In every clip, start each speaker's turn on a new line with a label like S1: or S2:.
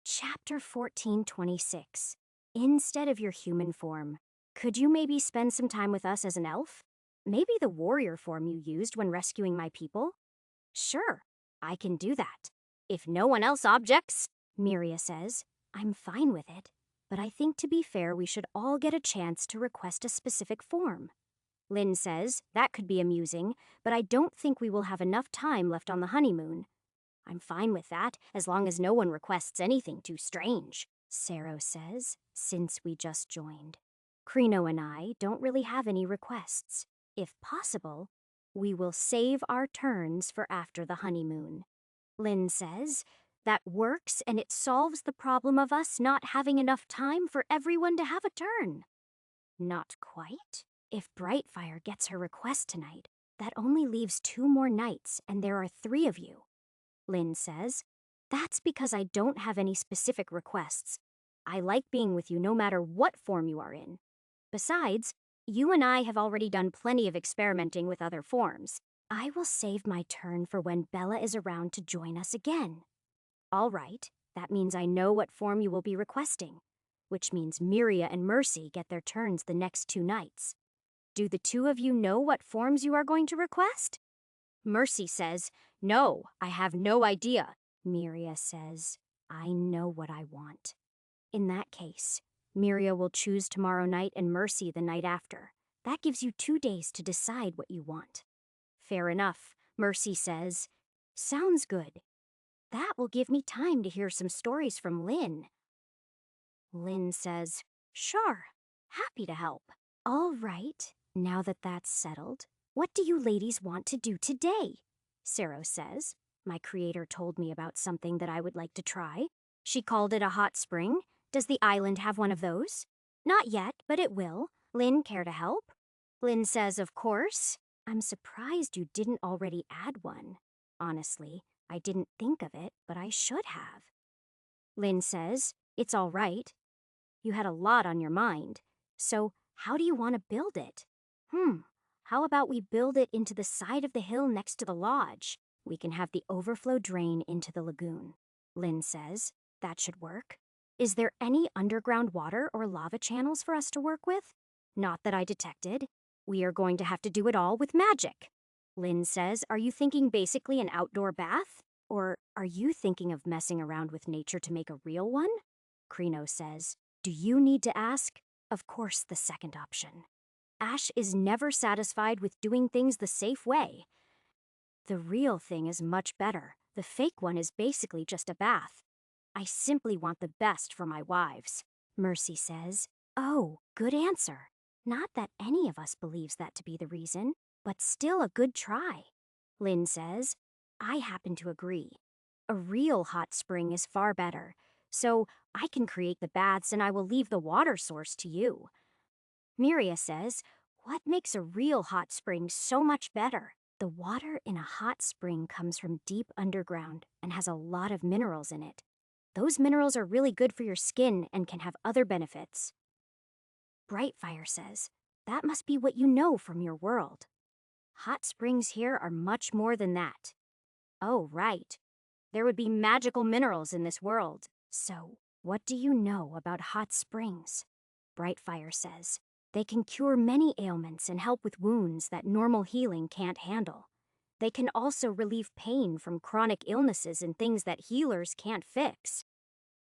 S1: Chapter 1426. Instead of your human form, could you maybe spend some time with us as an elf? Maybe the warrior form you used when rescuing my people? Sure, I can do that. If no one else objects, Miria says, I'm fine with it. But I think to be fair, we should all get a chance to request a specific form. Lynn says, that could be amusing, but I don't think we will have enough time left on the honeymoon. I'm fine with that, as long as no one requests anything too strange, Saro says, since we just joined. Krino and I don't really have any requests. If possible, we will save our turns for after the honeymoon. Lynn says, that works and it solves the problem of us not having enough time for everyone to have a turn. Not quite. If Brightfire gets her request tonight, that only leaves 2 more nights and there are 3 of you. Lynn says, that's because I don't have any specific requests. I like being with you no matter what form you are in. Besides, you and I have already done plenty of experimenting with other forms. I will save my turn for when Bella is around to join us again. All right, that means I know what form you will be requesting, which means Miria and Mercy get their turns the next 2 nights. Do the 2 of you know what forms you are going to request? Mercy says, no, I have no idea. Miria says, I know what I want. In that case, Miria will choose tomorrow night and Mercy the night after. That gives you 2 days to decide what you want. Fair enough, Mercy says. Sounds good. That will give me time to hear some stories from Lynn. Lynn says, sure, happy to help. All right, now that that's settled, what do you ladies want to do today? Saro says, my creator told me about something that I would like to try. She called it a hot spring. Does the island have one of those? Not yet, but it will. Lynn, care to help? Lynn says, of course. I'm surprised you didn't already add one. Honestly, I didn't think of it, but I should have. Lynn says, it's all right. You had a lot on your mind. So, how do you want to build it? How about we build it into the side of the hill next to the lodge? We can have the overflow drain into the lagoon. Lynn says, that should work. Is there any underground water or lava channels for us to work with? Not that I detected. We are going to have to do it all with magic. Lynn says, are you thinking basically an outdoor bath? Or are you thinking of messing around with nature to make a real one? Krino says, do you need to ask? Of course, the second option. Ash is never satisfied with doing things the safe way. The real thing is much better. The fake one is basically just a bath. I simply want the best for my wives. Mercy says, oh, good answer. Not that any of us believes that to be the reason, but still a good try. Lynn says, I happen to agree. A real hot spring is far better, so I can create the baths and I will leave the water source to you. Miria says, what makes a real hot spring so much better? The water in a hot spring comes from deep underground and has a lot of minerals in it. Those minerals are really good for your skin and can have other benefits. Brightfire says, that must be what you know from your world. Hot springs here are much more than that. Oh, right. There would be magical minerals in this world. So, what do you know about hot springs? Brightfire says, they can cure many ailments and help with wounds that normal healing can't handle. They can also relieve pain from chronic illnesses and things that healers can't fix.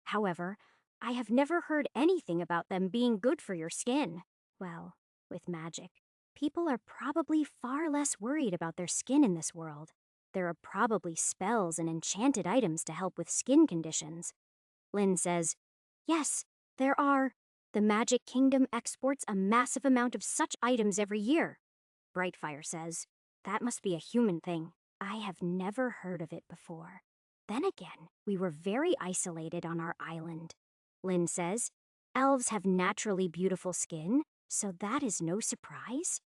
S1: However, I have never heard anything about them being good for your skin. Well, with magic, people are probably far less worried about their skin in this world. There are probably spells and enchanted items to help with skin conditions. Lynn says, yes, there are. The Magic Kingdom exports a massive amount of such items every year. Brightfire says, that must be a human thing. I have never heard of it before. Then again, we were very isolated on our island. Lynn says, elves have naturally beautiful skin, so that is no surprise.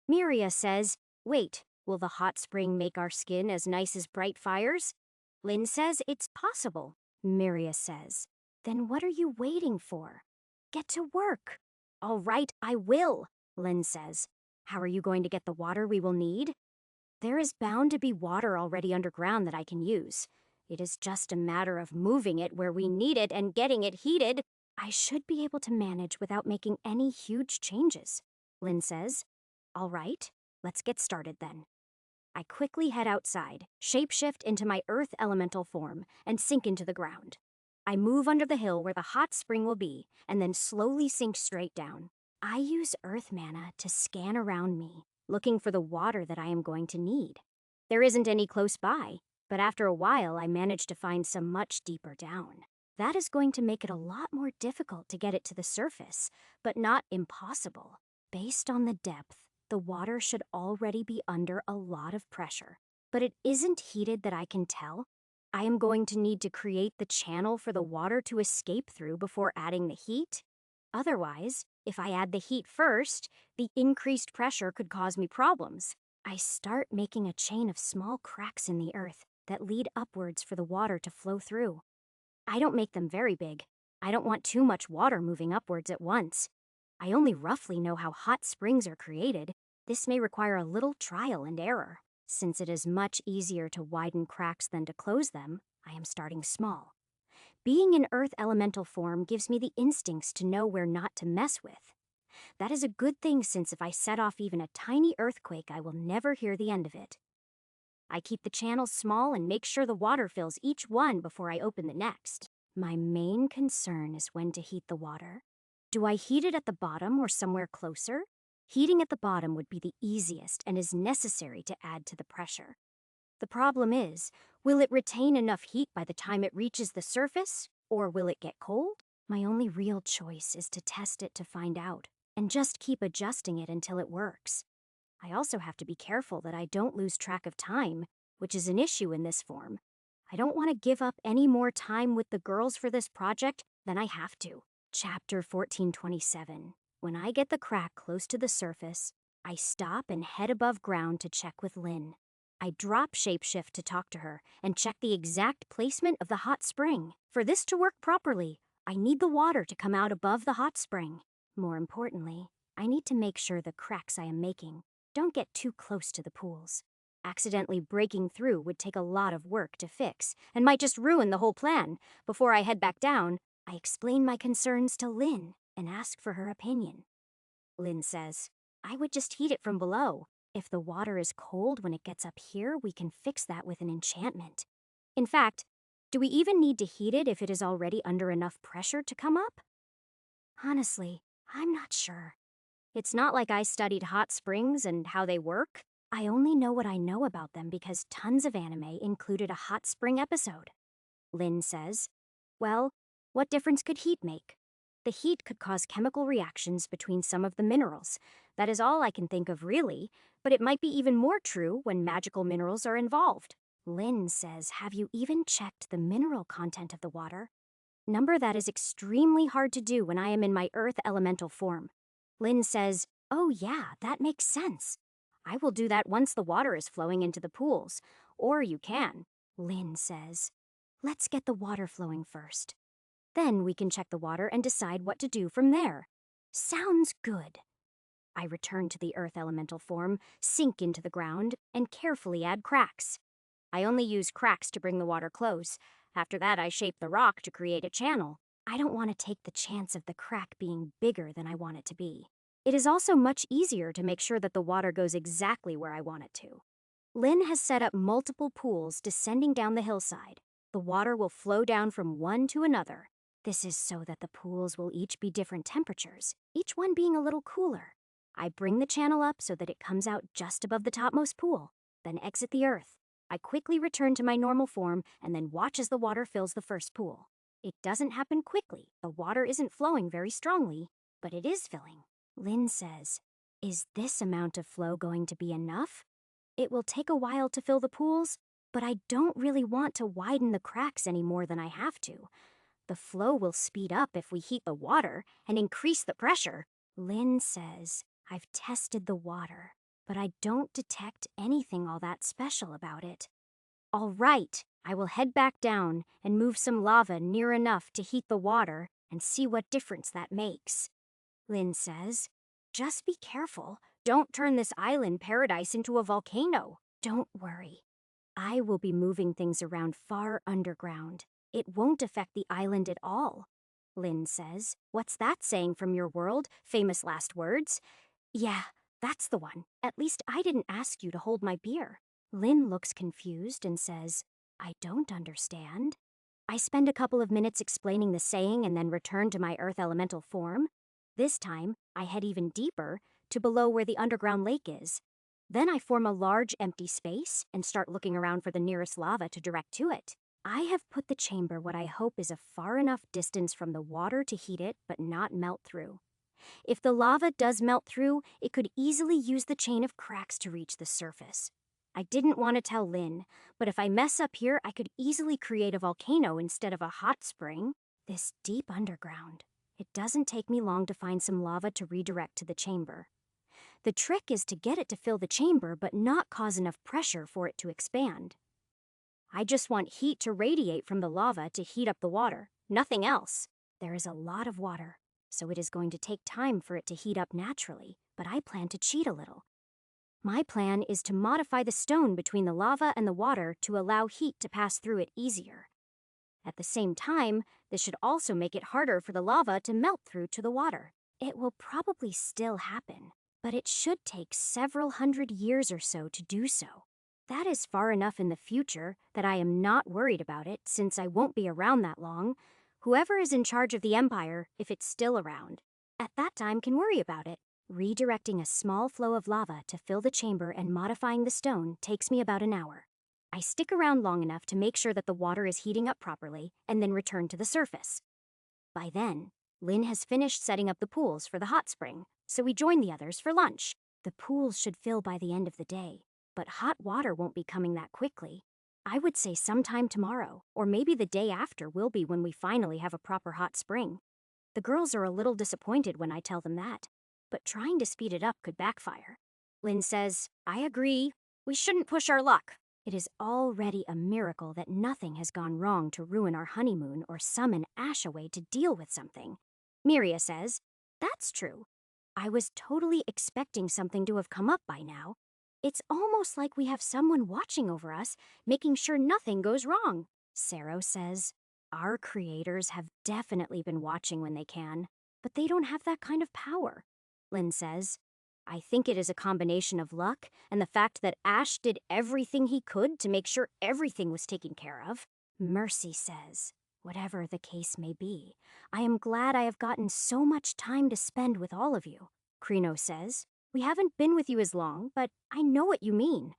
S1: Miria says, wait, will the hot spring make our skin as nice as Brightfire's? Lynn says it's possible. Miria says, then what are you waiting for? Get to work. All right, I will, Lynn says. How are you going to get the water we will need? There is bound to be water already underground that I can use. It is just a matter of moving it where we need it and getting it heated. I should be able to manage without making any huge changes, Lynn says. All right, let's get started then. I quickly head outside, shapeshift into my earth elemental form, and sink into the ground. I move under the hill where the hot spring will be, and then slowly sink straight down. I use earth mana to scan around me, looking for the water that I am going to need. There isn't any close by, but after a while I manage to find some much deeper down. That is going to make it a lot more difficult to get it to the surface, but not impossible. Based on the depth, the water should already be under a lot of pressure, but it isn't heated that I can tell. I am going to need to create the channel for the water to escape through before adding the heat. Otherwise, if I add the heat first, the increased pressure could cause me problems. I start making a chain of small cracks in the earth that lead upwards for the water to flow through. I don't make them very big. I don't want too much water moving upwards at once. I only roughly know how hot springs are created. This may require a little trial and error. Since it is much easier to widen cracks than to close them, I am starting small. Being in earth elemental form gives me the instincts to know where not to mess with. That is a good thing since if I set off even a tiny earthquake, I will never hear the end of it. I keep the channels small and make sure the water fills each one before I open the next. My main concern is when to heat the water. Do I heat it at the bottom or somewhere closer? Heating at the bottom would be the easiest and is necessary to add to the pressure. The problem is, will it retain enough heat by the time it reaches the surface, or will it get cold? My only real choice is to test it to find out, and just keep adjusting it until it works. I also have to be careful that I don't lose track of time, which is an issue in this form. I don't want to give up any more time with the girls for this project than I have to. Chapter 1427. When I get the crack close to the surface, I stop and head above ground to check with Lynn. I drop shapeshift to talk to her and check the exact placement of the hot spring. For this to work properly, I need the water to come out above the hot spring. More importantly, I need to make sure the cracks I am making don't get too close to the pools. Accidentally breaking through would take a lot of work to fix and might just ruin the whole plan. Before I head back down, I explain my concerns to Lynn and ask for her opinion. Lynn says, I would just heat it from below. If the water is cold when it gets up here, we can fix that with an enchantment. In fact, do we even need to heat it if it is already under enough pressure to come up? Honestly, I'm not sure. It's not like I studied hot springs and how they work. I only know what I know about them because tons of anime included a hot spring episode. Lynn says, well, what difference could heat make? The heat could cause chemical reactions between some of the minerals. That is all I can think of really, but it might be even more true when magical minerals are involved. Lynn says, have you even checked the mineral content of the water? Number that is extremely hard to do when I am in my earth elemental form. Lynn says, oh yeah, that makes sense. I will do that once the water is flowing into the pools. Or you can. Lynn says, let's get the water flowing first. Then we can check the water and decide what to do from there. Sounds good. I return to the earth elemental form, sink into the ground, and carefully add cracks. I only use cracks to bring the water close. After that, I shape the rock to create a channel. I don't want to take the chance of the crack being bigger than I want it to be. It is also much easier to make sure that the water goes exactly where I want it to. Lynn has set up multiple pools descending down the hillside. The water will flow down from one to another. This is so that the pools will each be different temperatures, each one being a little cooler. I bring the channel up so that it comes out just above the topmost pool, then exit the earth. I quickly return to my normal form and then watch as the water fills the first pool. It doesn't happen quickly. The water isn't flowing very strongly, but it is filling. Lynn says, is this amount of flow going to be enough? It will take a while to fill the pools, but I don't really want to widen the cracks any more than I have to. The flow will speed up if we heat the water and increase the pressure. Lynn says, I've tested the water, but I don't detect anything all that special about it. All right, I will head back down and move some lava near enough to heat the water and see what difference that makes. Lynn says, just be careful. Don't turn this island paradise into a volcano. Don't worry. I will be moving things around far underground. It won't affect the island at all. Lynn says, "What's that saying from your world? Famous last words?" "Yeah, that's the one. At least I didn't ask you to hold my beer." Lynn looks confused and says, "I don't understand." I spend a couple of minutes explaining the saying and then return to my Earth elemental form. This time, I head even deeper, to below where the underground lake is. Then I form a large empty space and start looking around for the nearest lava to direct to it. I have put the chamber what I hope is a far enough distance from the water to heat it but not melt through. If the lava does melt through, it could easily use the chain of cracks to reach the surface. I didn't want to tell Lynn, but if I mess up here, I could easily create a volcano instead of a hot spring. This deep underground. It doesn't take me long to find some lava to redirect to the chamber. The trick is to get it to fill the chamber but not cause enough pressure for it to expand. I just want heat to radiate from the lava to heat up the water, nothing else. There is a lot of water, so it is going to take time for it to heat up naturally, but I plan to cheat a little. My plan is to modify the stone between the lava and the water to allow heat to pass through it easier. At the same time, this should also make it harder for the lava to melt through to the water. It will probably still happen, but it should take several hundred years or so to do so. That is far enough in the future that I am not worried about it since I won't be around that long. Whoever is in charge of the Empire, if it's still around, at that time can worry about it. Redirecting a small flow of lava to fill the chamber and modifying the stone takes me about an hour. I stick around long enough to make sure that the water is heating up properly and then return to the surface. By then, Lynn has finished setting up the pools for the hot spring, so we join the others for lunch. The pools should fill by the end of the day, but hot water won't be coming that quickly. I would say sometime tomorrow, or maybe the day after will be when we finally have a proper hot spring. The girls are a little disappointed when I tell them that, but trying to speed it up could backfire. Lynn says, "I agree. We shouldn't push our luck. It is already a miracle that nothing has gone wrong to ruin our honeymoon or summon Ash away to deal with something." Miria says, "That's true. I was totally expecting something to have come up by now. It's almost like we have someone watching over us, making sure nothing goes wrong." Sero says, "Our creators have definitely been watching when they can, but they don't have that kind of power." Lynn says, "I think it is a combination of luck and the fact that Ash did everything he could to make sure everything was taken care of." Mercy says, "Whatever the case may be, I am glad I have gotten so much time to spend with all of you." Krino says, "We haven't been with you as long, but I know what you mean."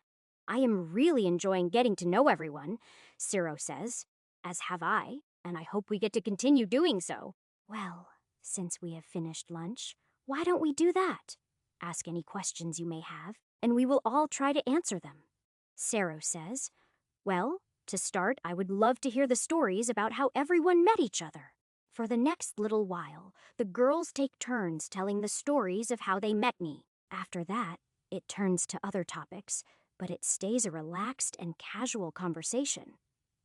S1: "I am really enjoying getting to know everyone," Ciro says, "as have I, and I hope we get to continue doing so." Well, since we have finished lunch, why don't we do that? Ask any questions you may have, and we will all try to answer them. Sero says, "Well, to start, I would love to hear the stories about how everyone met each other." For the next little while, the girls take turns telling the stories of how they met me. After that, it turns to other topics, but it stays a relaxed and casual conversation.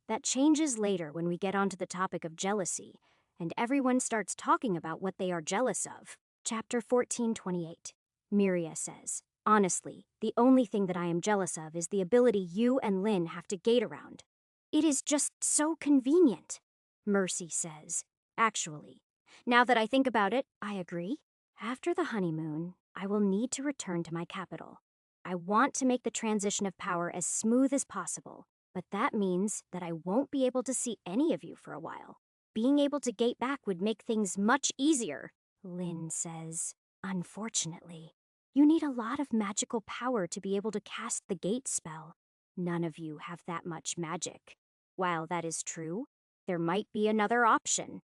S1: That changes later when we get onto the topic of jealousy, and everyone starts talking about what they are jealous of. Chapter 1428. Miria says, "Honestly, the only thing that I am jealous of is the ability you and Lynn have to gate around. It is just so convenient." Mercy says, "Actually, now that I think about it, I agree. After the honeymoon, I will need to return to my capital. I want to make the transition of power as smooth as possible, but that means that I won't be able to see any of you for a while. Being able to gate back would make things much easier." Lynn says, "Unfortunately, you need a lot of magical power to be able to cast the gate spell. None of you have that much magic. While that is true, there might be another option."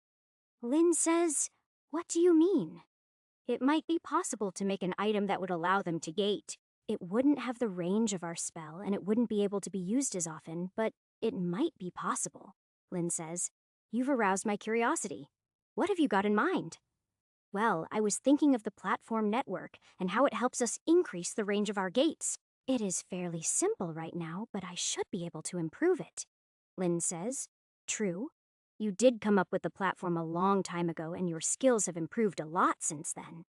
S1: Lynn says, "What do you mean?" "It might be possible to make an item that would allow them to gate. It wouldn't have the range of our spell, and it wouldn't be able to be used as often, but it might be possible." Lynn says, "You've aroused my curiosity. What have you got in mind?" "Well, I was thinking of the platform network and how it helps us increase the range of our gates. It is fairly simple right now, but I should be able to improve it." Lynn says, "True. You did come up with the platform a long time ago, and your skills have improved a lot since then."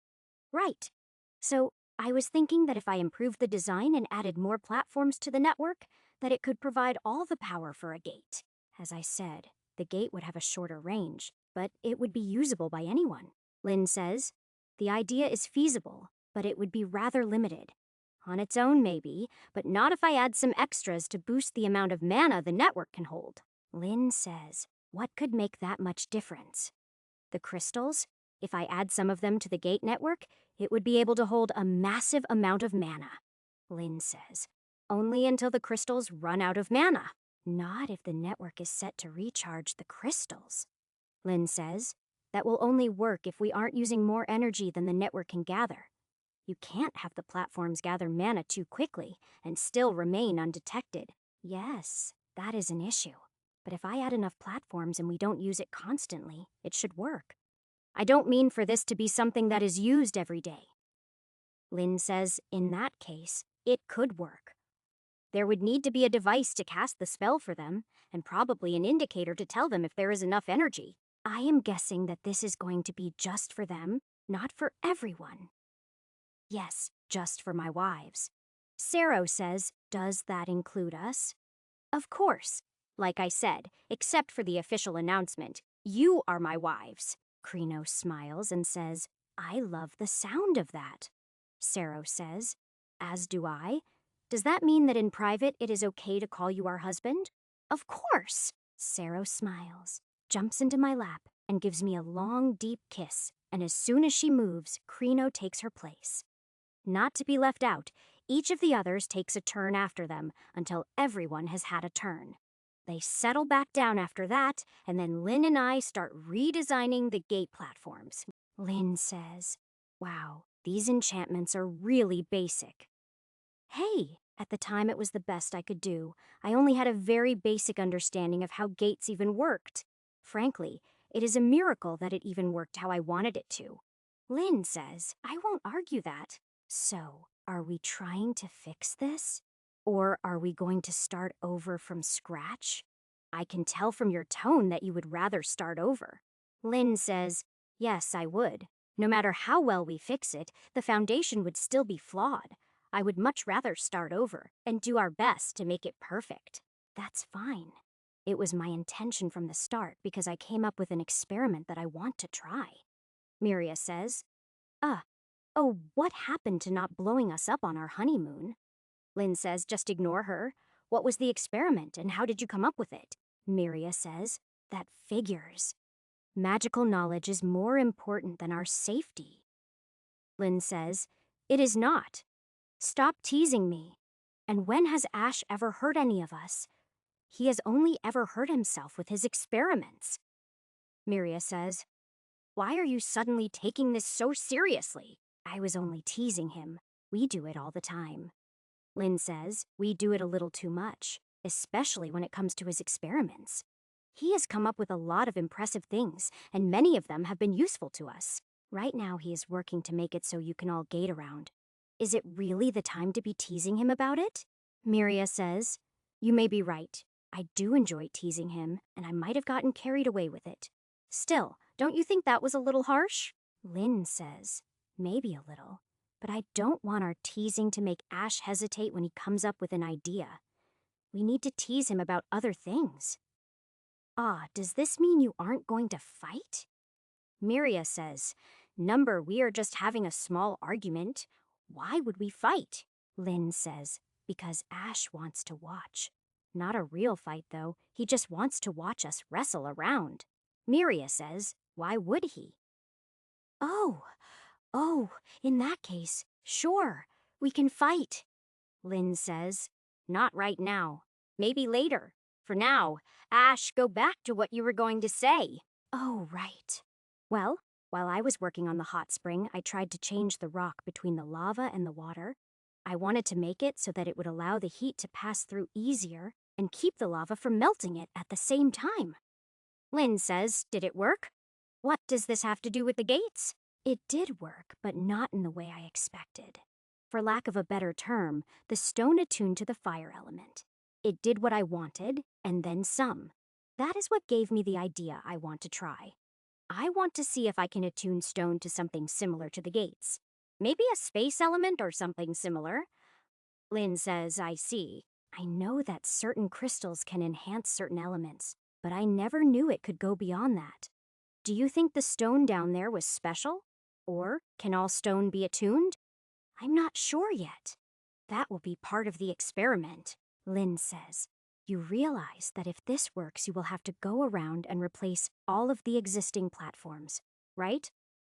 S1: "Right. So, I was thinking that if I improved the design and added more platforms to the network, that it could provide all the power for a gate. As I said, the gate would have a shorter range, but it would be usable by anyone. Lynn says, the idea is feasible, but it would be rather limited. On its own, maybe, but not if I add some extras to boost the amount of mana the network can hold. Lynn says, what could make that much difference? The crystals? If I add some of them to the gate network, it would be able to hold a massive amount of mana. Lynn says, only until the crystals run out of mana. Not if the network is set to recharge the crystals. Lynn says, that will only work if we aren't using more energy than the network can gather. You can't have the platforms gather mana too quickly and still remain undetected. Yes, that is an issue. But if I add enough platforms and we don't use it constantly, it should work. I don't mean for this to be something that is used every day. Lynn says, in that case, it could work. There would need to be a device to cast the spell for them, and probably an indicator to tell them if there is enough energy. I am guessing that this is going to be just for them, not for everyone. Yes, just for my wives. Sero says, does that include us? Of course. Like I said, except for the official announcement, you are my wives. Krino smiles and says, I love the sound of that. Sero says, as do I. Does that mean that in private it is okay to call you our husband? Of course. Sero smiles, jumps into my lap, and gives me a long, deep kiss, and as soon as she moves, Krino takes her place. Not to be left out, each of the others takes a turn after them until everyone has had a turn. They settle back down after that, and then Lynn and I start redesigning the gate platforms. Lynn says, wow, these enchantments are really basic. Hey, at the time it was the best I could do. I only had a very basic understanding of how gates even worked. Frankly, it is a miracle that it even worked how I wanted it to. Lynn says, I won't argue that. So, are we trying to fix this? Or are we going to start over from scratch? I can tell from your tone that you would rather start over. Lynn says, yes, I would. No matter how well we fix it, the foundation would still be flawed. I would much rather start over and do our best to make it perfect. That's fine. It was my intention from the start because I came up with an experiment that I want to try. Miria says, oh, what happened to not blowing us up on our honeymoon? Lynn says, just ignore her. What was the experiment and how did you come up with it? Miria says, that figures. Magical knowledge is more important than our safety. Lynn says, it is not. Stop teasing me. And when has Ash ever hurt any of us? He has only ever hurt himself with his experiments. Miria says, why are you suddenly taking this so seriously? I was only teasing him. We do it all the time. Lynn says, we do it a little too much, especially when it comes to his experiments. He has come up with a lot of impressive things, and many of them have been useful to us. Right now he is working to make it so you can all gate around. Is it really the time to be teasing him about it? Miria says, you may be right. I do enjoy teasing him, and I might have gotten carried away with it. Still, don't you think that was a little harsh? Lynn says, maybe a little. But I don't want our teasing to make Ash hesitate when he comes up with an idea. We need to tease him about other things. Does this mean you aren't going to fight? Miria says, Number, we are just having a small argument. Why would we fight? Lynn says, because Ash wants to watch. Not a real fight, though. He just wants to watch us wrestle around. Miria says, why would he? Oh, in that case, sure, we can fight. Lynn says, not right now. Maybe later. For now, Ash, go back to what you were going to say. Oh, right. Well, while I was working on the hot spring, I tried to change the rock between the lava and the water. I wanted to make it so that it would allow the heat to pass through easier and keep the lava from melting it at the same time. Lynn says, did it work? What does this have to do with the gates? It did work, but not in the way I expected. For lack of a better term, the stone attuned to the fire element. It did what I wanted, and then some. That is what gave me the idea I want to try. I want to see if I can attune stone to something similar to the gates. Maybe a space element or something similar. Lynn says, I see. I know that certain crystals can enhance certain elements, but I never knew it could go beyond that. Do you think the stone down there was special? Or can all stone be attuned? I'm not sure yet. That will be part of the experiment, Lynn says. You realize that if this works, you will have to go around and replace all of the existing platforms, right?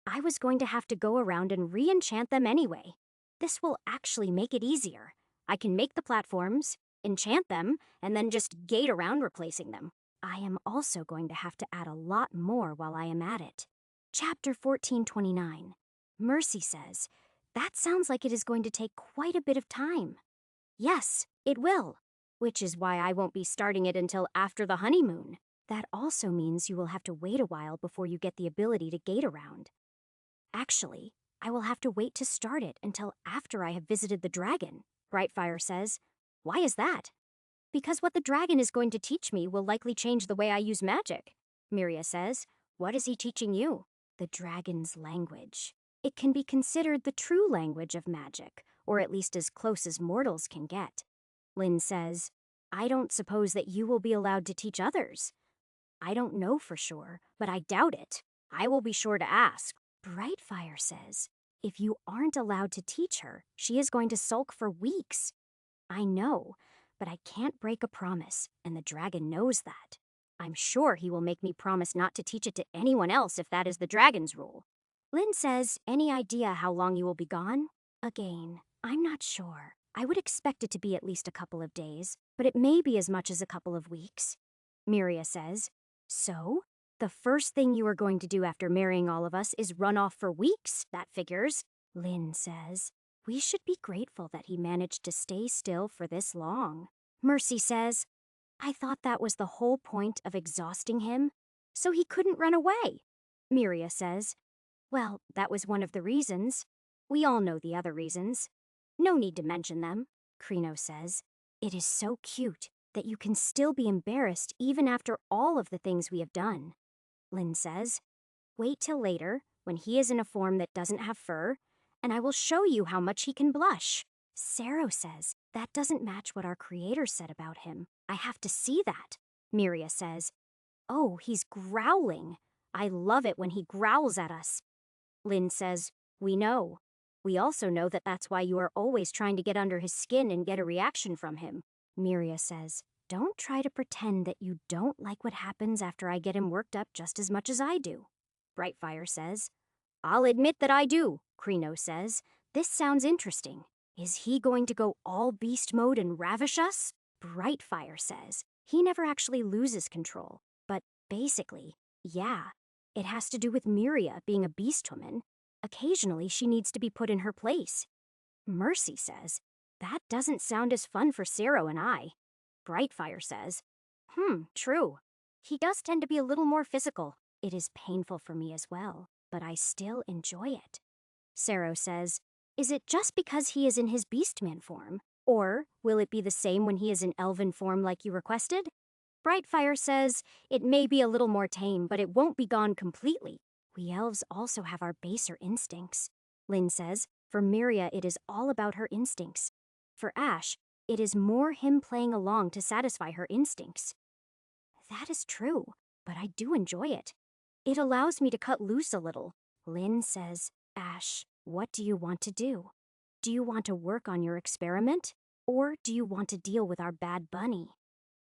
S1: I was going to have to go around and re-enchant them anyway. This will actually make it easier. I can make the platforms, enchant them, and then just gate around replacing them. I am also going to have to add a lot more while I am at it. Chapter 1429. Mercy says, that sounds like it is going to take quite a bit of time. Yes, it will, which is why I won't be starting it until after the honeymoon. That also means you will have to wait a while before you get the ability to gate around. Actually, I will have to wait to start it until after I have visited the dragon, Brightfire says. Why is that? Because what the dragon is going to teach me will likely change the way I use magic, Miria says. What is he teaching you? The dragon's language. It can be considered the true language of magic, or at least as close as mortals can get. Lynn says, I don't suppose that you will be allowed to teach others. I don't know for sure, but I doubt it. I will be sure to ask. Brightfire says, if you aren't allowed to teach her, she is going to sulk for weeks. I know, but I can't break a promise, and the dragon knows that. I'm sure he will make me promise not to teach it to anyone else if that is the dragon's rule. Lynn says, any idea how long you will be gone? Again, I'm not sure. I would expect it to be at least a couple of days, but it may be as much as a couple of weeks. Miria says, so? The first thing you are going to do after marrying all of us is run off for weeks, that figures. Lynn says, we should be grateful that he managed to stay still for this long. Mercy says, I thought that was the whole point of exhausting him, so he couldn't run away. Miria says, well, that was one of the reasons. We all know the other reasons. No need to mention them, Krino says. It is so cute that you can still be embarrassed even after all of the things we have done. Lynn says, wait till later, when he is in a form that doesn't have fur, and I will show you how much he can blush. Saro says, that doesn't match what our creator said about him. I have to see that. Miria says, oh, he's growling. I love it when he growls at us. Lynn says, we know. We also know that that's why you are always trying to get under his skin and get a reaction from him. Miria says, don't try to pretend that you don't like what happens after I get him worked up just as much as I do. Brightfire says, I'll admit that I do, Krino says. This sounds interesting. Is he going to go all beast mode and ravish us? Brightfire says, he never actually loses control. But basically, yeah, it has to do with Miria being a beast woman. Occasionally, she needs to be put in her place. Mercy says, that doesn't sound as fun for Saro and I. Brightfire says, true. He does tend to be a little more physical. It is painful for me as well, but I still enjoy it. Saro says, is it just because he is in his beastman form? Or will it be the same when he is in elven form like you requested? Brightfire says, it may be a little more tame, but it won't be gone completely. We elves also have our baser instincts. Lynn says, for Miria it is all about her instincts. For Ash, it is more him playing along to satisfy her instincts. That is true, but I do enjoy it. It allows me to cut loose a little. Lynn says, Ash, what do you want to do? Do you want to work on your experiment? Or do you want to deal with our bad bunny?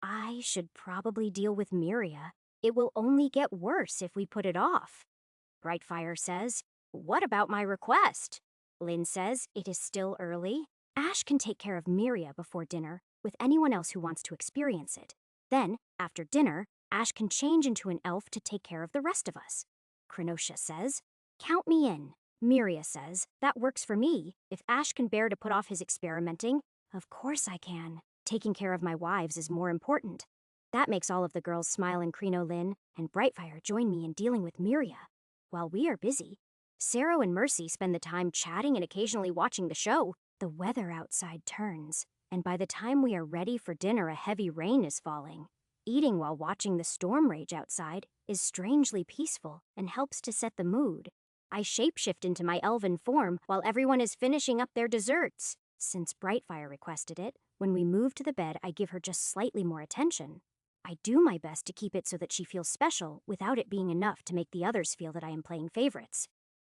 S1: I should probably deal with Miria. It will only get worse if we put it off. Brightfire says, what about my request? Lynn says, it is still early. Ash can take care of Miria before dinner with anyone else who wants to experience it. Then, after dinner, Ash can change into an elf to take care of the rest of us. Krenosha says, count me in. Miria says, that works for me. If Ash can bear to put off his experimenting, of course I can. Taking care of my wives is more important. That makes all of the girls smile in Krino Lynn, and Brightfire join me in dealing with Miria. While we are busy, Saro and Mercy spend the time chatting and occasionally watching the show. The weather outside turns, and by the time we are ready for dinner, a heavy rain is falling. Eating while watching the storm rage outside is strangely peaceful and helps to set the mood. I shapeshift into my elven form while everyone is finishing up their desserts. Since Brightfire requested it, When we move to the bed, I give her just slightly more attention. I do my best to keep it so that she feels special without it being enough to make the others feel that I am playing favorites.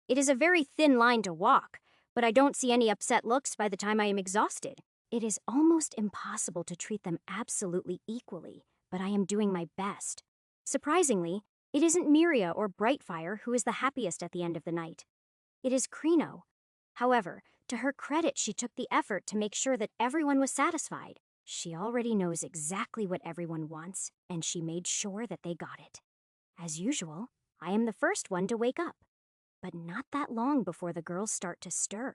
S1: It is a very thin line to walk, but I don't see any upset looks by the time I am exhausted. It is almost impossible to treat them absolutely equally, but I am doing my best. Surprisingly, it isn't Miria or Brightfire who is the happiest at the end of the night. It is Krino. However, to her credit, she took the effort to make sure that everyone was satisfied. She already knows exactly what everyone wants, and she made sure that they got it. As usual, I am the first one to wake up, but not that long before the girls start to stir.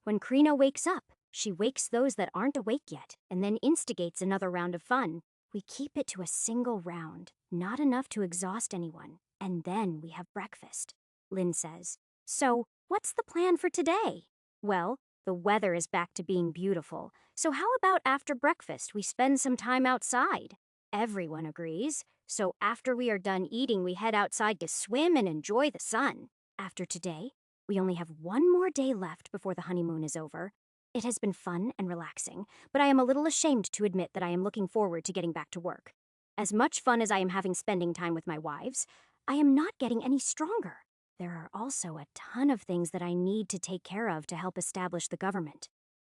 S1: When Krino wakes up, she wakes those that aren't awake yet, and then instigates another round of fun. We keep it to a single round, not enough to exhaust anyone, and then we have breakfast. Lynn says, "So, what's the plan for today?" "Well, the weather is back to being beautiful, so how about after breakfast we spend some time outside?" Everyone agrees, so after we are done eating, we head outside to swim and enjoy the sun. After today, we only have one more day left before the honeymoon is over. It has been fun and relaxing, but I am a little ashamed to admit that I am looking forward to getting back to work. As much fun as I am having spending time with my wives, I am not getting any stronger. There are also a ton of things that I need to take care of to help establish the government.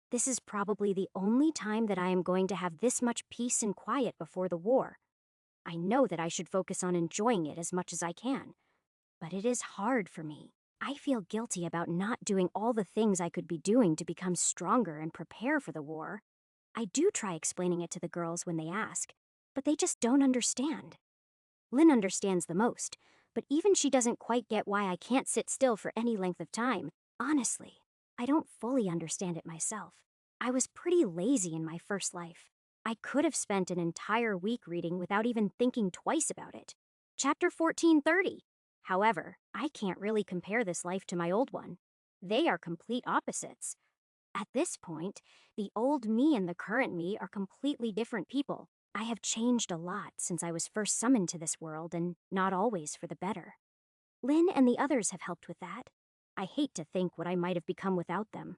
S1: This is probably the only time that I am going to have this much peace and quiet before the war. I know that I should focus on enjoying it as much as I can, but it is hard for me. I feel guilty about not doing all the things I could be doing to become stronger and prepare for the war. I do try explaining it to the girls when they ask, but they just don't understand. Lynn understands the most, but even she doesn't quite get why I can't sit still for any length of time. Honestly, I don't fully understand it myself. I was pretty lazy in my first life. I could have spent an entire week reading without even thinking twice about it. Chapter 1430. However, I can't really compare this life to my old one. They are complete opposites. At this point, the old me and the current me are completely different people. I have changed a lot since I was first summoned to this world, and not always for the better. Lynn and the others have helped with that. I hate to think what I might have become without them.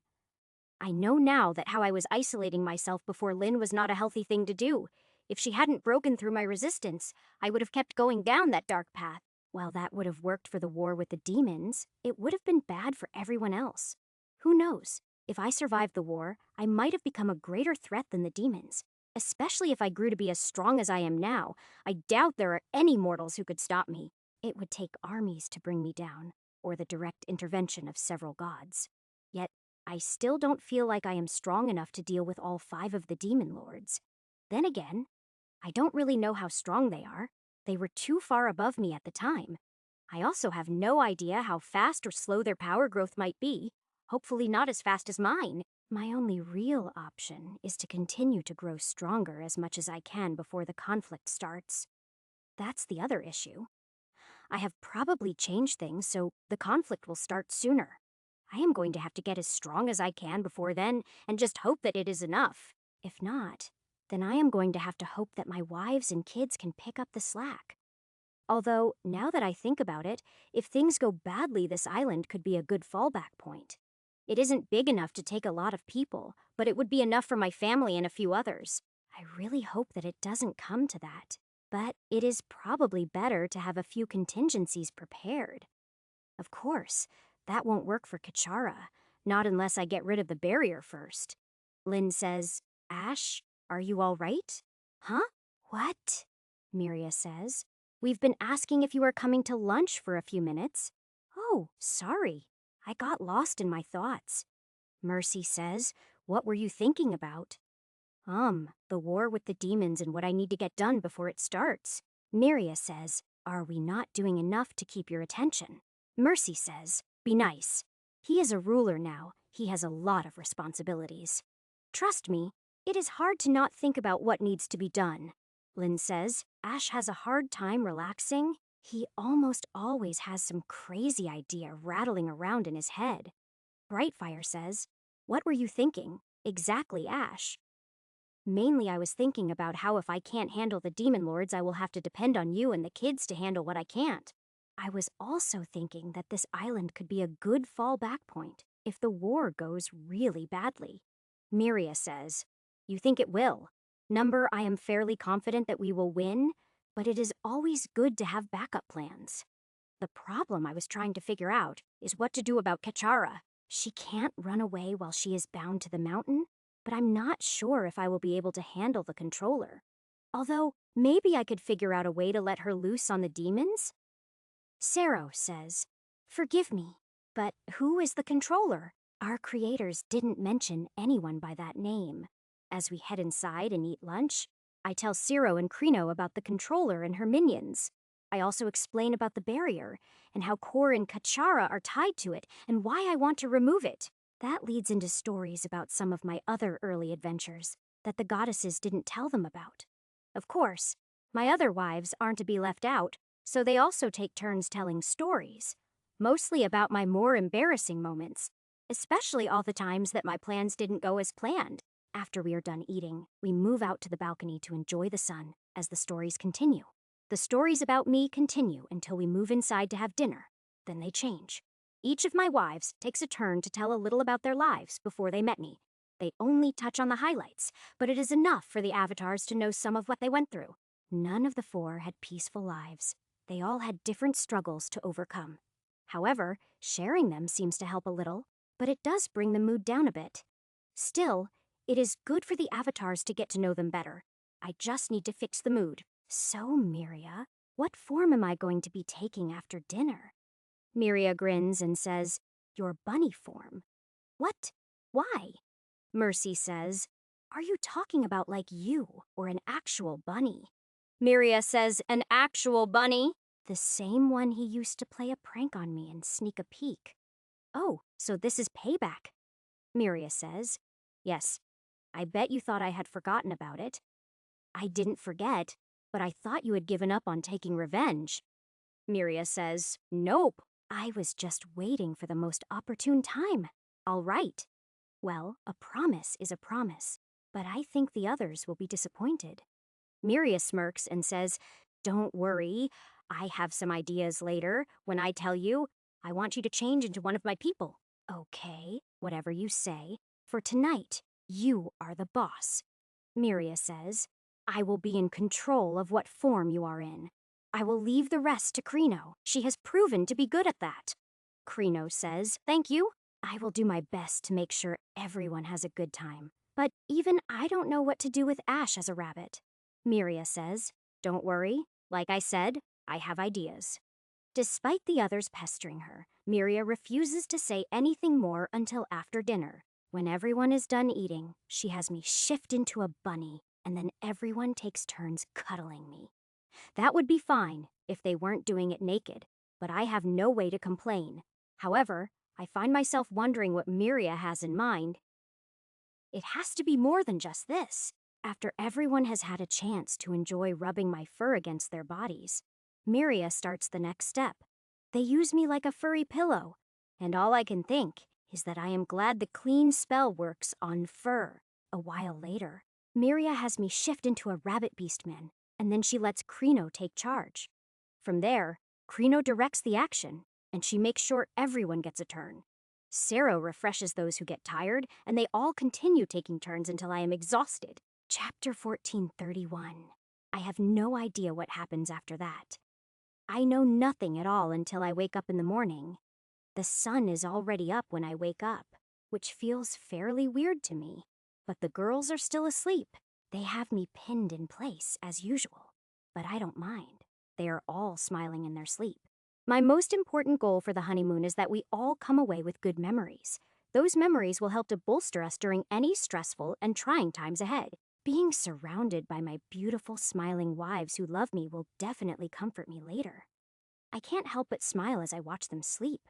S1: I know now that how I was isolating myself before Lynn was not a healthy thing to do. If she hadn't broken through my resistance, I would have kept going down that dark path. While that would have worked for the war with the demons, it would have been bad for everyone else. Who knows? If I survived the war, I might have become a greater threat than the demons. Especially if I grew to be as strong as I am now, I doubt there are any mortals who could stop me. It would take armies to bring me down, or the direct intervention of several gods. Yet, I still don't feel like I am strong enough to deal with all 5 of the demon lords. Then again, I don't really know how strong they are. They were too far above me at the time. I also have no idea how fast or slow their power growth might be. Hopefully not as fast as mine. My only real option is to continue to grow stronger as much as I can before the conflict starts. That's the other issue. I have probably changed things so the conflict will start sooner. I am going to have to get as strong as I can before then and just hope that it is enough. If not, then I am going to have to hope that my wives and kids can pick up the slack. Although, now that I think about it, if things go badly, this island could be a good fallback point. It isn't big enough to take a lot of people, but it would be enough for my family and a few others. I really hope that it doesn't come to that. But it is probably better to have a few contingencies prepared. Of course, that won't work for Kachara, not unless I get rid of the barrier first. Lynn says, "Ash, are you all right?" "Huh? What?" Miria says. "We've been asking if you are coming to lunch for a few minutes." "Oh, sorry. I got lost in my thoughts." Mercy says, "What were you thinking about?" The war with the demons and what I need to get done before it starts." Miria says, "Are we not doing enough to keep your attention?" Mercy says, "Be nice. He is a ruler now. He has a lot of responsibilities." "Trust me, it is hard to not think about what needs to be done." Lynn says, "Ash has a hard time relaxing. He almost always has some crazy idea rattling around in his head." Brightfire says, "What were you thinking?" "Exactly, Ash." "Mainly I was thinking about how if I can't handle the demon lords, I will have to depend on you and the kids to handle what I can't. I was also thinking that this island could be a good fallback point if the war goes really badly." Miria says, You think it will. Number, I am fairly confident that we will win, but it is always good to have backup plans. The problem I was trying to figure out is what to do about Kachara. She can't run away while she is bound to the mountain, but I'm not sure if I will be able to handle the controller. Although, maybe I could figure out a way to let her loose on the demons? Sero says, "Forgive me, but who is the controller?" Our creators didn't mention anyone by that name. As we head inside and eat lunch, I tell Sero and Krino about the controller and her minions. I also explain about the barrier and how Kor and Kachara are tied to it and why I want to remove it. That leads into stories about some of my other early adventures that the goddesses didn't tell them about. Of course, my other wives aren't to be left out, so they also take turns telling stories, mostly about my more embarrassing moments, especially all the times that my plans didn't go as planned. After we are done eating, we move out to the balcony to enjoy the sun as the stories continue. The stories about me continue until we move inside to have dinner. Then they change. Each of my wives takes a turn to tell a little about their lives before they met me. They only touch on the highlights, but it is enough for the avatars to know some of what they went through. None of the four had peaceful lives. They all had different struggles to overcome. However, sharing them seems to help a little, but it does bring the mood down a bit. Still, it is good for the avatars to get to know them better. I just need to fix the mood. So, Miria, what form am I going to be taking after dinner? Miria grins and says, "Your bunny form." What? Why? Mercy says, "Are you talking about like you or an actual bunny?" Miria says, "An actual bunny?" The same one he used to play a prank on me and sneak a peek. "Oh, so this is payback," Miria says. "Yes, I bet you thought I had forgotten about it." "I didn't forget, but I thought you had given up on taking revenge." Miria says, "Nope, I was just waiting for the most opportune time." "All right. Well, a promise is a promise, but I think the others will be disappointed." Miria smirks and says, "Don't worry, I have some ideas later. When I tell you, I want you to change into one of my people." "Okay, whatever you say. For tonight, you are the boss." Miria says, "I will be in control of what form you are in. I will leave the rest to Krino. She has proven to be good at that." Krino says, "Thank you. I will do my best to make sure everyone has a good time. But even I don't know what to do with Ash as a rabbit." Miria says, "Don't worry. Like I said, I have ideas." Despite the others pestering her, Miria refuses to say anything more until after dinner. When everyone is done eating, she has me shift into a bunny, and then everyone takes turns cuddling me. That would be fine if they weren't doing it naked, but I have no way to complain. However, I find myself wondering what Miria has in mind. It has to be more than just this. After everyone has had a chance to enjoy rubbing my fur against their bodies, Miria starts the next step. They use me like a furry pillow, and all I can think is that I am glad the clean spell works on fur. A while later, Miria has me shift into a rabbit beastman, and then she lets Krino take charge. From there, Krino directs the action, and she makes sure everyone gets a turn. Sero refreshes those who get tired, and they all continue taking turns until I am exhausted. Chapter 1431. I have no idea what happens after that. I know nothing at all until I wake up in the morning. The sun is already up when I wake up, which feels fairly weird to me. But the girls are still asleep. They have me pinned in place, as usual. But I don't mind. They are all smiling in their sleep. My most important goal for the honeymoon is that we all come away with good memories. Those memories will help to bolster us during any stressful and trying times ahead. Being surrounded by my beautiful, smiling wives who love me will definitely comfort me later. I can't help but smile as I watch them sleep,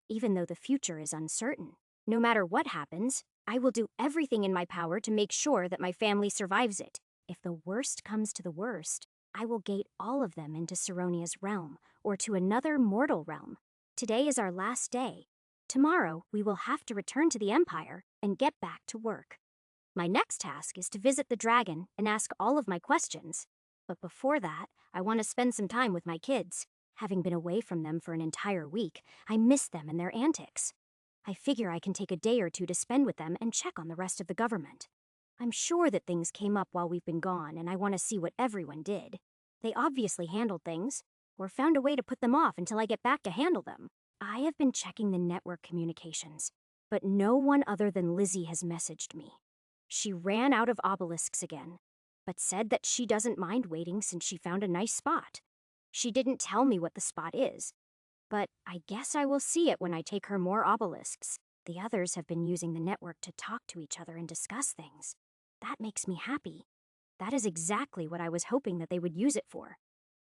S1: even though the future is uncertain. No matter what happens, I will do everything in my power to make sure that my family survives it. If the worst comes to the worst, I will gate all of them into Saronia's realm, or to another mortal realm. Today is our last day. Tomorrow, we will have to return to the Empire and get back to work. My next task is to visit the dragon and ask all of my questions. But before that, I want to spend some time with my kids. Having been away from them for an entire week, I miss them and their antics. I figure I can take a day or two to spend with them and check on the rest of the government. I'm sure that things came up while we've been gone, and I want to see what everyone did. They obviously handled things, or found a way to put them off until I get back to handle them. I have been checking the network communications, but no one other than Lizzie has messaged me. She ran out of obelisks again, but said that she doesn't mind waiting since she found a nice spot. She didn't tell me what the spot is, but I guess I will see it when I take her more obelisks. The others have been using the network to talk to each other and discuss things. That makes me happy. That is exactly what I was hoping that they would use it for.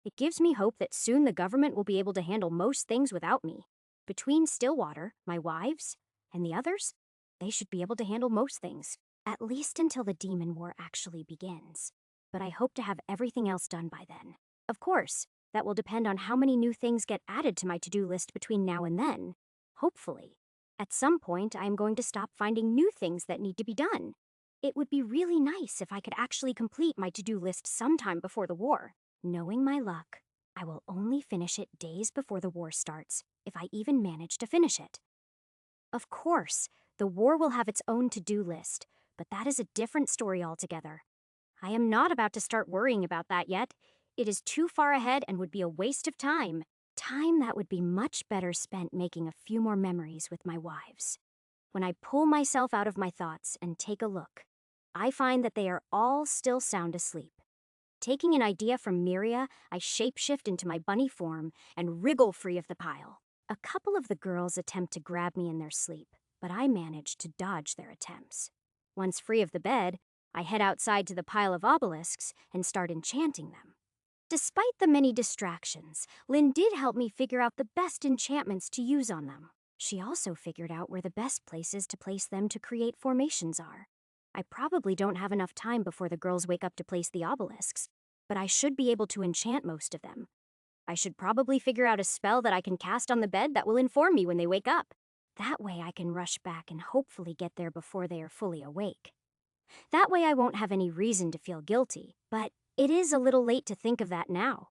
S1: It gives me hope that soon the government will be able to handle most things without me. Between Stillwater, my wives, and the others, they should be able to handle most things, at least until the Demon War actually begins. But I hope to have everything else done by then. Of course, that will depend on how many new things get added to my to-do list between now and then. Hopefully. At some point, I am going to stop finding new things that need to be done. It would be really nice if I could actually complete my to-do list sometime before the war. Knowing my luck, I will only finish it days before the war starts, if I even manage to finish it. Of course, the war will have its own to-do list, but that is a different story altogether. I am not about to start worrying about that yet. It is too far ahead and would be a waste of time. Time that would be much better spent making a few more memories with my wives. When I pull myself out of my thoughts and take a look, I find that they are all still sound asleep. Taking an idea from Miria, I shapeshift into my bunny form and wriggle free of the pile. A couple of the girls attempt to grab me in their sleep, but I manage to dodge their attempts. Once free of the bed, I head outside to the pile of obelisks and start enchanting them. Despite the many distractions, Lynn did help me figure out the best enchantments to use on them. She also figured out where the best places to place them to create formations are. I probably don't have enough time before the girls wake up to place the obelisks, but I should be able to enchant most of them. I should probably figure out a spell that I can cast on the bed that will inform me when they wake up. That way I can rush back and hopefully get there before they are fully awake. That way I won't have any reason to feel guilty, but it is a little late to think of that now.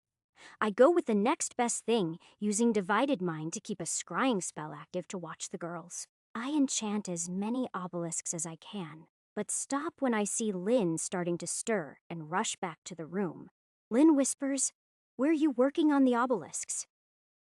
S1: I go with the next best thing, using Divided Mind to keep a scrying spell active to watch the girls. I enchant as many obelisks as I can, but stop when I see Lynn starting to stir and rush back to the room. Lynn whispers, "Were you working on the obelisks?"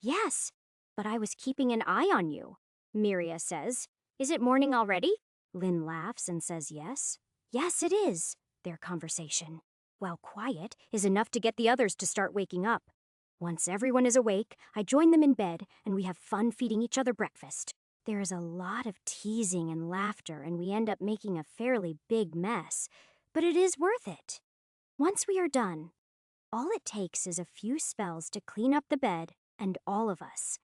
S1: "Yes, but I was keeping an eye on you," Miria says. "Is it morning already?" Lynn laughs and says yes. "Yes, it is," their conversation, while quiet, is enough to get the others to start waking up. Once everyone is awake, I join them in bed and we have fun feeding each other breakfast. There is a lot of teasing and laughter, and we end up making a fairly big mess, but it is worth it. Once we are done, all it takes is a few spells to clean up the bed and all of us.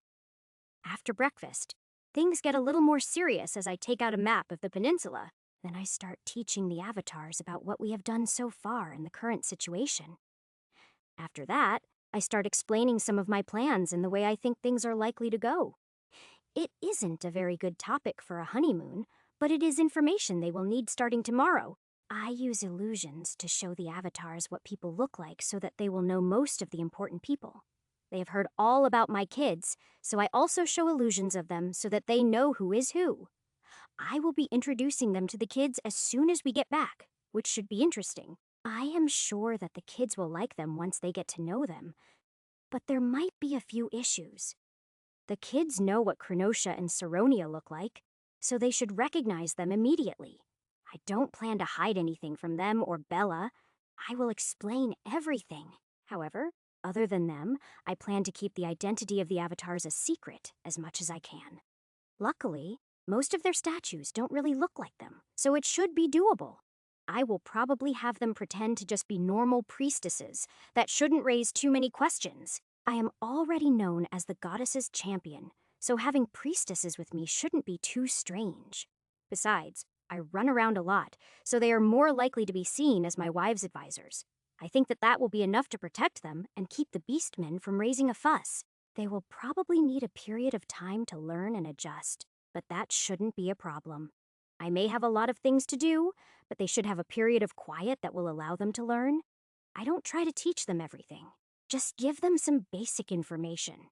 S1: After breakfast, things get a little more serious as I take out a map of the peninsula. Then I start teaching the avatars about what we have done so far in the current situation. After that, I start explaining some of my plans and the way I think things are likely to go. It isn't a very good topic for a honeymoon, but it is information they will need starting tomorrow. I use illusions to show the avatars what people look like so that they will know most of the important people. They have heard all about my kids, so I also show illusions of them so that they know who is who. I will be introducing them to the kids as soon as we get back, which should be interesting. I am sure that the kids will like them once they get to know them, but there might be a few issues. The kids know what Cronotia and Saronia look like, so they should recognize them immediately. I don't plan to hide anything from them or Bella. I will explain everything. However, other than them, I plan to keep the identity of the avatars a secret as much as I can. Luckily, most of their statues don't really look like them, so it should be doable. I will probably have them pretend to just be normal priestesses that shouldn't raise too many questions. I am already known as the goddess's champion, so having priestesses with me shouldn't be too strange. Besides, I run around a lot, so they are more likely to be seen as my wives' advisors. I think that that will be enough to protect them and keep the beastmen from raising a fuss. They will probably need a period of time to learn and adjust, but that shouldn't be a problem. I may have a lot of things to do, but they should have a period of quiet that will allow them to learn. I don't try to teach them everything. Just give them some basic information.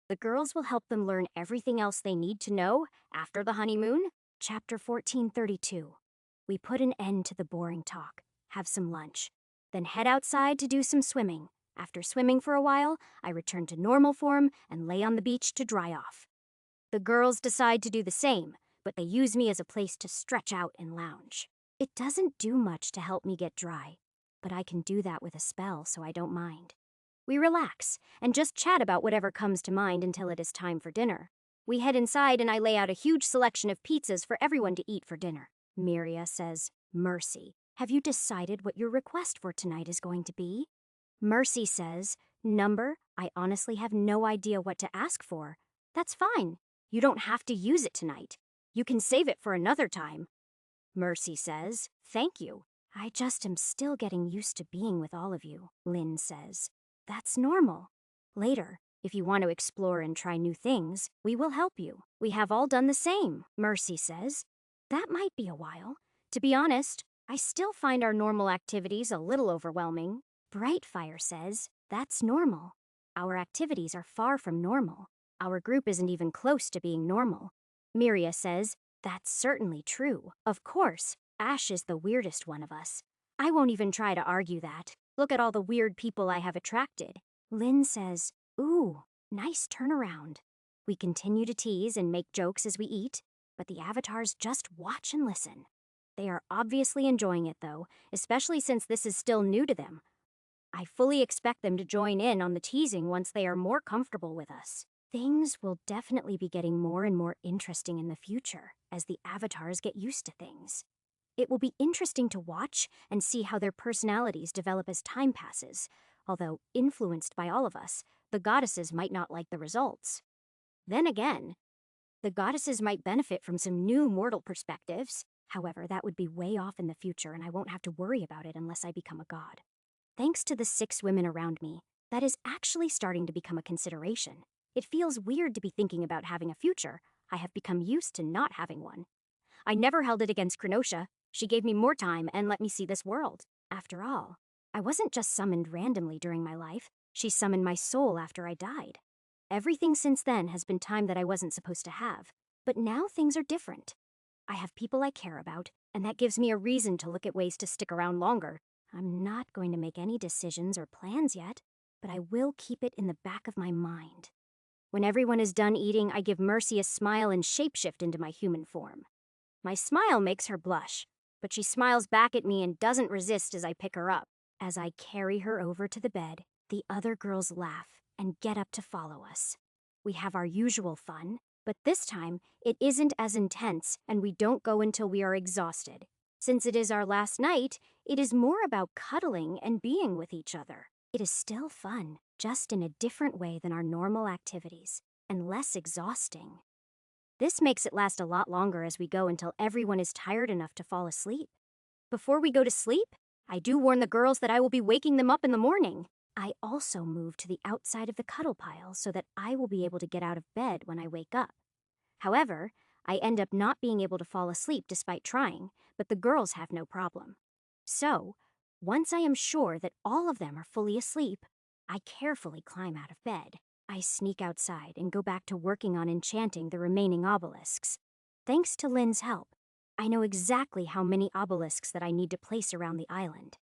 S1: The girls will help them learn everything else they need to know after the honeymoon. Chapter 1432. We put an end to the boring talk, have some lunch, then head outside to do some swimming. After swimming for a while, I return to normal form and lay on the beach to dry off. The girls decide to do the same, but they use me as a place to stretch out and lounge. It doesn't do much to help me get dry, but I can do that with a spell, so I don't mind. We relax and just chat about whatever comes to mind until it is time for dinner. We head inside and I lay out a huge selection of pizzas for everyone to eat for dinner. Miria says, "Mercy, have you decided what your request for tonight is going to be?" Mercy says, "Number, I honestly have no idea what to ask for." "That's fine. You don't have to use it tonight. You can save it for another time." Mercy says, "Thank you. I just am still getting used to being with all of you." Lynn says, "That's normal. Later, if you want to explore and try new things, we will help you. We have all done the same." Mercy says, "That might be a while. To be honest, I still find our normal activities a little overwhelming." Brightfire says, "That's normal. Our activities are far from normal. Our group isn't even close to being normal." Miria says, "That's certainly true. Of course, Ash is the weirdest one of us. I won't even try to argue that. Look at all the weird people I have attracted." Lynn says, "Ooh, nice turnaround." We continue to tease and make jokes as we eat, but the avatars just watch and listen. They are obviously enjoying it though, especially since this is still new to them. I fully expect them to join in on the teasing once they are more comfortable with us. Things will definitely be getting more and more interesting in the future as the avatars get used to things. It will be interesting to watch and see how their personalities develop as time passes, although influenced by all of us, the goddesses might not like the results. Then again, the goddesses might benefit from some new mortal perspectives. However, that would be way off in the future and I won't have to worry about it unless I become a god. Thanks to the 6 women around me, that is actually starting to become a consideration. It feels weird to be thinking about having a future. I have become used to not having one. I never held it against Krenosha. She gave me more time and let me see this world. After all, I wasn't just summoned randomly during my life. She summoned my soul after I died. Everything since then has been time that I wasn't supposed to have. But now things are different. I have people I care about, and that gives me a reason to look at ways to stick around longer. I'm not going to make any decisions or plans yet, but I will keep it in the back of my mind. When everyone is done eating, I give Mercy a smile and shapeshift into my human form. My smile makes her blush, but she smiles back at me and doesn't resist as I pick her up. As I carry her over to the bed, the other girls laugh and get up to follow us. We have our usual fun, but this time it isn't as intense and we don't go until we are exhausted. Since it is our last night, it is more about cuddling and being with each other. It is still fun, just in a different way than our normal activities, and less exhausting. This makes it last a lot longer as we go until everyone is tired enough to fall asleep. Before we go to sleep, I do warn the girls that I will be waking them up in the morning. I also move to the outside of the cuddle pile so that I will be able to get out of bed when I wake up. However, I end up not being able to fall asleep despite trying, but the girls have no problem. So, once I am sure that all of them are fully asleep, I carefully climb out of bed. I sneak outside and go back to working on enchanting the remaining obelisks. Thanks to Lynn's help, I know exactly how many obelisks that I need to place around the island.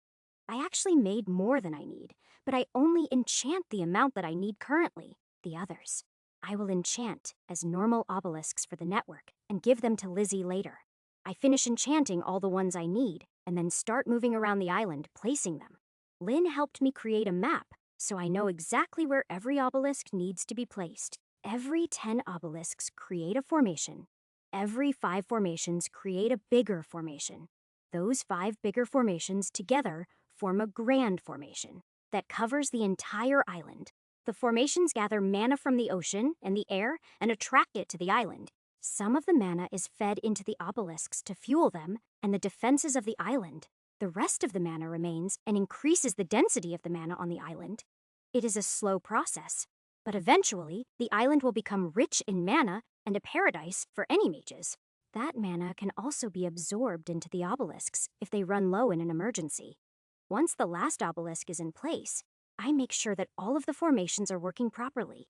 S1: I actually made more than I need, but I only enchant the amount that I need currently. The others, I will enchant as normal obelisks for the network and give them to Lizzie later. I finish enchanting all the ones I need and then start moving around the island, placing them. Lynn helped me create a map, so I know exactly where every obelisk needs to be placed. Every 10 obelisks create a formation. Every 5 formations create a bigger formation. Those 5 bigger formations together form a grand formation that covers the entire island. The formations gather mana from the ocean and the air and attract it to the island. Some of the mana is fed into the obelisks to fuel them and the defenses of the island. The rest of the mana remains and increases the density of the mana on the island. It is a slow process, but eventually the island will become rich in mana and a paradise for any mages. That mana can also be absorbed into the obelisks if they run low in an emergency. Once the last obelisk is in place, I make sure that all of the formations are working properly.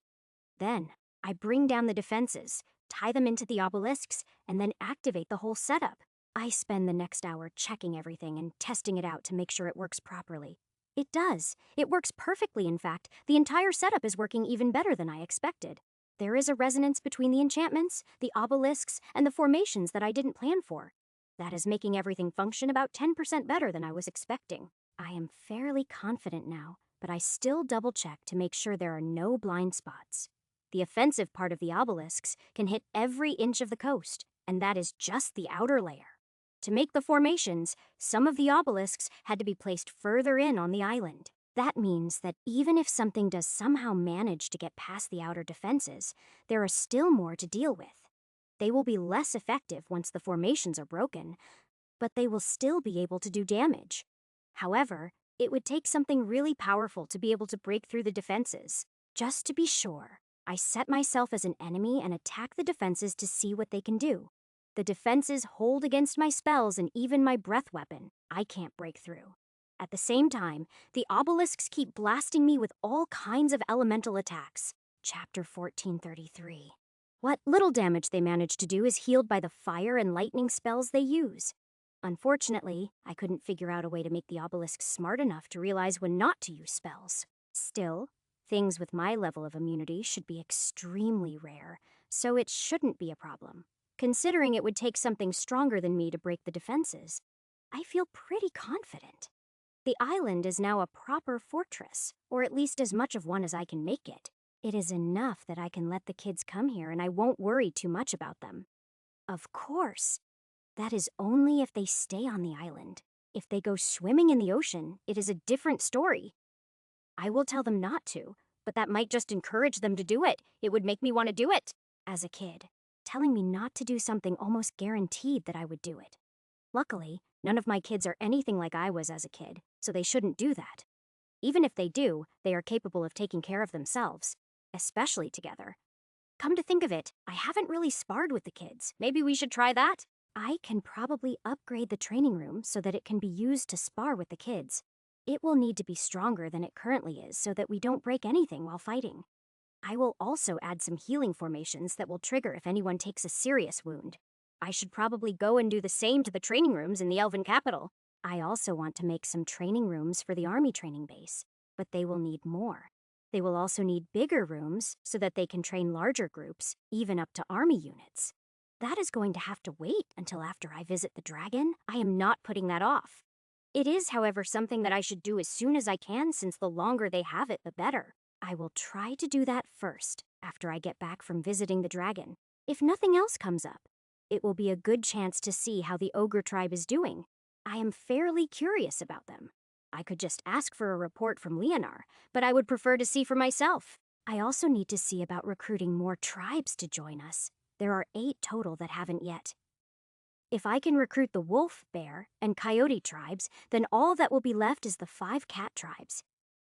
S1: Then, I bring down the defenses, tie them into the obelisks, and then activate the whole setup. I spend the next hour checking everything and testing it out to make sure it works properly. It does. It works perfectly, in fact. The entire setup is working even better than I expected. There is a resonance between the enchantments, the obelisks, and the formations that I didn't plan for. That is making everything function about 10% better than I was expecting. I am fairly confident now, but I still double-check to make sure there are no blind spots. The offensive part of the obelisks can hit every inch of the coast, and that is just the outer layer. To make the formations, some of the obelisks had to be placed further in on the island. That means that even if something does somehow manage to get past the outer defenses, there are still more to deal with. They will be less effective once the formations are broken, but they will still be able to do damage. However, it would take something really powerful to be able to break through the defenses. Just to be sure, I set myself as an enemy and attack the defenses to see what they can do. The defenses hold against my spells and even my breath weapon. I can't break through. At the same time, the obelisks keep blasting me with all kinds of elemental attacks. Chapter 1433. What little damage they manage to do is healed by the fire and lightning spells they use. Unfortunately, I couldn't figure out a way to make the obelisks smart enough to realize when not to use spells. Still, things with my level of immunity should be extremely rare, so it shouldn't be a problem. Considering it would take something stronger than me to break the defenses, I feel pretty confident. The island is now a proper fortress, or at least as much of one as I can make it. It is enough that I can let the kids come here and I won't worry too much about them. Of course, that is only if they stay on the island. If they go swimming in the ocean, it is a different story. I will tell them not to, but that might just encourage them to do it. It would make me want to do it. As a kid, telling me not to do something almost guaranteed that I would do it. Luckily, none of my kids are anything like I was as a kid, so they shouldn't do that. Even if they do, they are capable of taking care of themselves, especially together. Come to think of it, I haven't really sparred with the kids. Maybe we should try that? I can probably upgrade the training room so that it can be used to spar with the kids. It will need to be stronger than it currently is so that we don't break anything while fighting. I will also add some healing formations that will trigger if anyone takes a serious wound. I should probably go and do the same to the training rooms in the Elven capital. I also want to make some training rooms for the army training base, but they will need more. They will also need bigger rooms so that they can train larger groups, even up to army units. That is going to have to wait until after I visit the dragon. I am not putting that off. It is, however, something that I should do as soon as I can, since the longer they have it, the better. I will try to do that first, after I get back from visiting the dragon. If nothing else comes up, it will be a good chance to see how the ogre tribe is doing. I am fairly curious about them. I could just ask for a report from Leonar, but I would prefer to see for myself. I also need to see about recruiting more tribes to join us. There are 8 total that haven't yet. If I can recruit the wolf, bear, and coyote tribes, then all that will be left is the 5 cat tribes.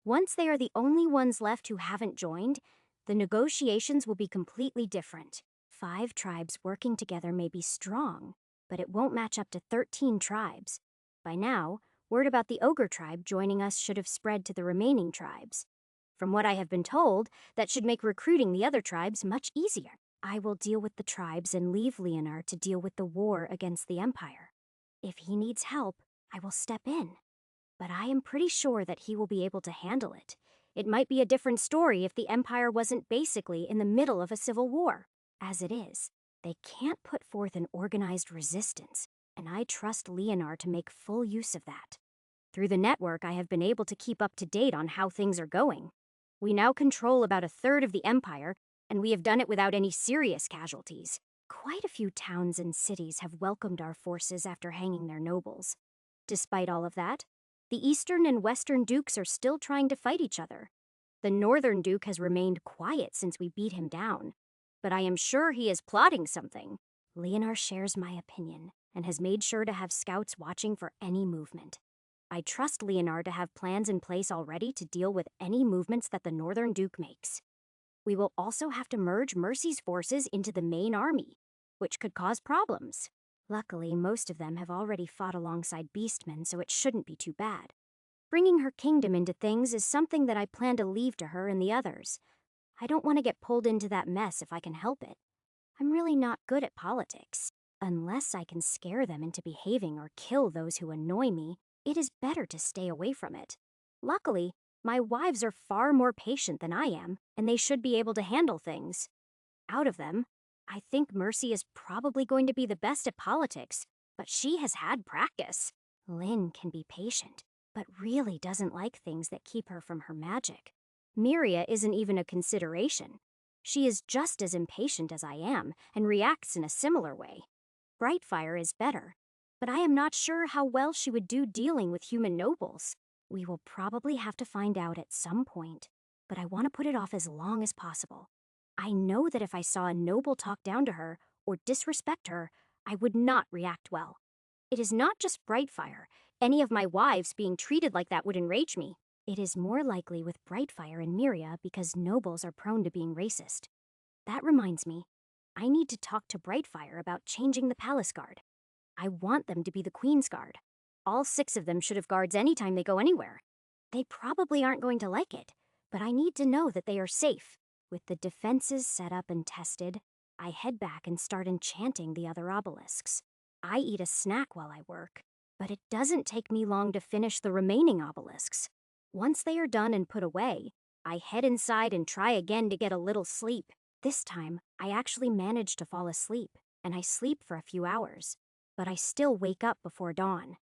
S1: Once they are the only ones left who haven't joined, the negotiations will be completely different. 5 tribes working together may be strong, but it won't match up to 13 tribes. By now, word about the ogre tribe joining us should have spread to the remaining tribes. From what I have been told, that should make recruiting the other tribes much easier. I will deal with the tribes and leave Leonar to deal with the war against the Empire. If he needs help, I will step in. But I am pretty sure that he will be able to handle it. It might be a different story if the Empire wasn't basically in the middle of a civil war. As it is, they can't put forth an organized resistance, and I trust Leonar to make full use of that. Through the network, I have been able to keep up to date on how things are going. We now control about 1/3 of the Empire, and we have done it without any serious casualties. Quite a few towns and cities have welcomed our forces after hanging their nobles. Despite all of that, the Eastern and Western Dukes are still trying to fight each other. The Northern Duke has remained quiet since we beat him down, but I am sure he is plotting something. Leonar shares my opinion and has made sure to have scouts watching for any movement. I trust Leonar to have plans in place already to deal with any movements that the Northern Duke makes. We will also have to merge Mercy's forces into the main army, which could cause problems. Luckily, most of them have already fought alongside Beastmen, so it shouldn't be too bad. Bringing her kingdom into things is something that I plan to leave to her and the others. I don't want to get pulled into that mess if I can help it. I'm really not good at politics. Unless I can scare them into behaving or kill those who annoy me, it is better to stay away from it. Luckily, my wives are far more patient than I am, and they should be able to handle things. Out of them, I think Mercy is probably going to be the best at politics, but she has had practice. Lynn can be patient, but really doesn't like things that keep her from her magic. Miria isn't even a consideration. She is just as impatient as I am and reacts in a similar way. Brightfire is better, but I am not sure how well she would do dealing with human nobles. We will probably have to find out at some point, but I want to put it off as long as possible. I know that if I saw a noble talk down to her or disrespect her, I would not react well. It is not just Brightfire. Any of my wives being treated like that would enrage me. It is more likely with Brightfire and Miria because nobles are prone to being racist. That reminds me, I need to talk to Brightfire about changing the palace guard. I want them to be the Queen's Guard. All 6 of them should have guards anytime they go anywhere. They probably aren't going to like it, but I need to know that they are safe. With the defenses set up and tested, I head back and start enchanting the other obelisks. I eat a snack while I work, but it doesn't take me long to finish the remaining obelisks. Once they are done and put away, I head inside and try again to get a little sleep. This time, I actually manage to fall asleep, and I sleep for a few hours, but I still wake up before dawn.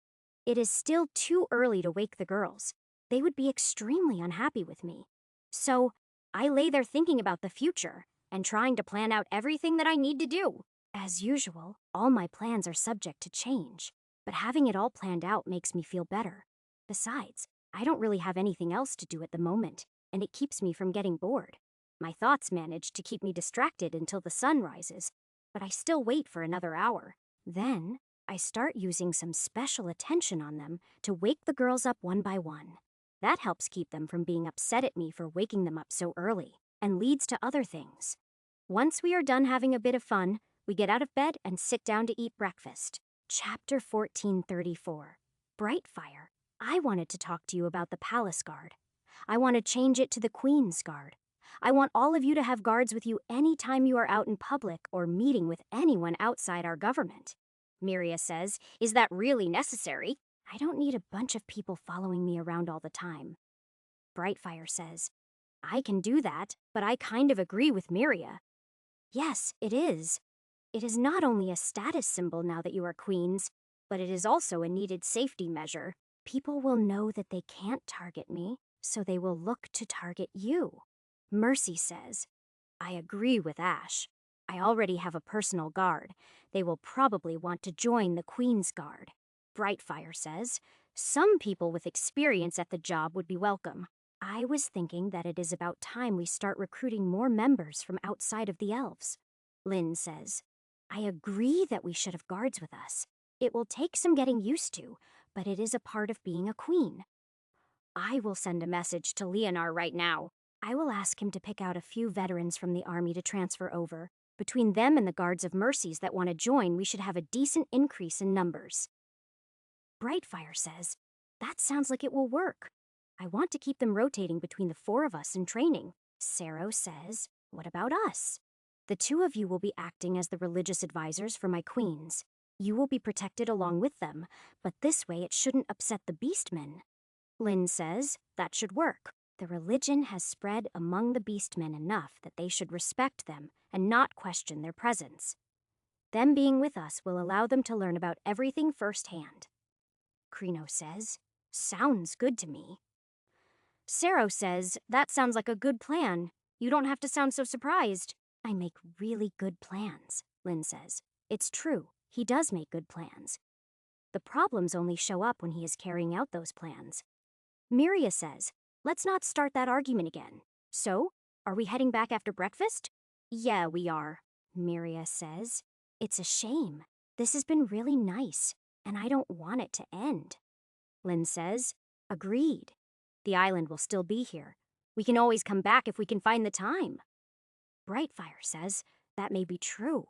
S1: It is still too early to wake the girls. They would be extremely unhappy with me. So, I lay there thinking about the future and trying to plan out everything that I need to do. As usual, all my plans are subject to change, but having it all planned out makes me feel better. Besides, I don't really have anything else to do at the moment, and it keeps me from getting bored. My thoughts manage to keep me distracted until the sun rises, but I still wait for another hour. Then, I start using some special attention on them to wake the girls up one by one. That helps keep them from being upset at me for waking them up so early, and leads to other things. Once we are done having a bit of fun, we get out of bed and sit down to eat breakfast. Chapter 1434. Brightfire. I wanted to talk to you about the Palace Guard. I want to change it to the Queen's Guard. I want all of you to have guards with you any time you are out in public or meeting with anyone outside our government. Miria says, "Is that really necessary?" I don't need a bunch of people following me around all the time. Brightfire says, "I can do that, but I kind of agree with Miria." Yes, it is. It is not only a status symbol now that you are queens, but it is also a needed safety measure. People will know that they can't target me, so they will look to target you. Mercy says, "I agree with Ash. I already have a personal guard. They will probably want to join the Queen's Guard." Brightfire says, "Some people with experience at the job would be welcome. I was thinking that it is about time we start recruiting more members from outside of the elves." Lynn says, "I agree that we should have guards with us. It will take some getting used to, but it is a part of being a queen." I will send a message to Leonar right now. I will ask him to pick out a few veterans from the army to transfer over. Between them and the Guards of Mercies that want to join, we should have a decent increase in numbers. Brightfire says, "That sounds like it will work. I want to keep them rotating between the 4 of us in training." Sero says, "What about us? The 2 of you will be acting as the religious advisors for my queens. You will be protected along with them, but this way it shouldn't upset the Beastmen." Lynn says, "That should work. The religion has spread among the Beastmen enough that they should respect them and not question their presence. Them being with us will allow them to learn about everything firsthand." Krino says, "Sounds good to me." Sero says, "That sounds like a good plan. You don't have to sound so surprised." "I make really good plans," Lynn says. It's true, he does make good plans. The problems only show up when he is carrying out those plans. Miria says, "Let's not start that argument again. So, are we heading back after breakfast?" "Yeah, we are," Miria says. "It's a shame. This has been really nice, and I don't want it to end." Lynn says, "Agreed. The island will still be here. We can always come back if we can find the time." Brightfire says, "That may be true,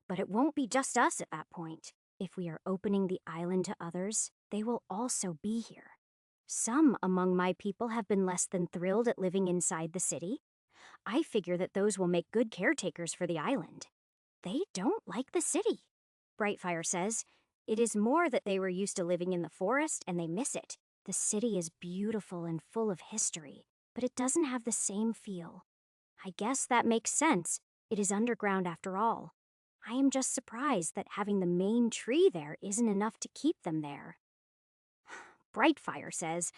S1: but it won't be just us at that point. If we are opening the island to others, they will also be here. Some among my people have been less than thrilled at living inside the city. I figure that those will make good caretakers for the island. They don't like the city." Brightfire says, it is more that they were used to living in the forest and they miss it. The city is beautiful and full of history, but it doesn't have the same feel. I guess that makes sense. It is underground after all. I am just surprised that having the main tree there isn't enough to keep them there. Brightfire says,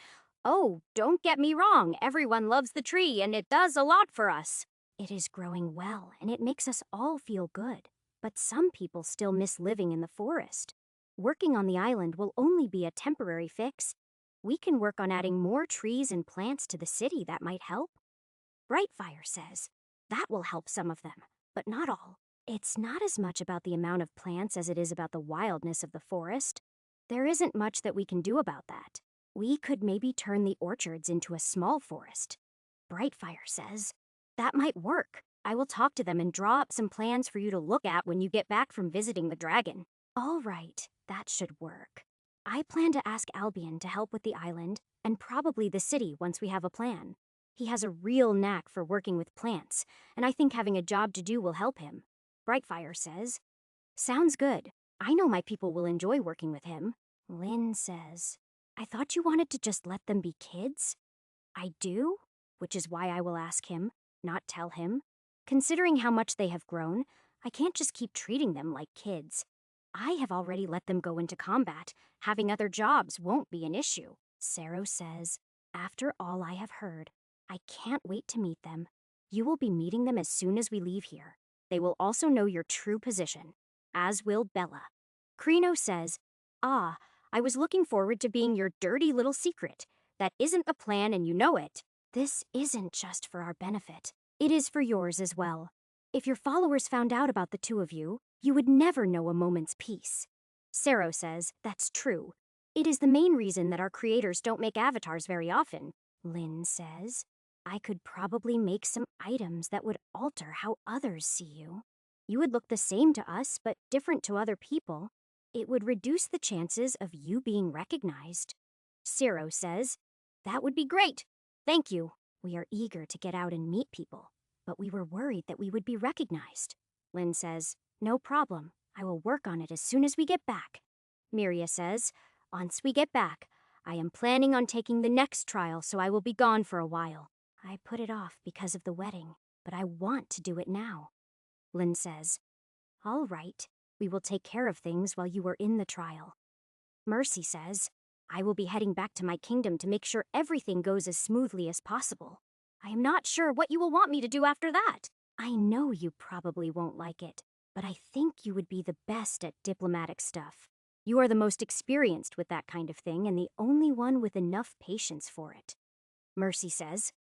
S1: oh, don't get me wrong, everyone loves the tree and it does a lot for us. It is growing well and it makes us all feel good, but some people still miss living in the forest. Working on the island will only be a temporary fix. We can work on adding more trees and plants to the city that might help. Brightfire says, that will help some of them, but not all. It's not as much about the amount of plants as it is about the wildness of the forest. There isn't much that we can do about that. We could maybe turn the orchards into a small forest. Brightfire says, that might work. I will talk to them and draw up some plans for you to look at when you get back from visiting the dragon. All right, that should work. I plan to ask Albion to help with the island, and probably the city once we have a plan. He has a real knack for working with plants, and I think having a job to do will help him. Brightfire says, sounds good. I know my people will enjoy working with him. Lynn says, I thought you wanted to just let them be kids? I do, which is why I will ask him, not tell him. Considering how much they have grown, I can't just keep treating them like kids. I have already let them go into combat. Having other jobs won't be an issue. Sero says, after all I have heard, I can't wait to meet them. You will be meeting them as soon as we leave here. They will also know your true position, as will Bella. Krino says, ah, I was looking forward to being your dirty little secret. That isn't a plan and you know it. This isn't just for our benefit. It is for yours as well. If your followers found out about the two of you, you would never know a moment's peace. Sero says, that's true. It is the main reason that our creators don't make avatars very often. Lynn says, I could probably make some items that would alter how others see you. You would look the same to us, but different to other people. It would reduce the chances of you being recognized. Sero says, that would be great. Thank you. We are eager to get out and meet people, but we were worried that we would be recognized. Lynn says, no problem. I will work on it as soon as we get back. Miria says, once we get back, I am planning on taking the next trial, so I will be gone for a while. I put it off because of the wedding, but I want to do it now. Lynn says, all right, we will take care of things while you are in the trial. Mercy says, I will be heading back to my kingdom to make sure everything goes as smoothly as possible. I am not sure what you will want me to do after that. I know you probably won't like it, but I think you would be the best at diplomatic stuff. You are the most experienced with that kind of thing and the only one with enough patience for it. Mercy says,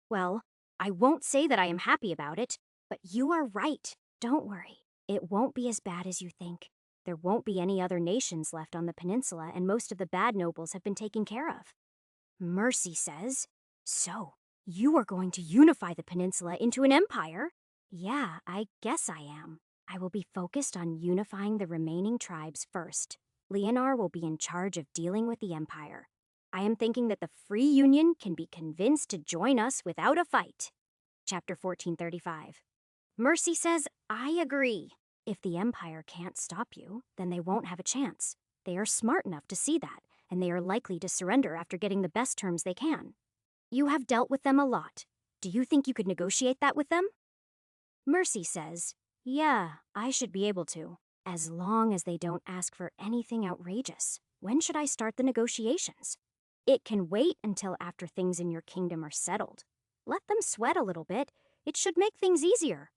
S1: well, I won't say that I am happy about it, but you are right. Don't worry. It won't be as bad as you think. There won't be any other nations left on the peninsula, and most of the bad nobles have been taken care of. Mercy says, so, you are going to unify the peninsula into an empire? Yeah, I guess I am. I will be focused on unifying the remaining tribes first. Leonor will be in charge of dealing with the empire. I am thinking that the Free Union can be convinced to join us without a fight. Chapter 1435. Mercy says, I agree. If the Empire can't stop you, then they won't have a chance. They are smart enough to see that, and they are likely to surrender after getting the best terms they can. You have dealt with them a lot. Do you think you could negotiate that with them? Mercy says, yeah, I should be able to, as long as they don't ask for anything outrageous. When should I start the negotiations? It can wait until after things in your kingdom are settled. Let them sweat a little bit. It should make things easier.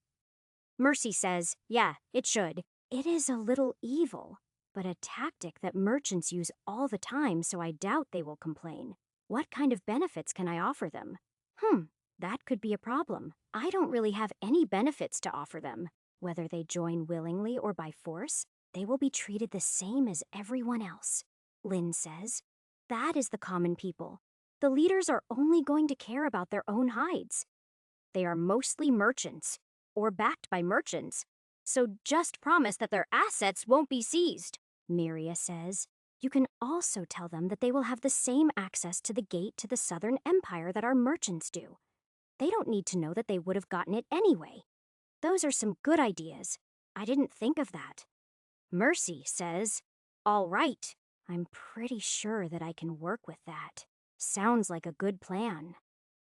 S1: Mercy says, yeah, it should. It is a little evil, but a tactic that merchants use all the time, so I doubt they will complain. What kind of benefits can I offer them? That could be a problem. I don't really have any benefits to offer them. Whether they join willingly or by force, they will be treated the same as everyone else. Lynn says, that is the common people. The leaders are only going to care about their own hides. They are mostly merchants, or backed by merchants, so just promise that their assets won't be seized. Miria says, you can also tell them that they will have the same access to the gate to the Southern Empire that our merchants do. They don't need to know that they would have gotten it anyway. Those are some good ideas. I didn't think of that. Mercy says, "All right, I'm pretty sure that I can work with that. Sounds like a good plan."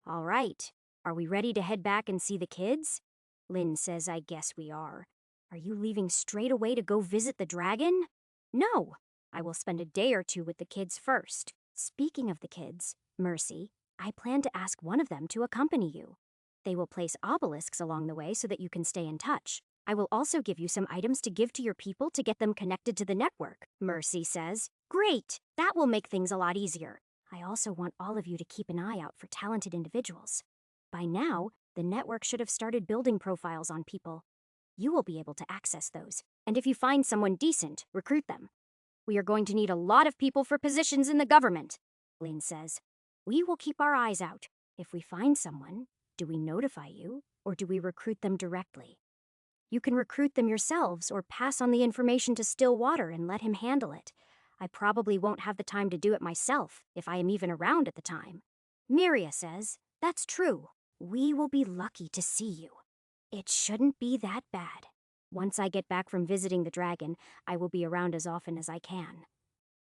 S1: All right, are we ready to head back and see the kids? Lynn says, "I guess we are. Are you leaving straight away to go visit the dragon?" "No, I will spend a day or two with the kids first." Speaking of the kids, Mercy, I plan to ask one of them to accompany you. They will place obelisks along the way so that you can stay in touch. I will also give you some items to give to your people to get them connected to the network. Mercy says, "Great, that will make things a lot easier." I also want all of you to keep an eye out for talented individuals. By now, the network should have started building profiles on people. You will be able to access those, and if you find someone decent, recruit them. We are going to need a lot of people for positions in the government, Lynn says. We will keep our eyes out. If we find someone, do we notify you, or do we recruit them directly? You can recruit them yourselves or pass on the information to Stillwater and let him handle it. I probably won't have the time to do it myself, if I am even around at the time. Miria says, "That's true. We will be lucky to see you. It shouldn't be that bad. Once I get back from visiting the dragon, I will be around as often as I can.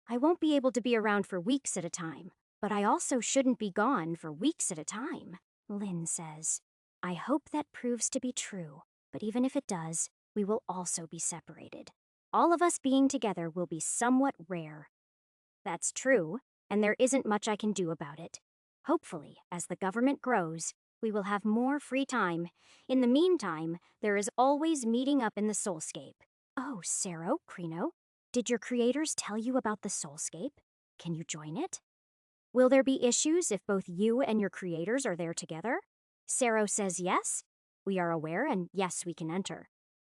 S1: I won't be able to be around for weeks at a time, but I also shouldn't be gone for weeks at a time," Lynn says. I hope that proves to be true, but even if it does, we will also be separated. All of us being together will be somewhat rare. That's true, and there isn't much I can do about it. Hopefully, as the government grows, we will have more free time. In the meantime, there is always meeting up in the Soulscape. Oh, Sero, Krino, did your creators tell you about the Soulscape? Can you join it? Will there be issues if both you and your creators are there together? Sero says yes. We are aware, and yes, we can enter.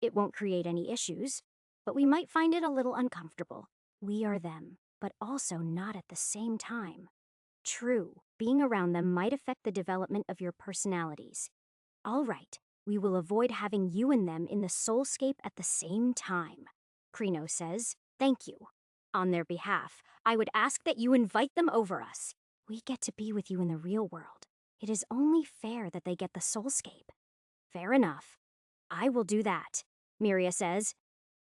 S1: It won't create any issues, but we might find it a little uncomfortable. We are them, but also not at the same time. True, being around them might affect the development of your personalities. All right, we will avoid having you and them in the Soulscape at the same time. Krino says, "Thank you." On their behalf, I would ask that you invite them over us. We get to be with you in the real world. It is only fair that they get the Soulscape. Fair enough. I will do that, Miria says.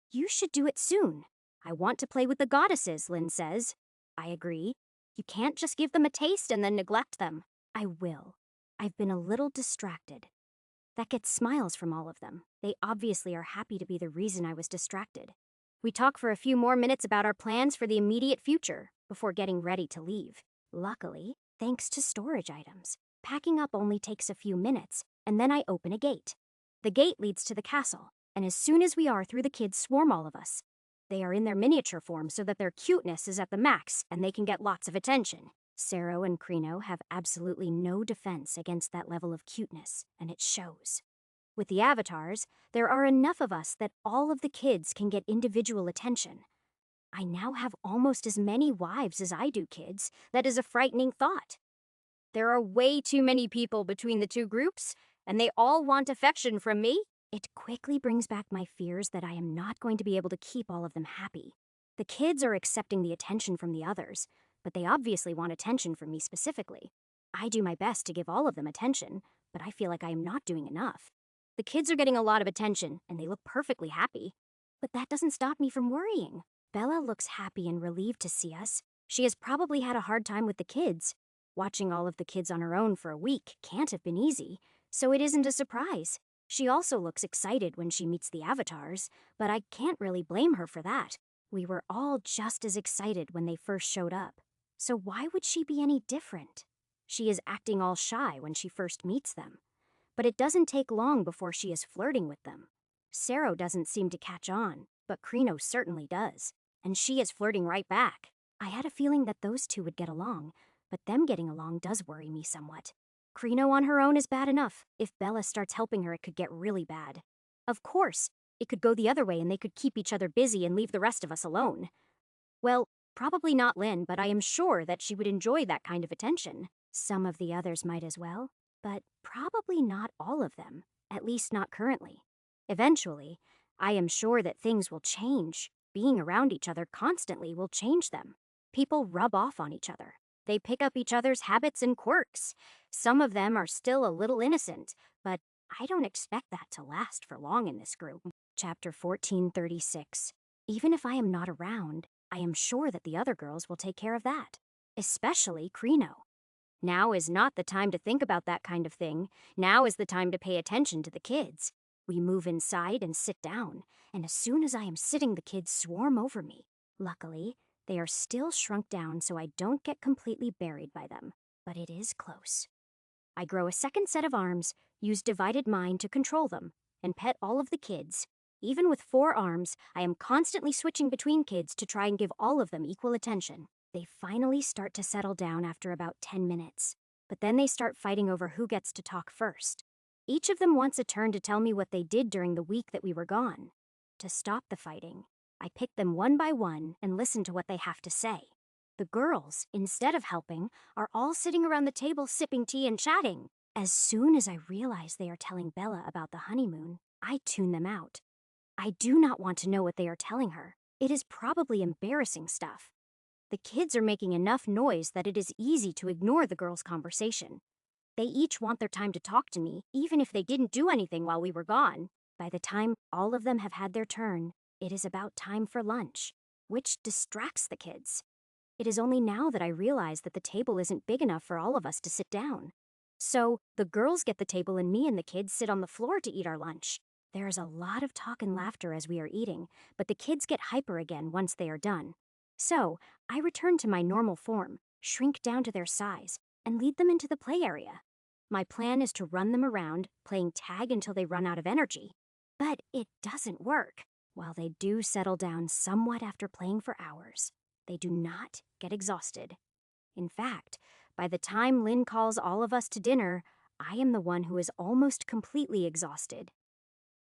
S1: You should do it soon. I want to play with the goddesses, Lynn says. I agree. You can't just give them a taste and then neglect them. I will. I've been a little distracted. That gets smiles from all of them. They obviously are happy to be the reason I was distracted. We talk for a few more minutes about our plans for the immediate future before getting ready to leave. Luckily, thanks to storage items, packing up only takes a few minutes, and then I open a gate. The gate leads to the castle, and as soon as we are through, the kids swarm all of us. They are in their miniature form so that their cuteness is at the max and they can get lots of attention. Sero and Krino have absolutely no defense against that level of cuteness, and it shows. With the avatars, there are enough of us that all of the kids can get individual attention. I now have almost as many wives as I do kids. That is a frightening thought. There are way too many people between the two groups, and they all want affection from me. It quickly brings back my fears that I am not going to be able to keep all of them happy. The kids are accepting the attention from the others, but they obviously want attention from me specifically. I do my best to give all of them attention, but I feel like I am not doing enough. The kids are getting a lot of attention, and they look perfectly happy. But that doesn't stop me from worrying. Bella looks happy and relieved to see us. She has probably had a hard time with the kids. Watching all of the kids on her own for a week can't have been easy, so it isn't a surprise. She also looks excited when she meets the avatars, but I can't really blame her for that. We were all just as excited when they first showed up. So why would she be any different? She is acting all shy when she first meets them. But it doesn't take long before she is flirting with them. Sero doesn't seem to catch on, but Krino certainly does. And she is flirting right back. I had a feeling that those two would get along, but them getting along does worry me somewhat. Krino on her own is bad enough. If Bella starts helping her, it could get really bad. Of course, it could go the other way and they could keep each other busy and leave the rest of us alone. Well, probably not Lynn, but I am sure that she would enjoy that kind of attention. Some of the others might as well, but probably not all of them, at least not currently. Eventually, I am sure that things will change. Being around each other constantly will change them. People rub off on each other. They pick up each other's habits and quirks. Some of them are still a little innocent, but I don't expect that to last for long in this group. Chapter 1436. Even if I am not around, I am sure that the other girls will take care of that. Especially Krino. Now is not the time to think about that kind of thing. Now is the time to pay attention to the kids. We move inside and sit down, and as soon as I am sitting, the kids swarm over me. Luckily, they are still shrunk down so I don't get completely buried by them, but it is close. I grow a second set of arms, use divided mind to control them, and pet all of the kids. Even with 4 arms, I am constantly switching between kids to try and give all of them equal attention. They finally start to settle down after about 10 minutes, but then they start fighting over who gets to talk first. Each of them wants a turn to tell me what they did during the week that we were gone. To stop the fighting, I pick them one by one and listen to what they have to say. The girls, instead of helping, are all sitting around the table sipping tea and chatting. As soon as I realize they are telling Bella about the honeymoon, I tune them out. I do not want to know what they are telling her. It is probably embarrassing stuff. The kids are making enough noise that it is easy to ignore the girls' conversation. They each want their time to talk to me, even if they didn't do anything while we were gone. By the time all of them have had their turn, it is about time for lunch, which distracts the kids. It is only now that I realize that the table isn't big enough for all of us to sit down. So, the girls get the table and me and the kids sit on the floor to eat our lunch. There is a lot of talk and laughter as we are eating, but the kids get hyper again once they are done. So, I return to my normal form, shrink down to their size, and lead them into the play area. My plan is to run them around, playing tag until they run out of energy. But it doesn't work. While they do settle down somewhat after playing for hours, they do not get exhausted. In fact, by the time Lynn calls all of us to dinner, I am the one who is almost completely exhausted.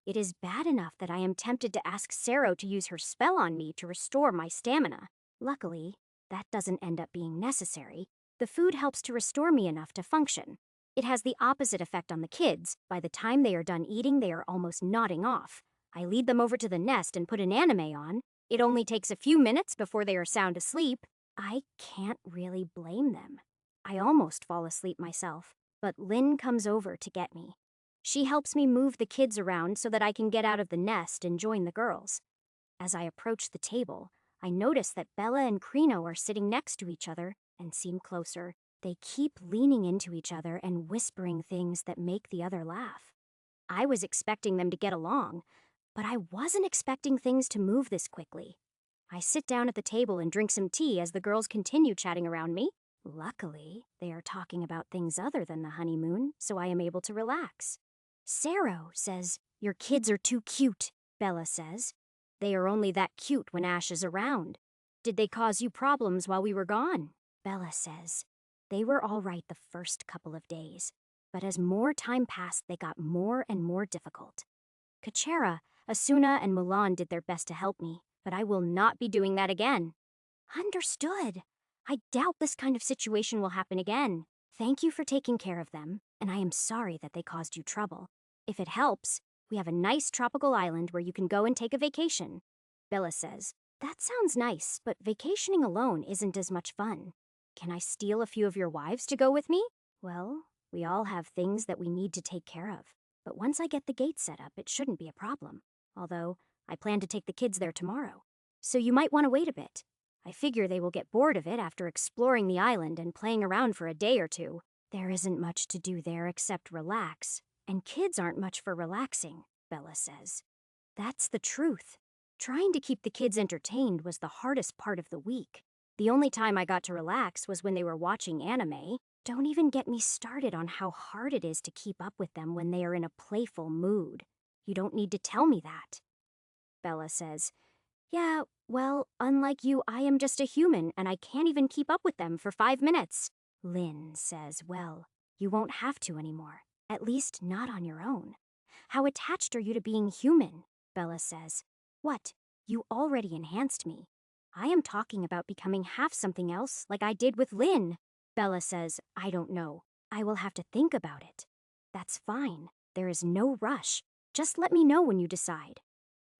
S1: It is bad enough that I am tempted to ask Saro to use her spell on me to restore my stamina. Luckily, that doesn't end up being necessary. The food helps to restore me enough to function. It has the opposite effect on the kids. By the time they are done eating, they are almost nodding off. I lead them over to the nest and put an anime on. It only takes a few minutes before they are sound asleep. I can't really blame them. I almost fall asleep myself, but Lynn comes over to get me. She helps me move the kids around so that I can get out of the nest and join the girls. As I approach the table, I notice that Bella and Krino are sitting next to each other and seem closer. They keep leaning into each other and whispering things that make the other laugh. I was expecting them to get along, but I wasn't expecting things to move this quickly. I sit down at the table and drink some tea as the girls continue chatting around me. Luckily, they are talking about things other than the honeymoon, so I am able to relax. Saro says, "Your kids are too cute," Bella says. "They are only that cute when Ash is around. Did they cause you problems while we were gone?" Bella says, "They were all right the first couple of days, but as more time passed, they got more and more difficult. Kachera, Asuna, and Mulan did their best to help me, but I will not be doing that again." Understood. I doubt this kind of situation will happen again. Thank you for taking care of them, and I am sorry that they caused you trouble. If it helps, we have a nice tropical island where you can go and take a vacation. Bella says, "That sounds nice, but vacationing alone isn't as much fun. Can I steal a few of your wives to go with me?" Well, we all have things that we need to take care of, but once I get the gate set up, it shouldn't be a problem. Although, I plan to take the kids there tomorrow. So you might want to wait a bit. I figure they will get bored of it after exploring the island and playing around for a day or two. There isn't much to do there except relax, and kids aren't much for relaxing, Bella says. That's the truth. Trying to keep the kids entertained was the hardest part of the week. The only time I got to relax was when they were watching anime. Don't even get me started on how hard it is to keep up with them when they are in a playful mood. You don't need to tell me that. Bella says, "Yeah, well, unlike you, I am just a human, and I can't even keep up with them for 5 minutes." Lynn says, "Well, you won't have to anymore. At least not on your own. How attached are you to being human?" Bella says, "What? You already enhanced me. I am talking about becoming half something else, like I did with Lynn." Bella says, "I don't know. I will have to think about it." "That's fine. There is no rush. Just let me know when you decide."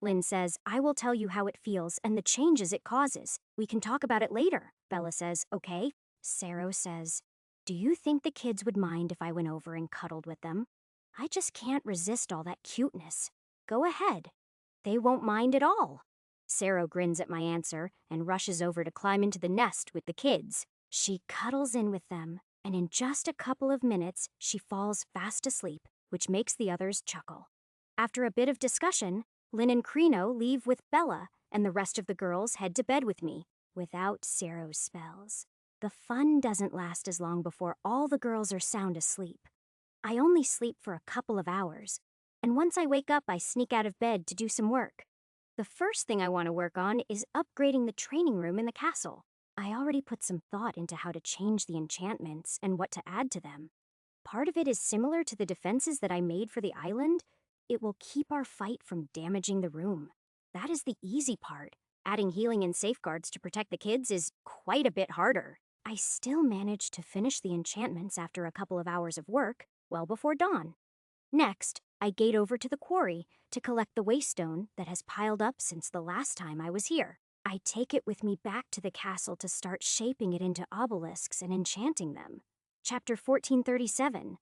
S1: Lynn says, "I will tell you how it feels and the changes it causes. We can talk about it later." Bella says, "Okay." Saro says, "Do you think the kids would mind if I went over and cuddled with them? I just can't resist all that cuteness. Go ahead. They won't mind at all." Sarah grins at my answer and rushes over to climb into the nest with the kids. She cuddles in with them, and in just a couple of minutes, she falls fast asleep, which makes the others chuckle. After a bit of discussion, Lynn and Crino leave with Bella, and the rest of the girls head to bed with me, without Sarah's spells. The fun doesn't last as long before all the girls are sound asleep. I only sleep for a couple of hours, and once I wake up, I sneak out of bed to do some work. The first thing I want to work on is upgrading the training room in the castle. I already put some thought into how to change the enchantments and what to add to them. Part of it is similar to the defenses that I made for the island. It will keep our fight from damaging the room. That is the easy part. Adding healing and safeguards to protect the kids is quite a bit harder. I still managed to finish the enchantments after a couple of hours of work, well before dawn. Next, I gate over to the quarry to collect the waystone that has piled up since the last time I was here. I take it with me back to the castle to start shaping it into obelisks and enchanting them. Chapter 1437.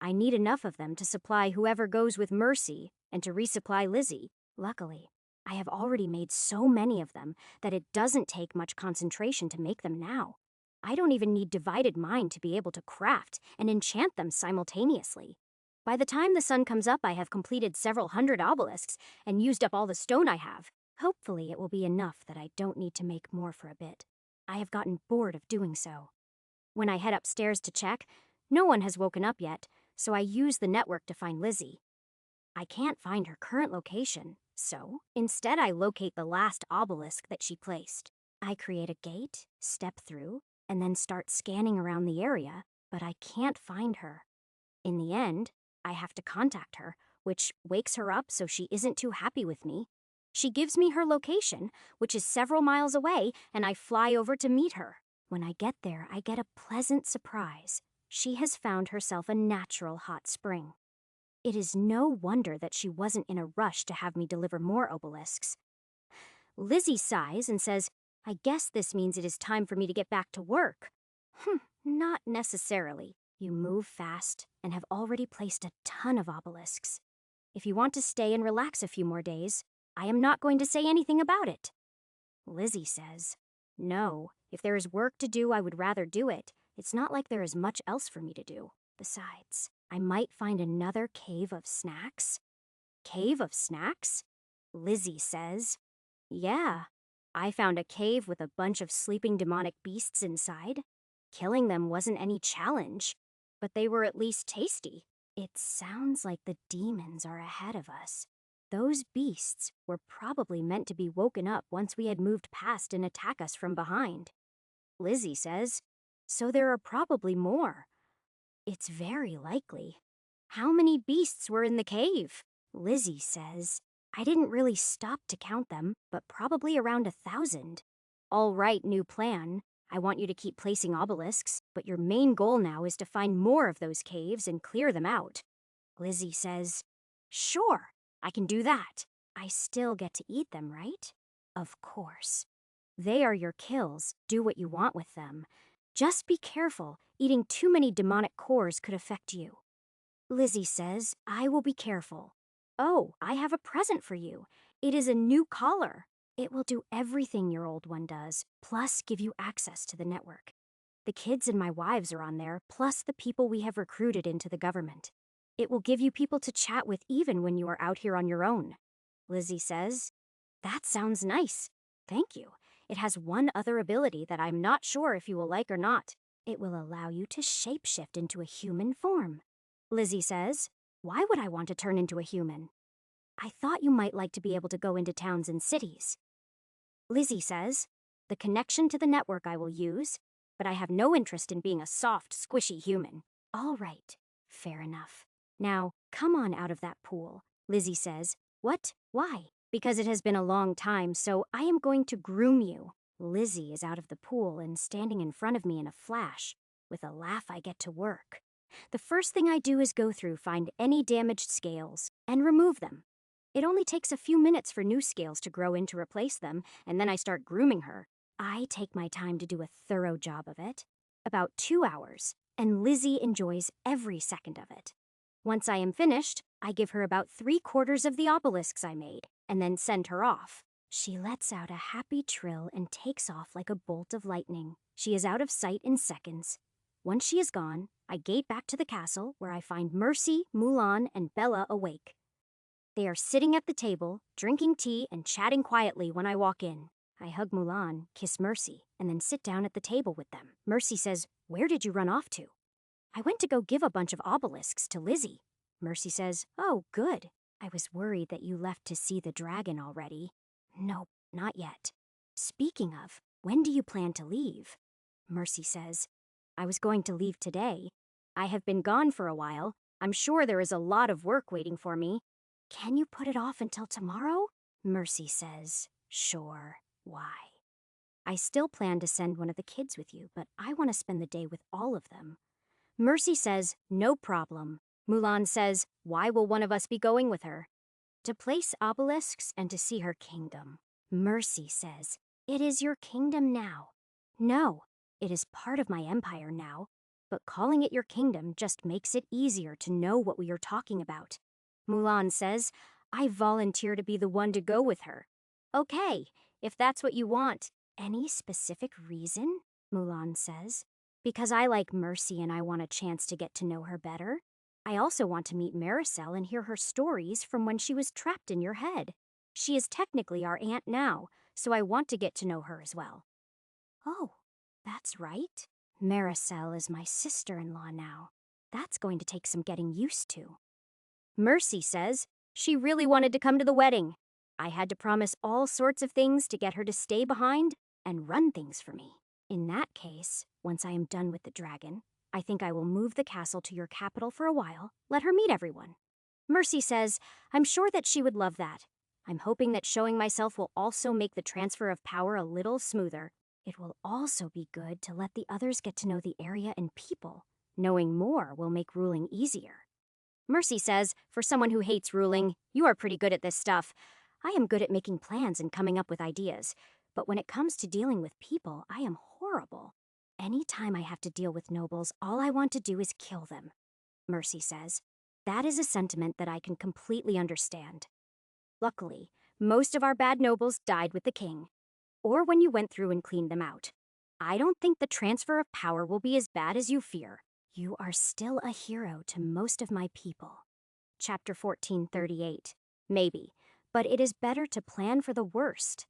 S1: I need enough of them to supply whoever goes with Mercy and to resupply Lizzie. Luckily, I have already made so many of them that it doesn't take much concentration to make them now. I don't even need divided mind to be able to craft and enchant them simultaneously. By the time the sun comes up, I have completed several hundred obelisks and used up all the stone I have. Hopefully it will be enough that I don't need to make more for a bit. I have gotten bored of doing so. When I head upstairs to check, no one has woken up yet, so I use the network to find Lizzie. I can't find her current location, so instead I locate the last obelisk that she placed. I create a gate, step through, and then start scanning around the area, but I can't find her. In the end, I have to contact her, which wakes her up so she isn't too happy with me. She gives me her location, which is several miles away, and I fly over to meet her. When I get there, I get a pleasant surprise. She has found herself a natural hot spring. It is no wonder that she wasn't in a rush to have me deliver more obelisks. Lizzie sighs and says, "I guess this means it is time for me to get back to work." Not necessarily. You move fast and have already placed a ton of obelisks. If you want to stay and relax a few more days, I am not going to say anything about it. Lizzie says, "No, if there is work to do, I would rather do it. It's not like there is much else for me to do. Besides, I might find another cave of snacks." Cave of snacks? Lizzie says, "Yeah, I found a cave with a bunch of sleeping demonic beasts inside. Killing them wasn't any challenge, but they were at least tasty." It sounds like the demons are ahead of us. Those beasts were probably meant to be woken up once we had moved past and attack us from behind. Lizzie says, "So there are probably more." It's very likely. How many beasts were in the cave? Lizzie says, "I didn't really stop to count them, but probably around 1,000. All right, new plan. I want you to keep placing obelisks, but your main goal now is to find more of those caves and clear them out." Lizzie says, "Sure, I can do that. I still get to eat them, right?" Of course. They are your kills. Do what you want with them. Just be careful. Eating too many demonic cores could affect you. Lizzie says, "I will be careful." "Oh, I have a present for you. It is a new collar. It will do everything your old one does, plus give you access to the network. The kids and my wives are on there, plus the people we have recruited into the government. It will give you people to chat with even when you are out here on your own." Lizzie says, "That sounds nice. Thank you. It has one other ability that I'm not sure if you will like or not. It will allow you to shapeshift into a human form." Lizzie says, "Why would I want to turn into a human?" "I thought you might like to be able to go into towns and cities." Lizzie says, "The connection to the network I will use, but I have no interest in being a soft, squishy human." All right, fair enough. "Now, come on out of that pool." Lizzie says, "What? Why?" "Because it has been a long time, so I am going to groom you." Lizzie is out of the pool and standing in front of me in a flash. With a laugh, I get to work. The first thing I do is go through, find any damaged scales, and remove them. It only takes a few minutes for new scales to grow in to replace them, and then I start grooming her. I take my time to do a thorough job of it. About 2 hours, and Lizzie enjoys every second of it. Once I am finished, I give her about 3/4 of the obelisks I made, and then send her off. She lets out a happy trill and takes off like a bolt of lightning. She is out of sight in seconds. Once she is gone, I gate back to the castle where I find Mercy, Mulan, and Bella awake. They are sitting at the table, drinking tea and chatting quietly when I walk in. I hug Mulan, kiss Mercy, and then sit down at the table with them. Mercy says, "Where did you run off to?" "I went to go give a bunch of obelisks to Lizzie." Mercy says, "Oh, good. I was worried that you left to see the dragon already." "Nope, not yet." "Speaking of, when do you plan to leave?" Mercy says, "I was going to leave today. I have been gone for a while. I'm sure there is a lot of work waiting for me." "Can you put it off until tomorrow?" Mercy says, "Sure. Why?" "I still plan to send one of the kids with you, but I want to spend the day with all of them." Mercy says, "No problem." Mulan says, "Why will one of us be going with her?" "To place obelisks and to see her kingdom." Mercy says, "It is your kingdom now." "No, it is part of my empire now, but calling it your kingdom just makes it easier to know what we are talking about." Mulan says, "I volunteer to be the one to go with her." "Okay, if that's what you want." "Any specific reason?" Mulan says. "Because I like Mercy and I want a chance to get to know her better. I also want to meet Maricel and hear her stories from when she was trapped in your head. She is technically our aunt now, so I want to get to know her as well." "Oh, that's right. Maricel is my sister-in-law now. That's going to take some getting used to." Mercy says she really wanted to come to the wedding. I had to promise all sorts of things to get her to stay behind and run things for me. "In that case, once I am done with the dragon, I think I will move the castle to your capital for a while, let her meet everyone." Mercy says, "I'm sure that she would love that. I'm hoping that showing myself will also make the transfer of power a little smoother. It will also be good to let the others get to know the area and people. Knowing more will make ruling easier." Mercy says, "For someone who hates ruling, you are pretty good at this stuff. I am good at making plans and coming up with ideas. But when it comes to dealing with people, I am horrible. Anytime I have to deal with nobles, all I want to do is kill them." Mercy says, "That is a sentiment that I can completely understand. Luckily, most of our bad nobles died with the king, or when you went through and cleaned them out. I don't think the transfer of power will be as bad as you fear. You are still a hero to most of my people." Chapter 1438. Maybe, but it is better to plan for the worst.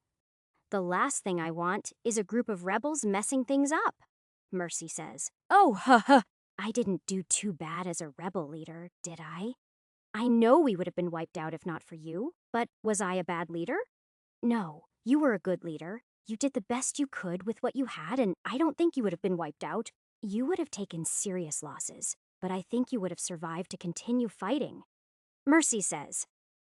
S1: "The last thing I want is a group of rebels messing things up." Mercy says, "Oh, ha. I didn't do too bad as a rebel leader, did I? I know we would have been wiped out if not for you, but was I a bad leader?" "No, you were a good leader. You did the best you could with what you had, and I don't think you would have been wiped out. You would have taken serious losses, but I think you would have survived to continue fighting." Mercy says,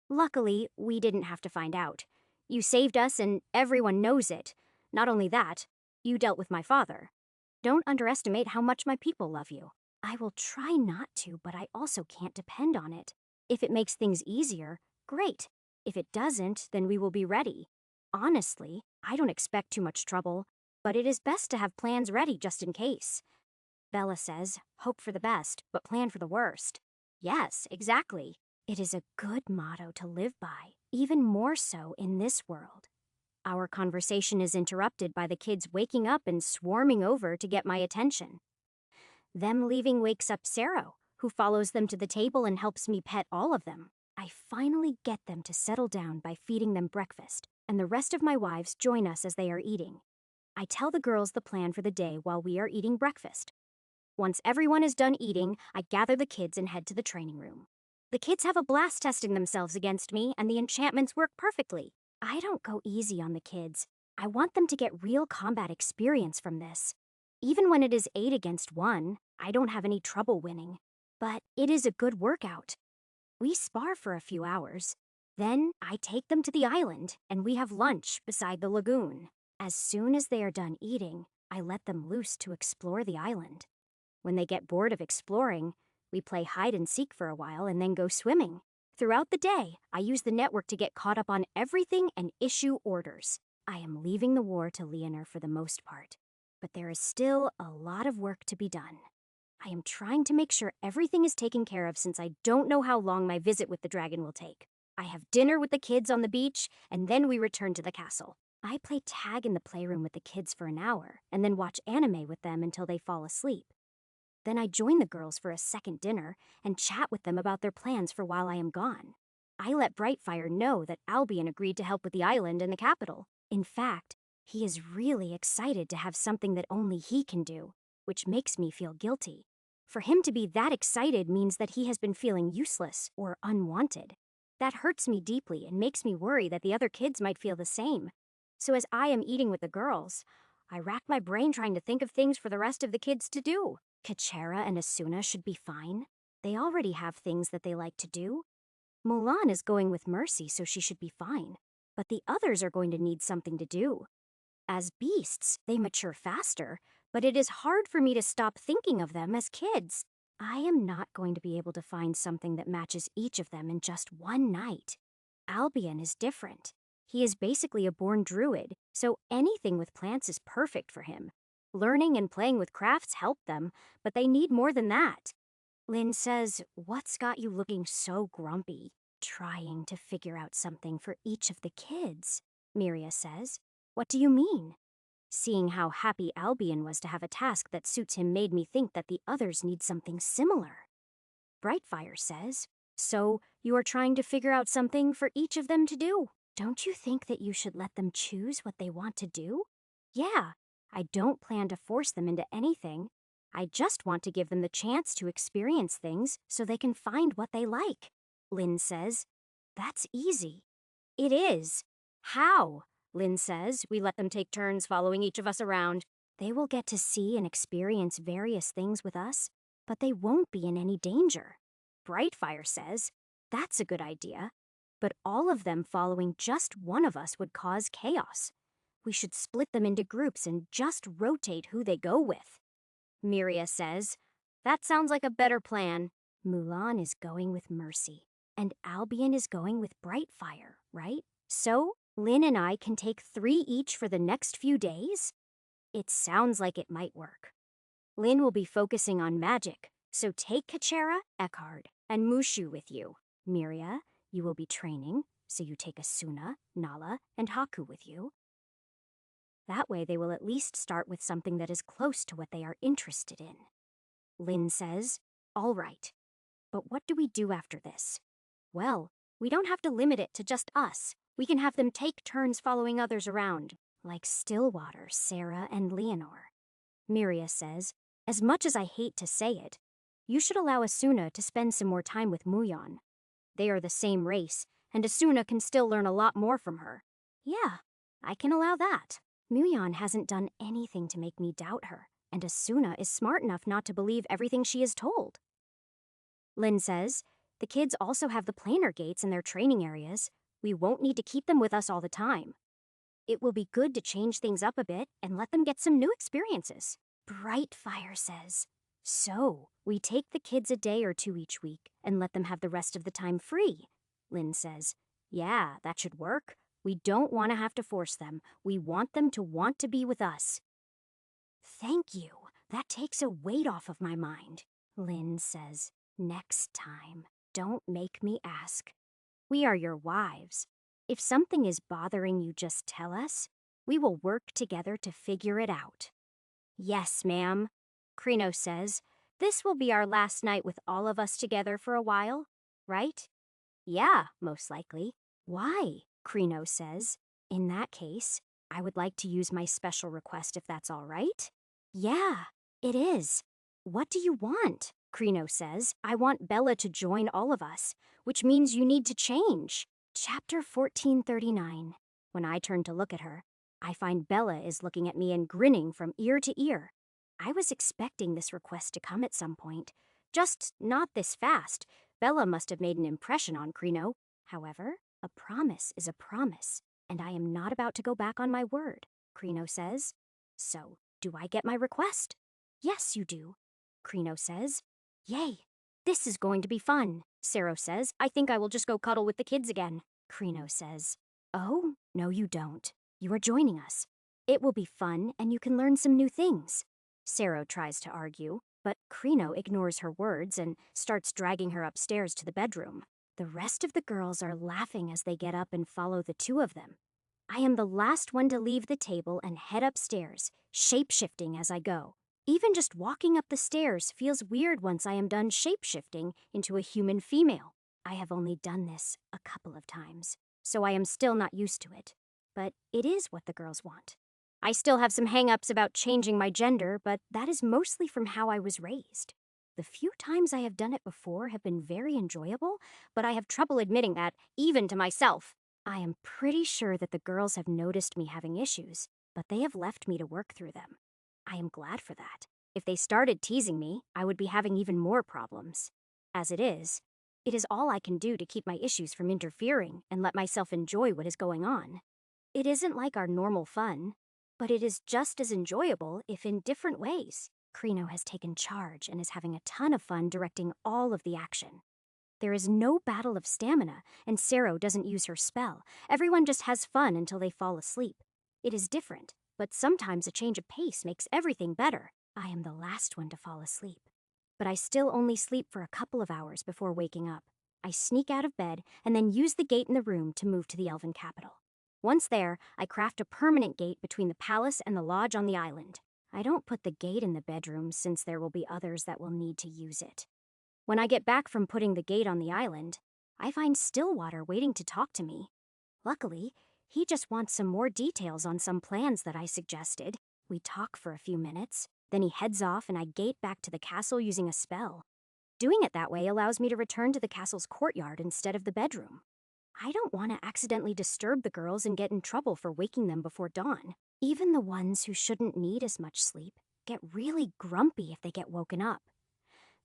S1: "Luckily, we didn't have to find out. You saved us and everyone knows it. Not only that, you dealt with my father. Don't underestimate how much my people love you." "I will try not to, but I also can't depend on it. If it makes things easier, great. If it doesn't, then we will be ready. Honestly, I don't expect too much trouble, but it is best to have plans ready just in case." Bella says, "Hope for the best, but plan for the worst." Yes, exactly. It is a good motto to live by, even more so in this world. Our conversation is interrupted by the kids waking up and swarming over to get my attention. Them leaving wakes up Sarah, who follows them to the table and helps me pet all of them. I finally get them to settle down by feeding them breakfast, and the rest of my wives join us as they are eating. I tell the girls the plan for the day while we are eating breakfast. Once everyone is done eating, I gather the kids and head to the training room. The kids have a blast testing themselves against me, and the enchantments work perfectly. I don't go easy on the kids. I want them to get real combat experience from this. Even when it is 8 against 1, I don't have any trouble winning. But it is a good workout. We spar for a few hours. Then I take them to the island, and we have lunch beside the lagoon. As soon as they are done eating, I let them loose to explore the island. When they get bored of exploring, we play hide and seek for a while and then go swimming. Throughout the day, I use the network to get caught up on everything and issue orders. I am leaving the war to Leonor for the most part, but there is still a lot of work to be done. I am trying to make sure everything is taken care of since I don't know how long my visit with the dragon will take. I have dinner with the kids on the beach, and then we return to the castle. I play tag in the playroom with the kids for an hour, and then watch anime with them until they fall asleep. Then I join the girls for a second dinner and chat with them about their plans for while I am gone. I let Brightfire know that Albion agreed to help with the island and the capital. In fact, he is really excited to have something that only he can do, which makes me feel guilty. For him to be that excited means that he has been feeling useless or unwanted. That hurts me deeply and makes me worry that the other kids might feel the same. So as I am eating with the girls, I rack my brain trying to think of things for the rest of the kids to do. Kachera and Asuna should be fine. They already have things that they like to do. Mulan is going with Mercy, so she should be fine. But the others are going to need something to do. As beasts, they mature faster, but it is hard for me to stop thinking of them as kids. I am not going to be able to find something that matches each of them in just one night. Albion is different. He is basically a born druid, so anything with plants is perfect for him. Learning and playing with crafts help them, but they need more than that. Lynn says, "What's got you looking so grumpy?" "Trying to figure out something for each of the kids," Miria says. "What do you mean?" Seeing how happy Albion was to have a task that suits him made me think that the others need something similar. Brightfire says, "So you are trying to figure out something for each of them to do. Don't you think that you should let them choose what they want to do?" "Yeah, I don't plan to force them into anything. I just want to give them the chance to experience things so they can find what they like." Lynn says, "That's easy." "It is." "How?" Lynn says, "We let them take turns following each of us around. They will get to see and experience various things with us, but they won't be in any danger." Brightfire says, "That's a good idea, but all of them following just one of us would cause chaos. We should split them into groups and just rotate who they go with." Miria says, "That sounds like a better plan." Mulan is going with Mercy, and Albion is going with Brightfire, right? So, Lynn and I can take 3 each for the next few days? It sounds like it might work. Lynn will be focusing on magic, so take Kachera, Eckhard, and Mushu with you. Miria, you will be training, so you take Asuna, Nala, and Haku with you. That way they will at least start with something that is close to what they are interested in. Lynn says, "All right. But what do we do after this?" "Well, we don't have to limit it to just us. We can have them take turns following others around, like Stillwater, Sarah, and Leonor." Miria says, "As much as I hate to say it, you should allow Asuna to spend some more time with Muyon. They are the same race, and Asuna can still learn a lot more from her." "Yeah, I can allow that. Muyon hasn't done anything to make me doubt her, and Asuna is smart enough not to believe everything she is told." Lynn says, "The kids also have the planar gates in their training areas. We won't need to keep them with us all the time. It will be good to change things up a bit and let them get some new experiences." Brightfire says, "So, we take the kids a day or two each week and let them have the rest of the time free." Lynn says, "Yeah, that should work. We don't want to have to force them. We want them to want to be with us." "Thank you. That takes a weight off of my mind." Lynn says, "Next time, don't make me ask. We are your wives. If something is bothering you, just tell us. We will work together to figure it out." "Yes, ma'am." Krino says, "This will be our last night with all of us together for a while, right?" "Yeah, most likely." "Why?" Krino says. "In that case, I would like to use my special request if that's all right." "Yeah, it is. What do you want?" Krino says, "I want Bella to join all of us, which means you need to change." Chapter 1439. When I turn to look at her, I find Bella is looking at me and grinning from ear to ear. I was expecting this request to come at some point, just not this fast. Bella must have made an impression on Krino. However, a promise is a promise, and I am not about to go back on my word, Krino says. "So, do I get my request?" "Yes, you do," Krino says. "Yay! This is going to be fun." Sero says, "I think I will just go cuddle with the kids again." Krino says, "Oh, no you don't. You are joining us. It will be fun and you can learn some new things." Sero tries to argue, but Krino ignores her words and starts dragging her upstairs to the bedroom. The rest of the girls are laughing as they get up and follow the two of them. I am the last one to leave the table and head upstairs, shape-shifting as I go. Even just walking up the stairs feels weird once I am done shape-shifting into a human female. I have only done this a couple of times, so I am still not used to it. But it is what the girls want. I still have some hang-ups about changing my gender, but that is mostly from how I was raised. The few times I have done it before have been very enjoyable, but I have trouble admitting that, even to myself. I am pretty sure that the girls have noticed me having issues, but they have left me to work through them. I am glad for that. If they started teasing me, I would be having even more problems. As it is all I can do to keep my issues from interfering and let myself enjoy what is going on. It isn't like our normal fun, but it is just as enjoyable, if in different ways. Krino has taken charge and is having a ton of fun directing all of the action. There is no battle of stamina, and Sero doesn't use her spell. Everyone just has fun until they fall asleep. It is different, but sometimes a change of pace makes everything better. I am the last one to fall asleep, but I still only sleep for a couple of hours before waking up. I sneak out of bed and then use the gate in the room to move to the elven capital. Once there, I craft a permanent gate between the palace and the lodge on the island. I don't put the gate in the bedroom since there will be others that will need to use it. When I get back from putting the gate on the island, I find Stillwater waiting to talk to me. Luckily, he just wants some more details on some plans that I suggested. We talk for a few minutes, then he heads off and I gate back to the castle using a spell. Doing it that way allows me to return to the castle's courtyard instead of the bedroom. I don't want to accidentally disturb the girls and get in trouble for waking them before dawn. Even the ones who shouldn't need as much sleep get really grumpy if they get woken up.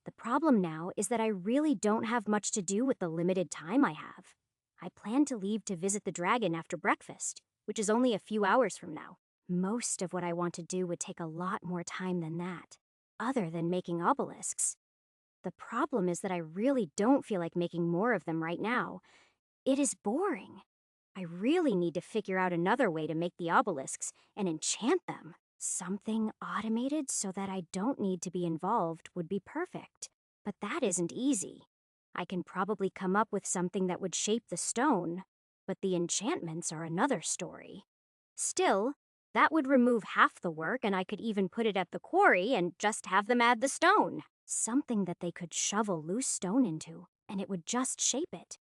S1: The problem now is that I really don't have much to do with the limited time I have. I plan to leave to visit the dragon after breakfast, which is only a few hours from now. Most of what I want to do would take a lot more time than that, other than making obelisks. The problem is that I really don't feel like making more of them right now. It is boring. I really need to figure out another way to make the obelisks and enchant them. Something automated so that I don't need to be involved would be perfect. But that isn't easy. I can probably come up with something that would shape the stone, but the enchantments are another story. Still, that would remove half the work, and I could even put it at the quarry and just have them add the stone. Something that they could shovel loose stone into, and it would just shape it.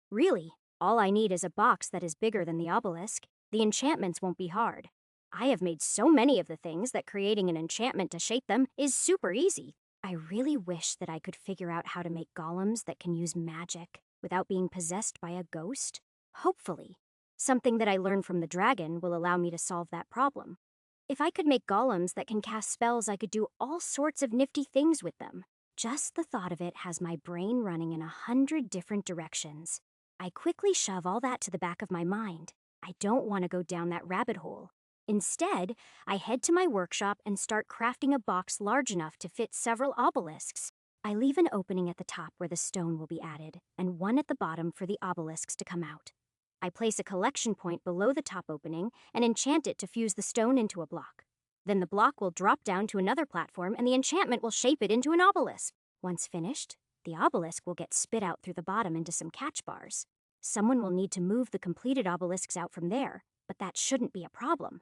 S1: Really, all I need is a box that is bigger than the obelisk. The enchantments won't be hard. I have made so many of the things that creating an enchantment to shape them is super easy. I really wish that I could figure out how to make golems that can use magic without being possessed by a ghost. Hopefully, something that I learned from the dragon will allow me to solve that problem. If I could make golems that can cast spells, I could do all sorts of nifty things with them. Just the thought of it has my brain running in 100 different directions. I quickly shove all that to the back of my mind. I don't want to go down that rabbit hole. Instead, I head to my workshop and start crafting a box large enough to fit several obelisks. I leave an opening at the top where the stone will be added, and one at the bottom for the obelisks to come out. I place a collection point below the top opening and enchant it to fuse the stone into a block. Then the block will drop down to another platform and the enchantment will shape it into an obelisk. Once finished, the obelisk will get spit out through the bottom into some catch bars. Someone will need to move the completed obelisks out from there, but that shouldn't be a problem.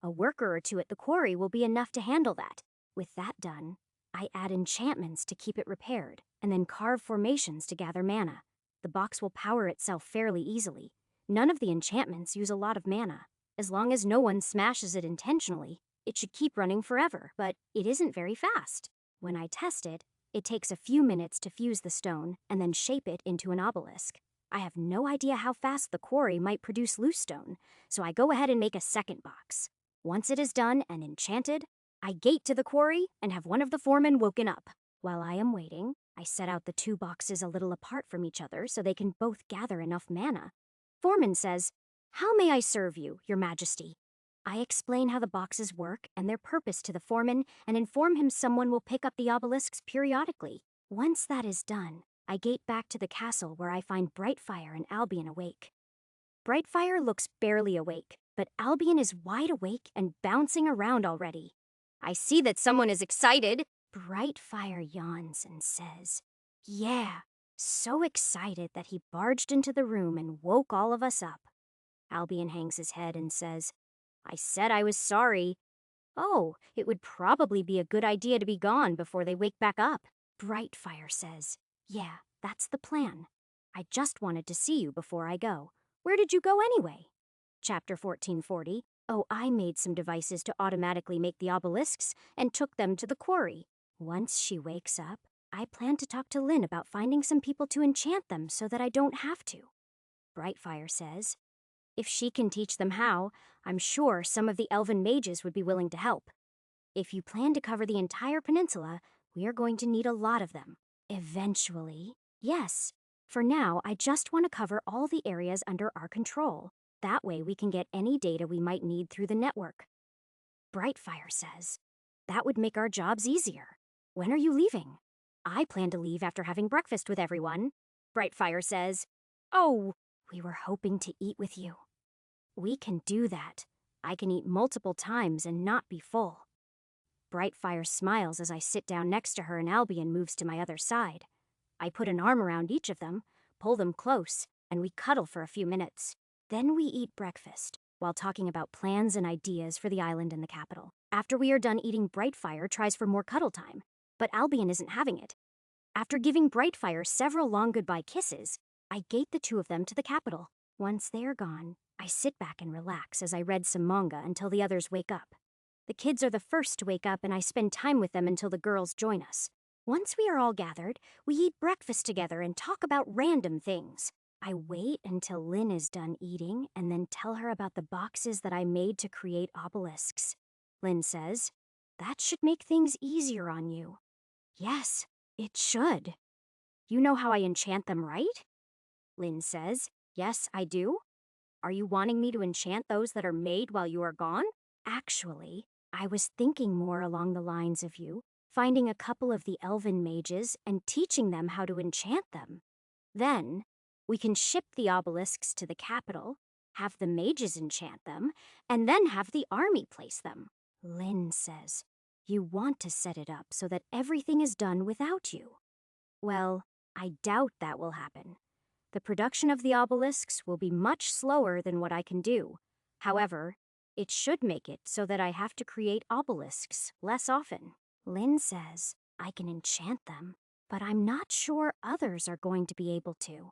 S1: A worker or two at the quarry will be enough to handle that. With that done, I add enchantments to keep it repaired, and then carve formations to gather mana. The box will power itself fairly easily. None of the enchantments use a lot of mana. As long as no one smashes it intentionally, it should keep running forever, but it isn't very fast. When I test it, it takes a few minutes to fuse the stone and then shape it into an obelisk. I have no idea how fast the quarry might produce loose stone, so I go ahead and make a second box. Once it is done and enchanted, I gate to the quarry and have one of the foremen woken up. While I am waiting, I set out the two boxes a little apart from each other so they can both gather enough mana. Foreman says, "How may I serve you, Your Majesty?" I explain how the boxes work and their purpose to the foreman and inform him someone will pick up the obelisks periodically. Once that is done, I gate back to the castle where I find Brightfire and Albion awake. Brightfire looks barely awake, but Albion is wide awake and bouncing around already. I see that someone is excited. Brightfire yawns and says, "Yeah, so excited that he barged into the room and woke all of us up. Albion hangs his head and says, I said I was sorry. Oh, it would probably be a good idea to be gone before they wake back up. Brightfire says, yeah, that's the plan. I just wanted to see you before I go. Where did you go anyway? Chapter 1440. Oh, I made some devices to automatically make the obelisks and took them to the quarry. Once she wakes up, I plan to talk to Lynn about finding some people to enchant them so that I don't have to. Brightfire says, if she can teach them how, I'm sure some of the elven mages would be willing to help. If you plan to cover the entire peninsula, we are going to need a lot of them. Eventually, yes. For now, I just want to cover all the areas under our control. That way we can get any data we might need through the network. Brightfire says, that would make our jobs easier. When are you leaving? I plan to leave after having breakfast with everyone. Brightfire says, oh, we were hoping to eat with you. We can do that. I can eat multiple times and not be full. Brightfire smiles as I sit down next to her and Albion moves to my other side. I put an arm around each of them, pull them close, and we cuddle for a few minutes. Then we eat breakfast, while talking about plans and ideas for the island and the capital. After we are done eating, Brightfire tries for more cuddle time, but Albion isn't having it. After giving Brightfire several long goodbye kisses, I gate the two of them to the capital. Once they are gone, I sit back and relax as I read some manga until the others wake up. The kids are the first to wake up and I spend time with them until the girls join us. Once we are all gathered, we eat breakfast together and talk about random things. I wait until Lynn is done eating and then tell her about the boxes that I made to create obelisks. Lynn says, that should make things easier on you. Yes, it should. You know how I enchant them, right? Lynn says, yes, I do. Are you wanting me to enchant those that are made while you are gone? Actually, I was thinking more along the lines of you, finding a couple of the elven mages and teaching them how to enchant them. Then, we can ship the obelisks to the capital, have the mages enchant them, and then have the army place them. Lynn says, you want to set it up so that everything is done without you. Well, I doubt that will happen. The production of the obelisks will be much slower than what I can do. However, it should make it so that I have to create obelisks less often. Lynn says I can enchant them, but I'm not sure others are going to be able to.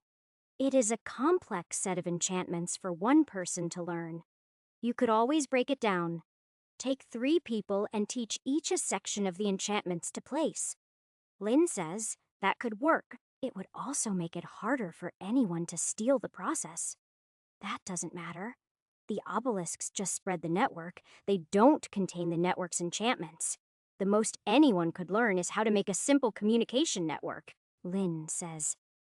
S1: It is a complex set of enchantments for one person to learn. You could always break it down. Take 3 people and teach each a section of the enchantments to place. Lynn says that could work. It would also make it harder for anyone to steal the process. That doesn't matter. The obelisks just spread the network. They don't contain the network's enchantments. The most anyone could learn is how to make a simple communication network. Lynn says,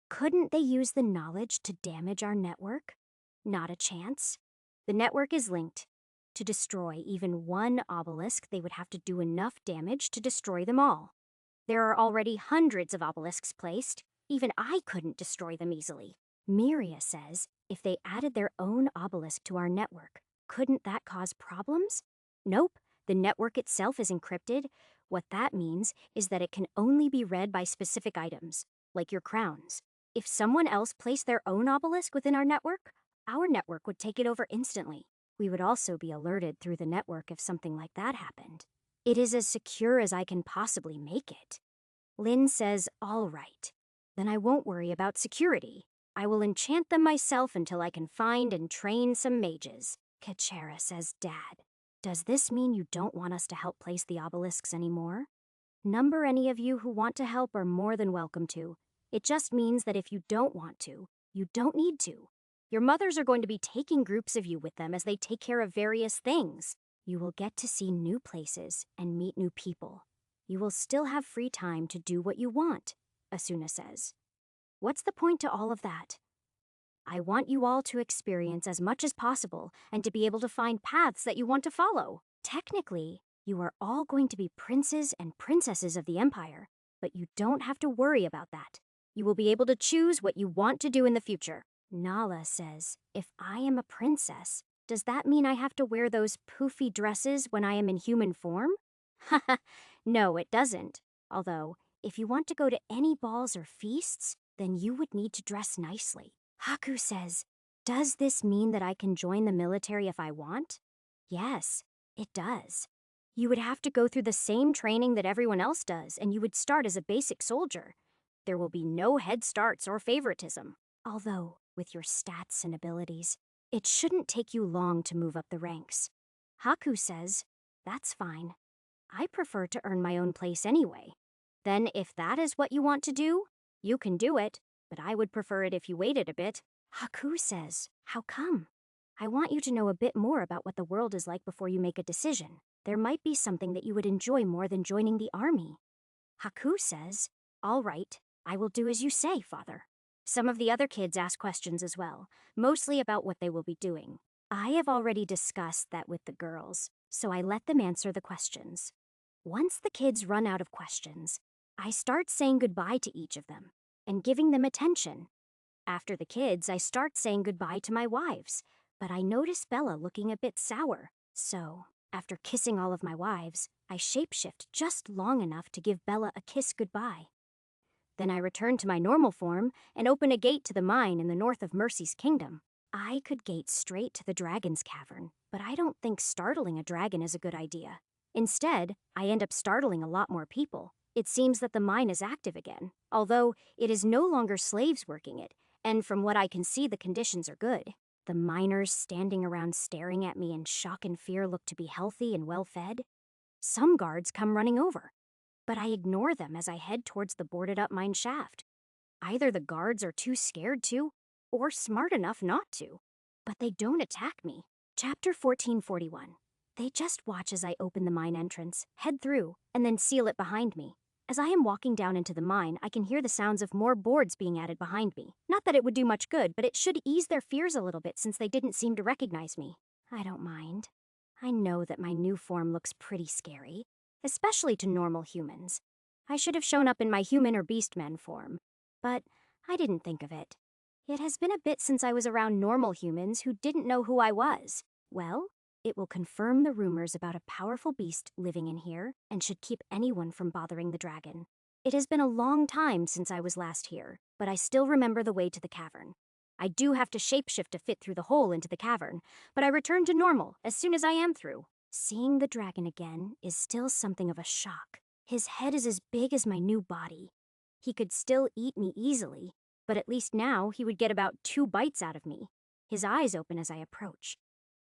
S1: couldn't they use the knowledge to damage our network? Not a chance. The network is linked. To destroy even one obelisk, they would have to do enough damage to destroy them all. There are already hundreds of obelisks placed. Even I couldn't destroy them easily. Miria says if they added their own obelisk to our network, couldn't that cause problems? Nope, the network itself is encrypted. What that means is that it can only be read by specific items, like your crowns. If someone else placed their own obelisk within our network would take it over instantly. We would also be alerted through the network if something like that happened. It is as secure as I can possibly make it. Lynn says, all right. Then I won't worry about security. I will enchant them myself until I can find and train some mages. Kachera says, Dad, does this mean you don't want us to help place the obelisks anymore? Number any of you who want to help are more than welcome to. It just means that if you don't want to, you don't need to. Your mothers are going to be taking groups of you with them as they take care of various things. You will get to see new places and meet new people. You will still have free time to do what you want, Asuna says. What's the point to all of that? I want you all to experience as much as possible and to be able to find paths that you want to follow. Technically, you are all going to be princes and princesses of the Empire, but you don't have to worry about that. You will be able to choose what you want to do in the future. Nala says, if I am a princess, does that mean I have to wear those poofy dresses when I am in human form? Haha, no, it doesn't. Although, if you want to go to any balls or feasts, then you would need to dress nicely. Haku says, does this mean that I can join the military if I want? Yes, it does. You would have to go through the same training that everyone else does, and you would start as a basic soldier. There will be no head starts or favoritism. Although, with your stats and abilities, it shouldn't take you long to move up the ranks. Haku says, that's fine. I prefer to earn my own place anyway. Then if that is what you want to do, you can do it, but I would prefer it if you waited a bit. Haku says, how come? I want you to know a bit more about what the world is like before you make a decision. There might be something that you would enjoy more than joining the army. Haku says, all right, I will do as you say, father. Some of the other kids ask questions as well, mostly about what they will be doing. I have already discussed that with the girls, so I let them answer the questions. Once the kids run out of questions, I start saying goodbye to each of them and giving them attention. After the kids, I start saying goodbye to my wives, but I notice Bella looking a bit sour. So, after kissing all of my wives, I shapeshift just long enough to give Bella a kiss goodbye. Then I return to my normal form and open a gate to the mine in the north of Mercy's kingdom. I could gate straight to the dragon's cavern, but I don't think startling a dragon is a good idea. Instead, I end up startling a lot more people. It seems that the mine is active again, although it is no longer slaves working it, and from what I can see, the conditions are good. The miners standing around staring at me in shock and fear look to be healthy and well-fed. Some guards come running over, but I ignore them as I head towards the boarded-up mine shaft. Either the guards are too scared to, or smart enough not to, but they don't attack me. Chapter 1441. They just watch as I open the mine entrance, head through, and then seal it behind me. As I am walking down into the mine, I can hear the sounds of more boards being added behind me. Not that it would do much good, but it should ease their fears a little bit since they didn't seem to recognize me. I don't mind. I know that my new form looks pretty scary, especially to normal humans. I should have shown up in my human or beastman form, but I didn't think of it. It has been a bit since I was around normal humans who didn't know who I was. Well, it will confirm the rumors about a powerful beast living in here and should keep anyone from bothering the dragon. It has been a long time since I was last here, but I still remember the way to the cavern. I do have to shapeshift to fit through the hole into the cavern, but I return to normal as soon as I am through. Seeing the dragon again is still something of a shock. His head is as big as my new body. He could still eat me easily, but at least now he would get about 2 bites out of me. His eyes open as I approach,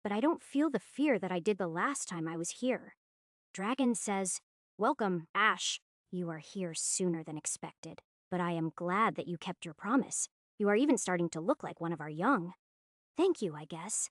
S1: but I don't feel the fear that I did the last time I was here. Dragon says, welcome, Ash. You are here sooner than expected, but I am glad that you kept your promise. You are even starting to look like one of our young. Thank you, I guess.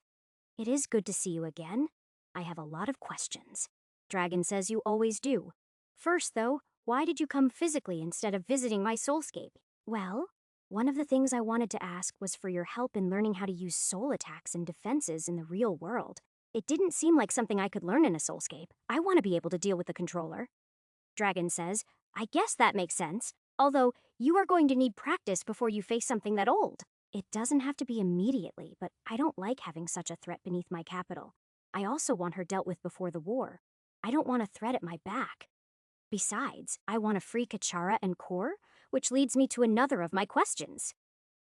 S1: It is good to see you again. I have a lot of questions. Dragon says you always do. First, though, why did you come physically instead of visiting my soulscape? Well, one of the things I wanted to ask was for your help in learning how to use soul attacks and defenses in the real world. It didn't seem like something I could learn in a soulscape. I want to be able to deal with the controller. Dragon says, I guess that makes sense, although you are going to need practice before you face something that old. It doesn't have to be immediately, but I don't like having such a threat beneath my capital. I also want her dealt with before the war. I don't want a threat at my back. Besides, I want to free Kachara and Kor, which leads me to another of my questions.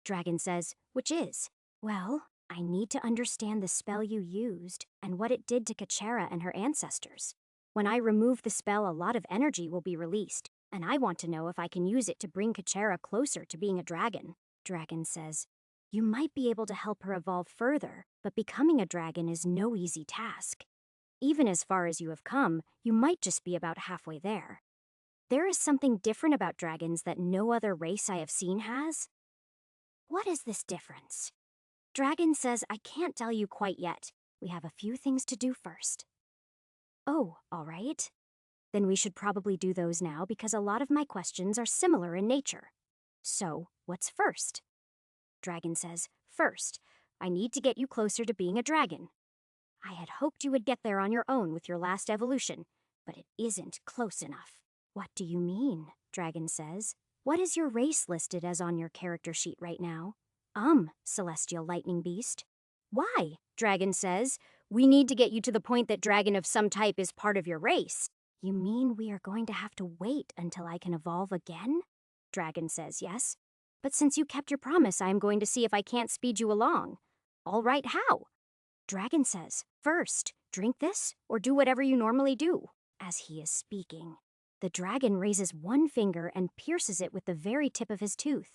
S1: Dragon says, which is? Well, I need to understand the spell you used and what it did to Kachara and her ancestors. When I remove the spell, a lot of energy will be released, and I want to know if I can use it to bring Kachara closer to being a dragon. Dragon says, you might be able to help her evolve further, but becoming a dragon is no easy task. Even as far as you have come, you might just be about halfway there. There is something different about dragons that no other race I have seen has. What is this difference? Dragon says I can't tell you quite yet. We have a few things to do first. Oh, all right. Then we should probably do those now because a lot of my questions are similar in nature. So, what's first? Dragon says, first, I need to get you closer to being a dragon. I had hoped you would get there on your own with your last evolution, but it isn't close enough. What do you mean? Dragon says. What is your race listed as on your character sheet right now? Celestial Lightning Beast. Why? Dragon says. We need to get you to the point that dragon of some type is part of your race. You mean we are going to have to wait until I can evolve again? Dragon says yes. But since you kept your promise, I am going to see if I can't speed you along. All right, how? Dragon says, first, drink this or do whatever you normally do. As he is speaking, the dragon raises one finger and pierces it with the very tip of his tooth.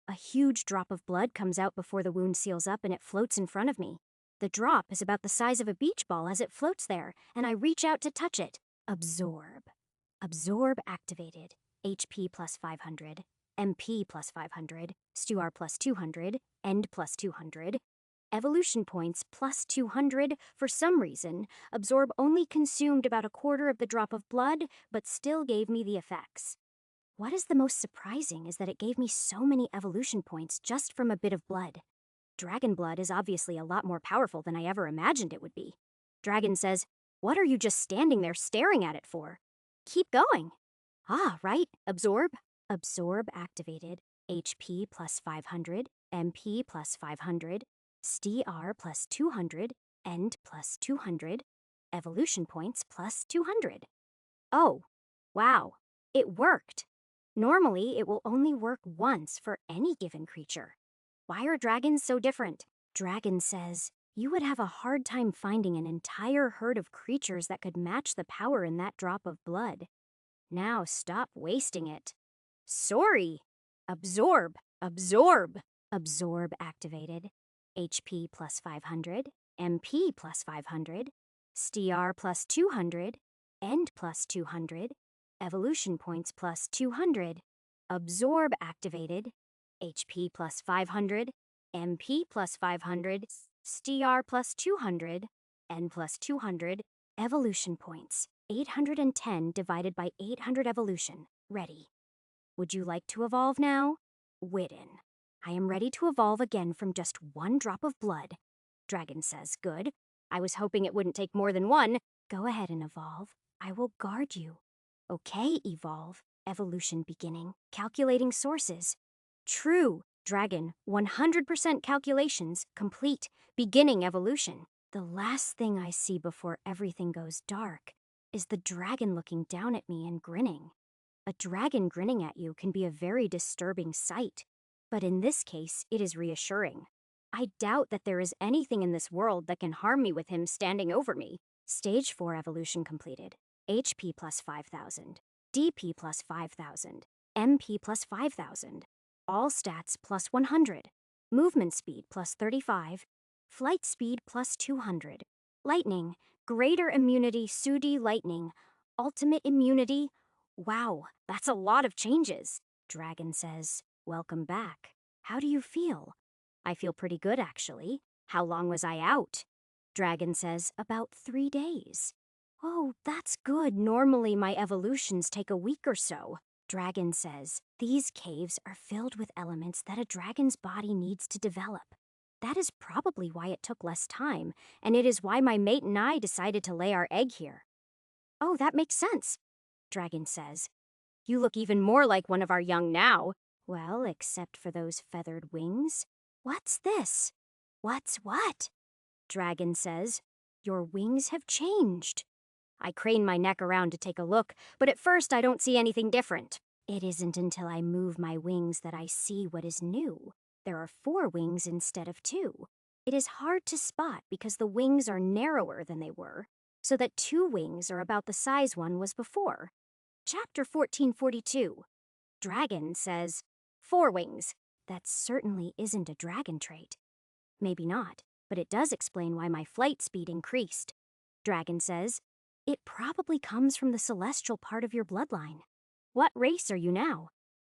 S1: A huge drop of blood comes out before the wound seals up and it floats in front of me. The drop is about the size of a beach ball as it floats there, and I reach out to touch it. Absorb. Absorb activated. HP plus 500. MP plus 500. STUR plus 200. End plus 200. Evolution points plus 200. For some reason, Absorb only consumed about a quarter of the drop of blood, but still gave me the effects. What is the most surprising is that it gave me so many evolution points just from a bit of blood. Dragon blood is obviously a lot more powerful than I ever imagined it would be. Dragon says, "What are you just standing there staring at it for? Keep going." Ah, right, absorb. Absorb activated. HP plus 500, MP plus 500, STR plus 200, End plus 200, evolution points plus 200. Oh, wow, it worked. Normally, it will only work once for any given creature. Why are dragons so different? Dragon says, you would have a hard time finding an entire herd of creatures that could match the power in that drop of blood. Now stop wasting it. Sorry. Absorb. Absorb. Absorb activated. HP plus 500. MP plus 500. STR plus 200. End plus 200. Evolution points plus 200. Absorb activated. HP plus 500. MP plus 500. STR plus 200. N plus 200. Evolution points. 810 divided by 800 evolution. Ready. Would you like to evolve now? Widden. I am ready to evolve again from just one drop of blood. Dragon says, good. I was hoping it wouldn't take more than one. Go ahead and evolve. I will guard you. Okay, evolve. Evolution beginning. Calculating sources. True. Dragon, 100% calculations, complete. Beginning evolution. The last thing I see before everything goes dark is the dragon looking down at me and grinning. A dragon grinning at you can be a very disturbing sight, but in this case, it is reassuring. I doubt that there is anything in this world that can harm me with him standing over me. Stage 4 evolution completed. HP plus 5,000. DP plus 5,000. MP plus 5,000. All stats plus 100. Movement speed plus 35. Flight speed plus 200. Lightning. Greater immunity Sudi lightning. Ultimate immunity. Wow, that's a lot of changes. Dragon says, welcome back. How do you feel? I feel pretty good, actually. How long was I out? Dragon says, about 3 days. Oh, that's good. Normally my evolutions take a week or so. Dragon says, these caves are filled with elements that a dragon's body needs to develop. That is probably why it took less time, and it is why my mate and I decided to lay our egg here. Oh, that makes sense, Dragon says. You look even more like one of our young now. Well, except for those feathered wings. What's this? What's what? Dragon says, your wings have changed. I crane my neck around to take a look, but at first I don't see anything different. It isn't until I move my wings that I see what is new. There are 4 wings instead of 2. It is hard to spot because the wings are narrower than they were, so that 2 wings are about the size one was before. Chapter 1442. Dragon says, 4 wings. That certainly isn't a dragon trait. Maybe not, but it does explain why my flight speed increased. Dragon says, it probably comes from the celestial part of your bloodline. What race are you now?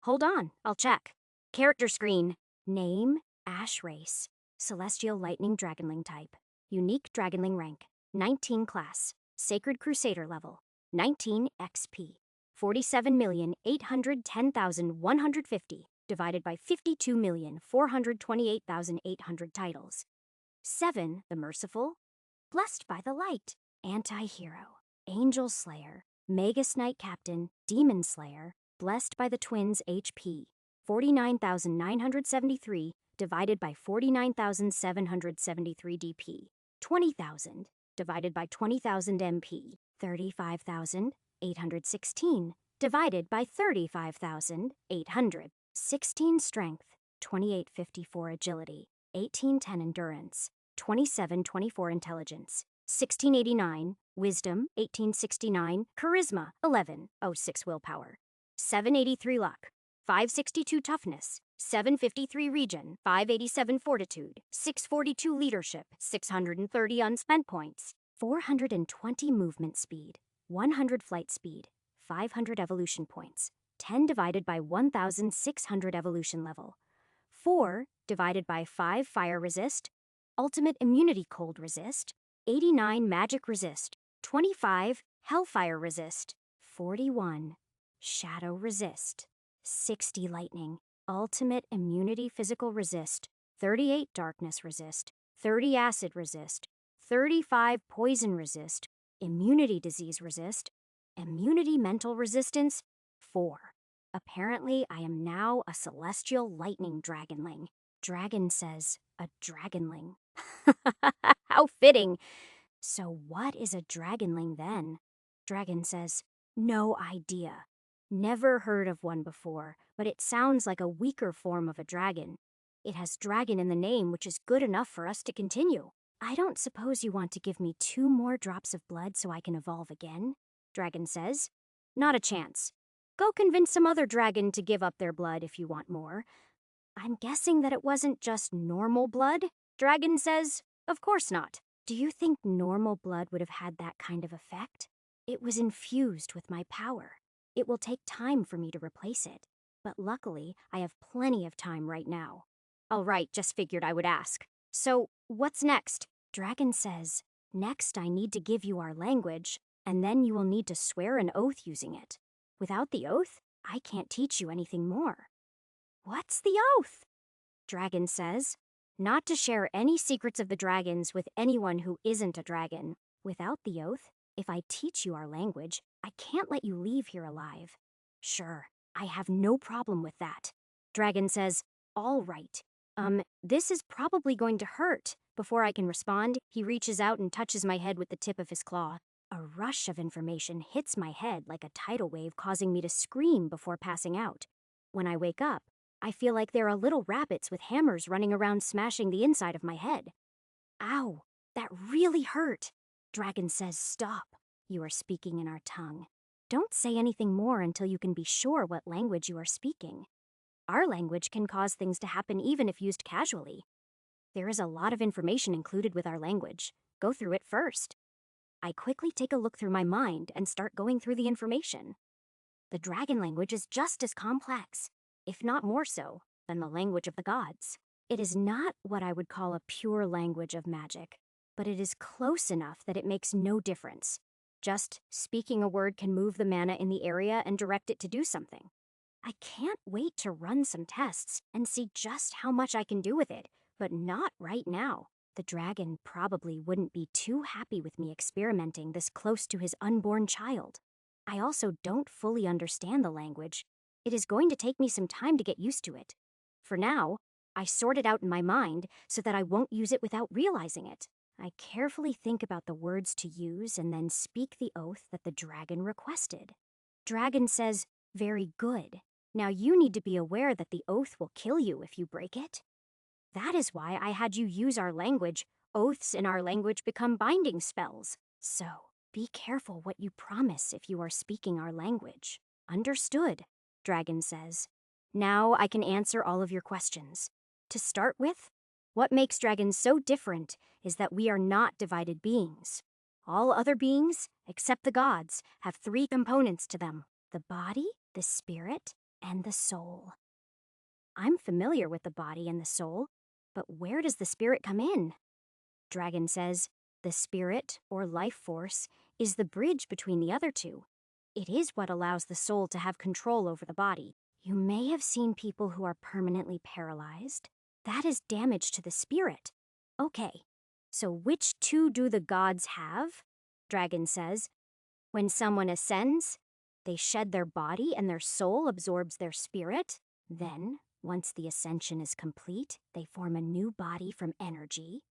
S1: Hold on, I'll check. Character screen. Name, Ash race. Celestial lightning dragonling type. Unique dragonling rank. 19 class. Sacred Crusader level. 19 XP. 47,810,150 divided by 52,428,800 titles. 7. The Merciful. Blessed by the Light. Anti-hero. Angel Slayer. Magus Knight Captain. Demon Slayer. Blessed by the Twins HP. 49,973 divided by 49,773 DP. 20,000 divided by 20,000 MP. 35,816 divided by 35,800. 16 strength. 2854 agility, 1810 endurance, 2724 intelligence, 1689 wisdom, 1869 charisma, 1106 willpower, 783 luck, 562 toughness, 753 region, 587 fortitude, 642 leadership, 630 unspent points, 420 movement speed, 100 flight speed, 500 evolution points, 10 divided by 1600 evolution level, 4 divided by 5 fire resist, ultimate immunity cold resist, 89 magic resist, 25 hellfire resist, 41 shadow resist, 60 lightning, ultimate immunity physical resist, 38 darkness resist, 30 acid resist, 35 poison resist, immunity disease resist, immunity mental resistance, 4. Apparently, I am now a celestial lightning dragonling. Dragon says, a dragonling. How fitting. So what is a dragonling then? Dragon says, no idea. Never heard of one before, but it sounds like a weaker form of a dragon. It has dragon in the name, which is good enough for us to continue. I don't suppose you want to give me 2 more drops of blood so I can evolve again? Dragon says. Not a chance. Go convince some other dragon to give up their blood if you want more. I'm guessing that it wasn't just normal blood? Dragon says. Of course not. Do you think normal blood would have had that kind of effect? It was infused with my power. It will take time for me to replace it, but luckily I have plenty of time right now. All right, just figured I would ask. So, what's next? Dragon says, next I need to give you our language, and then you will need to swear an oath using it. Without the oath, I can't teach you anything more. What's the oath? Dragon says, not to share any secrets of the dragons with anyone who isn't a dragon. Without the oath, if I teach you our language, I can't let you leave here alive. Sure, I have no problem with that. Dragon says, all right. This is probably going to hurt. Before I can respond, he reaches out and touches my head with the tip of his claw. A rush of information hits my head like a tidal wave, causing me to scream before passing out. When I wake up, I feel like there are little rabbits with hammers running around smashing the inside of my head. Ow, that really hurt. Dragon says, stop. You are speaking in our tongue. Don't say anything more until you can be sure what language you are speaking. Our language can cause things to happen even if used casually. There is a lot of information included with our language. Go through it first. I quickly take a look through my mind and start going through the information. The dragon language is just as complex, if not more so, than the language of the gods. It is not what I would call a pure language of magic, but it is close enough that it makes no difference. Just speaking a word can move the mana in the area and direct it to do something. I can't wait to run some tests and see just how much I can do with it, but not right now. The dragon probably wouldn't be too happy with me experimenting this close to his unborn child. I also don't fully understand the language. It is going to take me some time to get used to it. For now, I sort it out in my mind so that I won't use it without realizing it. I carefully think about the words to use and then speak the oath that the dragon requested. Dragon says, very good. Now you need to be aware that the oath will kill you if you break it. That is why I had you use our language. Oaths in our language become binding spells. So, be careful what you promise if you are speaking our language. Understood, Dragon says. Now I can answer all of your questions. To start with, what makes dragons so different is that we are not divided beings. All other beings, except the gods, have 3 components to them: the body, the spirit, and the soul. I'm familiar with the body and the soul, but where does the spirit come in? Dragon says, the spirit, or life force, is the bridge between the other two. It is what allows the soul to have control over the body. You may have seen people who are permanently paralyzed. That is damage to the spirit. Okay, so which 2 do the gods have? Dragon says, when someone ascends, they shed their body and their soul absorbs their spirit. Then, once the ascension is complete, they form a new body from energy.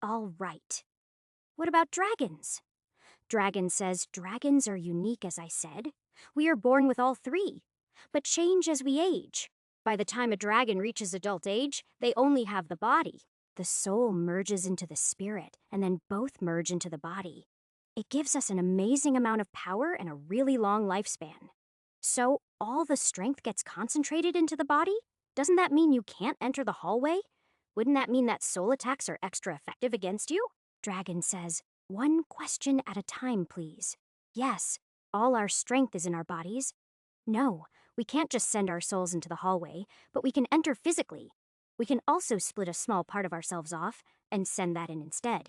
S1: All right. What about dragons? Dragon says dragons are unique, as I said. We are born with all 3, but change as we age. By the time a dragon reaches adult age, they only have the body. The soul merges into the spirit, and then both merge into the body. It gives us an amazing amount of power and a really long lifespan. So, all the strength gets concentrated into the body? Doesn't that mean you can't enter the hallway? Wouldn't that mean that soul attacks are extra effective against you? Dragon says, one question at a time, please. Yes, all our strength is in our bodies. No, we can't just send our souls into the hallway, but we can enter physically. We can also split a small part of ourselves off and send that in instead.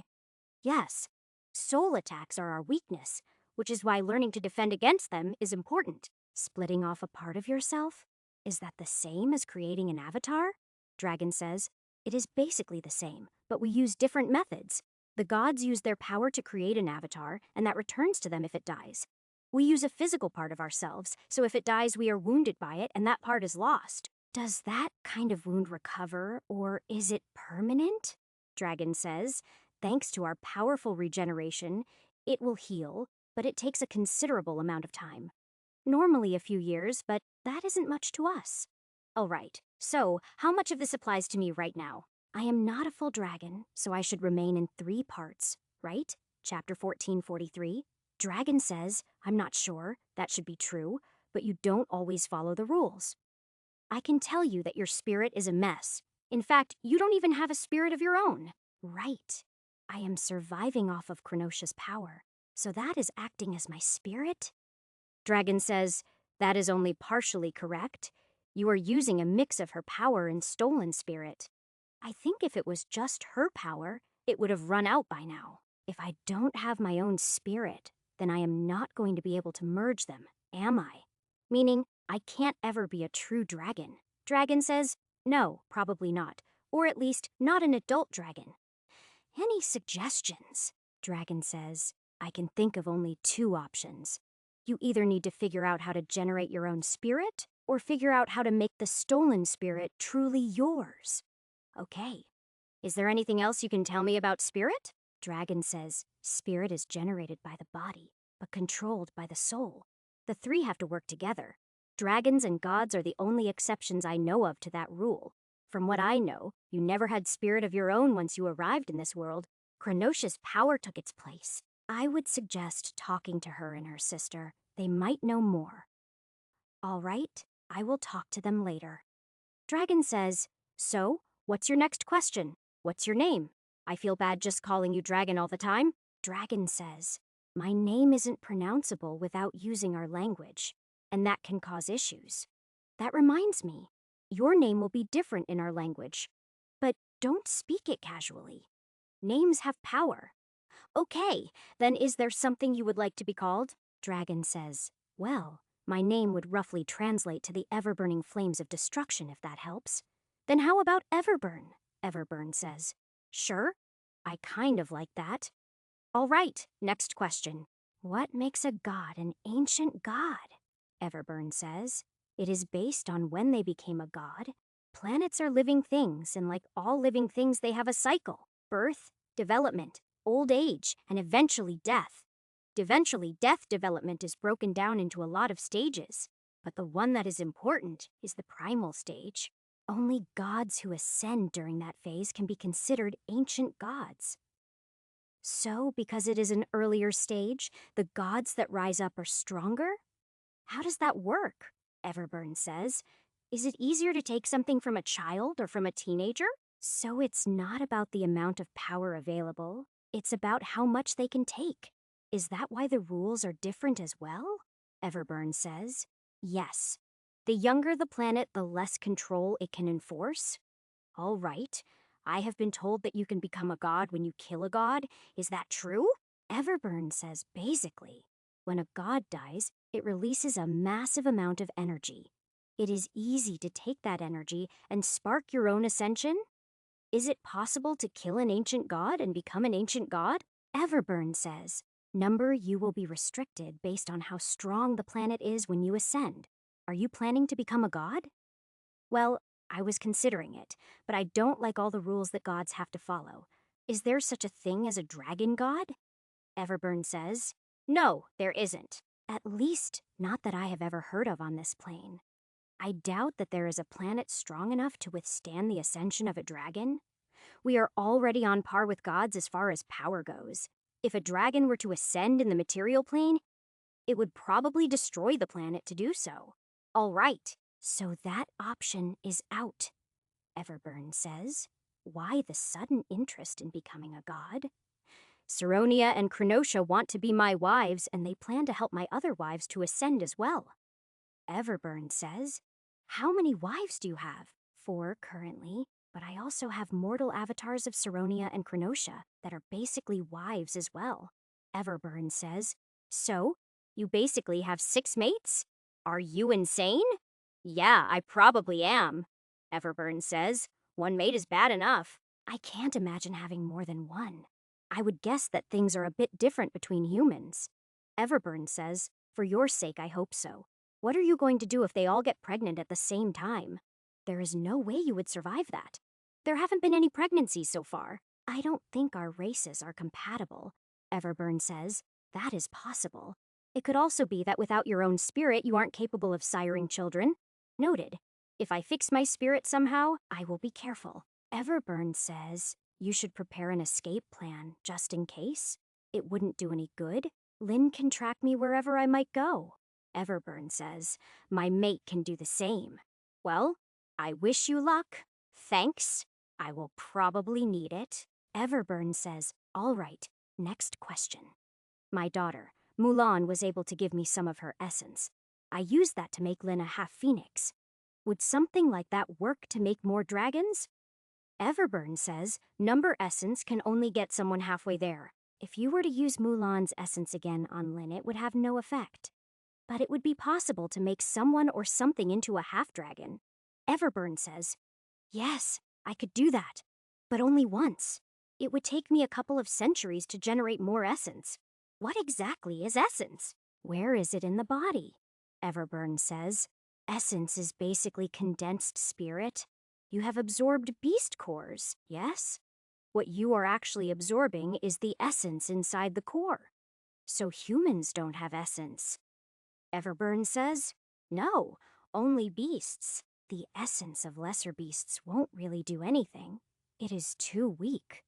S1: Yes, soul attacks are our weakness, which is why learning to defend against them is important. Splitting off a part of yourself? Is that the same as creating an avatar? Dragon says, it is basically the same, but we use different methods. The gods use their power to create an avatar, and that returns to them if it dies. We use a physical part of ourselves, so if it dies, we are wounded by it, and that part is lost. Does that kind of wound recover, or is it permanent? Dragon says, thanks to our powerful regeneration, it will heal, but it takes a considerable amount of time. Normally a few years, but that isn't much to us. All right, so how much of this applies to me right now? I am not a full dragon, so I should remain in 3 parts, right? Chapter 1443. Dragon says, I'm not sure, that should be true, but you don't always follow the rules. I can tell you that your spirit is a mess. In fact, you don't even have a spirit of your own. Right. I am surviving off of Chronosia's power, so that is acting as my spirit? Dragon says, that is only partially correct. You are using a mix of her power and stolen spirit. I think if it was just her power, it would have run out by now. If I don't have my own spirit, then I am not going to be able to merge them, am I? Meaning, I can't ever be a true dragon. Dragon says, no, probably not. Or at least, not an adult dragon. Any suggestions? Dragon says, I can think of only 2 options. You either need to figure out how to generate your own spirit, or figure out how to make the stolen spirit truly yours. Okay. Is there anything else you can tell me about spirit? Dragon says, spirit is generated by the body, but controlled by the soul. The 3 have to work together. Dragons and gods are the only exceptions I know of to that rule. From what I know, you never had spirit of your own once you arrived in this world. Chronosia's power took its place. I would suggest talking to her and her sister. They might know more. All right, I will talk to them later. Dragon says, so, what's your next question? What's your name? I feel bad just calling you Dragon all the time. Dragon says, my name isn't pronounceable without using our language, and that can cause issues. That reminds me, your name will be different in our language, but don't speak it casually. Names have power. Okay, then is there something you would like to be called? Dragon says, well, my name would roughly translate to the ever-burning flames of destruction if that helps. Then how about Everburn? Everburn says, sure, I kind of like that. All right, next question. What makes a god an ancient god? Everburn says, it is based on when they became a god. Planets are living things, and like all living things, they have a cycle. Birth, development, old age, and eventually death. Eventually, death development is broken down into a lot of stages, but the one that is important is the primal stage. Only gods who ascend during that phase can be considered ancient gods. So, because it is an earlier stage, the gods that rise up are stronger? How does that work? Everburn says. Is it easier to take something from a child or from a teenager? So it's not about the amount of power available, it's about how much they can take. Is that why the rules are different as well? Everburn says. Yes. The younger the planet, the less control it can enforce. All right. I have been told that you can become a god when you kill a god. Is that true? Everburn says basically, when a god dies, it releases a massive amount of energy. It is easy to take that energy and spark your own ascension. Is it possible to kill an ancient god and become an ancient god? Everburn says, number you will be restricted based on how strong the planet is when you ascend. Are you planning to become a god? Well, I was considering it, but I don't like all the rules that gods have to follow. Is there such a thing as a dragon god? Everburn says, no, there isn't. At least, not that I have ever heard of on this plane. I doubt that there is a planet strong enough to withstand the ascension of a dragon. We are already on par with gods as far as power goes. If a dragon were to ascend in the material plane, it would probably destroy the planet to do so. All right, so that option is out, Everburn says. Why the sudden interest in becoming a god? Saronia and Cronotia want to be my wives, and they plan to help my other wives to ascend as well. Everburn says, how many wives do you have? 4 currently, but I also have mortal avatars of Saronia and Cronotia that are basically wives as well. Everburn says, so, you basically have 6 mates? Are you insane? Yeah, I probably am, Everburn says. 1 mate is bad enough. I can't imagine having more than 1. I would guess that things are a bit different between humans. Everburn says, for your sake, I hope so. What are you going to do if they all get pregnant at the same time? There is no way you would survive that. There haven't been any pregnancies so far. I don't think our races are compatible, Everburn says. That is possible. It could also be that without your own spirit, you aren't capable of siring children. Noted. If I fix my spirit somehow, I will be careful. Everburn says you should prepare an escape plan, just in case. It wouldn't do any good. Lynn can track me wherever I might go. Everburn says, my mate can do the same. Well, I wish you luck. Thanks. I will probably need it. Everburn says, all right, next question. My daughter, Mulan, was able to give me some of her essence. I used that to make Lynn a half-phoenix. Would something like that work to make more dragons? Everburn says, number essence can only get someone halfway there. If you were to use Mulan's essence again on Lynn, it would have no effect. But it would be possible to make someone or something into a half-dragon. Everburn says, yes, I could do that, but only once. It would take me a couple of centuries to generate more essence. What exactly is essence? Where is it in the body? Everburn says, essence is basically condensed spirit. You have absorbed beast cores, yes? What you are actually absorbing is the essence inside the core. So humans don't have essence. Everburn says, no, only beasts. The essence of lesser beasts won't really do anything. It is too weak.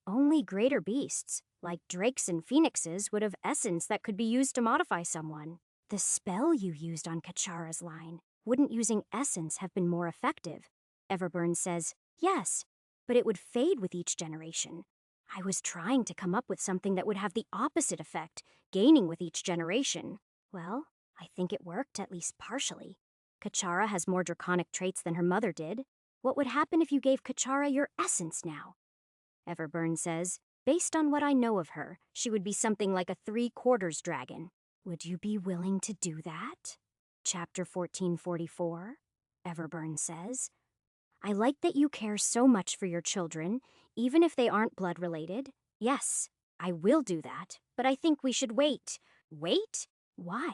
S1: Only greater beasts, like drakes and phoenixes, would have essence that could be used to modify someone. The spell you used on Kachara's line, wouldn't using essence have been more effective? Everburn says, yes, but it would fade with each generation. I was trying to come up with something that would have the opposite effect, gaining with each generation. Well, I think it worked, at least partially. Kachara has more draconic traits than her mother did. What would happen if you gave Kachara your essence now? Everburn says, based on what I know of her, she would be something like a 3/4 dragon. Would you be willing to do that? Chapter 1444, Everburn says. I like that you care so much for your children, even if they aren't blood-related. Yes, I will do that, but I think we should wait. Wait? Why?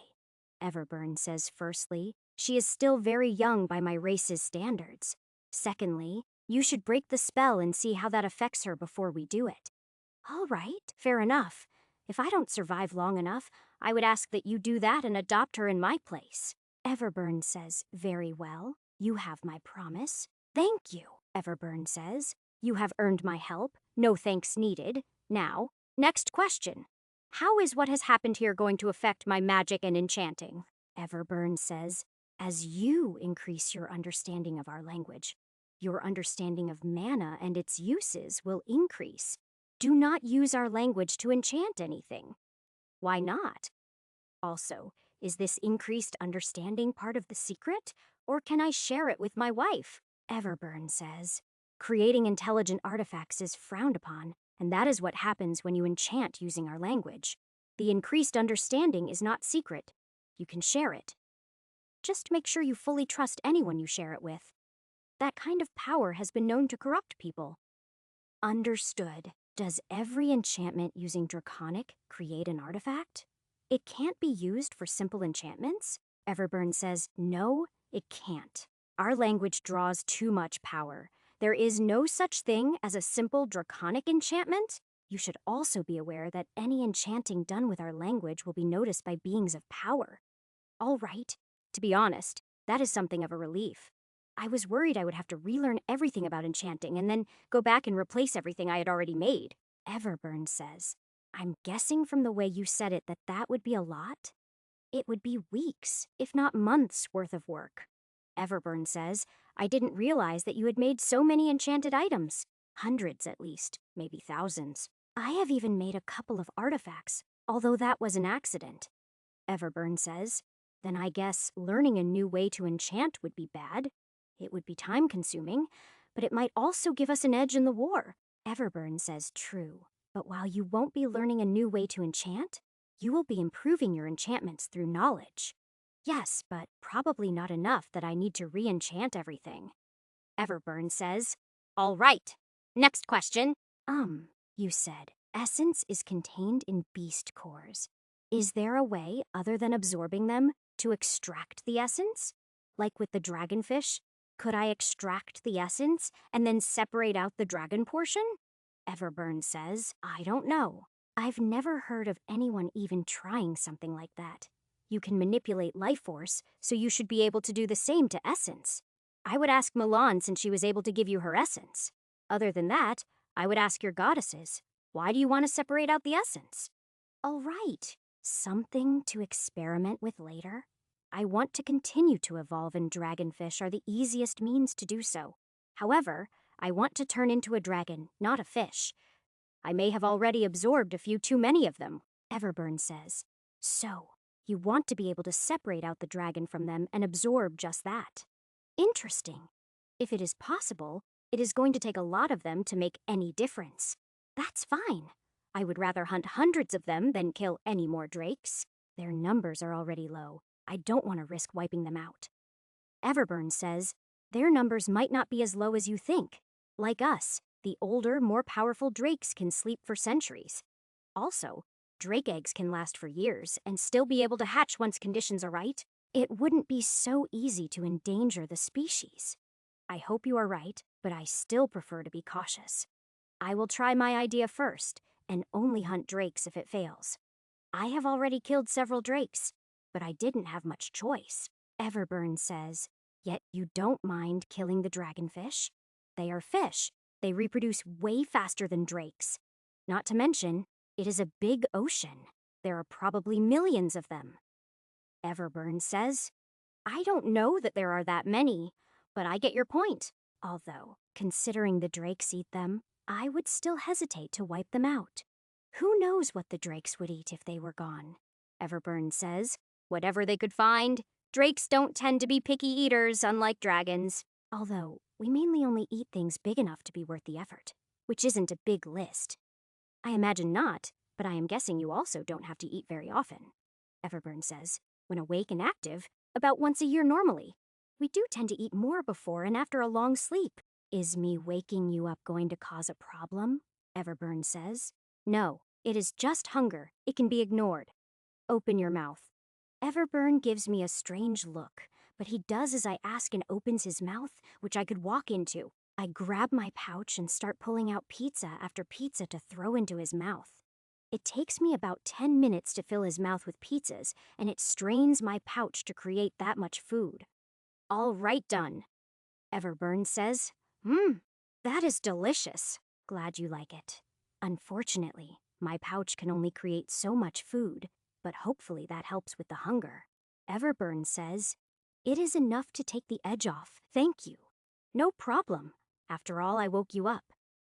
S1: Everburn says firstly, she is still very young by my race's standards. Secondly, you should break the spell and see how that affects her before we do it. All right, fair enough. If I don't survive long enough, I would ask that you do that and adopt her in my place. Everburn says, very well. You have my promise. Thank you, Everburn says. You have earned my help. No thanks needed. Now, next question. How is what has happened here going to affect my magic and enchanting? Everburn says, as you increase your understanding of our language, your understanding of mana and its uses will increase. Do not use our language to enchant anything. Why not? Also, is this increased understanding part of the secret, or can I share it with my wife? Everburn says, creating intelligent artifacts is frowned upon, and that is what happens when you enchant using our language. The increased understanding is not secret. You can share it. Just make sure you fully trust anyone you share it with. That kind of power has been known to corrupt people. Understood. Does every enchantment using Draconic create an artifact? It can't be used for simple enchantments? Everburn says, no, it can't. Our language draws too much power. There is no such thing as a simple Draconic enchantment. You should also be aware that any enchanting done with our language will be noticed by beings of power. All right, to be honest, That is something of a relief. I was worried I would have to relearn everything about enchanting and then go back and replace everything I had already made. Everburn says, I'm guessing from the way you said it that that would be a lot? It would be weeks, if not months, worth of work. Everburn says, I didn't realize that you had made so many enchanted items. Hundreds at least, maybe thousands. I have even made a couple of artifacts, although that was an accident. Everburn says, then I guess learning a new way to enchant would be bad. It would be time-consuming, but it might also give us an edge in the war. Everburn says true, but while you won't be learning a new way to enchant, you will be improving your enchantments through knowledge. Yes, but probably not enough that I need to re-enchant everything. Everburn says, all right. Next question. You said essence is contained in beast cores. Is there a way, other than absorbing them, to extract the essence? Like with the dragonfish, could I extract the essence and then separate out the dragon portion? Everburn says, I don't know. I've never heard of anyone even trying something like that. You can manipulate life force, so you should be able to do the same to essence. I would ask Milan since she was able to give you her essence. Other than that, I would ask your goddesses, why do you want to separate out the essence? All right, something to experiment with later. I want to continue to evolve, and dragonfish are the easiest means to do so. However, I want to turn into a dragon, not a fish. I may have already absorbed a few too many of them, Everburn says. So, you want to be able to separate out the dragon from them and absorb just that. Interesting. If it is possible, it is going to take a lot of them to make any difference. That's fine. I would rather hunt hundreds of them than kill any more drakes. Their numbers are already low. I don't want to risk wiping them out. Everburn says, their numbers might not be as low as you think. Like us, the older, more powerful drakes can sleep for centuries. Also, drake eggs can last for years and still be able to hatch once conditions are right. It wouldn't be so easy to endanger the species. I hope you are right, but I still prefer to be cautious. I will try my idea first, and only hunt drakes if it fails. I have already killed several drakes, but I didn't have much choice. Everburn says, yet you don't mind killing the dragonfish? They are fish. They reproduce way faster than drakes. Not to mention, it is a big ocean. There are probably millions of them. Everburn says, I don't know that there are that many, but I get your point. Although, considering the drakes eat them, I would still hesitate to wipe them out. Who knows what the drakes would eat if they were gone? Everburn says, whatever they could find. Drakes don't tend to be picky eaters, unlike dragons. Although, we mainly only eat things big enough to be worth the effort, which isn't a big list. I imagine not, but I am guessing you also don't have to eat very often. Everburn says, when awake and active, about once a year normally. We do tend to eat more before and after a long sleep. Is me waking you up going to cause a problem? Everburn says. No, it is just hunger. It can be ignored. Open your mouth. Everburn gives me a strange look, but he does as I ask and opens his mouth, which I could walk into. I grab my pouch and start pulling out pizza after pizza to throw into his mouth. It takes me about 10 minutes to fill his mouth with pizzas, and it strains my pouch to create that much food. All right, done. Everburn says, that is delicious. Glad you like it. Unfortunately, my pouch can only create so much food, but hopefully that helps with the hunger. Everburn says, it is enough to take the edge off, thank you. No problem. After all, I woke you up.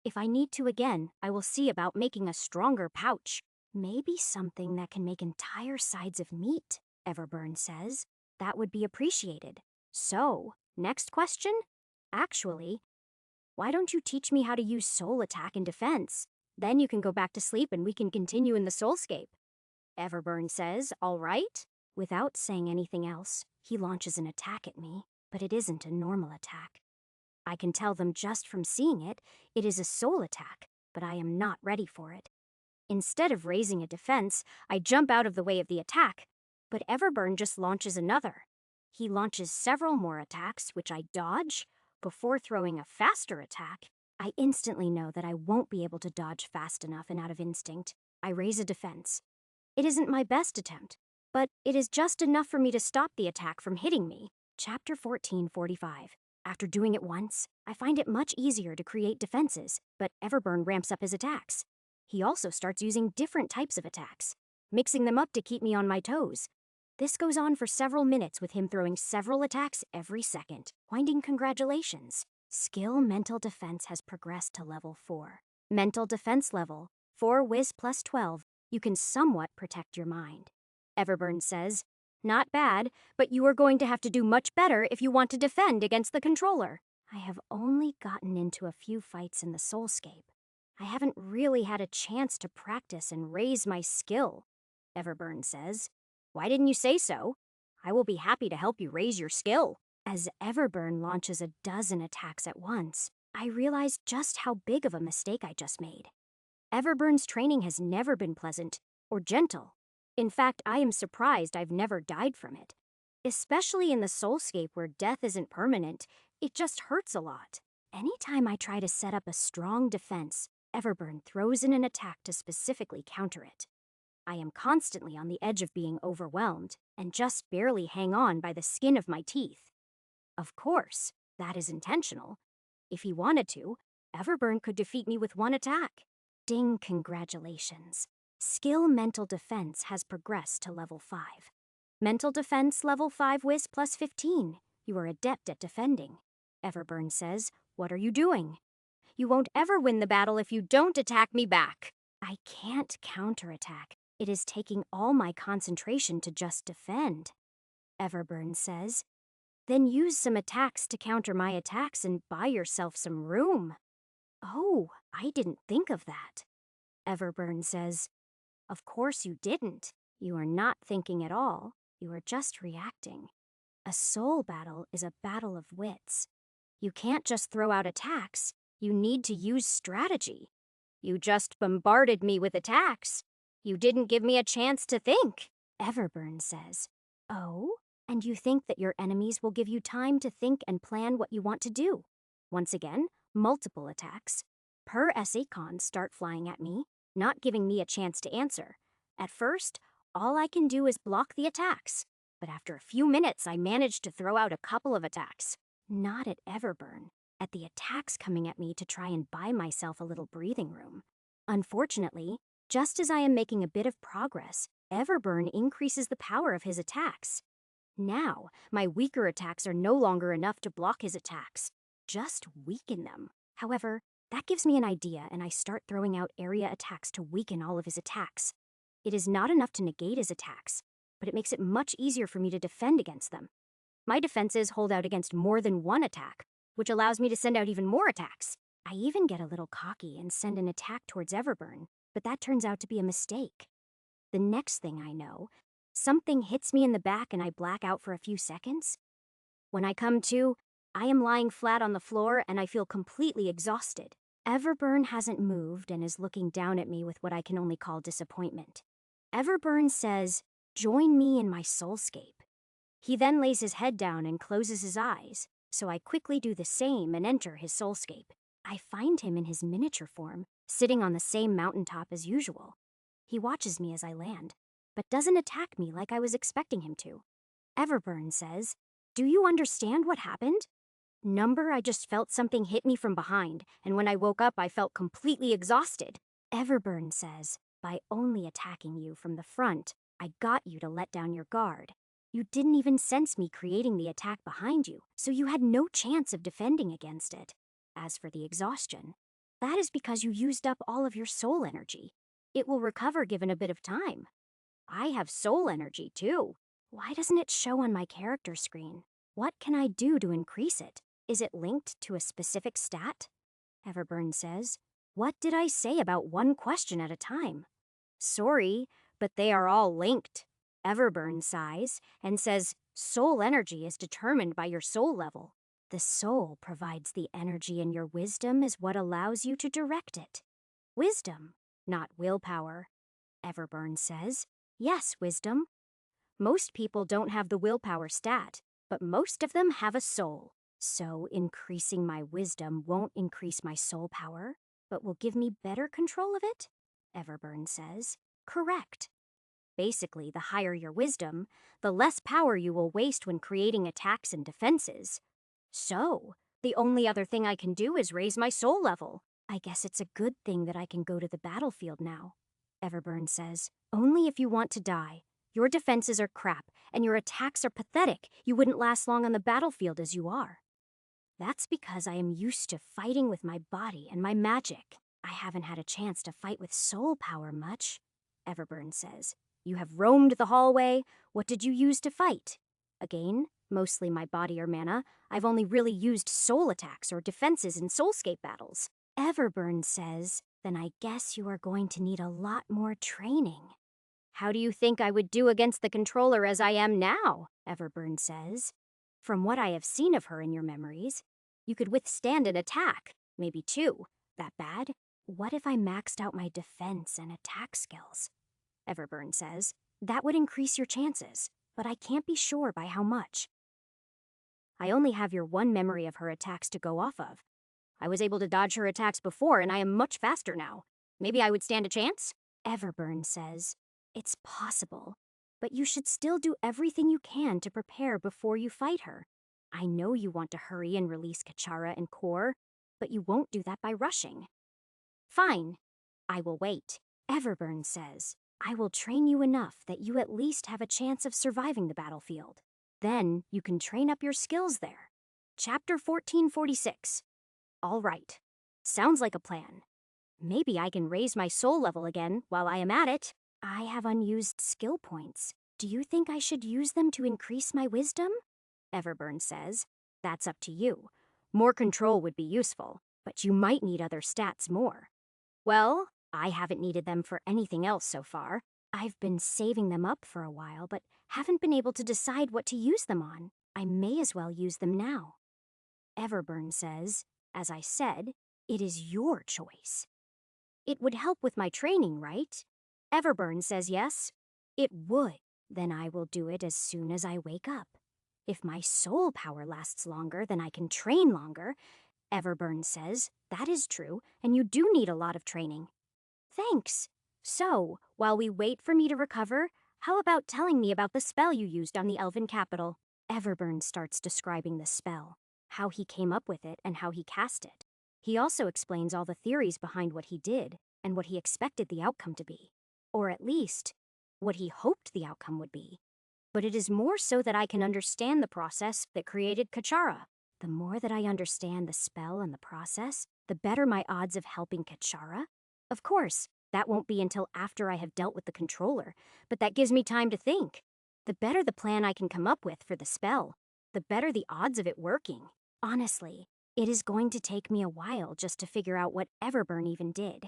S1: If I need to again, I will see about making a stronger pouch. Maybe something that can make entire sides of meat, Everburn says. That would be appreciated. So, next question? Actually, why don't you teach me how to use soul attack in defense? Then you can go back to sleep and we can continue in the soulscape. Everburn says, all right. Without saying anything else, he launches an attack at me, but it isn't a normal attack. I can tell them just from seeing it, it is a soul attack, but I am not ready for it. Instead of raising a defense, I jump out of the way of the attack, but Everburn just launches another. He launches several more attacks, which I dodge. Before throwing a faster attack, I instantly know that I won't be able to dodge fast enough, and out of instinct, I raise a defense. It isn't my best attempt, but it is just enough for me to stop the attack from hitting me. Chapter 1445. After doing it once, I find it much easier to create defenses, but Everburn ramps up his attacks. He also starts using different types of attacks, mixing them up to keep me on my toes. This goes on for several minutes with him throwing several attacks every second, winding congratulations. Skill Mental Defense has progressed to level 4. Mental Defense level, 4 Wiz plus 12, you can somewhat protect your mind. Everburn says, not bad, but you are going to have to do much better if you want to defend against the controller. I have only gotten into a few fights in the Soulscape. I haven't really had a chance to practice and raise my skill, Everburn says. Why didn't you say so? I will be happy to help you raise your skill. As Everburn launches a dozen attacks at once, I realize just how big of a mistake I just made. Everburn's training has never been pleasant or gentle. In fact, I am surprised I've never died from it. Especially in the Soulscape where death isn't permanent, it just hurts a lot. Anytime I try to set up a strong defense, Everburn throws in an attack to specifically counter it. I am constantly on the edge of being overwhelmed and just barely hang on by the skin of my teeth. Of course, that is intentional. If he wanted to, Everburn could defeat me with one attack. Ding, congratulations. Skill Mental Defense has progressed to level 5. Mental Defense level 5 Wiz plus 15. You are adept at defending. Everburn says, what are you doing? You won't ever win the battle if you don't attack me back. I can't counterattack. It is taking all my concentration to just defend. Everburn says, then use some attacks to counter my attacks and buy yourself some room. Oh, I didn't think of that. Everburn says, of course you didn't. You are not thinking at all. You are just reacting. A soul battle is a battle of wits. You can't just throw out attacks. You need to use strategy. You just bombarded me with attacks. You didn't give me a chance to think. Everburn says, oh? And you think that your enemies will give you time to think and plan what you want to do. Once again, multiple attacks. Per Essacon start flying at me, not giving me a chance to answer. At first, all I can do is block the attacks. But after a few minutes, I managed to throw out a couple of attacks. Not at Everburn. At the attacks coming at me to try and buy myself a little breathing room. Unfortunately, just as I am making a bit of progress, Everburn increases the power of his attacks. Now, my weaker attacks are no longer enough to block his attacks. Just weaken them. However, that gives me an idea and I start throwing out area attacks to weaken all of his attacks. It is not enough to negate his attacks, but it makes it much easier for me to defend against them. My defenses hold out against more than one attack, which allows me to send out even more attacks. I even get a little cocky and send an attack towards Everburn, but that turns out to be a mistake. The next thing I know, something hits me in the back and I black out for a few seconds. When I come to, I am lying flat on the floor and I feel completely exhausted. Everburn hasn't moved and is looking down at me with what I can only call disappointment. Everburn says, join me in my soulscape. He then lays his head down and closes his eyes, so I quickly do the same and enter his soulscape. I find him in his miniature form, sitting on the same mountaintop as usual. He watches me as I land, but doesn't attack me like I was expecting him to. Everburn says, do you understand what happened? Number, I just felt something hit me from behind, and when I woke up I felt completely exhausted. Everburn says, by only attacking you from the front, I got you to let down your guard. You didn't even sense me creating the attack behind you, so you had no chance of defending against it. As for the exhaustion, that is because you used up all of your soul energy. It will recover given a bit of time. I have soul energy too. Why doesn't it show on my character screen? What can I do to increase it? Is it linked to a specific stat? Everburn says, what did I say about one question at a time? Sorry, but they are all linked. Everburn sighs and says, soul energy is determined by your soul level. The soul provides the energy and your wisdom is what allows you to direct it. Wisdom, not willpower. Everburn says, yes, wisdom. Most people don't have the willpower stat, but most of them have a soul. So increasing my wisdom won't increase my soul power, but will give me better control of it? Everburn says, correct. Basically, the higher your wisdom, the less power you will waste when creating attacks and defenses. So, the only other thing I can do is raise my soul level. I guess it's a good thing that I can go to the battlefield now, Everburn says. Only if you want to die. Your defenses are crap, and your attacks are pathetic. You wouldn't last long on the battlefield as you are. That's because I am used to fighting with my body and my magic. I haven't had a chance to fight with soul power much, Everburn says. You have roamed the hallway. What did you use to fight? Again, mostly my body or mana. I've only really used soul attacks or defenses in soulscape battles. Everburn says, then I guess you are going to need a lot more training. How do you think I would do against the controller as I am now? Everburn says. From what I have seen of her in your memories, you could withstand an attack, maybe two. That bad? What if I maxed out my defense and attack skills? Everburn says. That would increase your chances, but I can't be sure by how much. I only have your one memory of her attacks to go off of. I was able to dodge her attacks before, and I am much faster now. Maybe I would stand a chance? Everburn says. It's possible, but you should still do everything you can to prepare before you fight her. I know you want to hurry and release Kachara and Core, but you won't do that by rushing. Fine. I will wait. Everburn says. I will train you enough that you at least have a chance of surviving the battlefield. Then you can train up your skills there. Chapter 1446. All right. Sounds like a plan. Maybe I can raise my soul level again while I am at it. I have unused skill points. Do you think I should use them to increase my wisdom? Everburn says. That's up to you. More control would be useful, but you might need other stats more. Well, I haven't needed them for anything else so far. I've been saving them up for a while, but haven't been able to decide what to use them on. I may as well use them now. Everburn says, as I said, it is your choice. It would help with my training, right? Everburn says yes. It would. Then I will do it as soon as I wake up. If my soul power lasts longer, then I can train longer. Everburn says, that is true, and you do need a lot of training. Thanks. So, while we wait for me to recover, how about telling me about the spell you used on the Elven capital? Everburn starts describing the spell, how he came up with it and how he cast it. He also explains all the theories behind what he did and what he expected the outcome to be. Or at least, what he hoped the outcome would be. But it is more so that I can understand the process that created Kachara. The more that I understand the spell and the process, the better my odds of helping Kachara. Of course, that won't be until after I have dealt with the controller, but that gives me time to think. The better the plan I can come up with for the spell, the better the odds of it working. Honestly, it is going to take me a while just to figure out what Everburn even did.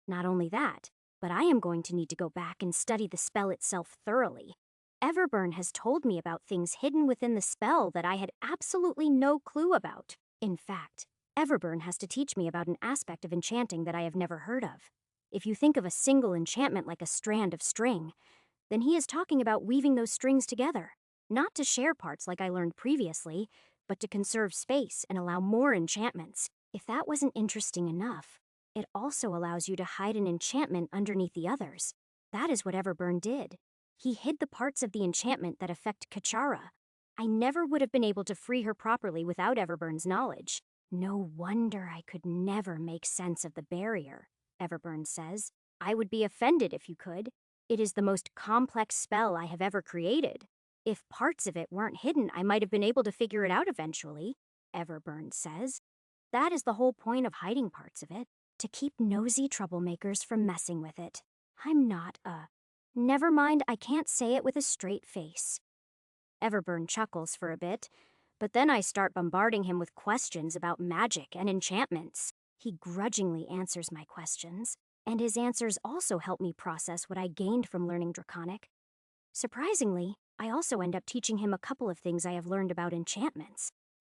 S1: Not only that, but I am going to need to go back and study the spell itself thoroughly. Everburn has told me about things hidden within the spell that I had absolutely no clue about. In fact, Everburn has to teach me about an aspect of enchanting that I have never heard of. If you think of a single enchantment like a strand of string, then he is talking about weaving those strings together, not to share parts like I learned previously, but to conserve space and allow more enchantments. If that wasn't interesting enough, it also allows you to hide an enchantment underneath the others. That is what Everburn did. He hid the parts of the enchantment that affect Kachara. I never would have been able to free her properly without Everburn's knowledge. No wonder I could never make sense of the barrier, Everburn says. I would be offended if you could. It is the most complex spell I have ever created. If parts of it weren't hidden, I might have been able to figure it out eventually, Everburn says. That is the whole point of hiding parts of it, to keep nosy troublemakers from messing with it. I'm not Never mind, I can't say it with a straight face. Everburn chuckles for a bit, but then I start bombarding him with questions about magic and enchantments. He grudgingly answers my questions, and his answers also help me process what I gained from learning Draconic. Surprisingly, I also end up teaching him a couple of things I have learned about enchantments.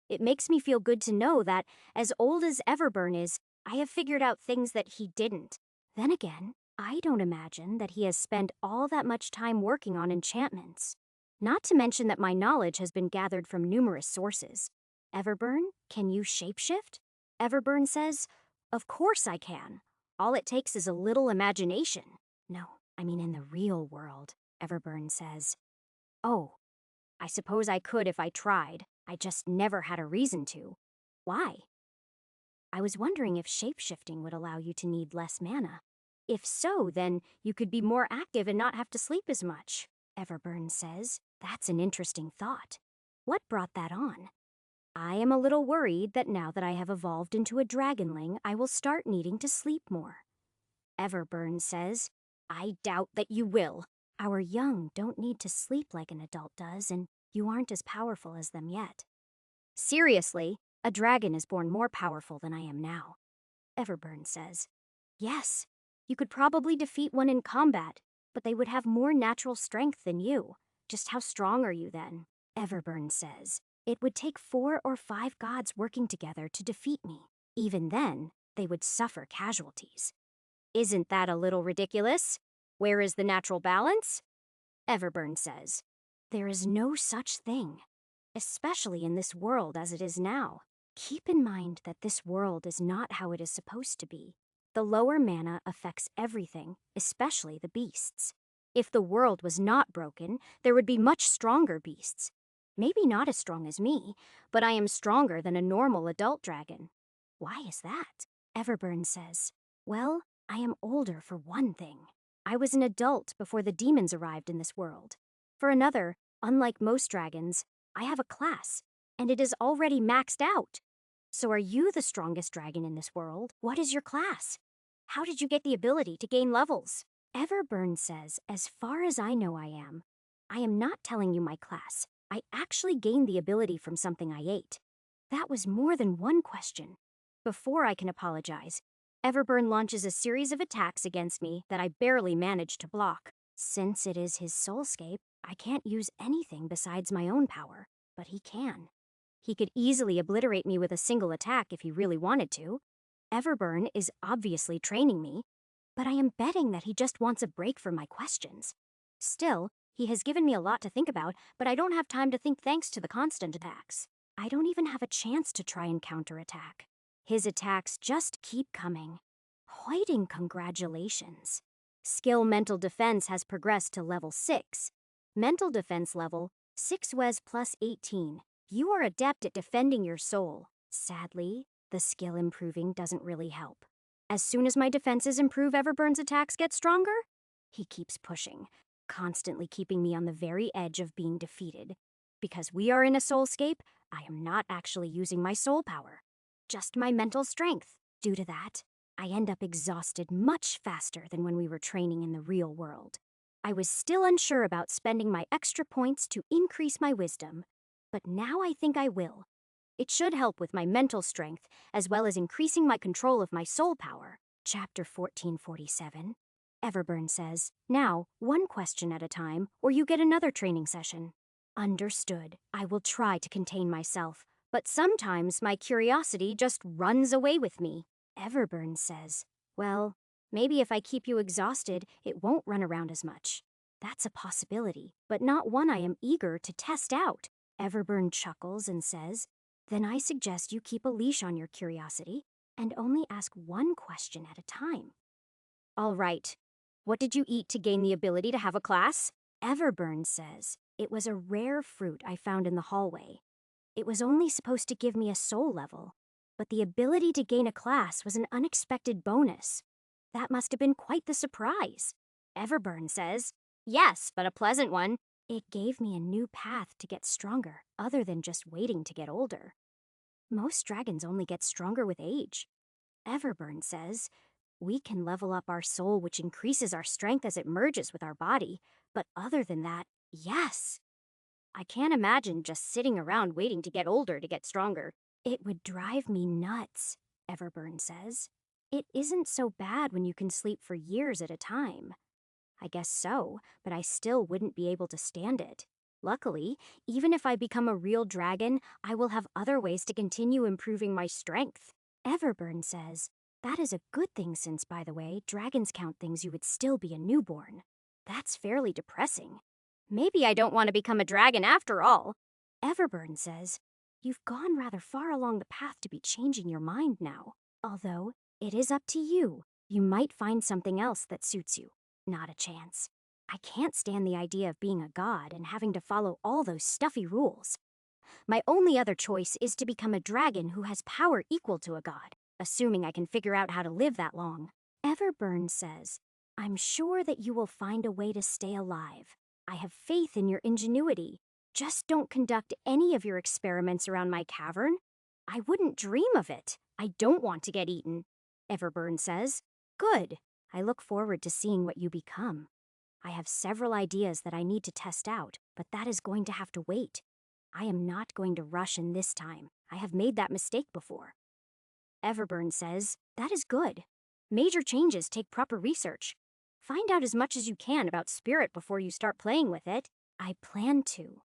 S1: It makes me feel good to know that, as old as Everburn is, I have figured out things that he didn't. Then again, I don't imagine that he has spent all that much time working on enchantments. Not to mention that my knowledge has been gathered from numerous sources. Everburn, can you shapeshift? Everburn says, of course I can. All it takes is a little imagination. No, I mean in the real world. Everburn says. Oh, I suppose I could if I tried. I just never had a reason to. Why? I was wondering if shapeshifting would allow you to need less mana. If so, then you could be more active and not have to sleep as much. Everburn says. That's an interesting thought. What brought that on? I am a little worried that now that I have evolved into a dragonling, I will start needing to sleep more. Everburn says, I doubt that you will. Our young don't need to sleep like an adult does, and you aren't as powerful as them yet. Seriously, a dragon is born more powerful than I am now. Everburn says, yes, you could probably defeat one in combat, but they would have more natural strength than you. Just how strong are you then? Everburn says, it would take 4 or 5 gods working together to defeat me. Even then, they would suffer casualties. Isn't that a little ridiculous? Where is the natural balance? Everburn says, there is no such thing, especially in this world as it is now. Keep in mind that this world is not how it is supposed to be. The lower mana affects everything, especially the beasts. If the world was not broken, there would be much stronger beasts. Maybe not as strong as me, but I am stronger than a normal adult dragon. Why is that? Everburn says, well, I am older for one thing. I was an adult before the demons arrived in this world. For another, unlike most dragons, I have a class, and it is already maxed out. So are you the strongest dragon in this world? What is your class? How did you get the ability to gain levels? Everburn says, as far as I know I am. I am not telling you my class. I actually gained the ability from something I ate. That was more than one question. Before I can apologize, Everburn launches a series of attacks against me that I barely manage to block. Since it is his soulscape, I can't use anything besides my own power, but he can. He could easily obliterate me with a single attack if he really wanted to. Everburn is obviously training me, but I am betting that he just wants a break from my questions. Still, he has given me a lot to think about, but I don't have time to think thanks to the constant attacks. I don't even have a chance to try and counterattack. His attacks just keep coming. Hoiting congratulations. Skill Mental Defense has progressed to level 6. Mental Defense level, 6 Wes plus 18. You are adept at defending your soul. Sadly, the skill improving doesn't really help. As soon as my defenses improve, Everburn's attacks get stronger? He keeps pushing, constantly keeping me on the very edge of being defeated. Because we are in a soulscape, I am not actually using my soul power, just my mental strength. Due to that, I end up exhausted much faster than when we were training in the real world. I was still unsure about spending my extra points to increase my wisdom, but now I think I will. It should help with my mental strength, as well as increasing my control of my soul power. Chapter 1447. Everburn says, now, one question at a time, or you get another training session. Understood. I will try to contain myself, but sometimes my curiosity just runs away with me. Everburn says, well, maybe if I keep you exhausted, it won't run around as much. That's a possibility, but not one I am eager to test out. Everburn chuckles and says, then I suggest you keep a leash on your curiosity and only ask one question at a time. All right. What did you eat to gain the ability to have a class? Everburn says, it was a rare fruit I found in the hallway. It was only supposed to give me a soul level, but the ability to gain a class was an unexpected bonus. That must have been quite the surprise. Everburn says, yes, but a pleasant one. It gave me a new path to get stronger, other than just waiting to get older. Most dragons only get stronger with age. Everburn says, we can level up our soul, which increases our strength as it merges with our body, but other than that, yes. I can't imagine just sitting around waiting to get older to get stronger. It would drive me nuts, Everburn says. It isn't so bad when you can sleep for years at a time. I guess so, but I still wouldn't be able to stand it. Luckily, even if I become a real dragon, I will have other ways to continue improving my strength. Everburn says, that is a good thing since, by the way, dragons count things you would still be a newborn. That's fairly depressing. Maybe I don't want to become a dragon after all. Everburn says, you've gone rather far along the path to be changing your mind now. Although, it is up to you. You might find something else that suits you. Not a chance. I can't stand the idea of being a god and having to follow all those stuffy rules. My only other choice is to become a dragon who has power equal to a god, assuming I can figure out how to live that long. Everburn says, I'm sure that you will find a way to stay alive. I have faith in your ingenuity. Just don't conduct any of your experiments around my cavern. I wouldn't dream of it. I don't want to get eaten. Everburn says, Good. I look forward to seeing what you become. I have several ideas that I need to test out, but that is going to have to wait. I am not going to rush in this time. I have made that mistake before. Everburn says, That is good. Major changes take proper research. Find out as much as you can about spirit before you start playing with it. I plan to.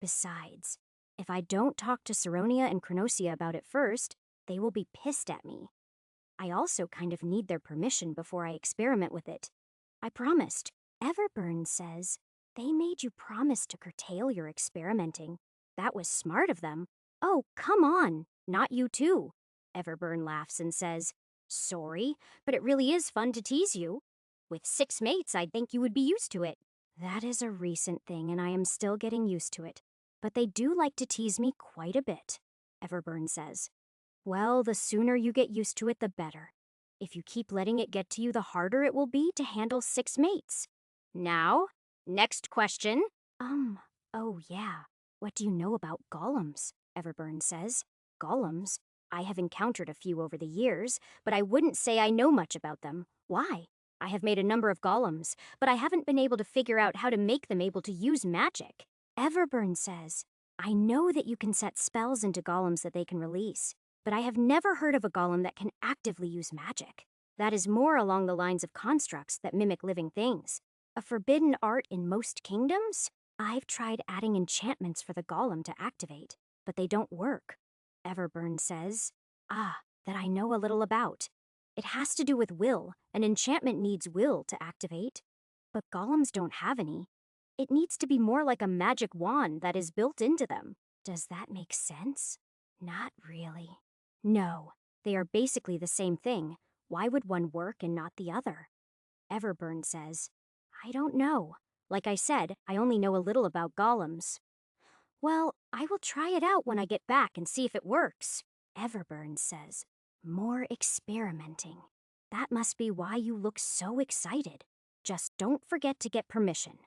S1: Besides, if I don't talk to Saronia and Chronosia about it first, they will be pissed at me. I also kind of need their permission before I experiment with it. I promised. Everburn says, They made you promise to curtail your experimenting. That was smart of them. Oh, come on. Not you too. Everburn laughs and says, Sorry, but it really is fun to tease you. With 6 mates, I'd think you would be used to it. That is a recent thing, and I am still getting used to it. But they do like to tease me quite a bit, Everburn says. Well, the sooner you get used to it, the better. If you keep letting it get to you, the harder it will be to handle 6 mates. Now, next question. Oh yeah. What do you know about golems? Everburn says. Golems? I have encountered a few over the years, but I wouldn't say I know much about them. Why? I have made a number of golems, but I haven't been able to figure out how to make them able to use magic. Everburn says, I know that you can set spells into golems that they can release, but I have never heard of a golem that can actively use magic. That is more along the lines of constructs that mimic living things. A forbidden art in most kingdoms? I've tried adding enchantments for the golem to activate, but they don't work. Everburn says, that I know a little about. It has to do with will. An enchantment needs will to activate. But golems don't have any. It needs to be more like a magic wand that is built into them. Does that make sense? Not really. No, they are basically the same thing. Why would one work and not the other? Everburn says, I don't know. Like I said, I only know a little about golems. Well, I will try it out when I get back and see if it works. Everburn says, more experimenting. That must be why you look so excited. Just don't forget to get permission.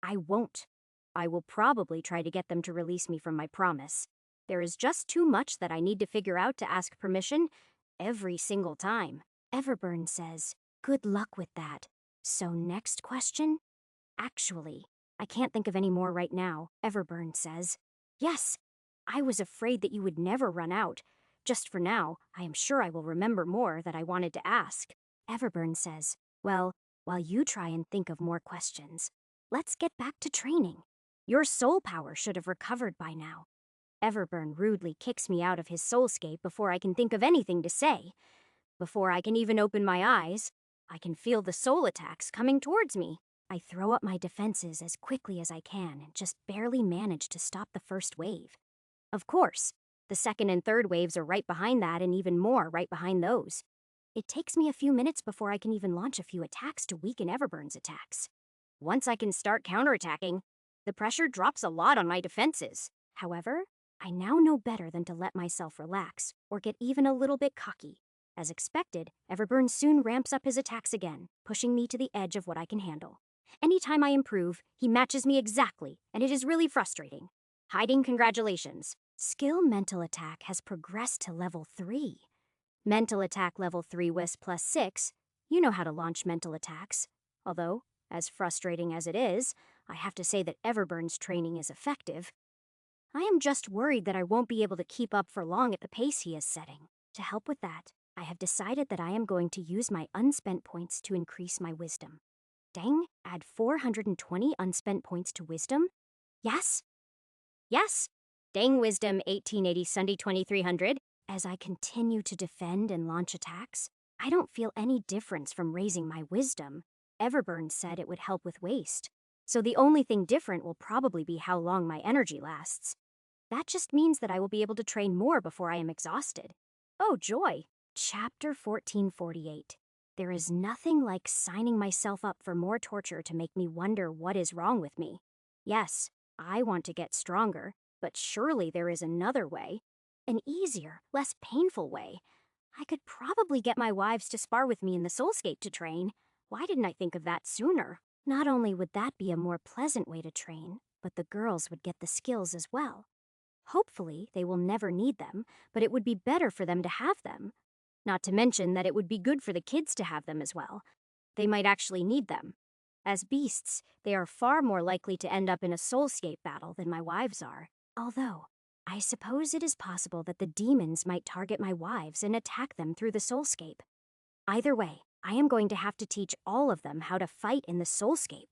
S1: I won't. I will probably try to get them to release me from my promise. There is just too much that I need to figure out to ask permission every single time. Everburn says, good luck with that. So next question? Actually, I can't think of any more right now, Everburn says. Yes, I was afraid that you would never run out. Just for now, I am sure I will remember more that I wanted to ask. Everburn says, well, while you try and think of more questions, let's get back to training. Your soul power should have recovered by now. Everburn rudely kicks me out of his soulscape before I can think of anything to say. Before I can even open my eyes, I can feel the soul attacks coming towards me. I throw up my defenses as quickly as I can and just barely manage to stop the first wave. Of course, the second and third waves are right behind that and even more right behind those. It takes me a few minutes before I can even launch a few attacks to weaken Everburn's attacks. Once I can start counterattacking, the pressure drops a lot on my defenses. However, I now know better than to let myself relax or get even a little bit cocky. As expected, Everburn soon ramps up his attacks again, pushing me to the edge of what I can handle. Anytime I improve, he matches me exactly, and it is really frustrating. Hiding congratulations. Skill Mental Attack has progressed to level 3. Mental Attack level 3 with plus 6. You know how to launch mental attacks. Although, as frustrating as it is, I have to say that Everburn's training is effective. I am just worried that I won't be able to keep up for long at the pace he is setting. To help with that, I have decided that I am going to use my unspent points to increase my wisdom. Dang, add 420 unspent points to wisdom? Yes? Yes. Dang wisdom 1880 Sunday 2300. As I continue to defend and launch attacks, I don't feel any difference from raising my wisdom. Everburn said it would help with waste. So the only thing different will probably be how long my energy lasts. That just means that I will be able to train more before I am exhausted. Oh, joy! Chapter 1448. There is nothing like signing myself up for more torture to make me wonder what is wrong with me. Yes, I want to get stronger, but surely there is another way. An easier, less painful way. I could probably get my wives to spar with me in the Soulscape to train. Why didn't I think of that sooner? Not only would that be a more pleasant way to train, but the girls would get the skills as well. Hopefully, they will never need them, but it would be better for them to have them. Not to mention that it would be good for the kids to have them as well. They might actually need them. As beasts, they are far more likely to end up in a soulscape battle than my wives are. Although, I suppose it is possible that the demons might target my wives and attack them through the soulscape. Either way, I am going to have to teach all of them how to fight in the soulscape.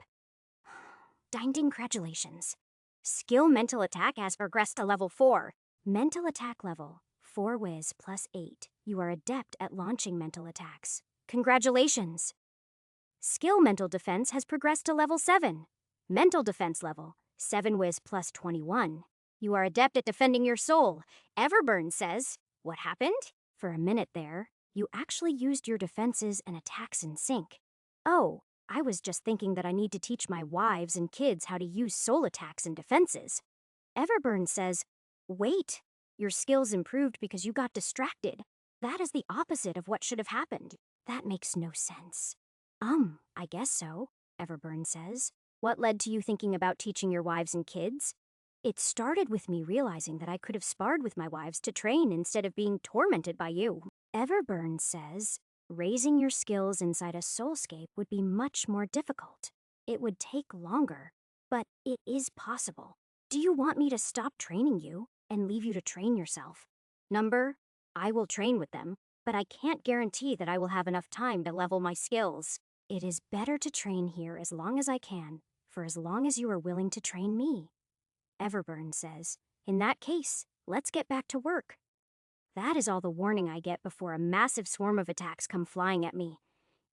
S1: Congratulations. Skill mental attack has progressed to level 4. Mental attack level 4 whiz plus 8. You are adept at launching mental attacks. Congratulations. Skill mental defense has progressed to level 7. Mental defense level 7 whiz plus 21. You are adept at defending your soul. Everburn says, what happened? For a minute there, you actually used your defenses and attacks in sync. Oh, I was just thinking that I need to teach my wives and kids how to use soul attacks and defenses. Everburn says, wait, your skills improved because you got distracted. That is the opposite of what should have happened. That makes no sense. I guess so, Everburn says. What led to you thinking about teaching your wives and kids? It started with me realizing that I could have sparred with my wives to train instead of being tormented by you. Everburn says, raising your skills inside a soulscape would be much more difficult. It would take longer, but it is possible. Do you want me to stop training you and leave you to train yourself? Number, I will train with them, but I can't guarantee that I will have enough time to level my skills. It is better to train here as long as I can, for as long as you are willing to train me. Everburn says, in that case, let's get back to work. That is all the warning I get before a massive swarm of attacks come flying at me.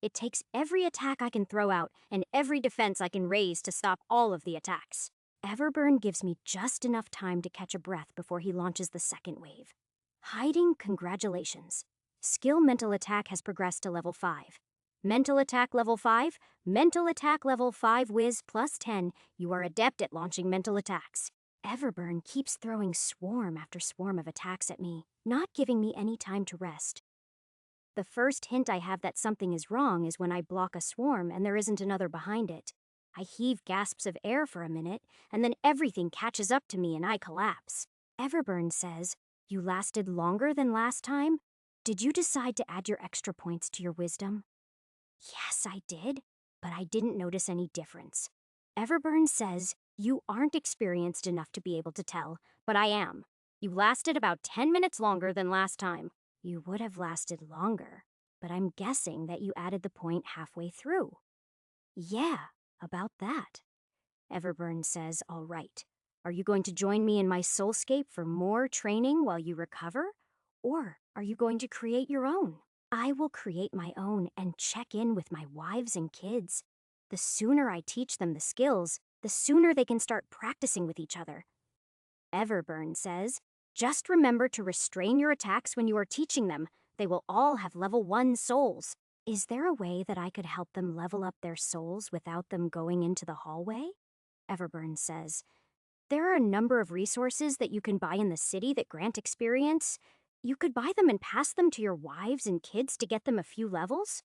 S1: It takes every attack I can throw out and every defense I can raise to stop all of the attacks. Everburn gives me just enough time to catch a breath before he launches the second wave. Hiding, congratulations. Skill mental attack has progressed to level 5. Mental attack level 5, mental attack level 5 whiz plus 10. You are adept at launching mental attacks. Everburn keeps throwing swarm after swarm of attacks at me, not giving me any time to rest. The first hint I have that something is wrong is when I block a swarm and there isn't another behind it. I heave gasps of air for a minute, and then everything catches up to me and I collapse. Everburn says, you lasted longer than last time? Did you decide to add your extra points to your wisdom? Yes, I did, but I didn't notice any difference. Everburn says, you aren't experienced enough to be able to tell, but I am. You lasted about 10 minutes longer than last time. You would have lasted longer, but I'm guessing that you added the point halfway through. Yeah, about that. Everburn says, all right. Are you going to join me in my soulscape for more training while you recover? Or are you going to create your own? I will create my own and check in with my wives and kids. The sooner I teach them the skills, the sooner they can start practicing with each other. Everburn says, just remember to restrain your attacks when you are teaching them. They will all have level 1 souls. Is there a way that I could help them level up their souls without them going into the hallway? Everburn says, there are a number of resources that you can buy in the city that grant experience. You could buy them and pass them to your wives and kids to get them a few levels.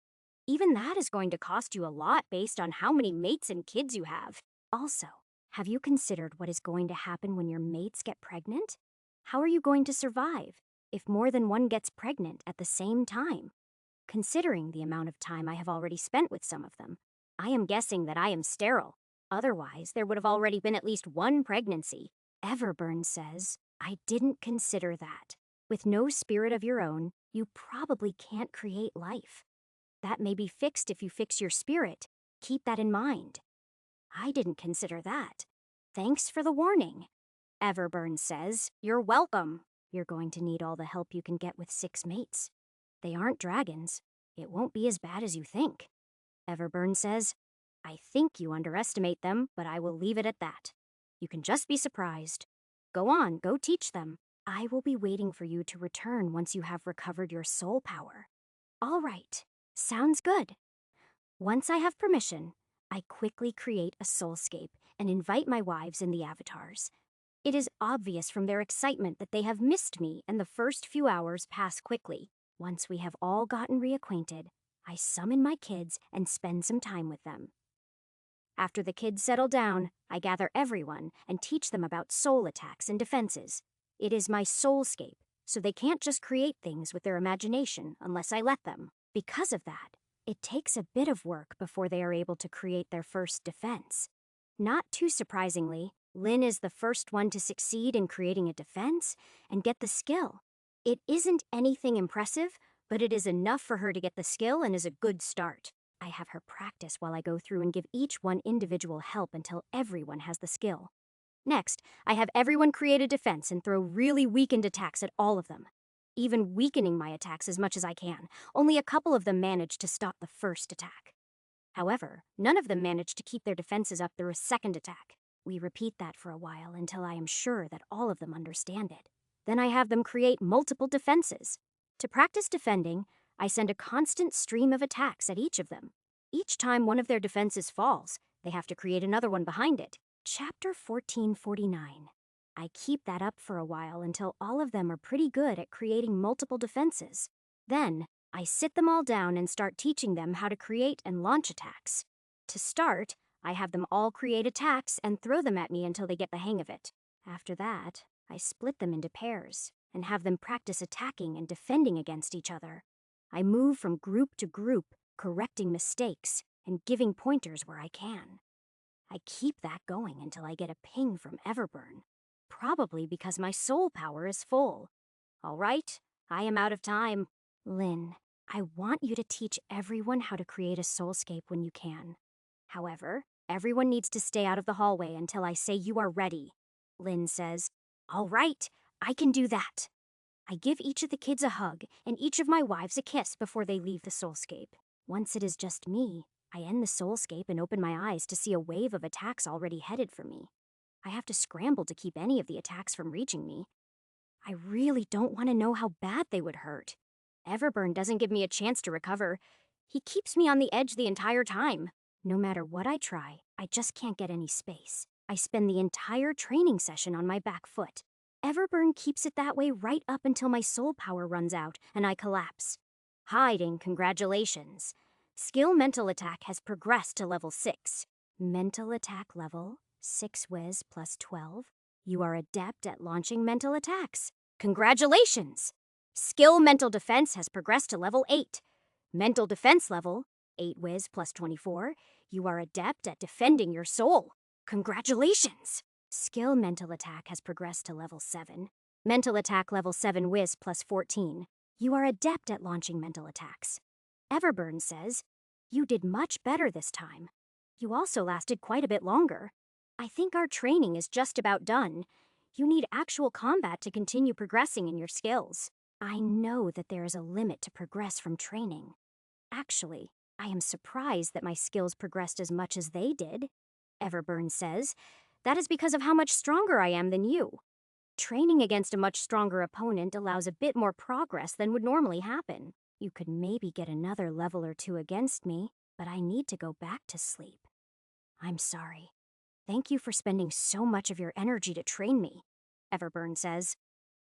S1: Even that is going to cost you a lot based on how many mates and kids you have. Also, have you considered what is going to happen when your mates get pregnant? How are you going to survive if more than one gets pregnant at the same time? Considering the amount of time I have already spent with some of them, I am guessing that I am sterile. Otherwise, there would have already been at least one pregnancy. Everburn says, I didn't consider that. With no spirit of your own, you probably can't create life. That may be fixed if you fix your spirit. Keep that in mind. I didn't consider that. Thanks for the warning. Everburn says, you're welcome. You're going to need all the help you can get with 6 mates. They aren't dragons. It won't be as bad as you think. Everburn says, I think you underestimate them, but I will leave it at that. You can just be surprised. Go on, go teach them. I will be waiting for you to return once you have recovered your soul power. All right, Sounds good. Once I have permission, I quickly create a soulscape and invite my wives and the avatars. It is obvious from their excitement that they have missed me, and the first few hours pass quickly. Once we have all gotten reacquainted, I summon my kids and spend some time with them. After the kids settle down, I gather everyone and teach them about soul attacks and defenses. It is my soulscape, so they can't just create things with their imagination unless I let them. Because of that, it takes a bit of work before they are able to create their first defense. Not too surprisingly, Lynn is the first one to succeed in creating a defense and get the skill. It isn't anything impressive, but it is enough for her to get the skill and is a good start. I have her practice while I go through and give each one individual help until everyone has the skill. Next, I have everyone create a defense and throw really weakened attacks at all of them, even weakening my attacks as much as I can. Only a couple of them manage to stop the first attack. However, none of them manage to keep their defenses up through a second attack. We repeat that for a while until I am sure that all of them understand it. Then I have them create multiple defenses. To practice defending, I send a constant stream of attacks at each of them. Each time one of their defenses falls, they have to create another one behind it. Chapter 1449. I keep that up for a while until all of them are pretty good at creating multiple defenses. Then, I sit them all down and start teaching them how to create and launch attacks. To start, I have them all create attacks and throw them at me until they get the hang of it. After that, I split them into pairs and have them practice attacking and defending against each other. I move from group to group, correcting mistakes and giving pointers where I can. I keep that going until I get a ping from Everburn, probably because my soul power is full. All right, I am out of time. Lynn, I want you to teach everyone how to create a soulscape when you can. However, everyone needs to stay out of the hallway until I say you are ready. Lynn says, all right, I can do that. I give each of the kids a hug and each of my wives a kiss before they leave the soulscape. Once it is just me, I end the soulscape and open my eyes to see a wave of attacks already headed for me. I have to scramble to keep any of the attacks from reaching me. I really don't want to know how bad they would hurt. Everburn doesn't give me a chance to recover. He keeps me on the edge the entire time. No matter what I try, I just can't get any space. I spend the entire training session on my back foot. Everburn keeps it that way right up until my soul power runs out and I collapse. Hiding, congratulations. Skill mental attack has progressed to level 6. Mental attack level 6 whiz plus 12. You are adept at launching mental attacks. Congratulations! Skill mental defense has progressed to level 8. Mental defense level 8 whiz plus 24. You are adept at defending your soul. Congratulations! Skill mental attack has progressed to level 7. Mental attack level 7 whiz plus 14. You are adept at launching mental attacks. Everburn says, you did much better this time. You also lasted quite a bit longer. I think our training is just about done. You need actual combat to continue progressing in your skills. I know that there is a limit to progress from training. Actually, I am surprised that my skills progressed as much as they did. Everburn says, that is because of how much stronger I am than you. Training against a much stronger opponent allows a bit more progress than would normally happen. You could maybe get another level or two against me, but I need to go back to sleep. I'm sorry. Thank you for spending so much of your energy to train me, Everburn says.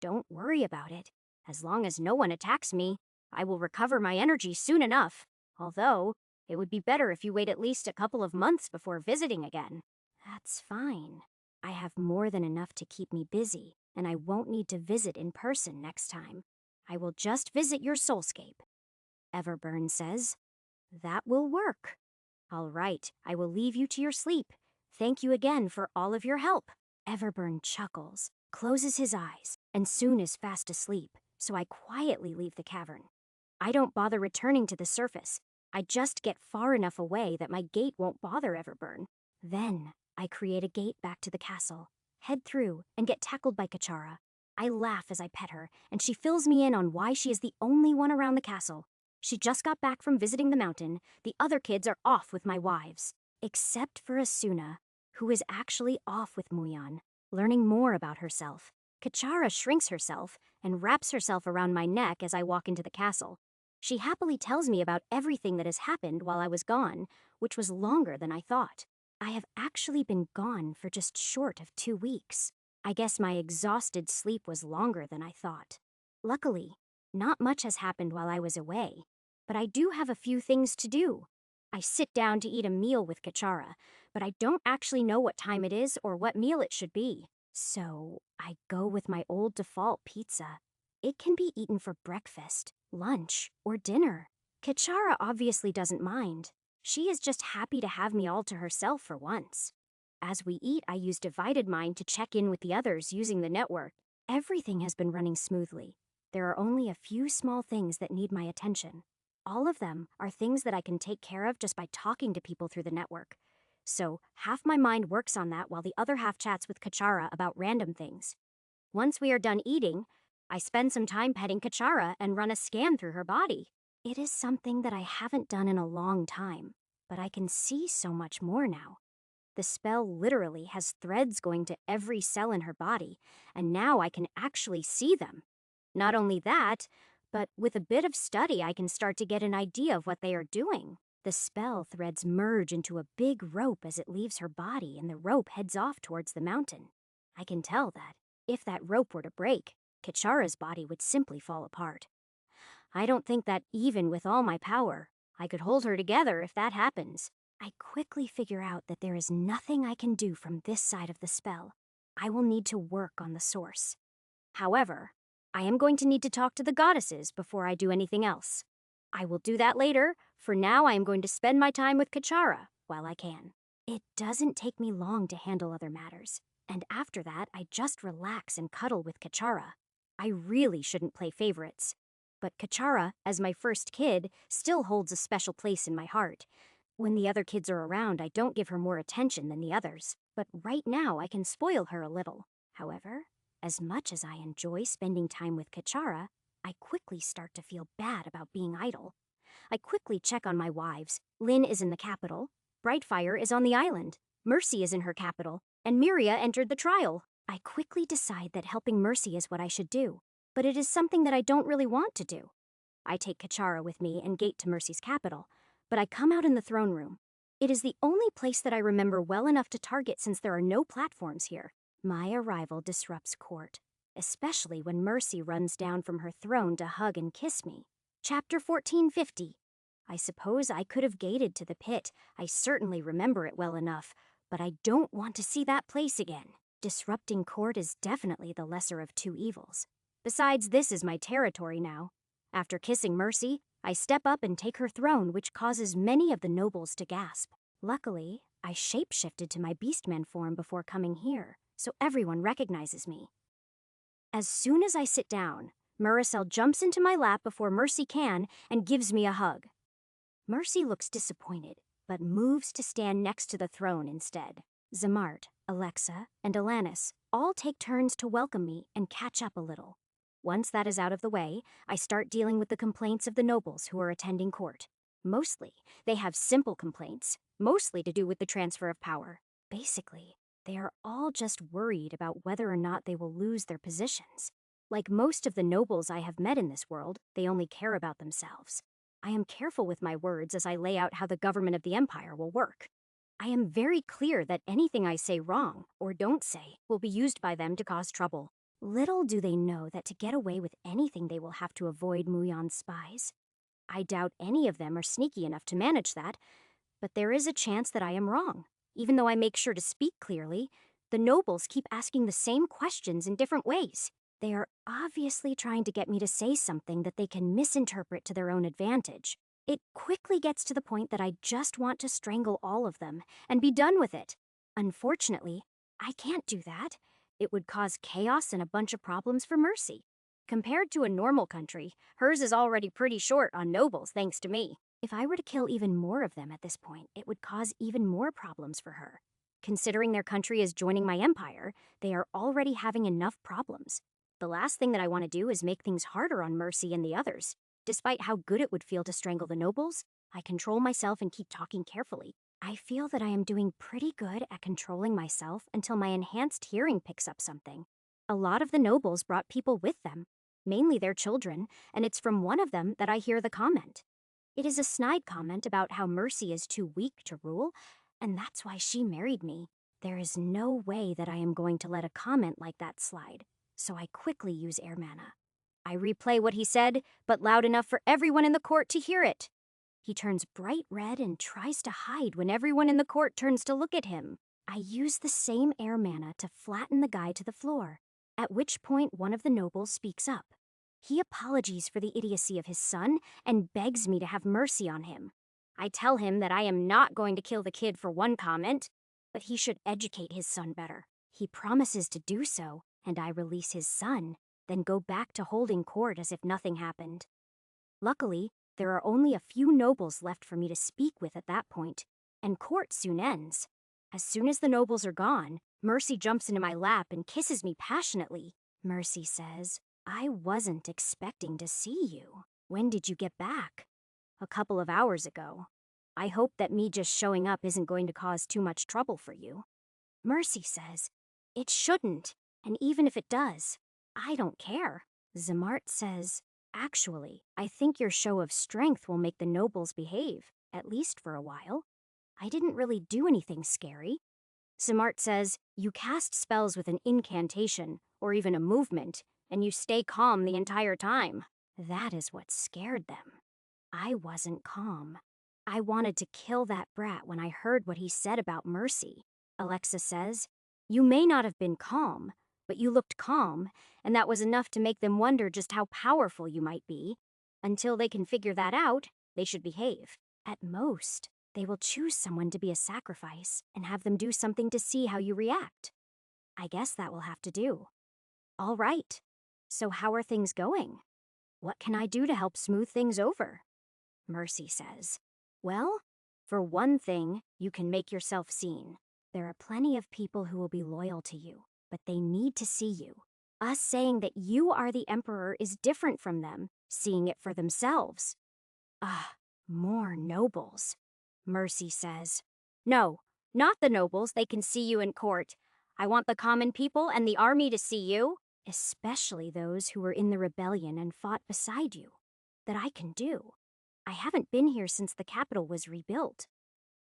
S1: Don't worry about it. As long as no one attacks me, I will recover my energy soon enough. Although, it would be better if you wait at least a couple of months before visiting again. That's fine. I have more than enough to keep me busy, and I won't need to visit in person next time. I will just visit your soulscape. Everburn says, that will work. All right, I will leave you to your sleep. Thank you again for all of your help. Everburn chuckles, closes his eyes, and soon is fast asleep, so I quietly leave the cavern. I don't bother returning to the surface. I just get far enough away that my gate won't bother Everburn. Then, I create a gate back to the castle, head through, and get tackled by Kachara. I laugh as I pet her, and she fills me in on why she is the only one around the castle. She just got back from visiting the mountain. The other kids are off with my wives. Except for Asuna, who is actually off with Muyan, learning more about herself. Kachara shrinks herself and wraps herself around my neck as I walk into the castle. She happily tells me about everything that has happened while I was gone, which was longer than I thought. I have actually been gone for just short of 2 weeks. I guess my exhausted sleep was longer than I thought. Luckily, not much has happened while I was away, but I do have a few things to do. I sit down to eat a meal with Kachara, but I don't actually know what time it is or what meal it should be. So I go with my old default pizza. It can be eaten for breakfast, lunch, or dinner. Kachara obviously doesn't mind. She is just happy to have me all to herself for once. As we eat, I use Divided Mind to check in with the others using the network. Everything has been running smoothly. There are only a few small things that need my attention. All of them are things that I can take care of just by talking to people through the network. So, half my mind works on that while the other half chats with Kachara about random things. Once we are done eating, I spend some time petting Kachara and run a scan through her body. It is something that I haven't done in a long time, but I can see so much more now. The spell literally has threads going to every cell in her body, and now I can actually see them. Not only that, but with a bit of study, I can start to get an idea of what they are doing. The spell threads merge into a big rope as it leaves her body, and the rope heads off towards the mountain. I can tell that, if that rope were to break, Kachara's body would simply fall apart. I don't think that even with all my power, I could hold her together if that happens. I quickly figure out that there is nothing I can do from this side of the spell. I will need to work on the source. However, I am going to need to talk to the goddesses before I do anything else. I will do that later. For now, I am going to spend my time with Kachara while I can. It doesn't take me long to handle other matters, and after that, I just relax and cuddle with Kachara. I really shouldn't play favorites, but Kachara, as my first kid, still holds a special place in my heart. When the other kids are around, I don't give her more attention than the others, but right now I can spoil her a little. However, as much as I enjoy spending time with Kachara, I quickly start to feel bad about being idle. I quickly check on my wives. Lynn is in the capital, Brightfire is on the island, Mercy is in her capital, and Miria entered the trial. I quickly decide that helping Mercy is what I should do, but it is something that I don't really want to do. I take Kachara with me and gate to Mercy's capital, but I come out in the throne room. It is the only place that I remember well enough to target since there are no platforms here. My arrival disrupts court, especially when Mercy runs down from her throne to hug and kiss me. Chapter 1450. I suppose I could have gated to the pit. I certainly remember it well enough, but I don't want to see that place again. Disrupting court is definitely the lesser of two evils. Besides, this is my territory now. After kissing Mercy, I step up and take her throne, which causes many of the nobles to gasp. Luckily, I shapeshifted to my Beastman form before coming here, so everyone recognizes me. As soon as I sit down, Muracell jumps into my lap before Mercy can and gives me a hug. Mercy looks disappointed, but moves to stand next to the throne instead. Zamart, Alexa, and Alanis all take turns to welcome me and catch up a little. Once that is out of the way, I start dealing with the complaints of the nobles who are attending court. Mostly, they have simple complaints, mostly to do with the transfer of power. Basically, they are all just worried about whether or not they will lose their positions. Like most of the nobles I have met in this world, they only care about themselves. I am careful with my words as I lay out how the government of the Empire will work. I am very clear that anything I say wrong, or don't say, will be used by them to cause trouble. Little do they know that to get away with anything they will have to avoid Muyon's spies. I doubt any of them are sneaky enough to manage that, but there is a chance that I am wrong. Even though I make sure to speak clearly, the nobles keep asking the same questions in different ways. They are obviously trying to get me to say something that they can misinterpret to their own advantage. It quickly gets to the point that I just want to strangle all of them and be done with it. Unfortunately, I can't do that. It would cause chaos and a bunch of problems for Mercy. Compared to a normal country, hers is already pretty short on nobles thanks to me. If I were to kill even more of them at this point, it would cause even more problems for her. Considering their country is joining my empire, they are already having enough problems. The last thing that I want to do is make things harder on Mercy and the others. Despite how good it would feel to strangle the nobles, I control myself and keep talking carefully. I feel that I am doing pretty good at controlling myself until my enhanced hearing picks up something. A lot of the nobles brought people with them. mainly their children, and it's from one of them that I hear the comment. It is a snide comment about how Mercy is too weak to rule, and that's why she married me. There is no way that I am going to let a comment like that slide, so I quickly use air mana. I replay what he said, but loud enough for everyone in the court to hear it. He turns bright red and tries to hide when everyone in the court turns to look at him. I use the same air mana to flatten the guy to the floor, at which point one of the nobles speaks up. He apologizes for the idiocy of his son and begs me to have mercy on him. I tell him that I am not going to kill the kid for one comment, but he should educate his son better. He promises to do so, and I release his son, then go back to holding court as if nothing happened. Luckily, there are only a few nobles left for me to speak with at that point, and court soon ends. As soon as the nobles are gone, Mercy jumps into my lap and kisses me passionately. Mercy says, "I wasn't expecting to see you. When did you get back?" "A couple of hours ago. I hope that me just showing up isn't going to cause too much trouble for you." Mercy says, "It shouldn't, and even if it does, I don't care." Zamart says, "Actually, I think your show of strength will make the nobles behave, at least for a while. I didn't really do anything scary." Zamart says, "You cast spells with an incantation, or even a movement, and you stay calm the entire time." That is what scared them. I wasn't calm. I wanted to kill that brat when I heard what he said about Mercy. Alexa says, "You may not have been calm, but you looked calm, and that was enough to make them wonder just how powerful you might be. Until they can figure that out, they should behave. At most, they will choose someone to be a sacrifice and have them do something to see how you react. I guess that will have to do." "All right. So how are things going? What can I do to help smooth things over?" Mercy says, "Well, for one thing, you can make yourself seen. There are plenty of people who will be loyal to you, but they need to see you. Us saying that you are the Emperor is different from them seeing it for themselves." Ah, more nobles. Mercy says, "No, not the nobles. They can see you in court. I want the common people and the army to see you, especially those who were in the rebellion and fought beside you. That I can do. I haven't been here since the capital was rebuilt.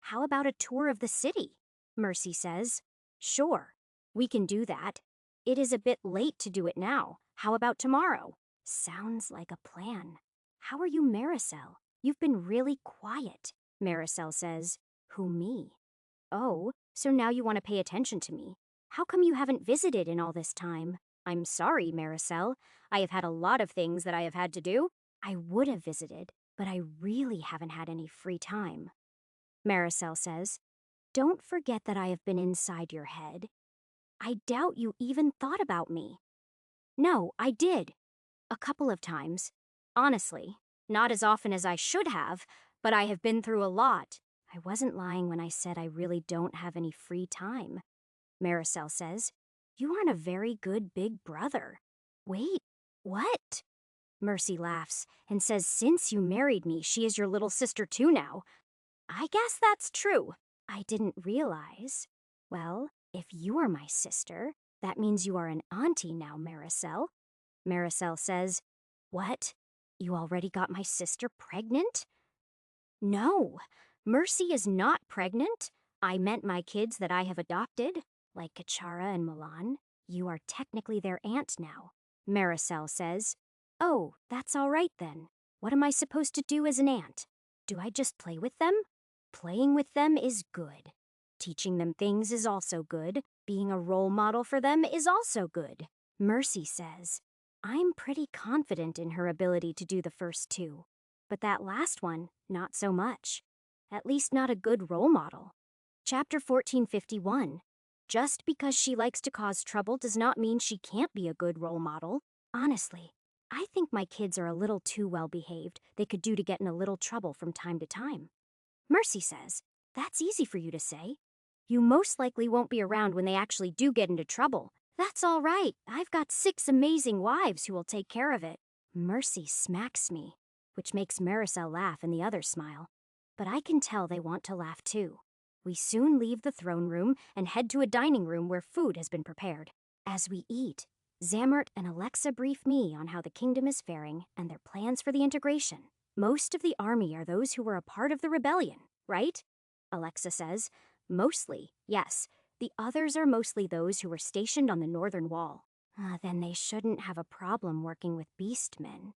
S1: How about a tour of the city?" Mercy says, "Sure, we can do that. It is a bit late to do it now. How about tomorrow?" Sounds like a plan. "How are you, Maricel? You've been really quiet." Maricel says, "Who, me?" "Oh, so now you want to pay attention to me. How come you haven't visited in all this time?" "I'm sorry, Maricel. I have had a lot of things that I have had to do. I would have visited, but I really haven't had any free time." Maricel says, "Don't forget that I have been inside your head. I doubt you even thought about me." "No, I did. A couple of times. Honestly, not as often as I should have, but I have been through a lot. I wasn't lying when I said I really don't have any free time." Maricel says, "You aren't a very good big brother." "Wait, what?" Mercy laughs and says, "Since you married me, she is your little sister too now." "I guess that's true. I didn't realize." "Well, if you are my sister, that means you are an auntie now, Maricel." Maricel says, "What? You already got my sister pregnant?" "No, Mercy is not pregnant. I meant my kids that I have adopted, like Kachara and Milan. You are technically their aunt now." Maricel says, "Oh, that's all right then. What am I supposed to do as an aunt? Do I just play with them?" "Playing with them is good. Teaching them things is also good. Being a role model for them is also good." Mercy says, "I'm pretty confident in her ability to do the first two, but that last one, not so much. At least not a good role model." Chapter 1451. Just because she likes to cause trouble does not mean she can't be a good role model. Honestly, I think my kids are a little too well behaved. They could do to get in a little trouble from time to time. Mercy says, "That's easy for you to say. You most likely won't be around when they actually do get into trouble. That's all right. I've got 6 amazing wives who will take care of it." Mercy smacks me, which makes Maricel laugh and the others smile. But I can tell they want to laugh too. We soon leave the throne room and head to a dining room where food has been prepared. As we eat, Zamart and Alexa brief me on how the kingdom is faring and their plans for the integration. Most of the army are those who were a part of the rebellion, right? Alexa says. Mostly, yes. The others are mostly those who were stationed on the northern wall. Then they shouldn't have a problem working with beastmen.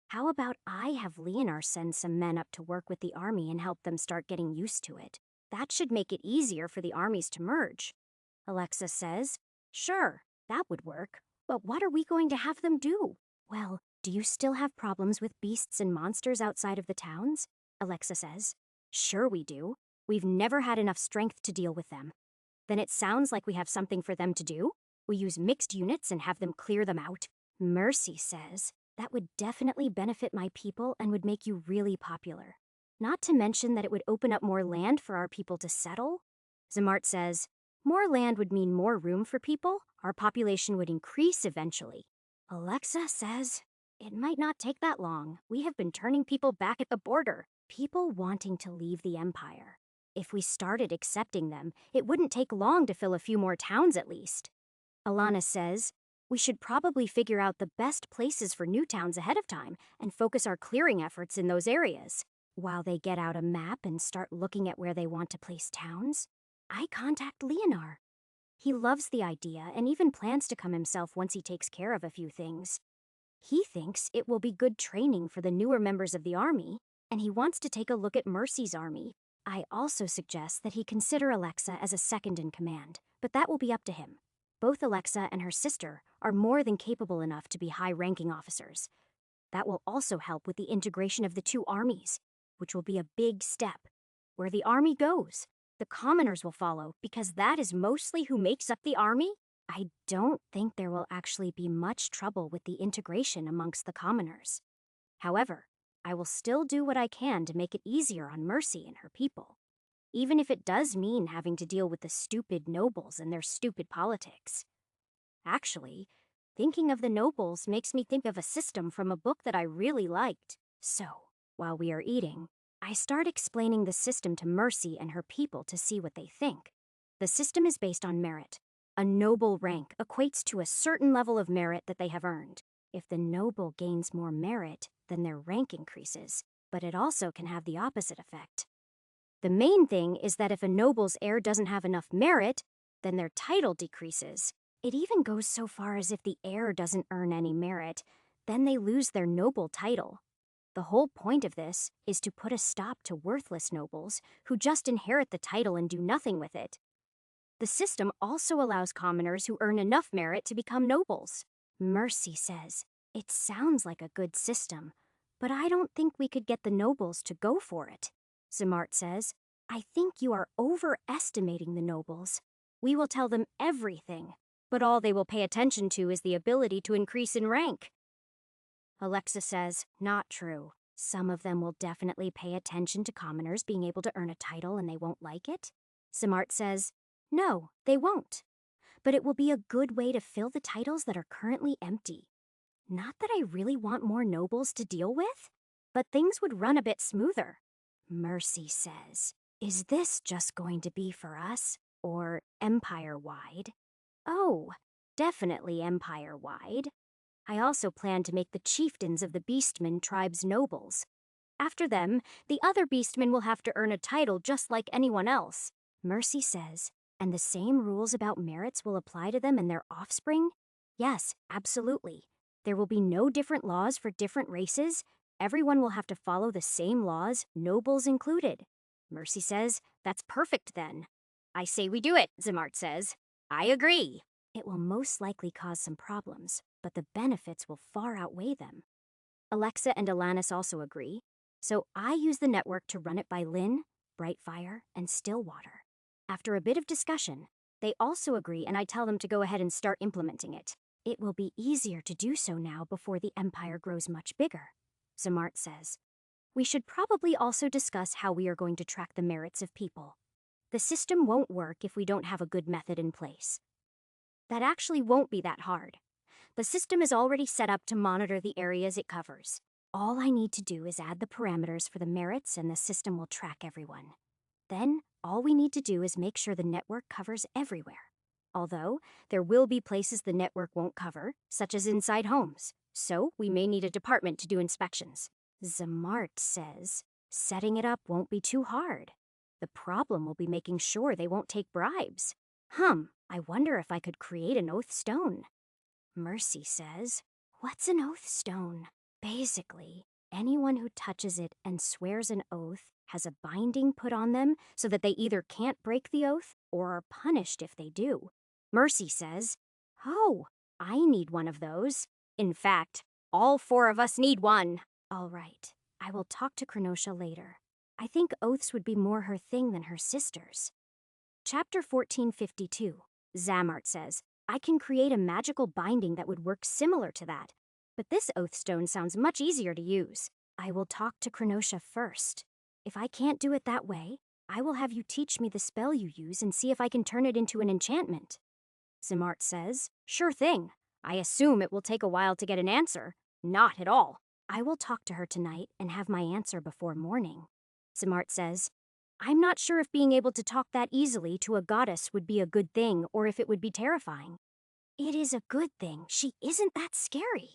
S1: How about I have Leonor send some men up to work with the army and help them start getting used to it? That should make it easier for the armies to merge. Alexa says, sure, that would work. But what are we going to have them do? Well, do you still have problems with beasts and monsters outside of the towns? Alexa says. Sure we do. We've never had enough strength to deal with them. Then it sounds like we have something for them to do. We use mixed units and have them clear them out. Mercy says, that would definitely benefit my people and would make you really popular. Not to mention that it would open up more land for our people to settle. Zamart says, more land would mean more room for people. Our population would increase eventually. Alexa says, it might not take that long. We have been turning people back at the border. People wanting to leave the Empire. If we started accepting them, it wouldn't take long to fill a few more towns at least. Alana says, we should probably figure out the best places for new towns ahead of time and focus our clearing efforts in those areas. While they get out a map and start looking at where they want to place towns, I contact Leonor. He loves the idea and even plans to come himself once he takes care of a few things. He thinks it will be good training for the newer members of the army, and he wants to take a look at Mercy's army. I also suggest that he consider Alexa as a second in command, but that will be up to him. Both Alexa and her sister are more than capable enough to be high-ranking officers. That will also help with the integration of the two armies, which will be a big step. Where the army goes, the commoners will follow, because that is mostly who makes up the army. I don't think there will actually be much trouble with the integration amongst the commoners. However, I will still do what I can to make it easier on Mercy and her people, even if it does mean having to deal with the stupid nobles and their stupid politics. Actually, thinking of the nobles makes me think of a system from a book that I really liked. So, while we are eating, I start explaining the system to Mercy and her people to see what they think. The system is based on merit. A noble rank equates to a certain level of merit that they have earned. If the noble gains more merit, then their rank increases, but it also can have the opposite effect. The main thing is that if a noble's heir doesn't have enough merit, then their title decreases. It even goes so far as if the heir doesn't earn any merit, then they lose their noble title. The whole point of this is to put a stop to worthless nobles who just inherit the title and do nothing with it. The system also allows commoners who earn enough merit to become nobles. Mercy says, it sounds like a good system, but I don't think we could get the nobles to go for it. Zamart says, I think you are overestimating the nobles. We will tell them everything, but all they will pay attention to is the ability to increase in rank. Alexa says, not true. Some of them will definitely pay attention to commoners being able to earn a title and they won't like it. Zamart says, no, they won't. But it will be a good way to fill the titles that are currently empty. Not that I really want more nobles to deal with, but things would run a bit smoother. Mercy says, is this just going to be for us, or empire-wide? Oh, definitely empire-wide. I also plan to make the chieftains of the Beastmen tribes nobles. After them, the other Beastmen will have to earn a title just like anyone else. Mercy says, and the same rules about merits will apply to them and their offspring? Yes, absolutely. There will be no different laws for different races. Everyone will have to follow the same laws, nobles included. Mercy says, that's perfect then. I say we do it, Zamart says. I agree. It will most likely cause some problems, but the benefits will far outweigh them. Alexa and Alanis also agree, so I use the network to run it by Lynn, Brightfire, and Stillwater. After a bit of discussion, they also agree and I tell them to go ahead and start implementing it. It will be easier to do so now before the Empire grows much bigger, Zamart says. We should probably also discuss how we are going to track the merits of people. The system won't work if we don't have a good method in place. That actually won't be that hard. The system is already set up to monitor the areas it covers. All I need to do is add the parameters for the merits and the system will track everyone. Then, all we need to do is make sure the network covers everywhere. Although, there will be places the network won't cover, such as inside homes, so we may need a department to do inspections. Zamart says setting it up won't be too hard. The problem will be making sure they won't take bribes. I wonder if I could create an oath stone. Mercy says, what's an oath stone? Basically, anyone who touches it and swears an oath has a binding put on them so that they either can't break the oath or are punished if they do. Mercy says, oh, I need one of those. In fact, all 4 of us need one. All right, I will talk to Krenosha later. I think oaths would be more her thing than her sister's. Chapter 1452. Zamart says, I can create a magical binding that would work similar to that, but this oath stone sounds much easier to use. I will talk to Krenosha first. If I can't do it that way, I will have you teach me the spell you use and see if I can turn it into an enchantment. Zamart says, sure thing. I assume it will take a while to get an answer. Not at all. I will talk to her tonight and have my answer before morning. Zamart says, I'm not sure if being able to talk that easily to a goddess would be a good thing or if it would be terrifying. It is a good thing. She isn't that scary.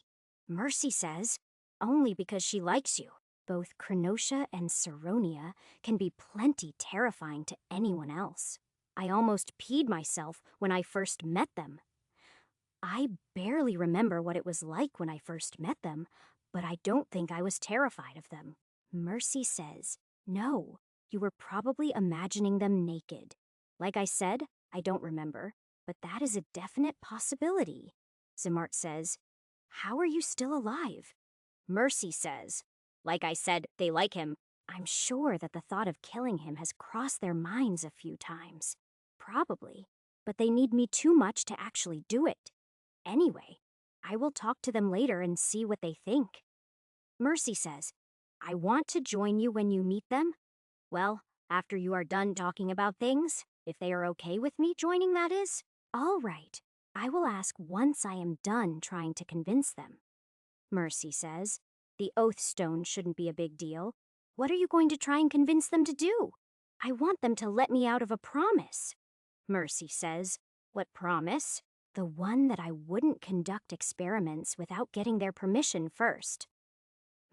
S1: Mercy says, only because she likes you. Both Krenosha and Saronia can be plenty terrifying to anyone else. I almost peed myself when I first met them. I barely remember what it was like when I first met them, but I don't think I was terrified of them. Mercy says, no, you were probably imagining them naked. Like I said, I don't remember, but that is a definite possibility. Zamart says, how are you still alive? Mercy says, like I said, they like him. I'm sure that the thought of killing him has crossed their minds a few times. Probably, but they need me too much to actually do it. Anyway, I will talk to them later and see what they think. Mercy says, I want to join you when you meet them. Well, after you are done talking about things, if they are okay with me joining, that is. All right, I will ask once I am done trying to convince them. Mercy says, the oath stone shouldn't be a big deal. What are you going to try and convince them to do? I want them to let me out of a promise. Mercy says, what promise? The one that I wouldn't conduct experiments without getting their permission first.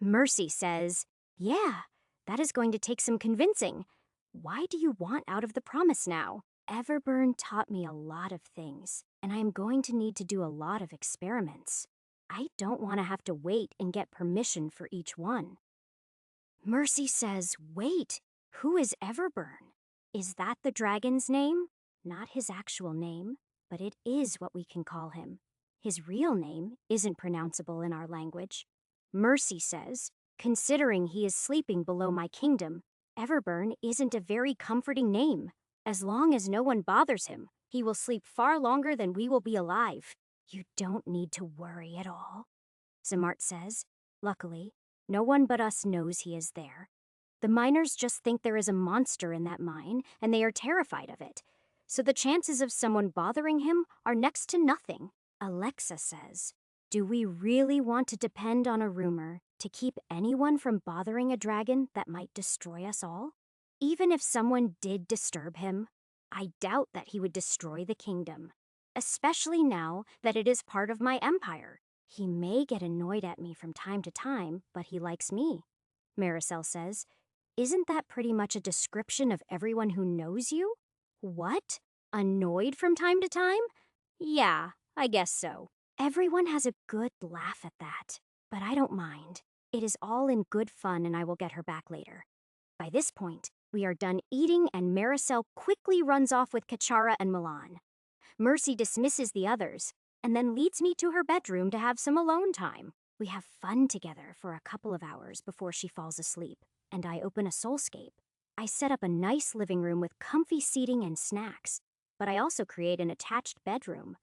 S1: Mercy says, yeah, that is going to take some convincing. Why do you want out of the promise now? Everburn taught me a lot of things, and I am going to need to do a lot of experiments. I don't want to have to wait and get permission for each one. Mercy says, wait, who is Everburn? Is that the dragon's name? Not his actual name, but it is what we can call him. His real name isn't pronounceable in our language. Mercy says, considering he is sleeping below my kingdom, Everburn isn't a very comforting name. As long as no one bothers him, he will sleep far longer than we will be alive. You don't need to worry at all. Zamart says, luckily, no one but us knows he is there. The miners just think there is a monster in that mine, and they are terrified of it. So the chances of someone bothering him are next to nothing. Alexa says, do we really want to depend on a rumor to keep anyone from bothering a dragon that might destroy us all? Even if someone did disturb him, I doubt that he would destroy the kingdom, especially now that it is part of my empire. He may get annoyed at me from time to time, but he likes me. Maricel says, isn't that pretty much a description of everyone who knows you? What? Annoyed from time to time? Yeah, I guess so. Everyone has a good laugh at that, but I don't mind. It is all in good fun and I will get her back later. By this point, we are done eating and Maricel quickly runs off with Kachara and Milan. Mercy dismisses the others and then leads me to her bedroom to have some alone time. We have fun together for a couple of hours before she falls asleep, and I open a soulscape. I set up a nice living room with comfy seating and snacks, but I also create an attached bedroom.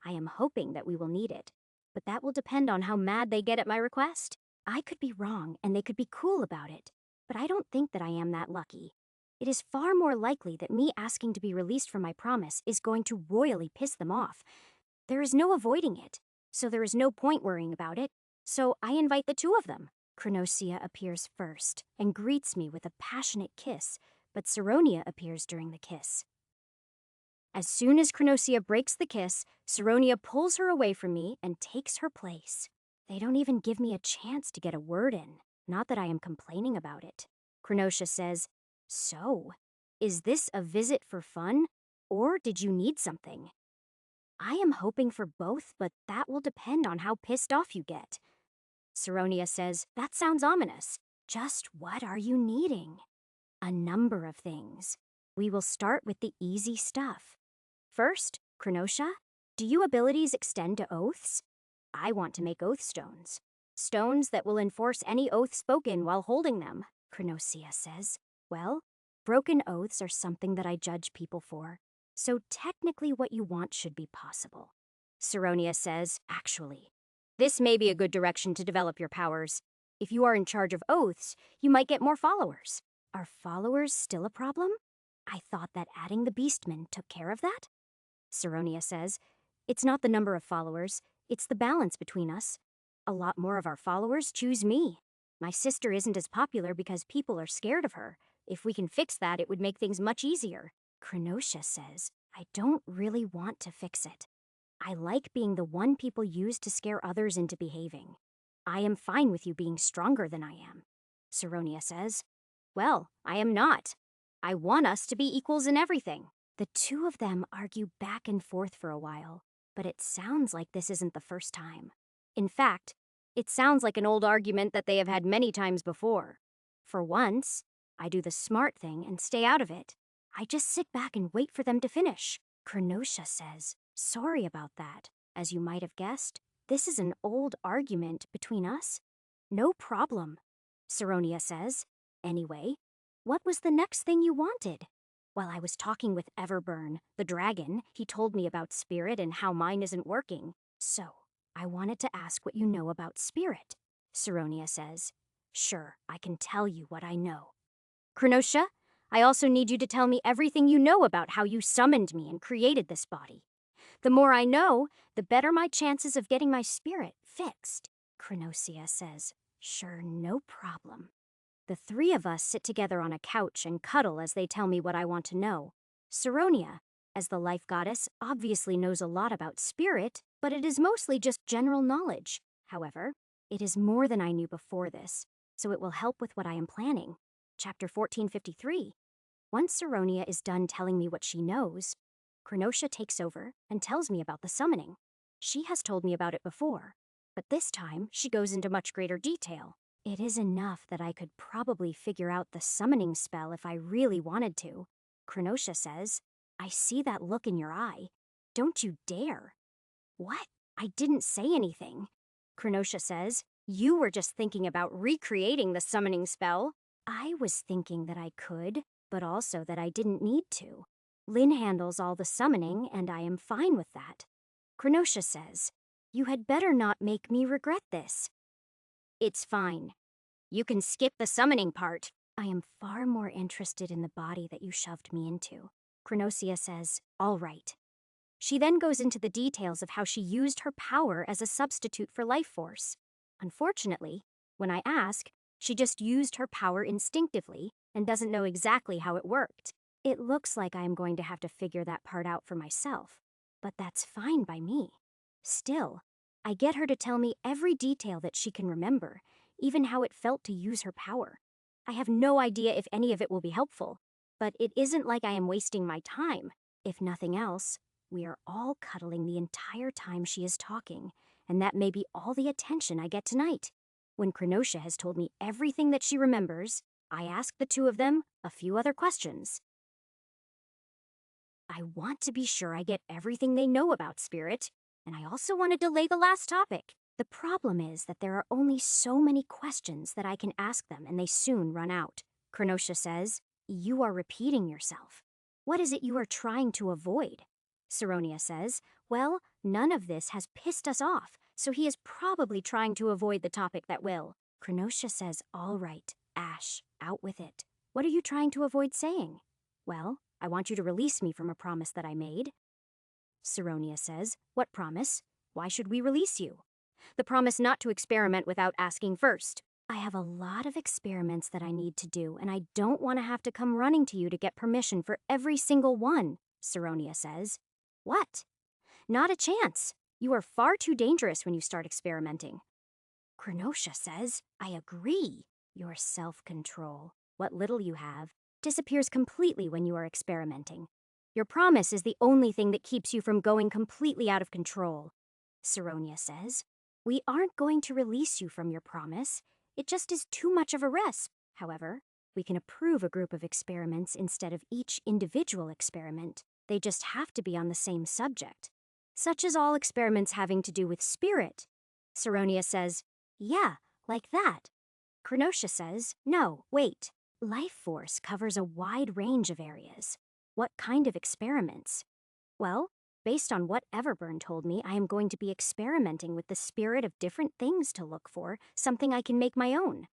S1: I am hoping that we will need it, but that will depend on how mad they get at my request. I could be wrong and they could be cool about it, but I don't think that I am that lucky. It is far more likely that me asking to be released from my promise is going to royally piss them off. There is no avoiding it, so there is no point worrying about it, so I invite the 2 of them. Chronosia appears first and greets me with a passionate kiss, but Saronia appears during the kiss. As soon as Chronosia breaks the kiss, Saronia pulls her away from me and takes her place. They don't even give me a chance to get a word in. Not that I am complaining about it. Chronosia says, "So, is this a visit for fun, or did you need something?" I am hoping for both, but that will depend on how pissed off you get. Saronia says, "That sounds ominous. Just what are you needing?" "A number of things. We will start with the easy stuff. First, Chronosia, do you abilities extend to oaths? I want to make oath stones. Stones that will enforce any oath spoken while holding them," Chronosia says. "Well, broken oaths are something that I judge people for, so technically what you want should be possible." Saronia says, "Actually, this may be a good direction to develop your powers. If you are in charge of oaths, you might get more followers." "Are followers still a problem? I thought that adding the Beastmen took care of that." Saronia says, "It's not the number of followers, it's the balance between us. A lot more of our followers choose me. My sister isn't as popular because people are scared of her. If we can fix that, it would make things much easier." Chronosia says, "I don't really want to fix it. I like being the one people use to scare others into behaving. I am fine with you being stronger than I am." Saronia says, "Well, I am not. I want us to be equals in everything." The two of them argue back and forth for a while, but it sounds like this isn't the first time. In fact, it sounds like an old argument that they have had many times before. For once, I do the smart thing and stay out of it. I just sit back and wait for them to finish. Chronosia says, "Sorry about that. As you might have guessed, this is an old argument between us." "No problem," Saronia says. "Anyway, what was the next thing you wanted?" "While I was talking with Everburn, the dragon, he told me about Spirit and how mine isn't working. So, I wanted to ask what you know about Spirit." Saronia says, "Sure, I can tell you what I know." "Chronosia, I also need you to tell me everything you know about how you summoned me and created this body. The more I know, the better my chances of getting my spirit fixed." Chronosia says, "Sure, no problem." The three of us sit together on a couch and cuddle as they tell me what I want to know. Saronia, as the life goddess, obviously knows a lot about spirit, but it is mostly just general knowledge. However, it is more than I knew before this, so it will help with what I am planning. Chapter 1453. Once Saronia is done telling me what she knows, Chronosia takes over and tells me about the summoning. She has told me about it before, but this time she goes into much greater detail. It is enough that I could probably figure out the summoning spell if I really wanted to. Chronosia says, "I see that look in your eye. Don't you dare." "What? I didn't say anything." Chronosia says, "You were just thinking about recreating the summoning spell." "I was thinking that I could, but also that I didn't need to. Lynn handles all the summoning, and I am fine with that." Chronosia says, "You had better not make me regret this." "It's fine. You can skip the summoning part." "I am far more interested in the body that you shoved me into." Chronosia says, "All right." She then goes into the details of how she used her power as a substitute for life force. Unfortunately, when I ask, she just used her power instinctively and doesn't know exactly how it worked. It looks like I am going to have to figure that part out for myself, but that's fine by me. Still, I get her to tell me every detail that she can remember, even how it felt to use her power. I have no idea if any of it will be helpful, but it isn't like I am wasting my time. If nothing else, we are all cuddling the entire time she is talking, and that may be all the attention I get tonight. When Chronosia has told me everything that she remembers, I ask the two of them a few other questions. I want to be sure I get everything they know about Spirit, and I also want to delay the last topic. The problem is that there are only so many questions that I can ask them, and they soon run out. Chronosia says, "You are repeating yourself. What is it you are trying to avoid?" Saronia says, "Well, none of this has pissed us off, so he is probably trying to avoid the topic that will." Chronosia says, "All right, Ash, out with it. What are you trying to avoid saying?" "Well, I want you to release me from a promise that I made." Saronia says, "What promise? Why should we release you?" "The promise not to experiment without asking first." "I have a lot of experiments that I need to do, and I don't want to have to come running to you to get permission for every single one." Saronia says. What? Not a chance. You are far too dangerous when you start experimenting. Krenosha says, I agree. Your self-control, what little you have, disappears completely when you are experimenting. Your promise is the only thing that keeps you from going completely out of control. Saronia says, we aren't going to release you from your promise. It just is too much of a risk. However, we can approve a group of experiments instead of each individual experiment. They just have to be on the same subject, such as all experiments having to do with spirit. Saronia says, yeah, like that. Krenosha says, no, wait. Life force covers a wide range of areas. What kind of experiments? Well, based on what Everburn told me, I am going to be experimenting with the spirit of different things to look for, something I can make my own.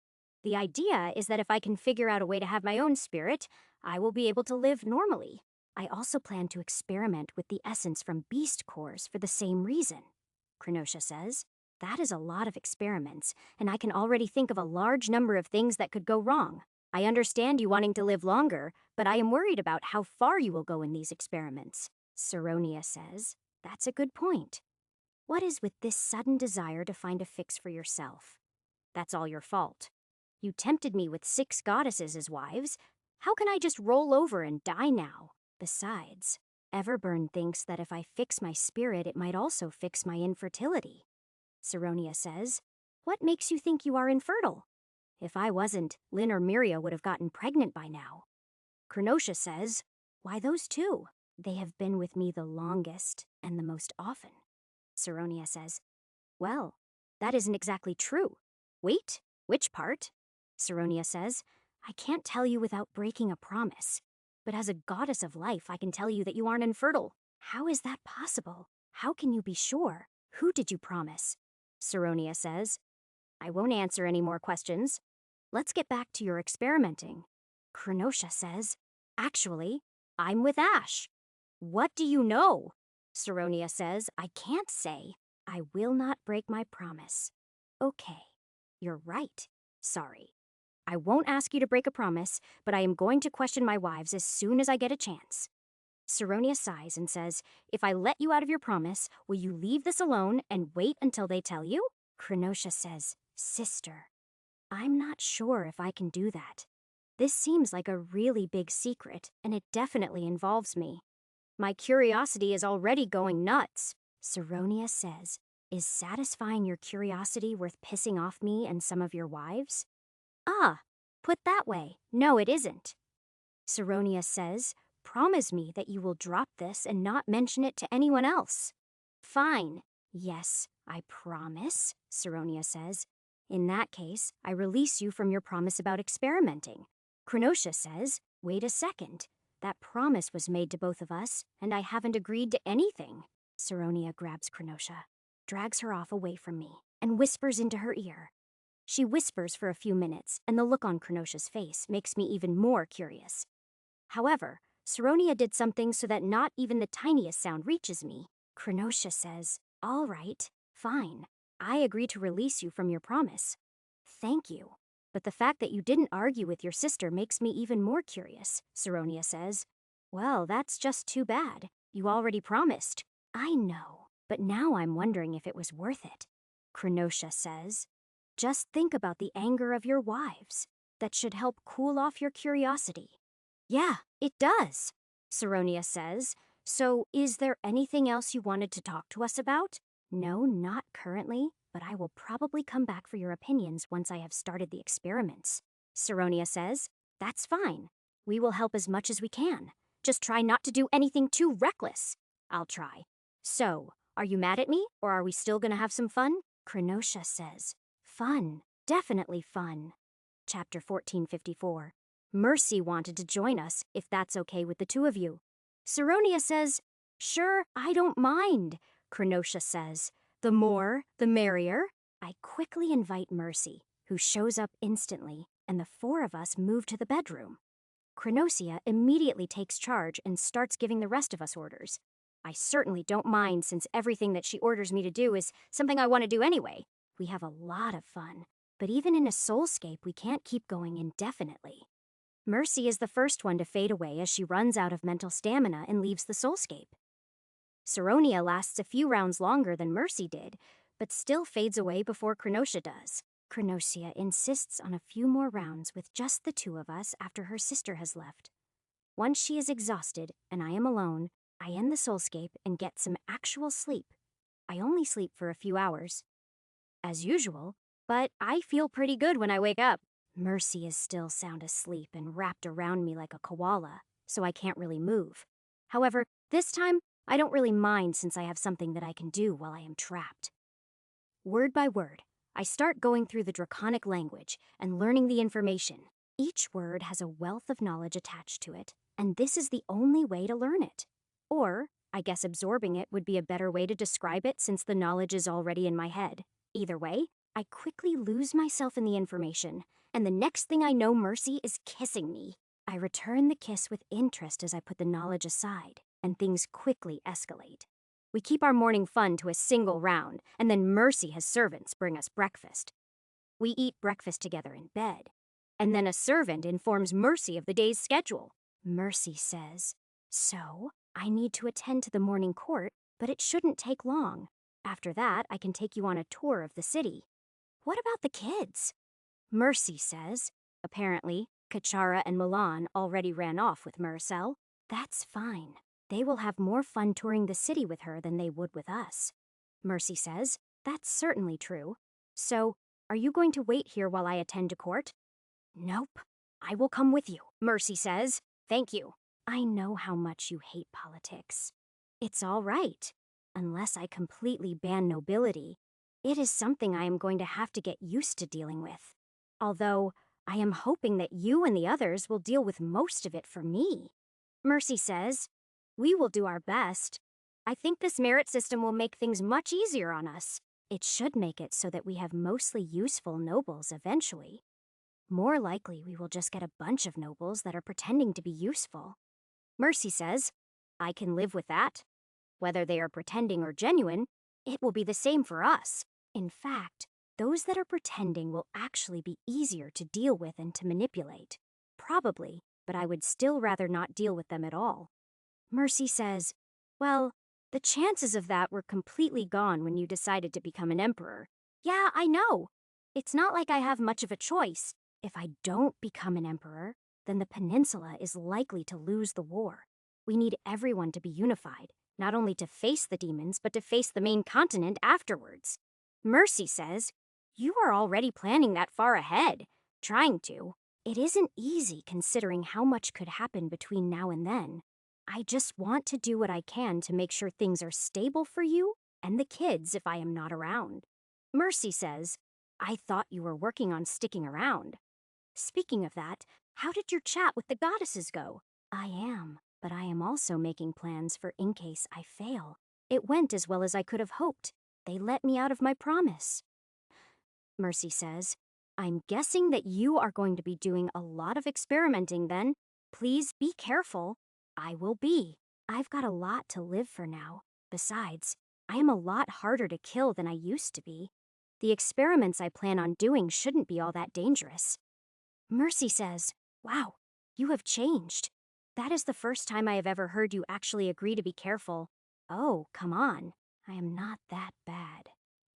S1: The idea is that if I can figure out a way to have my own spirit, I will be able to live normally. I also plan to experiment with the essence from beast cores for the same reason. Krenosha says, that is a lot of experiments, and I can already think of a large number of things that could go wrong. I understand you wanting to live longer, but I am worried about how far you will go in these experiments. Saronia says, that's a good point. What is with this sudden desire to find a fix for yourself? That's all your fault. You tempted me with 6 goddesses as wives. How can I just roll over and die now? Besides, Everburn thinks that if I fix my spirit, it might also fix my infertility. Saronia says, what makes you think you are infertile? If I wasn't, Lynn or Miria would have gotten pregnant by now. Krenosha says, why those two? They have been with me the longest and the most often. Saronia says, well, that isn't exactly true. Wait, which part? Saronia says, I can't tell you without breaking a promise. But as a goddess of life, I can tell you that you aren't infertile. How is that possible? How can you be sure? Who did you promise? Saronia says, I won't answer any more questions. Let's get back to your experimenting. Krenosha says, actually, I'm with Ash. What do you know? Saronia says, I can't say. I will not break my promise. Okay, you're right. Sorry. I won't ask you to break a promise, but I am going to question my wives as soon as I get a chance. Saronia sighs and says, if I let you out of your promise, will you leave this alone and wait until they tell you? Krenosha says, sister, I'm not sure if I can do that. This seems like a really big secret, and it definitely involves me. My curiosity is already going nuts. Saronia says, is satisfying your curiosity worth pissing off me and some of your wives? Ah, put that way, no it isn't. Saronia says, promise me that you will drop this and not mention it to anyone else. Fine. Yes, I promise, Saronia says. In that case, I release you from your promise about experimenting. Krenosha says, wait a second. That promise was made to both of us, and I haven't agreed to anything. Saronia grabs Krenosha, drags her off away from me, and whispers into her ear. She whispers for a few minutes, and the look on Krenosha's face makes me even more curious. However, Saronia did something so that not even the tiniest sound reaches me. Krenosha says, all right, fine. I agree to release you from your promise. Thank you. But the fact that you didn't argue with your sister makes me even more curious, Saronia says. Well, that's just too bad. You already promised. I know, but now I'm wondering if it was worth it. Krenosha says, just think about the anger of your wives. That should help cool off your curiosity. Yeah, it does, Saronia says. So, is there anything else you wanted to talk to us about? No, not currently, but I will probably come back for your opinions once I have started the experiments. Saronia says, that's fine. We will help as much as we can. Just try not to do anything too reckless. I'll try. So, are you mad at me, or are we still gonna have some fun? Krenosha says, fun. Definitely fun. Chapter 1454. Mercy wanted to join us, if that's okay with the two of you. Saronia says, sure, I don't mind. Krenosha says, the more, the merrier. I quickly invite Mercy, who shows up instantly, and the 4 of us move to the bedroom. Krenosha immediately takes charge and starts giving the rest of us orders. I certainly don't mind since everything that she orders me to do is something I want to do anyway. We have a lot of fun, but even in a soulscape we can't keep going indefinitely. Mercy is the first one to fade away as she runs out of mental stamina and leaves the soulscape. Saronia lasts a few rounds longer than Mercy did, but still fades away before Chronotia does. Chronotia insists on a few more rounds with just the two of us after her sister has left. Once she is exhausted and I am alone, I end the soulscape and get some actual sleep. I only sleep for a few hours, as usual, but I feel pretty good when I wake up. Mercy is still sound asleep and wrapped around me like a koala, so I can't really move. However, this time, I don't really mind since I have something that I can do while I am trapped. Word by word, I start going through the draconic language and learning the information. Each word has a wealth of knowledge attached to it, and this is the only way to learn it. Or, I guess absorbing it would be a better way to describe it since the knowledge is already in my head. Either way, I quickly lose myself in the information, and the next thing I know, Mercy is kissing me. I return the kiss with interest as I put the knowledge aside, and things quickly escalate. We keep our morning fun to a single round, and then Mercy has servants bring us breakfast. We eat breakfast together in bed, and then a servant informs Mercy of the day's schedule. Mercy says, "So, I need to attend to the morning court, but it shouldn't take long. After that, I can take you on a tour of the city." What about the kids? Mercy says. Apparently, Kachara and Milan already ran off with Marcel. That's fine. They will have more fun touring the city with her than they would with us. Mercy says, that's certainly true. So, are you going to wait here while I attend to court? Nope. I will come with you, Mercy says. Thank you. I know how much you hate politics. It's all right. Unless I completely ban nobility, it is something I am going to have to get used to dealing with. Although, I am hoping that you and the others will deal with most of it for me. Mercy says, we will do our best. I think this merit system will make things much easier on us. It should make it so that we have mostly useful nobles eventually. More likely, we will just get a bunch of nobles that are pretending to be useful. Mercy says, I can live with that. Whether they are pretending or genuine, it will be the same for us. In fact, those that are pretending will actually be easier to deal with and to manipulate. Probably, but I would still rather not deal with them at all. Mercy says, well, the chances of that were completely gone when you decided to become an emperor. Yeah, I know. It's not like I have much of a choice. If I don't become an emperor, then the peninsula is likely to lose the war. We need everyone to be unified, not only to face the demons, but to face the main continent afterwards. Mercy says, you are already planning that far ahead. Trying to. It isn't easy considering how much could happen between now and then. I just want to do what I can to make sure things are stable for you and the kids if I am not around. Mercy says, I thought you were working on sticking around. Speaking of that, how did your chat with the goddesses go? I am, but I am also making plans for in case I fail. It went as well as I could have hoped. They let me out of my promise. Mercy says, I'm guessing that you are going to be doing a lot of experimenting then. Please be careful. I will be. I've got a lot to live for now. Besides, I am a lot harder to kill than I used to be. The experiments I plan on doing shouldn't be all that dangerous. Mercy says, wow, you have changed. That is the first time I have ever heard you actually agree to be careful. Oh, come on. I am not that bad.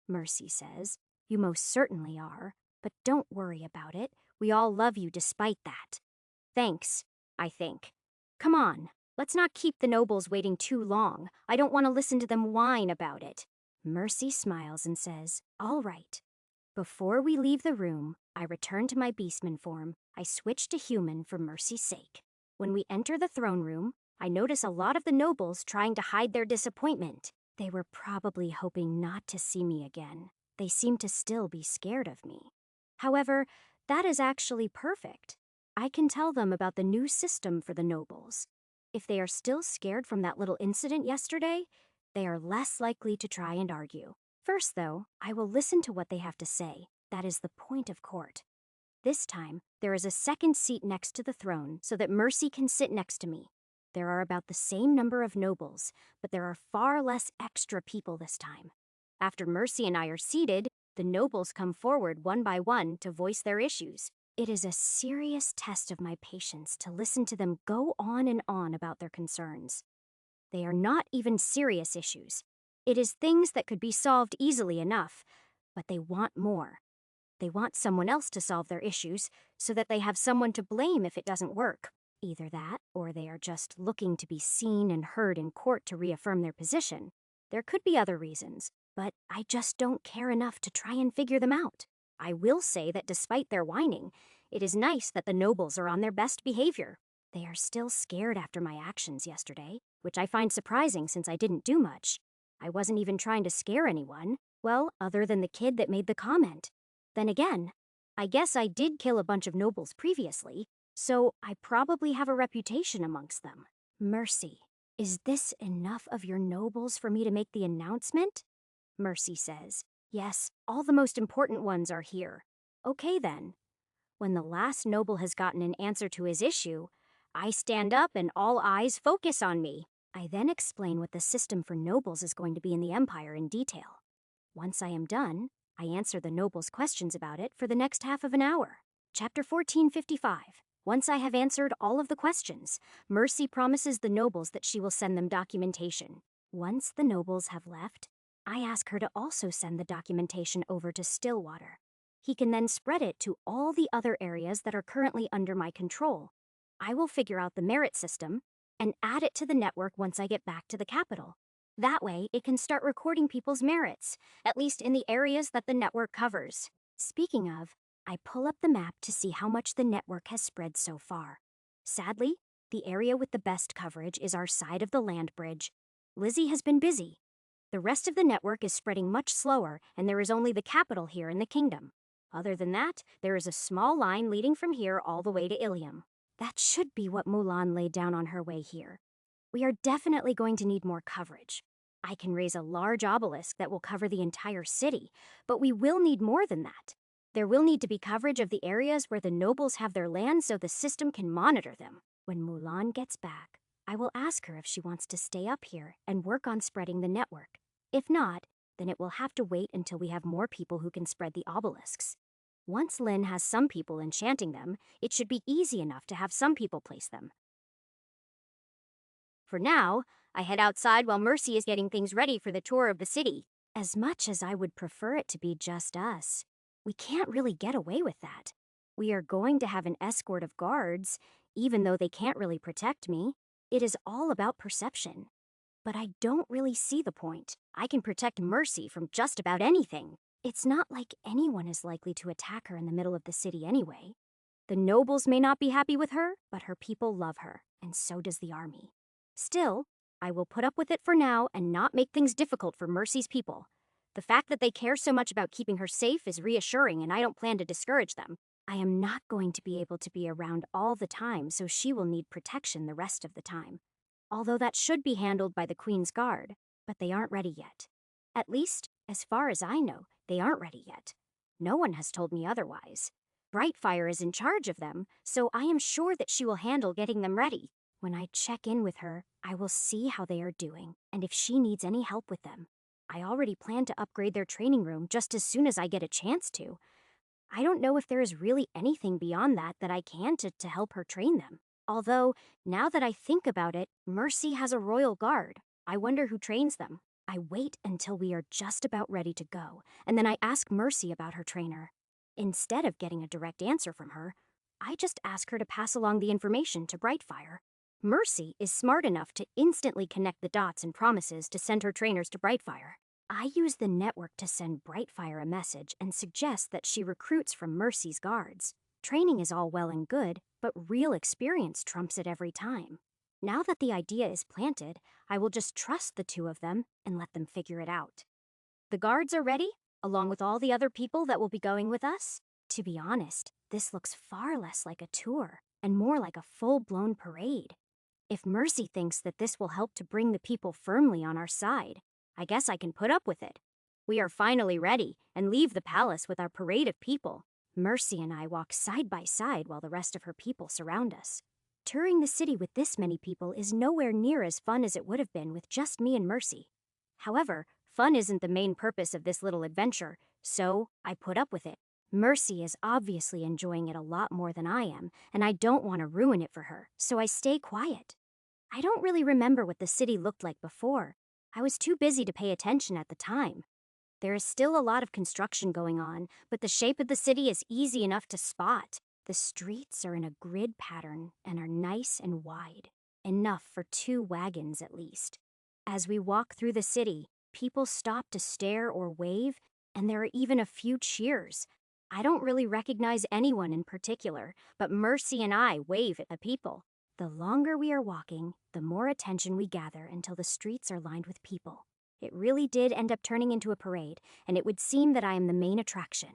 S1: Mercy says, you most certainly are, but don't worry about it. We all love you despite that. Thanks, I think. Come on, let's not keep the nobles waiting too long. I don't want to listen to them whine about it. Mercy smiles and says, all right. Before we leave the room, I return to my beastman form. I switch to human for Mercy's sake. When we enter the throne room, I notice a lot of the nobles trying to hide their disappointment. They were probably hoping not to see me again. They seem to still be scared of me. However, that is actually perfect. I can tell them about the new system for the nobles. If they are still scared from that little incident yesterday, they are less likely to try and argue. First, though, I will listen to what they have to say. That is the point of court. This time, there is a second seat next to the throne so that Mercy can sit next to me. There are about the same number of nobles, but there are far less extra people this time. After Mercy and I are seated, the nobles come forward one by one to voice their issues. It is a serious test of my patience to listen to them go on and on about their concerns. They are not even serious issues. It is things that could be solved easily enough, but they want more. They want someone else to solve their issues so that they have someone to blame if it doesn't work. Either that, or they are just looking to be seen and heard in court to reaffirm their position. There could be other reasons, but I just don't care enough to try and figure them out. I will say that despite their whining, it is nice that the nobles are on their best behavior. They are still scared after my actions yesterday, which I find surprising since I didn't do much. I wasn't even trying to scare anyone, well, other than the kid that made the comment. Then again, I guess I did kill a bunch of nobles previously, so I probably have a reputation amongst them. Mercy, is this enough of your nobles for me to make the announcement? Mercy says, yes, all the most important ones are here. Okay then. When the last noble has gotten an answer to his issue, I stand up and all eyes focus on me. I then explain what the system for nobles is going to be in the Empire in detail. Once I am done, I answer the nobles' questions about it for the next half of an hour. Chapter 1455. Once I have answered all of the questions, Mercy promises the nobles that she will send them documentation. Once the nobles have left, I ask her to also send the documentation over to Stillwater. He can then spread it to all the other areas that are currently under my control. I will figure out the merit system and add it to the network once I get back to the capital. That way, it can start recording people's merits, at least in the areas that the network covers. Speaking of, I pull up the map to see how much the network has spread so far. Sadly, the area with the best coverage is our side of the land bridge. Lizzie has been busy. The rest of the network is spreading much slower, and there is only the capital here in the kingdom. Other than that, there is a small line leading from here all the way to Ilium. That should be what Mulan laid down on her way here. We are definitely going to need more coverage. I can raise a large obelisk that will cover the entire city, but we will need more than that. There will need to be coverage of the areas where the nobles have their land so the system can monitor them. When Mulan gets back, I will ask her if she wants to stay up here and work on spreading the network. If not, then it will have to wait until we have more people who can spread the obelisks. Once Lin has some people enchanting them, it should be easy enough to have some people place them. For now, I head outside while Mercy is getting things ready for the tour of the city. As much as I would prefer it to be just us, we can't really get away with that. We are going to have an escort of guards, even though they can't really protect me. It is all about perception. But I don't really see the point. I can protect Mercy from just about anything. It's not like anyone is likely to attack her in the middle of the city anyway. The nobles may not be happy with her, but her people love her, and so does the army. Still, I will put up with it for now and not make things difficult for Mercy's people. The fact that they care so much about keeping her safe is reassuring, and I don't plan to discourage them. I am not going to be able to be around all the time, so she will need protection the rest of the time. Although that should be handled by the Queen's Guard, but they aren't ready yet. At least, as far as I know, they aren't ready yet. No one has told me otherwise. Brightfire is in charge of them, so I am sure that she will handle getting them ready. When I check in with her, I will see how they are doing, and if she needs any help with them. I already plan to upgrade their training room just as soon as I get a chance to. I don't know if there is really anything beyond that I can to help her train them. Although, now that I think about it, Mercy has a royal guard. I wonder who trains them. I wait until we are just about ready to go, and then I ask Mercy about her trainer. Instead of getting a direct answer from her, I just ask her to pass along the information to Brightfire. Mercy is smart enough to instantly connect the dots and promises to send her trainers to Brightfire. I use the network to send Brightfire a message and suggest that she recruits from Mercy's guards. Training is all well and good, but real experience trumps it every time. Now that the idea is planted, I will just trust the two of them and let them figure it out. The guards are ready, along with all the other people that will be going with us. To be honest, this looks far less like a tour and more like a full-blown parade. If Mercy thinks that this will help to bring the people firmly on our side, I guess I can put up with it. We are finally ready and leave the palace with our parade of people. Mercy and I walk side by side while the rest of her people surround us. Touring the city with this many people is nowhere near as fun as it would have been with just me and Mercy. However, fun isn't the main purpose of this little adventure, so I put up with it. Mercy is obviously enjoying it a lot more than I am, and I don't want to ruin it for her, so I stay quiet. I don't really remember what the city looked like before. I was too busy to pay attention at the time. There is still a lot of construction going on, but the shape of the city is easy enough to spot. The streets are in a grid pattern and are nice and wide, enough for 2 wagons at least. As we walk through the city, people stop to stare or wave, and there are even a few cheers. I don't really recognize anyone in particular, but Mercy and I wave at the people. The longer we are walking, the more attention we gather until the streets are lined with people. It really did end up turning into a parade, and it would seem that I am the main attraction.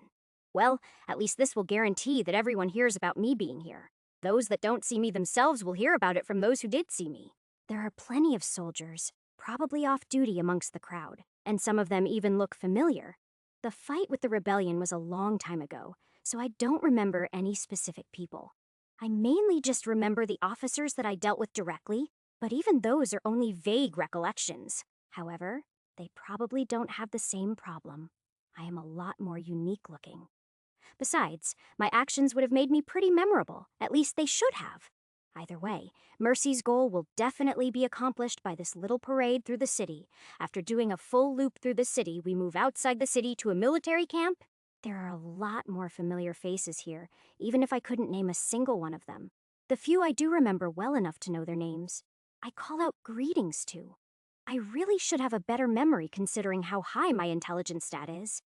S1: Well, at least this will guarantee that everyone hears about me being here. Those that don't see me themselves will hear about it from those who did see me. There are plenty of soldiers, probably off duty amongst the crowd, and some of them even look familiar. The fight with the rebellion was a long time ago, so I don't remember any specific people. I mainly just remember the officers that I dealt with directly, but even those are only vague recollections. However, they probably don't have the same problem. I am a lot more unique looking. Besides, my actions would have made me pretty memorable. At least they should have. Either way, Mercy's goal will definitely be accomplished by this little parade through the city. After doing a full loop through the city, we move outside the city to a military camp. There are a lot more familiar faces here, even if I couldn't name a single one of them. The few I do remember well enough to know their names, I call out greetings to. I really should have a better memory considering how high my intelligence stat is.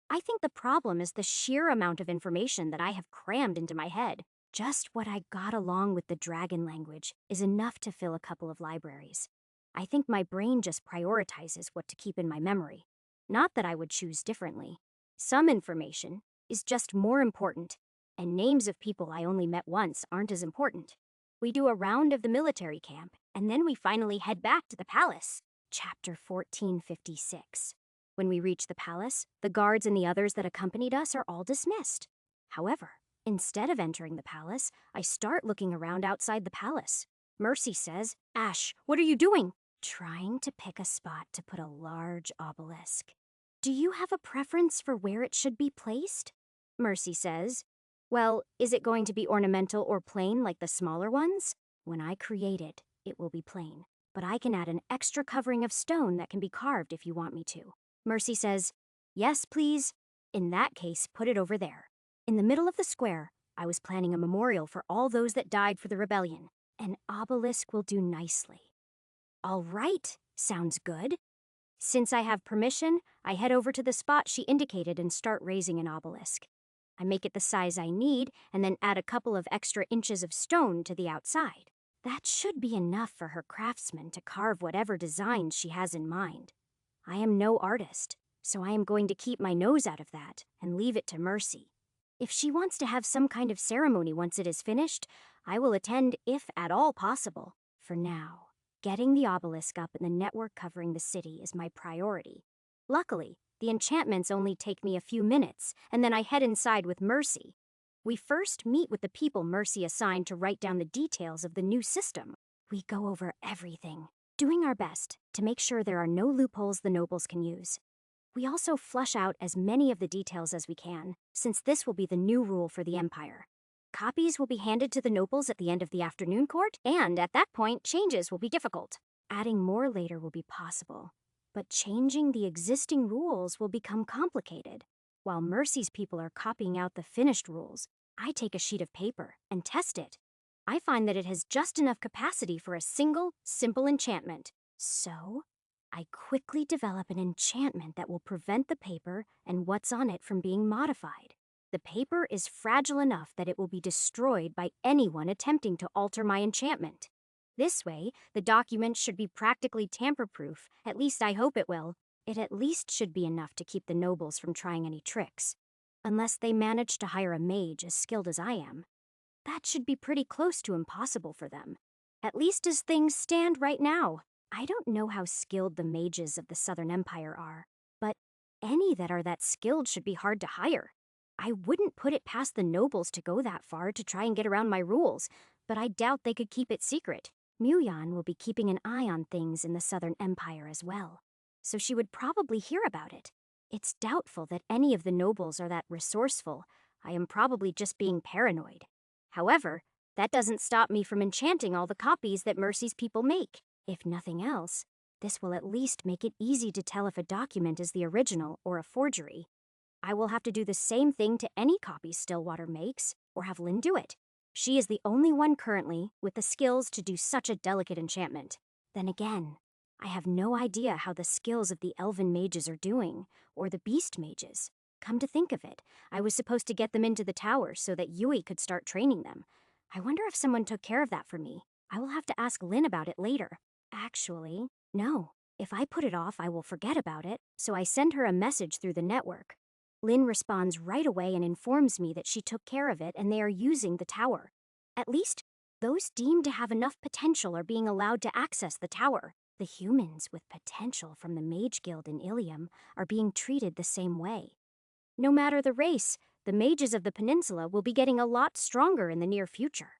S1: I think the problem is the sheer amount of information that I have crammed into my head. Just what I got along with the dragon language is enough to fill a couple of libraries. I think my brain just prioritizes what to keep in my memory. Not that I would choose differently. Some information is just more important, and names of people I only met once aren't as important. We do a round of the military camp, and then we finally head back to the palace. Chapter 1456. When we reach the palace, the guards and the others that accompanied us are all dismissed. However, instead of entering the palace, I start looking around outside the palace. Mercy says, "Ash, what are you doing?" "Trying to pick a spot to put a large obelisk." "Do you have a preference for where it should be placed?" Mercy says. "Well, is it going to be ornamental or plain like the smaller ones?" "When I create it, it will be plain, but I can add an extra covering of stone that can be carved if you want me to." Mercy says, "Yes, please." "In that case, put it over there." In the middle of the square, I was planning a memorial for all those that died for the rebellion. An obelisk will do nicely. All right, sounds good. Since I have permission, I head over to the spot she indicated and start raising an obelisk. I make it the size I need and then add a couple of extra inches of stone to the outside. That should be enough for her craftsman to carve whatever designs she has in mind. I am no artist, so I am going to keep my nose out of that and leave it to Mercy. If she wants to have some kind of ceremony once it is finished, I will attend if at all possible. For now, getting the obelisk up and the network covering the city is my priority. Luckily, the enchantments only take me a few minutes, and then I head inside with Mercy. We first meet with the people Mercy assigned to write down the details of the new system. We go over everything, doing our best to make sure there are no loopholes the nobles can use. We also flush out as many of the details as we can, since this will be the new rule for the Empire. Copies will be handed to the nobles at the end of the afternoon court, and at that point, changes will be difficult. Adding more later will be possible, but changing the existing rules will become complicated. While Mercy's people are copying out the finished rules, I take a sheet of paper and test it. I find that it has just enough capacity for a single, simple enchantment. So, I quickly develop an enchantment that will prevent the paper and what's on it from being modified. The paper is fragile enough that it will be destroyed by anyone attempting to alter my enchantment. This way, the document should be practically tamper-proof, at least I hope it will. It at least should be enough to keep the nobles from trying any tricks. Unless they manage to hire a mage as skilled as I am. That should be pretty close to impossible for them. At least as things stand right now. I don't know how skilled the mages of the Southern Empire are, but any that are that skilled should be hard to hire. I wouldn't put it past the nobles to go that far to try and get around my rules, but I doubt they could keep it secret. Muyan will be keeping an eye on things in the Southern Empire as well, so she would probably hear about it. It's doubtful that any of the nobles are that resourceful, I am probably just being paranoid. However, that doesn't stop me from enchanting all the copies that Mercy's people make. If nothing else, this will at least make it easy to tell if a document is the original or a forgery. I will have to do the same thing to any copies Stillwater makes, or have Lynn do it. She is the only one currently with the skills to do such a delicate enchantment. Then again, I have no idea how the skills of the elven mages are doing, or the beast mages. Come to think of it, I was supposed to get them into the tower so that Yui could start training them. I wonder if someone took care of that for me. I will have to ask Lynn about it later. Actually, no. If I put it off, I will forget about it, so I send her a message through the network. Lynn responds right away and informs me that she took care of it and they are using the tower. At least, those deemed to have enough potential are being allowed to access the tower. The humans with potential from the Mage Guild in Ilium are being treated the same way. No matter the race, the mages of the peninsula will be getting a lot stronger in the near future.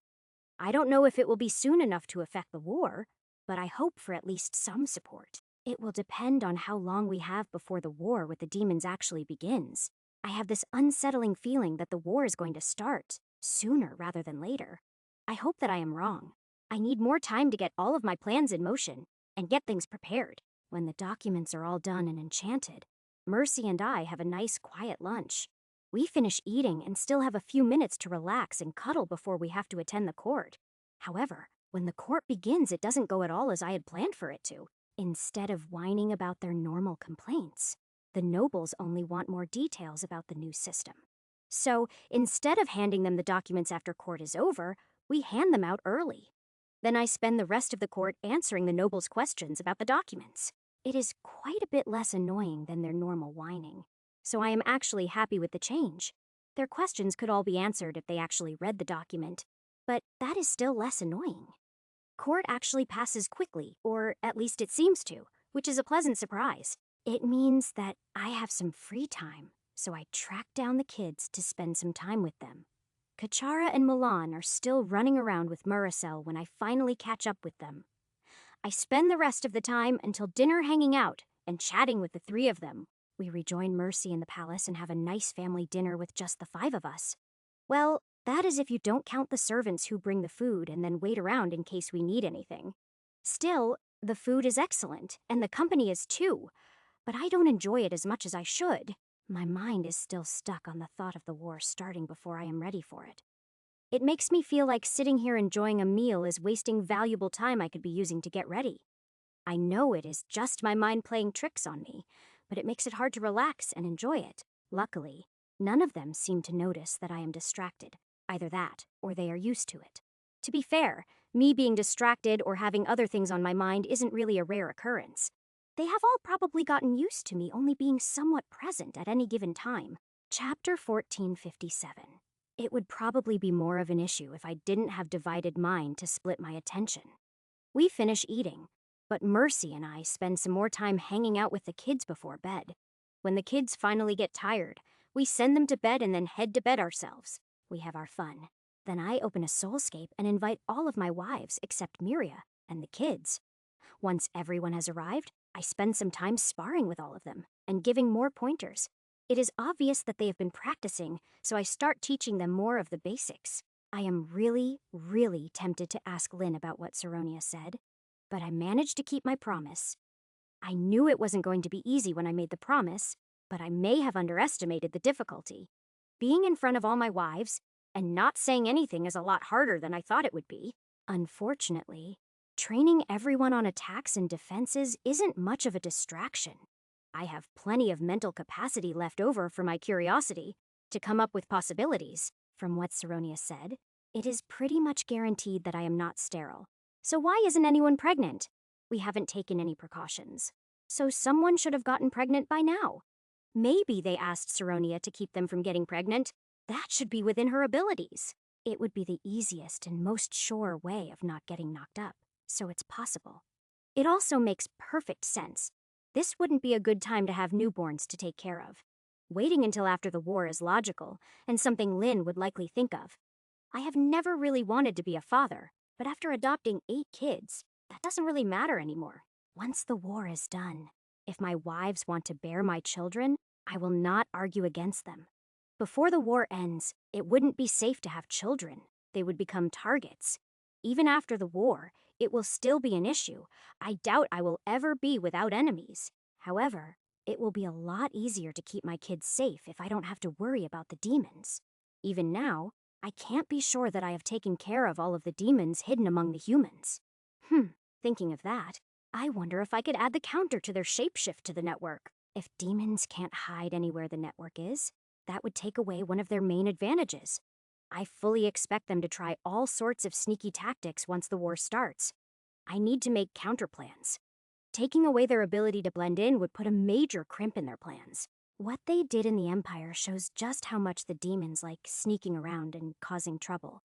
S1: I don't know if it will be soon enough to affect the war, but I hope for at least some support. It will depend on how long we have before the war with the demons actually begins. I have this unsettling feeling that the war is going to start, sooner rather than later. I hope that I am wrong. I need more time to get all of my plans in motion and get things prepared. When the documents are all done and enchanted, Mercy and I have a nice quiet lunch. We finish eating and still have a few minutes to relax and cuddle before we have to attend the court. However, when the court begins, it doesn't go at all as I had planned for it to. Instead of whining about their normal complaints, the nobles only want more details about the new system. So, instead of handing them the documents after court is over, we hand them out early. Then I spend the rest of the court answering the nobles' questions about the documents. It is quite a bit less annoying than their normal whining, so I am actually happy with the change. Their questions could all be answered if they actually read the document, but that is still less annoying. Court actually passes quickly, or at least it seems to, which is a pleasant surprise. It means that I have some free time, so I track down the kids to spend some time with them. Kachara and Milan are still running around with Murasel when I finally catch up with them. I spend the rest of the time until dinner hanging out and chatting with the three of them. We rejoin Mercy in the palace and have a nice family dinner with just the five of us. Well, that is if you don't count the servants who bring the food and then wait around in case we need anything. Still, the food is excellent, and the company is too, but I don't enjoy it as much as I should. My mind is still stuck on the thought of the war starting before I am ready for it. It makes me feel like sitting here enjoying a meal is wasting valuable time I could be using to get ready. I know it is just my mind playing tricks on me, but it makes it hard to relax and enjoy it. Luckily, none of them seem to notice that I am distracted. Either that, or they are used to it. To be fair, me being distracted or having other things on my mind isn't really a rare occurrence. They have all probably gotten used to me only being somewhat present at any given time. Chapter 1457. It would probably be more of an issue if I didn't have divided mind to split my attention. We finish eating, but Mercy and I spend some more time hanging out with the kids before bed. When the kids finally get tired, we send them to bed and then head to bed ourselves. We have our fun. Then I open a soulscape and invite all of my wives except Miria and the kids. Once everyone has arrived, I spend some time sparring with all of them and giving more pointers. It is obvious that they have been practicing, so I start teaching them more of the basics. I am really, really tempted to ask Lynn about what Saronia said, but I managed to keep my promise. I knew it wasn't going to be easy when I made the promise, but I may have underestimated the difficulty. Being in front of all my wives and not saying anything is a lot harder than I thought it would be. Unfortunately, training everyone on attacks and defenses isn't much of a distraction. I have plenty of mental capacity left over for my curiosity to come up with possibilities. From what Saronia said, it is pretty much guaranteed that I am not sterile. So why isn't anyone pregnant? We haven't taken any precautions. So someone should have gotten pregnant by now. Maybe they asked Saronia to keep them from getting pregnant. That should be within her abilities. It would be the easiest and most sure way of not getting knocked up, so it's possible. It also makes perfect sense. This wouldn't be a good time to have newborns to take care of. Waiting until after the war is logical, and something Lynn would likely think of. I have never really wanted to be a father, but after adopting 8 kids, that doesn't really matter anymore. Once the war is done, if my wives want to bear my children, I will not argue against them. Before the war ends, it wouldn't be safe to have children. They would become targets. Even after the war, it will still be an issue. I doubt I will ever be without enemies. However, it will be a lot easier to keep my kids safe if I don't have to worry about the demons. Even now, I can't be sure that I have taken care of all of the demons hidden among the humans. Thinking of that, I wonder if I could add the counter to their shapeshift to the network. If demons can't hide anywhere the network is, that would take away one of their main advantages. I fully expect them to try all sorts of sneaky tactics once the war starts. I need to make counterplans. Taking away their ability to blend in would put a major crimp in their plans. What they did in the Empire shows just how much the demons like sneaking around and causing trouble.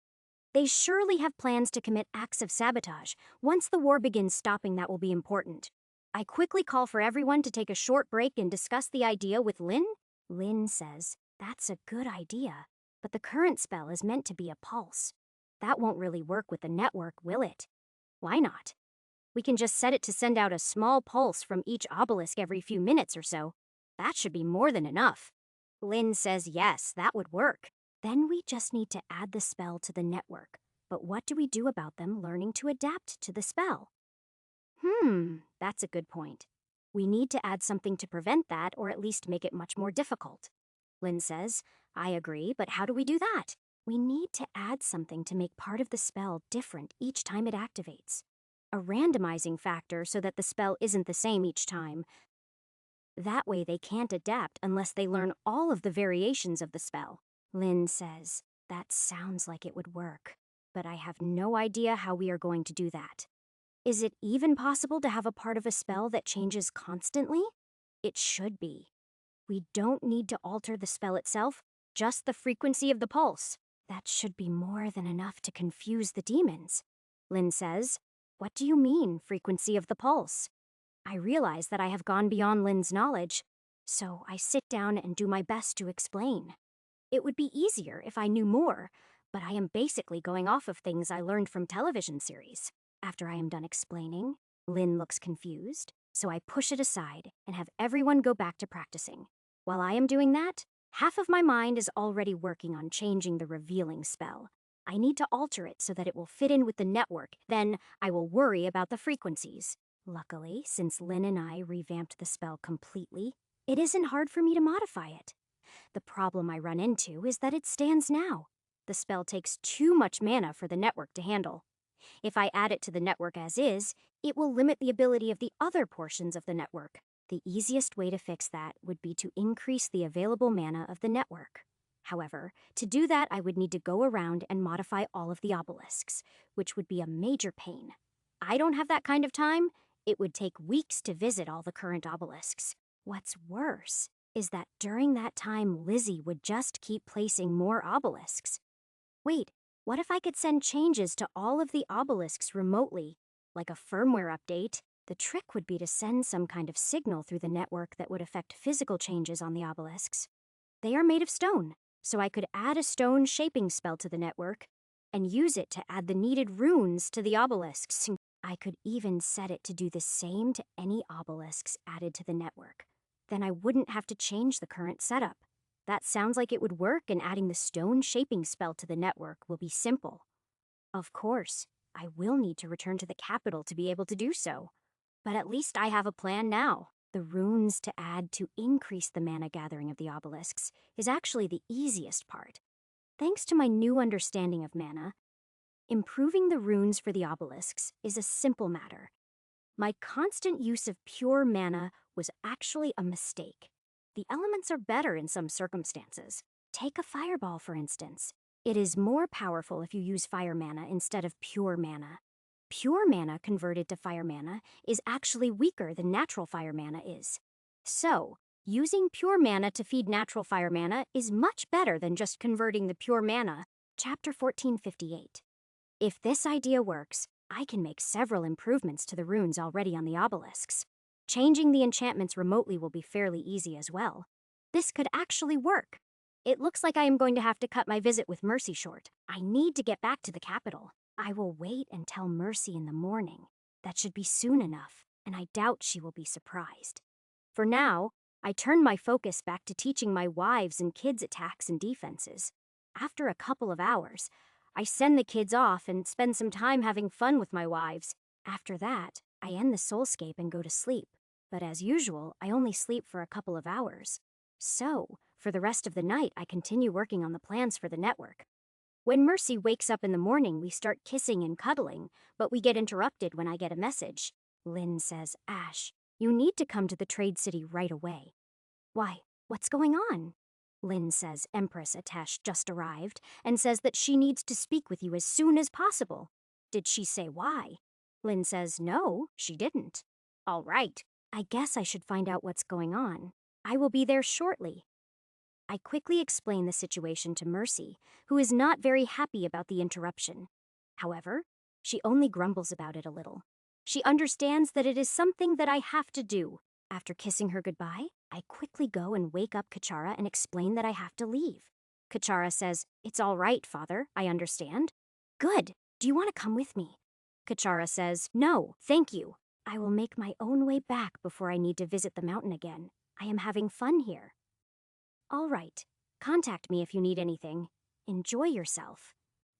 S1: They surely have plans to commit acts of sabotage. Once the war begins, stopping that will be important. I quickly call for everyone to take a short break and discuss the idea with Lynn. Lynn says, that's a good idea, but the current spell is meant to be a pulse. That won't really work with the network, will it? Why not? We can just set it to send out a small pulse from each obelisk every few minutes or so. That should be more than enough. Lynn says yes, that would work. Then we just need to add the spell to the network. But what do we do about them learning to adapt to the spell? That's a good point. We need to add something to prevent that, or at least make it much more difficult. Lynn says, I agree, but how do we do that? We need to add something to make part of the spell different each time it activates. A randomizing factor so that the spell isn't the same each time. That way they can't adapt unless they learn all of the variations of the spell. Lynn says, that sounds like it would work, but I have no idea how we are going to do that. Is it even possible to have a part of a spell that changes constantly? It should be. We don't need to alter the spell itself, just the frequency of the pulse. That should be more than enough to confuse the demons. Lynn says, what do you mean, frequency of the pulse? I realize that I have gone beyond Lynn's knowledge, so I sit down and do my best to explain. It would be easier if I knew more, but I am basically going off of things I learned from television series. After I am done explaining, Lynn looks confused, so I push it aside and have everyone go back to practicing. While I am doing that, half of my mind is already working on changing the revealing spell. I need to alter it so that it will fit in with the network, then I will worry about the frequencies. Luckily, since Lynn and I revamped the spell completely, it isn't hard for me to modify it. The problem I run into is that it stands now. The spell takes too much mana for the network to handle. If I add it to the network as is, it will limit the ability of the other portions of the network. The easiest way to fix that would be to increase the available mana of the network. However, to do that I would need to go around and modify all of the obelisks, which would be a major pain. I don't have that kind of time. It would take weeks to visit all the current obelisks. What's worse is that during that time Lizzie would just keep placing more obelisks. Wait, what if I could send changes to all of the obelisks remotely, like a firmware update? The trick would be to send some kind of signal through the network that would affect physical changes on the obelisks. They are made of stone, so I could add a stone shaping spell to the network and use it to add the needed runes to the obelisks. I could even set it to do the same to any obelisks added to the network. Then I wouldn't have to change the current setup. That sounds like it would work, and adding the stone shaping spell to the network will be simple. Of course, I will need to return to the capital to be able to do so. But at least I have a plan now. The runes to add to increase the mana gathering of the obelisks is actually the easiest part. Thanks to my new understanding of mana, improving the runes for the obelisks is a simple matter. My constant use of pure mana was actually a mistake. The elements are better in some circumstances. Take a fireball, for instance. It is more powerful if you use fire mana instead of pure mana. Pure mana converted to fire mana is actually weaker than natural fire mana is. So, using pure mana to feed natural fire mana is much better than just converting the pure mana. Chapter 1458. If this idea works, I can make several improvements to the runes already on the obelisks. Changing the enchantments remotely will be fairly easy as well. This could actually work. It looks like I am going to have to cut my visit with Mercy short. I need to get back to the capital. I will wait and tell Mercy in the morning. That should be soon enough, and I doubt she will be surprised. For now, I turn my focus back to teaching my wives and kids attacks and defenses. After a couple of hours, I send the kids off and spend some time having fun with my wives. After that, I end the soulscape and go to sleep. But as usual, I only sleep for a couple of hours. So, for the rest of the night, I continue working on the plans for the network. When Mercy wakes up in the morning, we start kissing and cuddling, but we get interrupted when I get a message. Lynn says, "Ash, you need to come to the Trade City right away." "Why? What's going on?" Lynn says Empress Atesh just arrived and says that she needs to speak with you as soon as possible. Did she say why? Lynn says no, she didn't. All right, I guess I should find out what's going on. I will be there shortly. I quickly explain the situation to Mercy, who is not very happy about the interruption. However, she only grumbles about it a little. She understands that it is something that I have to do. After kissing her goodbye, I quickly go and wake up Kachara and explain that I have to leave. Kachara says, "It's all right, Father, I understand." "Good. Do you want to come with me?" Kachara says, "No, thank you. I will make my own way back before I need to visit the mountain again. I am having fun here." "All right. Contact me if you need anything. Enjoy yourself."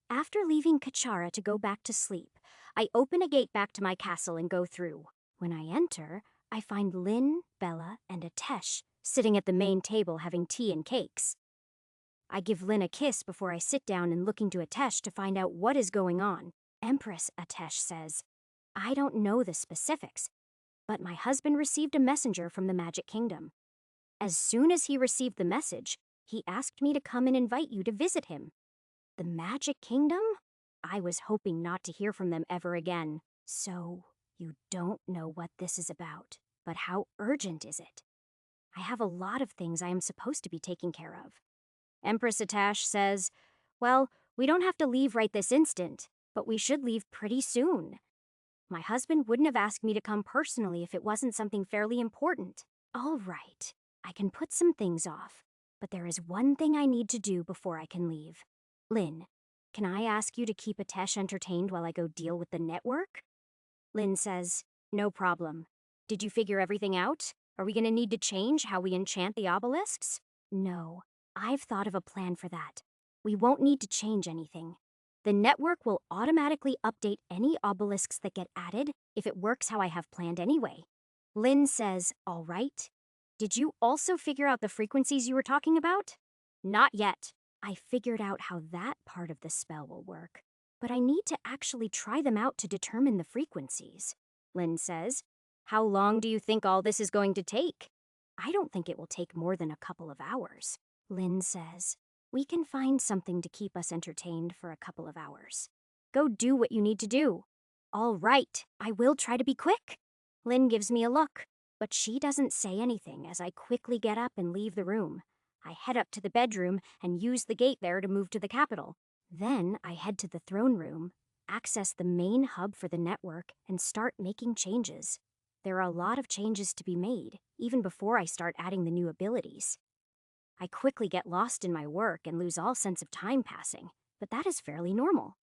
S1: After leaving Kachara to go back to sleep, I open a gate back to my castle and go through. When I enter, I find Lynn, Bella, and Atesh sitting at the main table having tea and cakes. I give Lynn a kiss before I sit down and look into Atesh to find out what is going on. Empress Atesh says, "I don't know the specifics, but my husband received a messenger from the Magic Kingdom. As soon as he received the message, he asked me to come and invite you to visit him." The Magic Kingdom? I was hoping not to hear from them ever again. "So, you don't know what this is about, but how urgent is it?" "I have a lot of things I am supposed to be taking care of." Empress Atash says, "Well, we don't have to leave right this instant, but we should leave pretty soon. My husband wouldn't have asked me to come personally if it wasn't something fairly important." "All right, I can put some things off, but there is one thing I need to do before I can leave. Lynn, can I ask you to keep Atesh entertained while I go deal with the network?" Lynn says, "No problem. Did you figure everything out? Are we going to need to change how we enchant the obelisks?" "No, I've thought of a plan for that. We won't need to change anything. The network will automatically update any obelisks that get added if it works how I have planned anyway." Lynn says, "All right. Did you also figure out the frequencies you were talking about?" "Not yet. I figured out how that part of the spell will work, but I need to actually try them out to determine the frequencies." Lynn says, "How long do you think all this is going to take?" "I don't think it will take more than a couple of hours." Lynn says, "We can find something to keep us entertained for a couple of hours. Go do what you need to do." "All right, I will try to be quick." Lynn gives me a look, but she doesn't say anything as I quickly get up and leave the room. I head up to the bedroom and use the gate there to move to the capital. Then I head to the throne room, access the main hub for the network, and start making changes. There are a lot of changes to be made, even before I start adding the new abilities. I quickly get lost in my work and lose all sense of time passing, but that is fairly normal.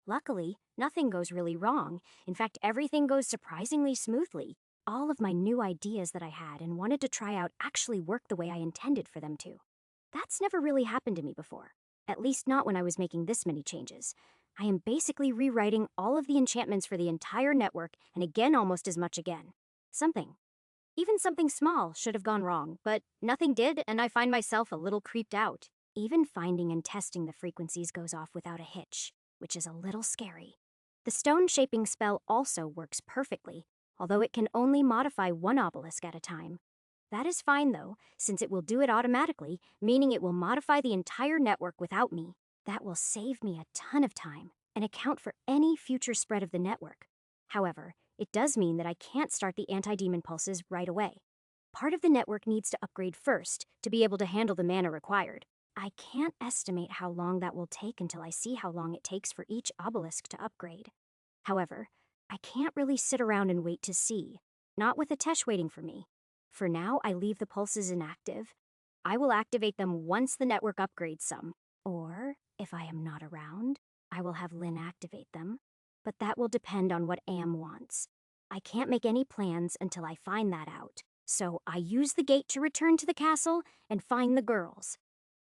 S1: Luckily, nothing goes really wrong. In fact, everything goes surprisingly smoothly. All of my new ideas that I had and wanted to try out actually work the way I intended for them to. That's never really happened to me before, at least not when I was making this many changes. I am basically rewriting all of the enchantments for the entire network and again almost as much again. Even something small should have gone wrong, but nothing did, and I find myself a little creeped out. Even finding and testing the frequencies goes off without a hitch, which is a little scary. The stone shaping spell also works perfectly, although it can only modify one obelisk at a time. That is fine though, since it will do it automatically, meaning it will modify the entire network without me. That will save me a ton of time and account for any future spread of the network. However, it does mean that I can't start the anti-demon pulses right away. Part of the network needs to upgrade first to be able to handle the mana required. I can't estimate how long that will take until I see how long it takes for each obelisk to upgrade. However, I can't really sit around and wait to see, not with Atesh waiting for me. For now, I leave the pulses inactive. I will activate them once the network upgrades some. Or, if I am not around, I will have Lynn activate them. But that will depend on what Am wants. I can't make any plans until I find that out. So I use the gate to return to the castle and find the girls.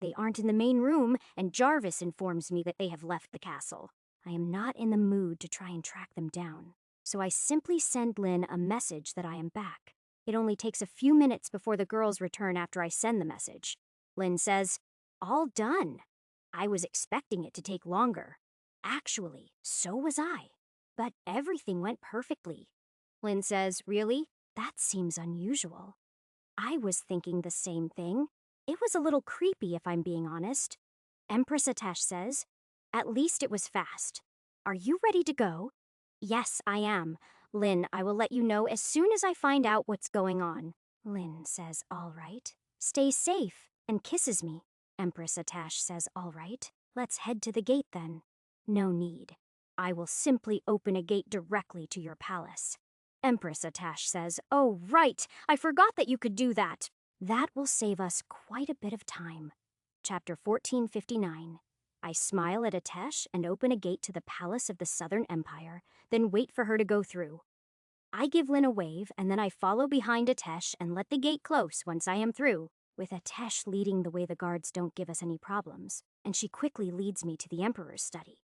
S1: They aren't in the main room, and Jarvis informs me that they have left the castle. I am not in the mood to try and track them down, so I simply send Lynn a message that I am back. It only takes a few minutes before the girls return after I send the message. Lynn says, "All done." I was expecting it to take longer. Actually, so was I. But everything went perfectly. Lynn says, "Really? That seems unusual." I was thinking the same thing. It was a little creepy, if I'm being honest. Empress Atesh says, "At least it was fast. Are you ready to go?" "Yes, I am. Lynn, I will let you know as soon as I find out what's going on." Lynn says, "All right." "Stay safe," and kisses me. Empress Atesh says, "All right. Let's head to the gate then." "No need. I will simply open a gate directly to your palace." Empress Atesh says, "Oh, right. I forgot that you could do that." That will save us quite a bit of time. Chapter 1459. I smile at Atesh and open a gate to the palace of the Southern Empire, then wait for her to go through. I give Lynn a wave, and then I follow behind Atesh and let the gate close once I am through, with Atesh leading the way the guards don't give us any problems, and she quickly leads me to the Emperor's study.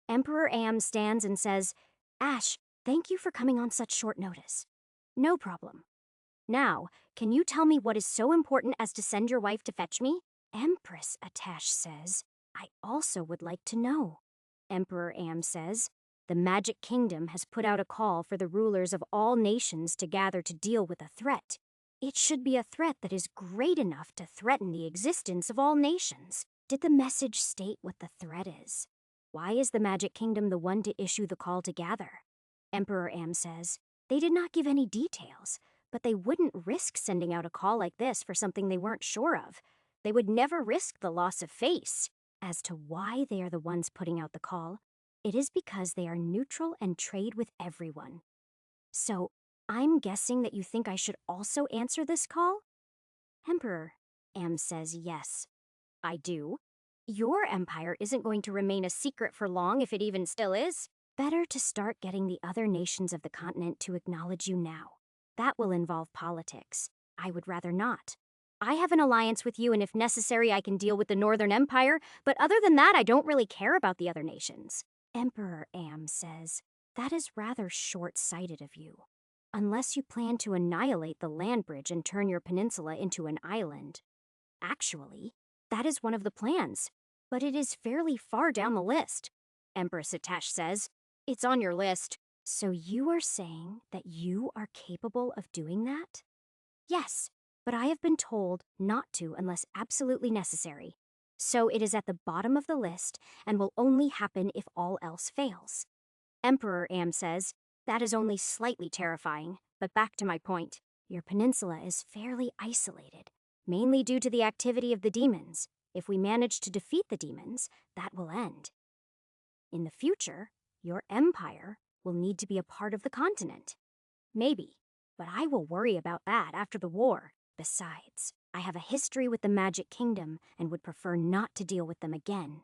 S1: Emperor Am stands and says, "Ash, thank you for coming on such short notice." "No problem. Now, can you tell me what is so important as to send your wife to fetch me?" Empress Atesh says, "I also would like to know." Emperor Am says, "The Magic Kingdom has put out a call for the rulers of all nations to gather to deal with a threat. It should be a threat that is great enough to threaten the existence of all nations. Did the message state what the threat is? Why is the Magic Kingdom the one to issue the call to gather?" Emperor Am says, "They did not give any details, but they wouldn't risk sending out a call like this for something they weren't sure of. They would never risk the loss of face." As to why they are the ones putting out the call, it is because they are neutral and trade with everyone. "So, I'm guessing that you think I should also answer this call?" Emperor Am says, "Yes, I do. Your empire isn't going to remain a secret for long, if it even still is. Better to start getting the other nations of the continent to acknowledge you now. That will involve politics. I would rather not. I have an alliance with you, and if necessary, I can deal with the Northern Empire, but other than that, I don't really care about the other nations." Emperor Am says, "That is rather short-sighted of you. Unless you plan to annihilate the land bridge and turn your peninsula into an island. Actually, that is one of the plans, but it is fairly far down the list." Empress Atesh says, "It's on your list." "So you are saying that you are capable of doing that?" "Yes, but I have been told not to unless absolutely necessary. So it is at the bottom of the list and will only happen if all else fails." Emperor Am says, "That is only slightly terrifying, but back to my point. Your peninsula is fairly isolated, mainly due to the activity of the demons. If we manage to defeat the demons, that will end. In the future, your empire will need to be a part of the continent. Maybe, but I will worry about that after the war. Besides, I have a history with the Magic Kingdom and would prefer not to deal with them again."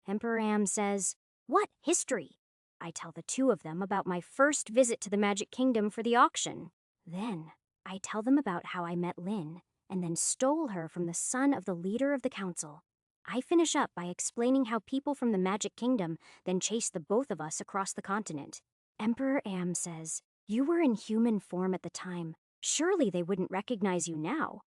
S1: Emperor Am says, "What history?" I tell the two of them about my first visit to the Magic Kingdom for the auction. Then, I tell them about how I met Lynn and then stole her from the son of the leader of the council. I finish up by explaining how people from the Magic Kingdom then chased the both of us across the continent. Emperor Am says, "You were in human form at the time. Surely they wouldn't recognize you now."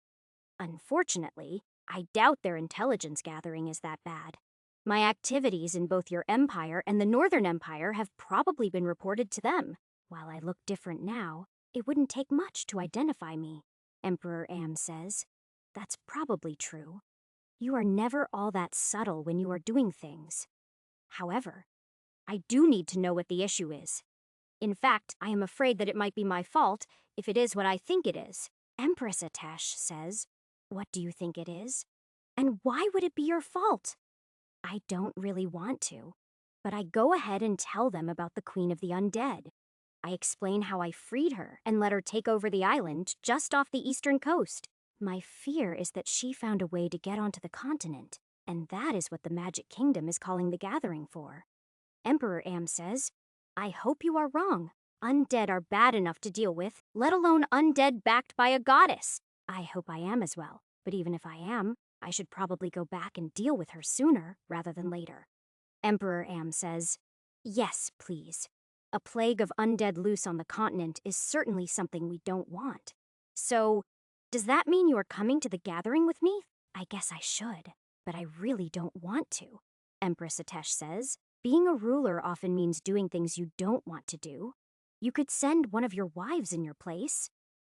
S1: Unfortunately, I doubt their intelligence gathering is that bad. My activities in both your empire and the Northern Empire have probably been reported to them. While I look different now, it wouldn't take much to identify me. Emperor Am says, "That's probably true. You are never all that subtle when you are doing things. However, I do need to know what the issue is. In fact, I am afraid that it might be my fault if it is what I think it is." Empress Atesh says, "What do you think it is? And why would it be your fault?" I don't really want to, but I go ahead and tell them about the Queen of the Undead. I explain how I freed her and let her take over the island just off the eastern coast. My fear is that she found a way to get onto the continent, and that is what the Magic Kingdom is calling the gathering for. Emperor Am says, "I hope you are wrong. Undead are bad enough to deal with, let alone undead backed by a goddess. I hope I am as well, but even if I am, I should probably go back and deal with her sooner rather than later. Emperor Am says, yes, please. A plague of undead loose on the continent is certainly something we don't want. So, does that mean you are coming to the gathering with me? I guess I should, but I really don't want to. Empress Atesh says, being a ruler often means doing things you don't want to do. You could send one of your wives in your place.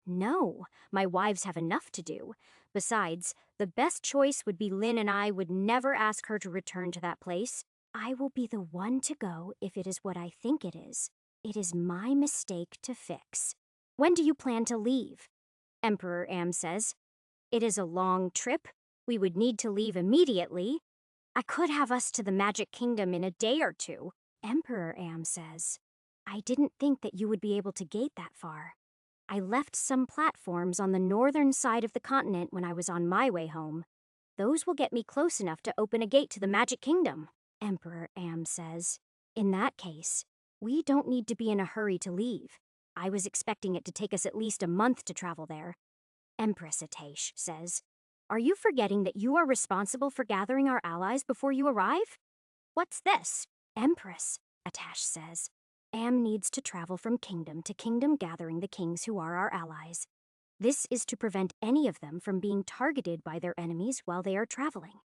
S1: No, my wives have enough to do. Besides, the best choice would be Lynn, and I would never ask her to return to that place. I will be the one to go if it is what I think it is. It is my mistake to fix. When do you plan to leave? Emperor Am says, it is a long trip. We would need to leave immediately. I could have us to the Magic Kingdom in a day or two. Emperor Am says, I didn't think that you would be able to gate that far. I left some platforms on the northern side of the continent when I was on my way home. Those will get me close enough to open a gate to the Magic Kingdom. Emperor Am says, in that case, we don't need to be in a hurry to leave. I was expecting it to take us at least a month to travel there. Empress Atesh says, are you forgetting that you are responsible for gathering our allies before you arrive? What's this? Empress, Atesh says, Am needs to travel from kingdom to kingdom gathering the kings who are our allies. This is to prevent any of them from being targeted by their enemies while they are traveling.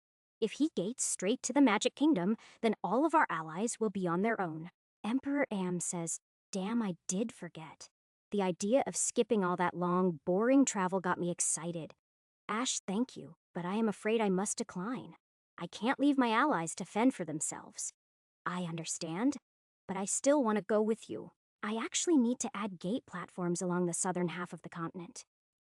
S1: If he gates straight to the Magic Kingdom, then all of our allies will be on their own. Emperor Am says, damn, I did forget. The idea of skipping all that long, boring travel got me excited. Ash, thank you, but I am afraid I must decline. I can't leave my allies to fend for themselves. I understand, but I still want to go with you. I actually need to add gate platforms along the southern half of the continent.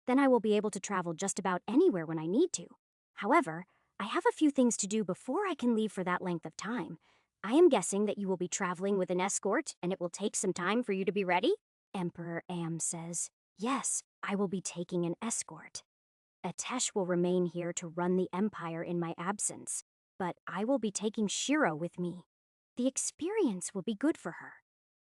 S1: Then I will be able to travel just about anywhere when I need to. However, I have a few things to do before I can leave for that length of time. I am guessing that you will be traveling with an escort, and it will take some time for you to be ready? Emperor Am says, yes, I will be taking an escort. Atesh will remain here to run the Empire in my absence, but I will be taking Shiro with me. The experience will be good for her.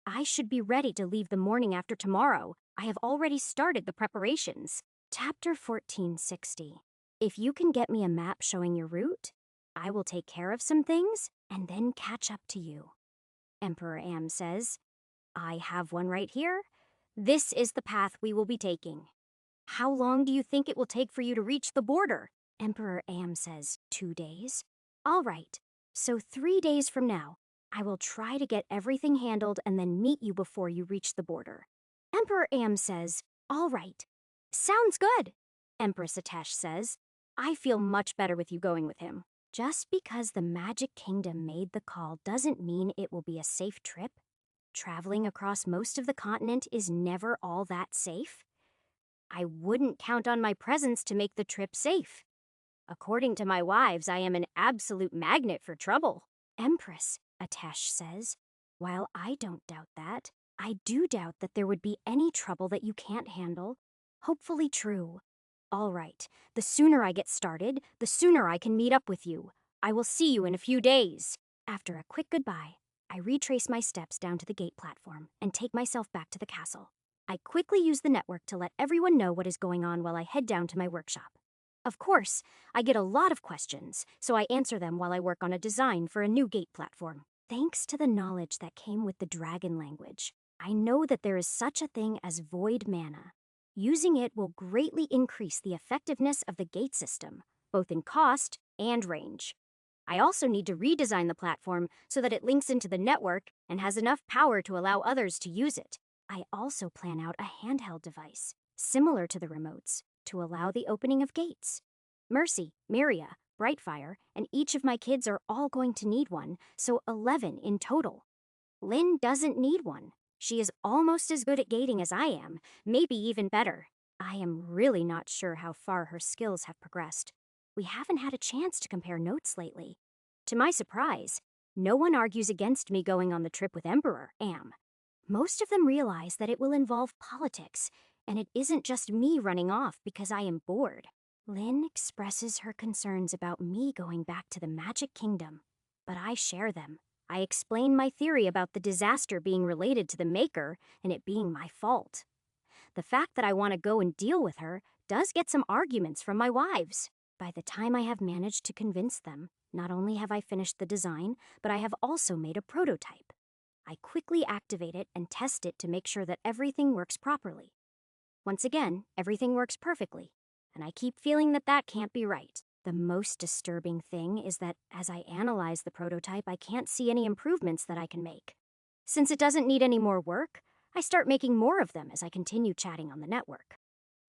S1: I should be ready to leave the morning after tomorrow. I have already started the preparations. Chapter 1460. If you can get me a map showing your route, I will take care of some things and then catch up to you. Emperor Am says, I have one right here. This is the path we will be taking. How long do you think it will take for you to reach the border? Emperor Am says, 2 days. All right, so 3 days from now, I will try to get everything handled and then meet you before you reach the border. Emperor Am says, all right. Sounds good. Empress Atesh says, I feel much better with you going with him. Just because the Magic Kingdom made the call doesn't mean it will be a safe trip. Traveling across most of the continent is never all that safe. I wouldn't count on my presence to make the trip safe. According to my wives, I am an absolute magnet for trouble. Empress, Atesh says, while I don't doubt that, I do doubt that there would be any trouble that you can't handle. Hopefully true. All right, the sooner I get started, the sooner I can meet up with you. I will see you in a few days. After a quick goodbye, I retrace my steps down to the gate platform and take myself back to the castle. I quickly use the network to let everyone know what is going on while I head down to my workshop. Of course, I get a lot of questions, so I answer them while I work on a design for a new gate platform. Thanks to the knowledge that came with the dragon language, I know that there is such a thing as void mana. Using it will greatly increase the effectiveness of the gate system, both in cost and range. I also need to redesign the platform so that it links into the network and has enough power to allow others to use it. I also plan out a handheld device, similar to the remotes, to allow the opening of gates. Mercy, Miria, Brightfire, and each of my kids are all going to need one, so 11 in total. Lynn doesn't need one. She is almost as good at gating as I am, maybe even better. I am really not sure how far her skills have progressed. We haven't had a chance to compare notes lately. To my surprise, no one argues against me going on the trip with Emperor Am. Most of them realize that it will involve politics, and it isn't just me running off because I am bored. Lynn expresses her concerns about me going back to the Magic Kingdom, but I share them. I explain my theory about the disaster being related to the maker and it being my fault. The fact that I want to go and deal with her does get some arguments from my wives. By the time I have managed to convince them, not only have I finished the design, but I have also made a prototype. I quickly activate it and test it to make sure that everything works properly. Once again, everything works perfectly, and I keep feeling that that can't be right. The most disturbing thing is that as I analyze the prototype, I can't see any improvements that I can make. Since it doesn't need any more work, I start making more of them as I continue chatting on the network.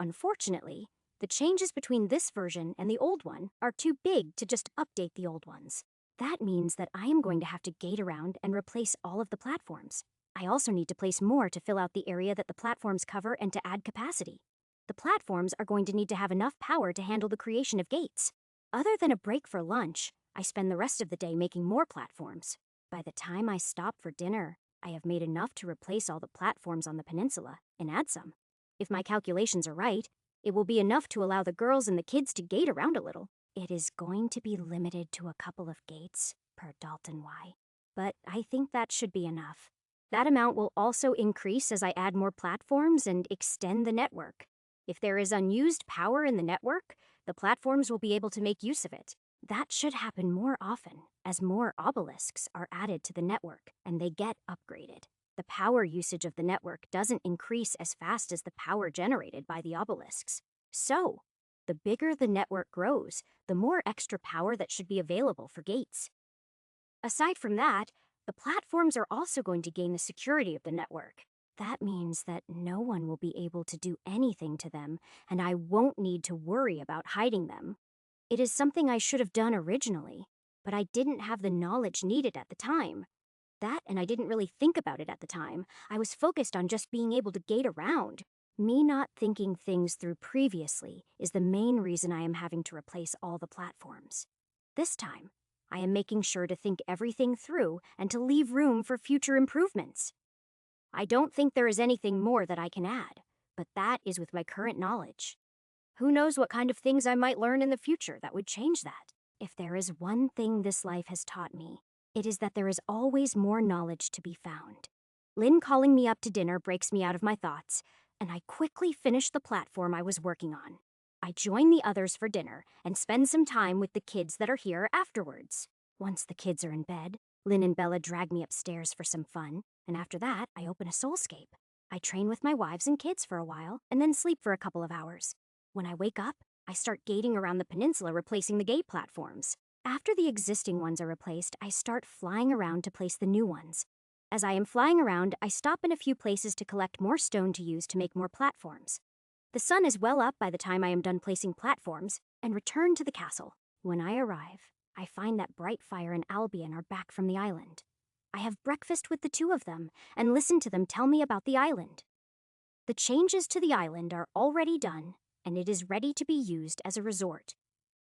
S1: Unfortunately, the changes between this version and the old one are too big to just update the old ones. That means that I am going to have to gate around and replace all of the platforms. I also need to place more to fill out the area that the platforms cover and to add capacity. The platforms are going to need to have enough power to handle the creation of gates. Other than a break for lunch, I spend the rest of the day making more platforms. By the time I stop for dinner, I have made enough to replace all the platforms on the peninsula and add some. If my calculations are right, it will be enough to allow the girls and the kids to gate around a little. It is going to be limited to a couple of gates per Dalton Y, but I think that should be enough. That amount will also increase as I add more platforms and extend the network. If there is unused power in the network, the platforms will be able to make use of it. That should happen more often as more obelisks are added to the network and they get upgraded. The power usage of the network doesn't increase as fast as the power generated by the obelisks. So, the bigger the network grows, the more extra power that should be available for gates. Aside from that, the platforms are also going to gain the security of the network. That means that no one will be able to do anything to them, and I won't need to worry about hiding them. It is something I should have done originally, but I didn't have the knowledge needed at the time. That, and I didn't really think about it at the time. I was focused on just being able to gate around. Me not thinking things through previously is the main reason I am having to replace all the platforms. This time, I am making sure to think everything through and to leave room for future improvements. I don't think there is anything more that I can add, but that is with my current knowledge. Who knows what kind of things I might learn in the future that would change that? If there is one thing this life has taught me, it is that there is always more knowledge to be found. Lynn calling me up to dinner breaks me out of my thoughts, and I quickly finish the platform I was working on. I join the others for dinner and spend some time with the kids that are here afterwards. Once the kids are in bed, Lynn and Bella drag me upstairs for some fun, and after that, I open a Soulscape. I train with my wives and kids for a while, and then sleep for a couple of hours. When I wake up, I start gating around the peninsula replacing the gate platforms. After the existing ones are replaced, I start flying around to place the new ones. As I am flying around, I stop in a few places to collect more stone to use to make more platforms. The sun is well up by the time I am done placing platforms, and return to the castle. When I arrive, I find that Brightfire and Albion are back from the island. I have breakfast with the two of them, and listen to them tell me about the island. The changes to the island are already done, and it is ready to be used as a resort.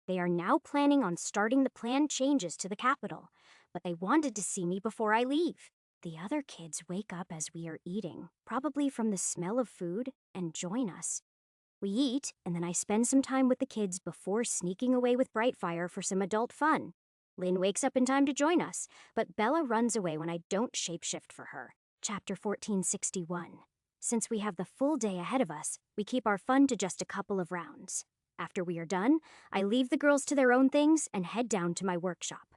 S1: They are now planning on starting the planned changes to the capital, but they wanted to see me before I leave. The other kids wake up as we are eating, probably from the smell of food, and join us. We eat, and then I spend some time with the kids before sneaking away with Brightfire for some adult fun. Lynn wakes up in time to join us, but Bella runs away when I don't shapeshift for her. Chapter 1461. Since we have the full day ahead of us, we keep our fun to just a couple of rounds. After we are done, I leave the girls to their own things and head down to my workshop.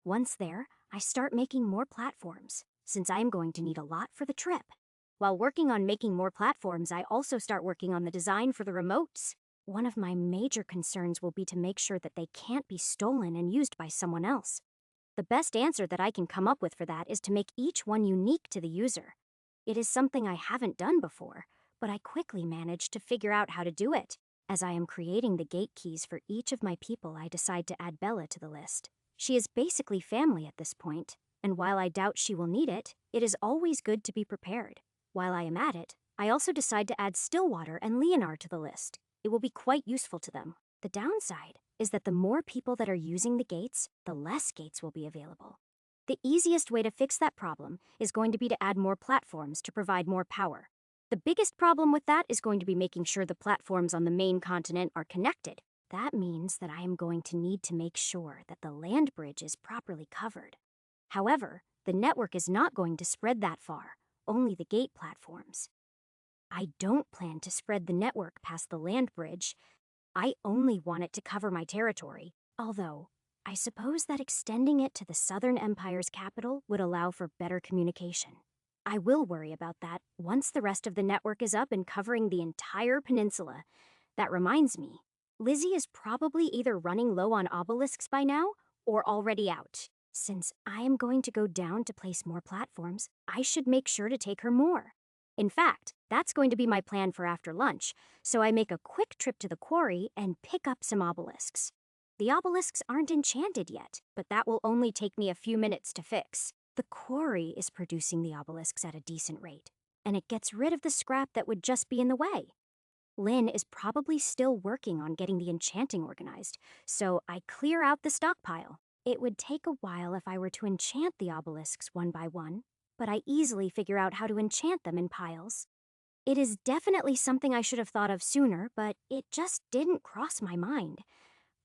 S1: Once there, I start making more platforms, since I am going to need a lot for the trip. While working on making more platforms, I also start working on the design for the remotes. One of my major concerns will be to make sure that they can't be stolen and used by someone else. The best answer that I can come up with for that is to make each one unique to the user. It is something I haven't done before, but I quickly managed to figure out how to do it. As I am creating the gate keys for each of my people, I decide to add Bella to the list. She is basically family at this point, and while I doubt she will need it, it is always good to be prepared. While I am at it, I also decide to add Stillwater and Leonard to the list. It will be quite useful to them. The downside is that the more people that are using the gates, the less gates will be available. The easiest way to fix that problem is going to be to add more platforms to provide more power. The biggest problem with that is going to be making sure the platforms on the main continent are connected. That means that I am going to need to make sure that the land bridge is properly covered. However, the network is not going to spread that far, only the gate platforms. I don't plan to spread the network past the land bridge. I only want it to cover my territory, although I suppose that extending it to the Southern Empire's capital would allow for better communication. I will worry about that once the rest of the network is up and covering the entire peninsula. That reminds me, Lizzie is probably either running low on obelisks by now or already out. Since I am going to go down to place more platforms, I should make sure to take her more. In fact, that's going to be my plan for after lunch, so I make a quick trip to the quarry and pick up some obelisks. The obelisks aren't enchanted yet, but that will only take me a few minutes to fix. The quarry is producing the obelisks at a decent rate, and it gets rid of the scrap that would just be in the way. Lynn is probably still working on getting the enchanting organized, so I clear out the stockpile. It would take a while if I were to enchant the obelisks one by one, but I easily figure out how to enchant them in piles. It is definitely something I should have thought of sooner, but it just didn't cross my mind.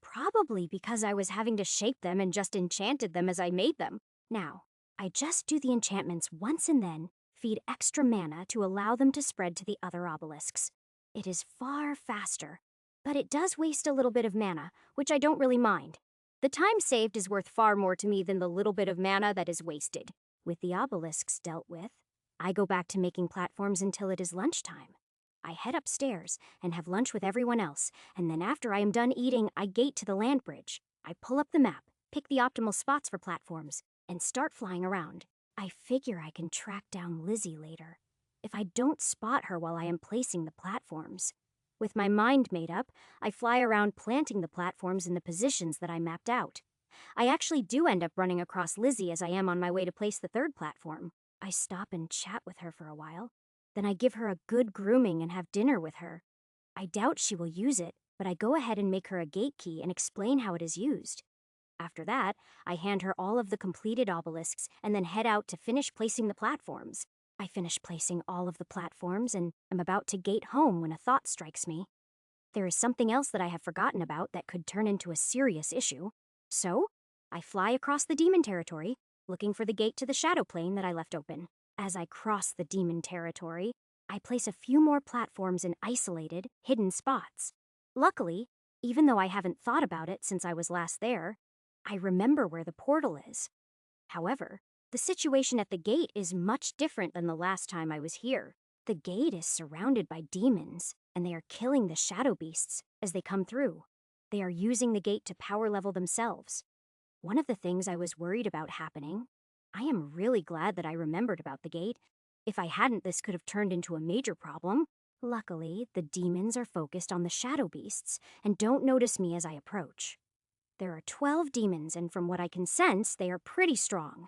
S1: Probably because I was having to shape them and just enchanted them as I made them. Now, I just do the enchantments once and then feed extra mana to allow them to spread to the other obelisks. It is far faster, but it does waste a little bit of mana, which I don't really mind. The time saved is worth far more to me than the little bit of mana that is wasted. With the obelisks dealt with, I go back to making platforms until it is lunchtime. I head upstairs and have lunch with everyone else, and then after I am done eating, I gate to the land bridge. I pull up the map, pick the optimal spots for platforms, and start flying around. I figure I can track down Lizzie later, if I don't spot her while I am placing the platforms. With my mind made up, I fly around planting the platforms in the positions that I mapped out. I actually do end up running across Lizzie as I am on my way to place the third platform. I stop and chat with her for a while. Then I give her a good grooming and have dinner with her. I doubt she will use it, but I go ahead and make her a gate key and explain how it is used. After that, I hand her all of the completed obelisks and then head out to finish placing the platforms. I finish placing all of the platforms and am about to gate home when a thought strikes me. There is something else that I have forgotten about that could turn into a serious issue. So, I fly across the demon territory, looking for the gate to the shadow plane that I left open. As I cross the demon territory, I place a few more platforms in isolated, hidden spots. Luckily, even though I haven't thought about it since I was last there, I remember where the portal is. However, the situation at the gate is much different than the last time I was here. The gate is surrounded by demons, and they are killing the shadow beasts as they come through. They are using the gate to power level themselves. One of the things I was worried about happening. I am really glad that I remembered about the gate. If I hadn't, this could have turned into a major problem. Luckily, the demons are focused on the shadow beasts and don't notice me as I approach. There are 12 demons, and from what I can sense, they are pretty strong.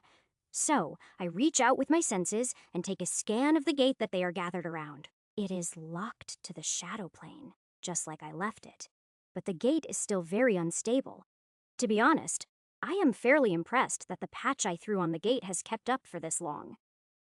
S1: So, I reach out with my senses and take a scan of the gate that they are gathered around. It is locked to the shadow plane, just like I left it. But the gate is still very unstable. To be honest, I am fairly impressed that the patch I threw on the gate has kept up for this long.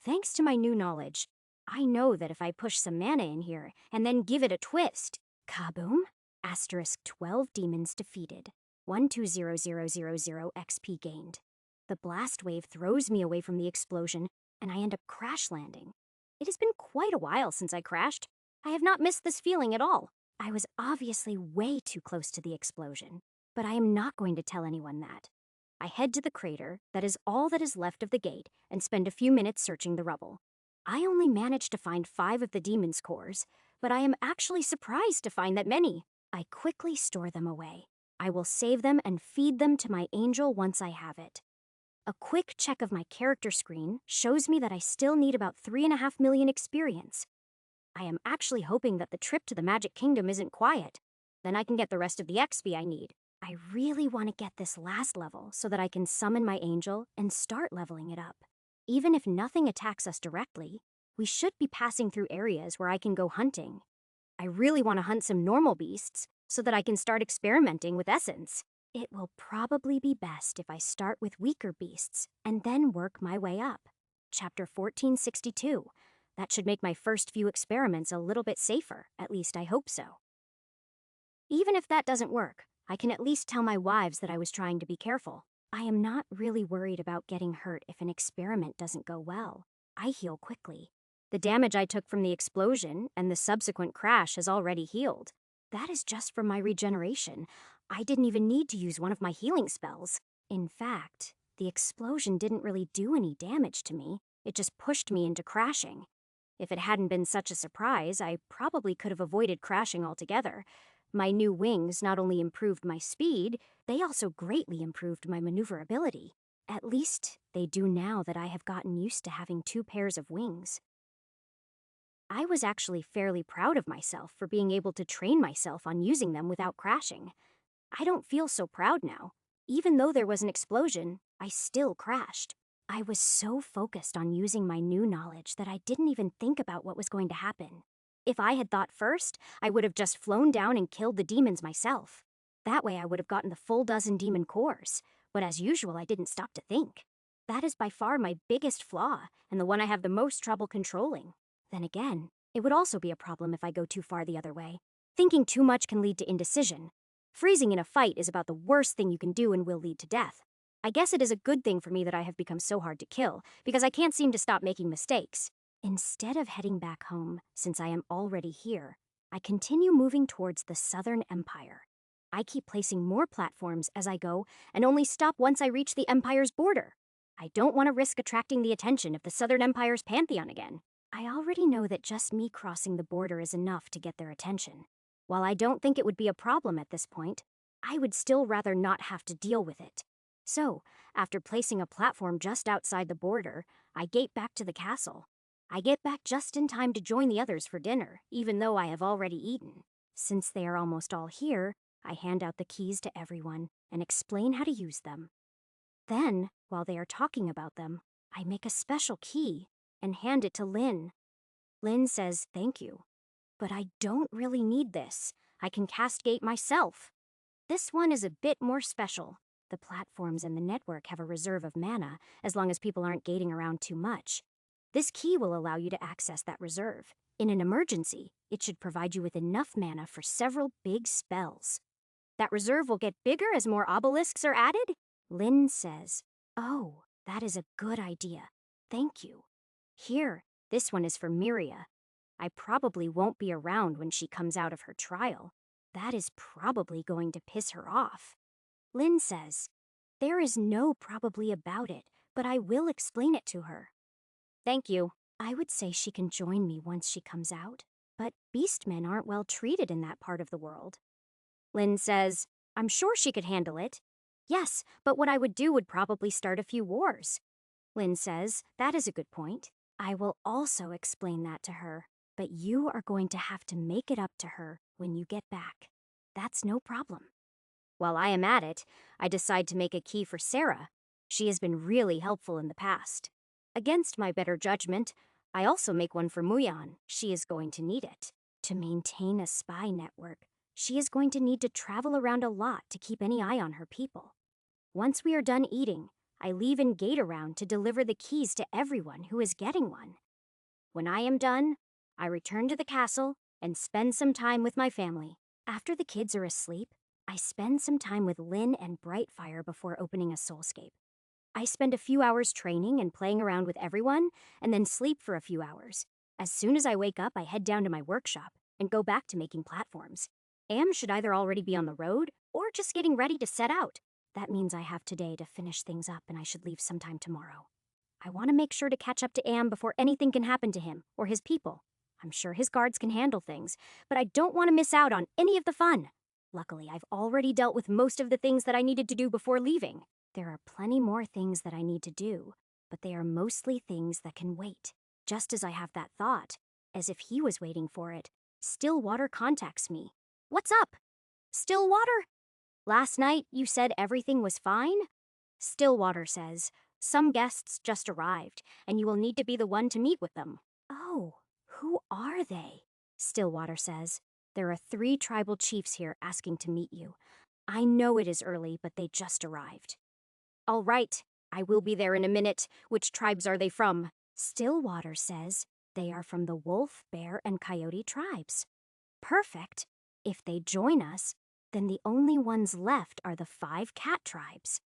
S1: Thanks to my new knowledge, I know that if I push some mana in here and then give it a twist, kaboom! Asterisk 12 demons defeated. 120000 XP gained. The blast wave throws me away from the explosion, and I end up crash landing. It has been quite a while since I crashed. I have not missed this feeling at all. I was obviously way too close to the explosion, but I am not going to tell anyone that. I head to the crater, that is all that is left of the gate, and spend a few minutes searching the rubble. I only managed to find 5 of the demon's cores, but I am actually surprised to find that many. I quickly store them away. I will save them and feed them to my angel once I have it. A quick check of my character screen shows me that I still need about 3.5 million experience. I am actually hoping that the trip to the Magic Kingdom isn't quiet. Then I can get the rest of the XP I need. I really want to get this last level so that I can summon my angel and start leveling it up. Even if nothing attacks us directly, we should be passing through areas where I can go hunting. I really want to hunt some normal beasts so that I can start experimenting with essence. It will probably be best if I start with weaker beasts and then work my way up. Chapter 1462. That should make my first few experiments a little bit safer, at least I hope so. Even if that doesn't work, I can at least tell my wives that I was trying to be careful. I am not really worried about getting hurt if an experiment doesn't go well. I heal quickly. The damage I took from the explosion and the subsequent crash has already healed. That is just from my regeneration. I didn't even need to use one of my healing spells. In fact, the explosion didn't really do any damage to me. It just pushed me into crashing. If it hadn't been such a surprise, I probably could have avoided crashing altogether. My new wings not only improved my speed, they also greatly improved my maneuverability. At least they do now that I have gotten used to having 2 pairs of wings. I was actually fairly proud of myself for being able to train myself on using them without crashing. I don't feel so proud now. Even though there was an explosion, I still crashed. I was so focused on using my new knowledge that I didn't even think about what was going to happen. If I had thought first, I would have just flown down and killed the demons myself. That way I would have gotten the full dozen demon cores, but as usual I didn't stop to think. That is by far my biggest flaw, and the one I have the most trouble controlling. Then again, it would also be a problem if I go too far the other way. Thinking too much can lead to indecision. Freezing in a fight is about the worst thing you can do and will lead to death. I guess it is a good thing for me that I have become so hard to kill, because I can't seem to stop making mistakes. Instead of heading back home, since I am already here, I continue moving towards the Southern Empire. I keep placing more platforms as I go and only stop once I reach the Empire's border. I don't want to risk attracting the attention of the Southern Empire's pantheon again. I already know that just me crossing the border is enough to get their attention. While I don't think it would be a problem at this point, I would still rather not have to deal with it. So, after placing a platform just outside the border, I gate back to the castle. I get back just in time to join the others for dinner, even though I have already eaten. Since they are almost all here, I hand out the keys to everyone and explain how to use them. Then, while they are talking about them, I make a special key and hand it to Lynn. Lynn says thank you. But I don't really need this. I can cast gate myself. This one is a bit more special. The platforms and the network have a reserve of mana, as long as people aren't gating around too much. This key will allow you to access that reserve. In an emergency, it should provide you with enough mana for several big spells. That reserve will get bigger as more obelisks are added? Lynn says, "Oh, that is a good idea. Thank you. Here, this one is for Miria. I probably won't be around when she comes out of her trial. That is probably going to piss her off." Lynn says, "There is no probably about it, but I will explain it to her." Thank you. I would say she can join me once she comes out, but beastmen aren't well treated in that part of the world. Lynn says, "I'm sure she could handle it." Yes, but what I would do would probably start a few wars. Lynn says, "That is a good point. I will also explain that to her, but you are going to have to make it up to her when you get back. That's no problem." While I am at it, I decide to make a key for Sarah. She has been really helpful in the past. Against my better judgment, I also make one for Muyan. She is going to need it. To maintain a spy network, she is going to need to travel around a lot to keep any eye on her people. Once we are done eating, I leave and gate around to deliver the keys to everyone who is getting one. When I am done, I return to the castle and spend some time with my family. After the kids are asleep, I spend some time with Lynn and Brightfire before opening a soulscape. I spend a few hours training and playing around with everyone, and then sleep for a few hours. As soon as I wake up, I head down to my workshop and go back to making platforms. Am should either already be on the road or just getting ready to set out. That means I have today to finish things up, and I should leave sometime tomorrow. I want to make sure to catch up to Am before anything can happen to him or his people. I'm sure his guards can handle things, but I don't want to miss out on any of the fun. Luckily, I've already dealt with most of the things that I needed to do before leaving. There are plenty more things that I need to do, but they are mostly things that can wait. Just as I have that thought, as if he was waiting for it, Stillwater contacts me. "What's up?" "Stillwater? Last night you said everything was fine?" Stillwater says, "Some guests just arrived, and you will need to be the one to meet with them." "Oh, who are they?" Stillwater says, "There are 3 tribal chiefs here asking to meet you. I know it is early, but they just arrived." "All right, I will be there in a minute. Which tribes are they from?" Stillwater says they are from the wolf, bear, and coyote tribes. Perfect. If they join us, then the only ones left are the 5 cat tribes.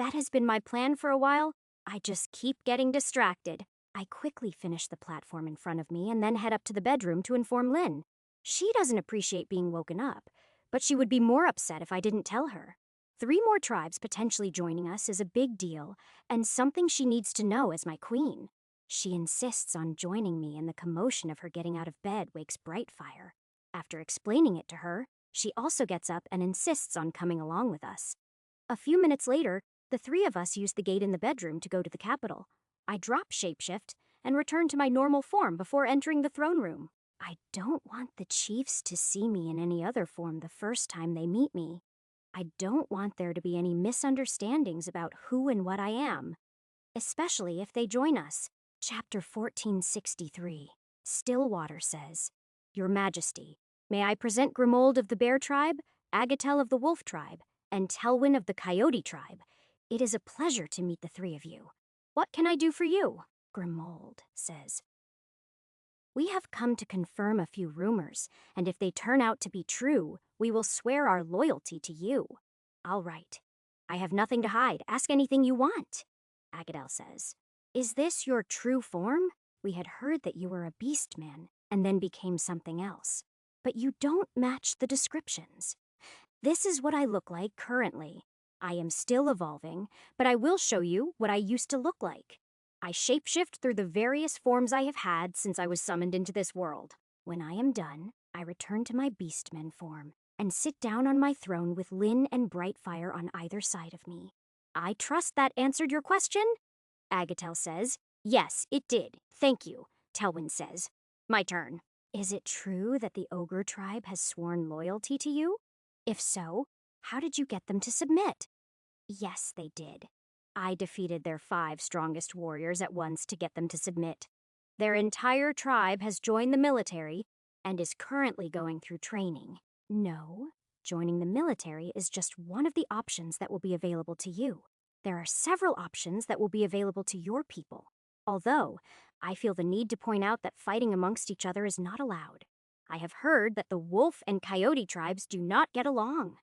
S1: That has been my plan for a while. I just keep getting distracted. I quickly finish the platform in front of me and then head up to the bedroom to inform Lynn. She doesn't appreciate being woken up, but she would be more upset if I didn't tell her. 3 more tribes potentially joining us is a big deal, and something she needs to know as my queen. She insists on joining me, and the commotion of her getting out of bed wakes Brightfire. After explaining it to her, she also gets up and insists on coming along with us. A few minutes later, the 3 of us use the gate in the bedroom to go to the capital. I drop shapeshift and return to my normal form before entering the throne room. I don't want the chiefs to see me in any other form the first time they meet me. I don't want there to be any misunderstandings about who and what I am, especially if they join us. Chapter 1463. Stillwater says, Your Majesty, may I present Grimold of the Bear Tribe, Agatel of the Wolf Tribe, and Telwyn of the Coyote Tribe. It is a pleasure to meet the 3 of you. What can I do for you? Grimold says, We have come to confirm a few rumors, and if they turn out to be true, we will swear our loyalty to you. All right. I have nothing to hide. Ask anything you want. Agadel says, Is this your true form? We had heard that you were a beast man, and then became something else. But you don't match the descriptions. This is what I look like currently. I am still evolving, but I will show you what I used to look like. I shapeshift through the various forms I have had since I was summoned into this world. When I am done, I return to my beastman form and sit down on my throne with Lynn and Brightfire on either side of me. I trust that answered your question? Agatel says. Yes, it did. Thank you, Telwyn says. My turn. Is it true that the Ogre tribe has sworn loyalty to you? If so, how did you get them to submit? Yes, they did. I defeated their 5 strongest warriors at once to get them to submit. Their entire tribe has joined the military and is currently going through training. No, joining the military is just one of the options that will be available to you. There are several options that will be available to your people, although I feel the need to point out that fighting amongst each other is not allowed. I have heard that the Wolf and Coyote tribes do not get along.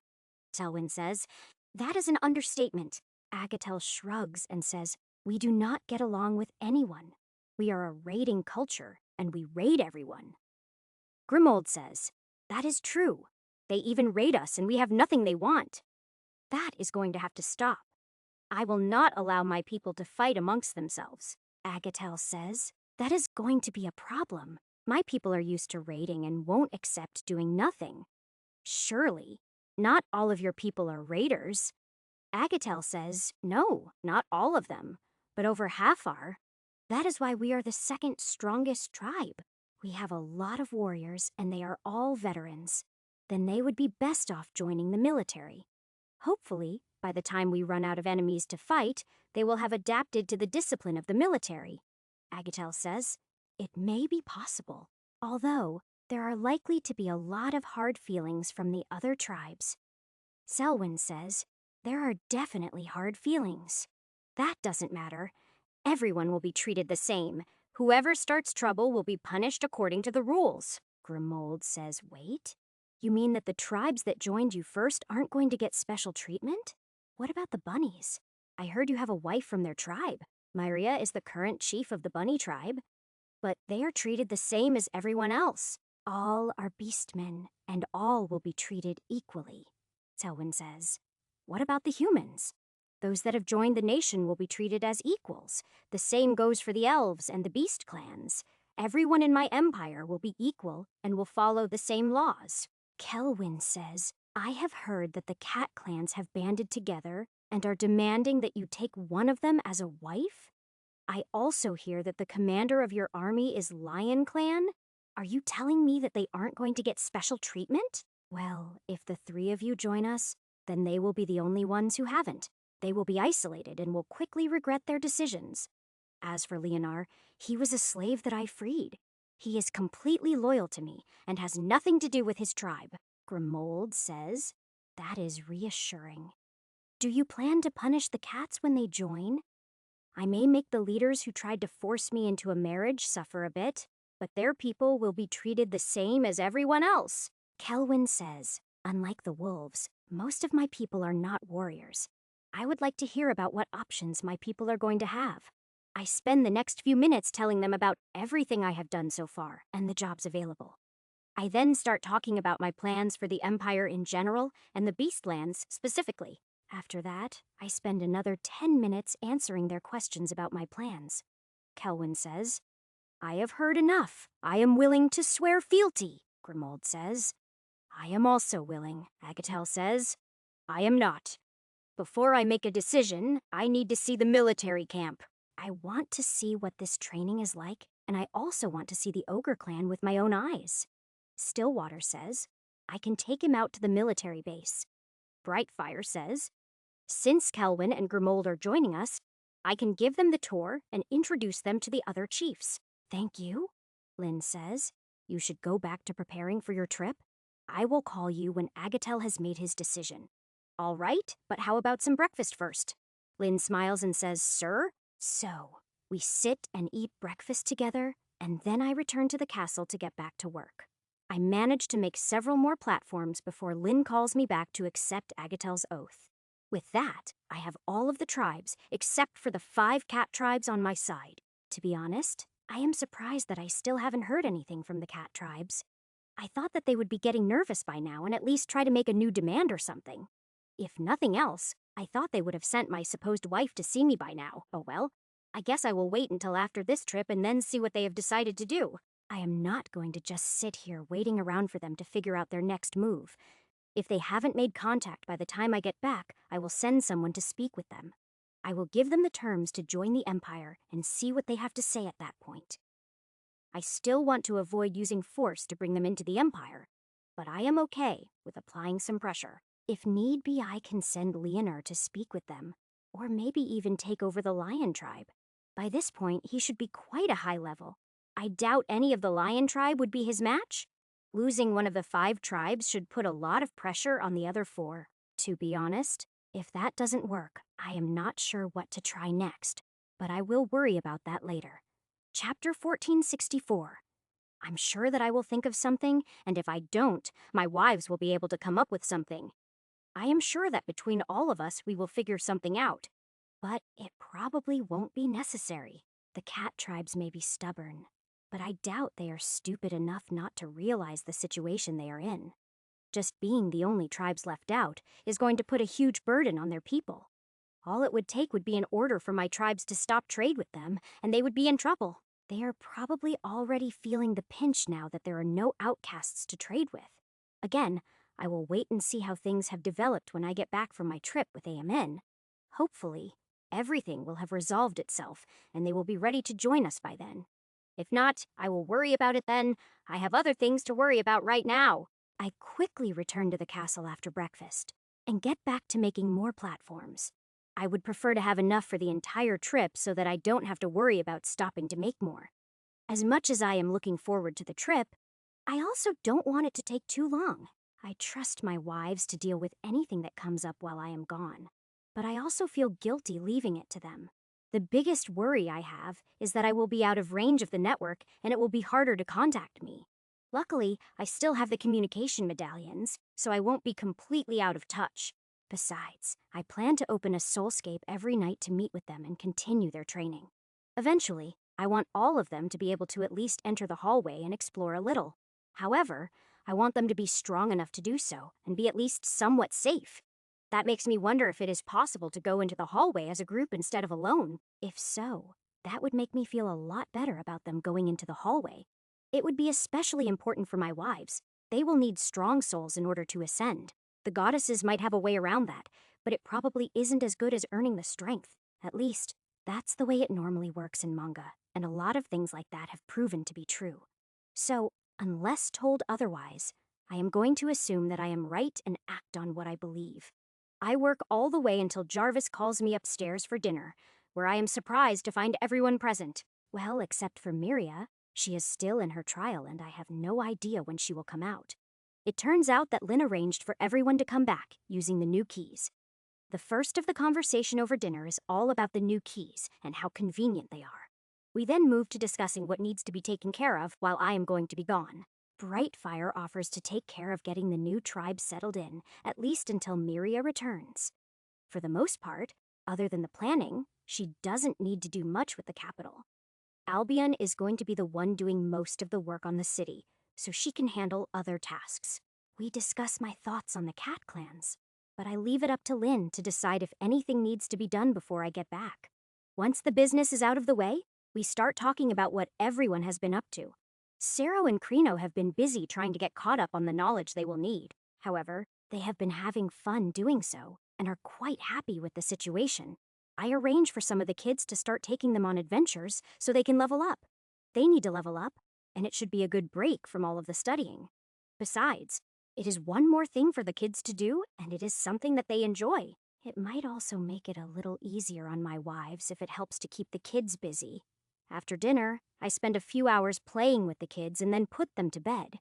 S1: Telwyn says, That is an understatement. Agatel shrugs and says, We do not get along with anyone. We are a raiding culture, and we raid everyone. Grimold says, That is true. They even raid us, and we have nothing they want. That is going to have to stop. I will not allow my people to fight amongst themselves. Agatel says, That is going to be a problem. My people are used to raiding and won't accept doing nothing. Surely, not all of your people are raiders. Agatel says, No, not all of them, but over half are. That is why we are the 2nd strongest tribe. We have a lot of warriors, and they are all veterans. Then they would be best off joining the military. Hopefully, by the time we run out of enemies to fight, they will have adapted to the discipline of the military. Agatel says, It may be possible, although there are likely to be a lot of hard feelings from the other tribes. Selwyn says, There are definitely hard feelings. That doesn't matter. Everyone will be treated the same. Whoever starts trouble will be punished according to the rules. Grimold says, Wait? You mean that the tribes that joined you first aren't going to get special treatment? What about the bunnies? I heard you have a wife from their tribe. Myria is the current chief of the bunny tribe. But they are treated the same as everyone else. All are beastmen, and all will be treated equally, Selwyn says. What about the humans? Those that have joined the nation will be treated as equals. The same goes for the elves and the beast clans. Everyone in my empire will be equal and will follow the same laws. Kelwyn says, I have heard that the cat clans have banded together and are demanding that you take one of them as a wife? I also hear that the commander of your army is Lion Clan. Are you telling me that they aren't going to get special treatment? Well, if the 3 of you join us, then they will be the only ones who haven't. They will be isolated and will quickly regret their decisions. As for Leonar, he was a slave that I freed. He is completely loyal to me and has nothing to do with his tribe. Grimold says, That is reassuring. Do you plan to punish the cats when they join? I may make the leaders who tried to force me into a marriage suffer a bit, but their people will be treated the same as everyone else. Kelwyn says, Unlike the wolves, most of my people are not warriors. I would like to hear about what options my people are going to have. I spend the next few minutes telling them about everything I have done so far and the jobs available. I then start talking about my plans for the Empire in general and the Beastlands specifically. After that, I spend another 10 minutes answering their questions about my plans. Kelwyn says, I have heard enough. I am willing to swear fealty, Grimold says. I am also willing, Agatel says. I am not. Before I make a decision, I need to see the military camp. I want to see what this training is like, and I also want to see the Ogre clan with my own eyes. Stillwater says, I can take him out to the military base. Brightfire says, since Kelwyn and Grimold are joining us, I can give them the tour and introduce them to the other chiefs. Thank you, Lynn says. You should go back to preparing for your trip. I will call you when Agatel has made his decision. All right, but how about some breakfast first? Lynn smiles and says, sir? So, we sit and eat breakfast together, and then I return to the castle to get back to work. I manage to make several more platforms before Lynn calls me back to accept Agatel's oath. With that, I have all of the tribes, except for the 5 cat tribes on my side. To be honest, I am surprised that I still haven't heard anything from the cat tribes. I thought that they would be getting nervous by now and at least try to make a new demand or something. If nothing else, I thought they would have sent my supposed wife to see me by now. Oh well, I guess I will wait until after this trip and then see what they have decided to do. I am not going to just sit here waiting around for them to figure out their next move. If they haven't made contact by the time I get back, I will send someone to speak with them. I will give them the terms to join the Empire and see what they have to say at that point. I still want to avoid using force to bring them into the Empire, but I am okay with applying some pressure. If need be, I can send Leonor to speak with them, or maybe even take over the Lion tribe. By this point, he should be quite a high level. I doubt any of the Lion tribe would be his match. Losing one of the 5 tribes should put a lot of pressure on the other 4. To be honest, if that doesn't work, I am not sure what to try next, but I will worry about that later. Chapter 1464. I'm sure that I will think of something, and if I don't, my wives will be able to come up with something. I am sure that between all of us we will figure something out, but it probably won't be necessary. The cat tribes may be stubborn, but I doubt they are stupid enough not to realize the situation they are in. Just being the only tribes left out is going to put a huge burden on their people. All it would take would be an order for my tribes to stop trade with them, and they would be in trouble. They are probably already feeling the pinch now that there are no outcasts to trade with. Again, I will wait and see how things have developed when I get back from my trip with AMN. Hopefully, everything will have resolved itself, and they will be ready to join us by then. If not, I will worry about it then. I have other things to worry about right now. I quickly return to the castle after breakfast and get back to making more platforms. I would prefer to have enough for the entire trip so that I don't have to worry about stopping to make more. As much as I am looking forward to the trip, I also don't want it to take too long. I trust my wives to deal with anything that comes up while I am gone, but I also feel guilty leaving it to them. The biggest worry I have is that I will be out of range of the network and it will be harder to contact me. Luckily, I still have the communication medallions, so I won't be completely out of touch. Besides, I plan to open a soulscape every night to meet with them and continue their training. Eventually, I want all of them to be able to at least enter the hallway and explore a little. However, I want them to be strong enough to do so and be at least somewhat safe. That makes me wonder if it is possible to go into the hallway as a group instead of alone. If so, that would make me feel a lot better about them going into the hallway. It would be especially important for my wives. They will need strong souls in order to ascend. The goddesses might have a way around that, but it probably isn't as good as earning the strength. At least, that's the way it normally works in manga, and a lot of things like that have proven to be true. So, unless told otherwise, I am going to assume that I am right and act on what I believe. I work all the way until Jarvis calls me upstairs for dinner, where I am surprised to find everyone present. Well, except for Miria. She is still in her trial and I have no idea when she will come out. It turns out that Lynn arranged for everyone to come back using the new keys. The first of the conversation over dinner is all about the new keys and how convenient they are. We then move to discussing what needs to be taken care of while I am going to be gone. Brightfire offers to take care of getting the new tribe settled in, at least until Miria returns. For the most part, other than the planning, she doesn't need to do much with the capital. Albion is going to be the one doing most of the work on the city, so she can handle other tasks. We discuss my thoughts on the cat clans, but I leave it up to Lynn to decide if anything needs to be done before I get back. Once the business is out of the way, we start talking about what everyone has been up to. Sero and Crino have been busy trying to get caught up on the knowledge they will need. However, they have been having fun doing so and are quite happy with the situation. I arrange for some of the kids to start taking them on adventures so they can level up. They need to level up, and it should be a good break from all of the studying. Besides, it is one more thing for the kids to do, and it is something that they enjoy. It might also make it a little easier on my wives if it helps to keep the kids busy. After dinner, I spend a few hours playing with the kids and then put them to bed.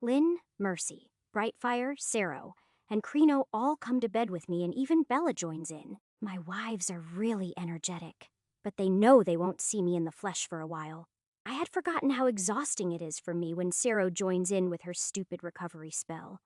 S1: Lynn, Mercy, Brightfire, Sero, and Crino all come to bed with me, and even Bella joins in. My wives are really energetic, but they know they won't see me in the flesh for a while. I had forgotten how exhausting it is for me when Sero joins in with her stupid recovery spell.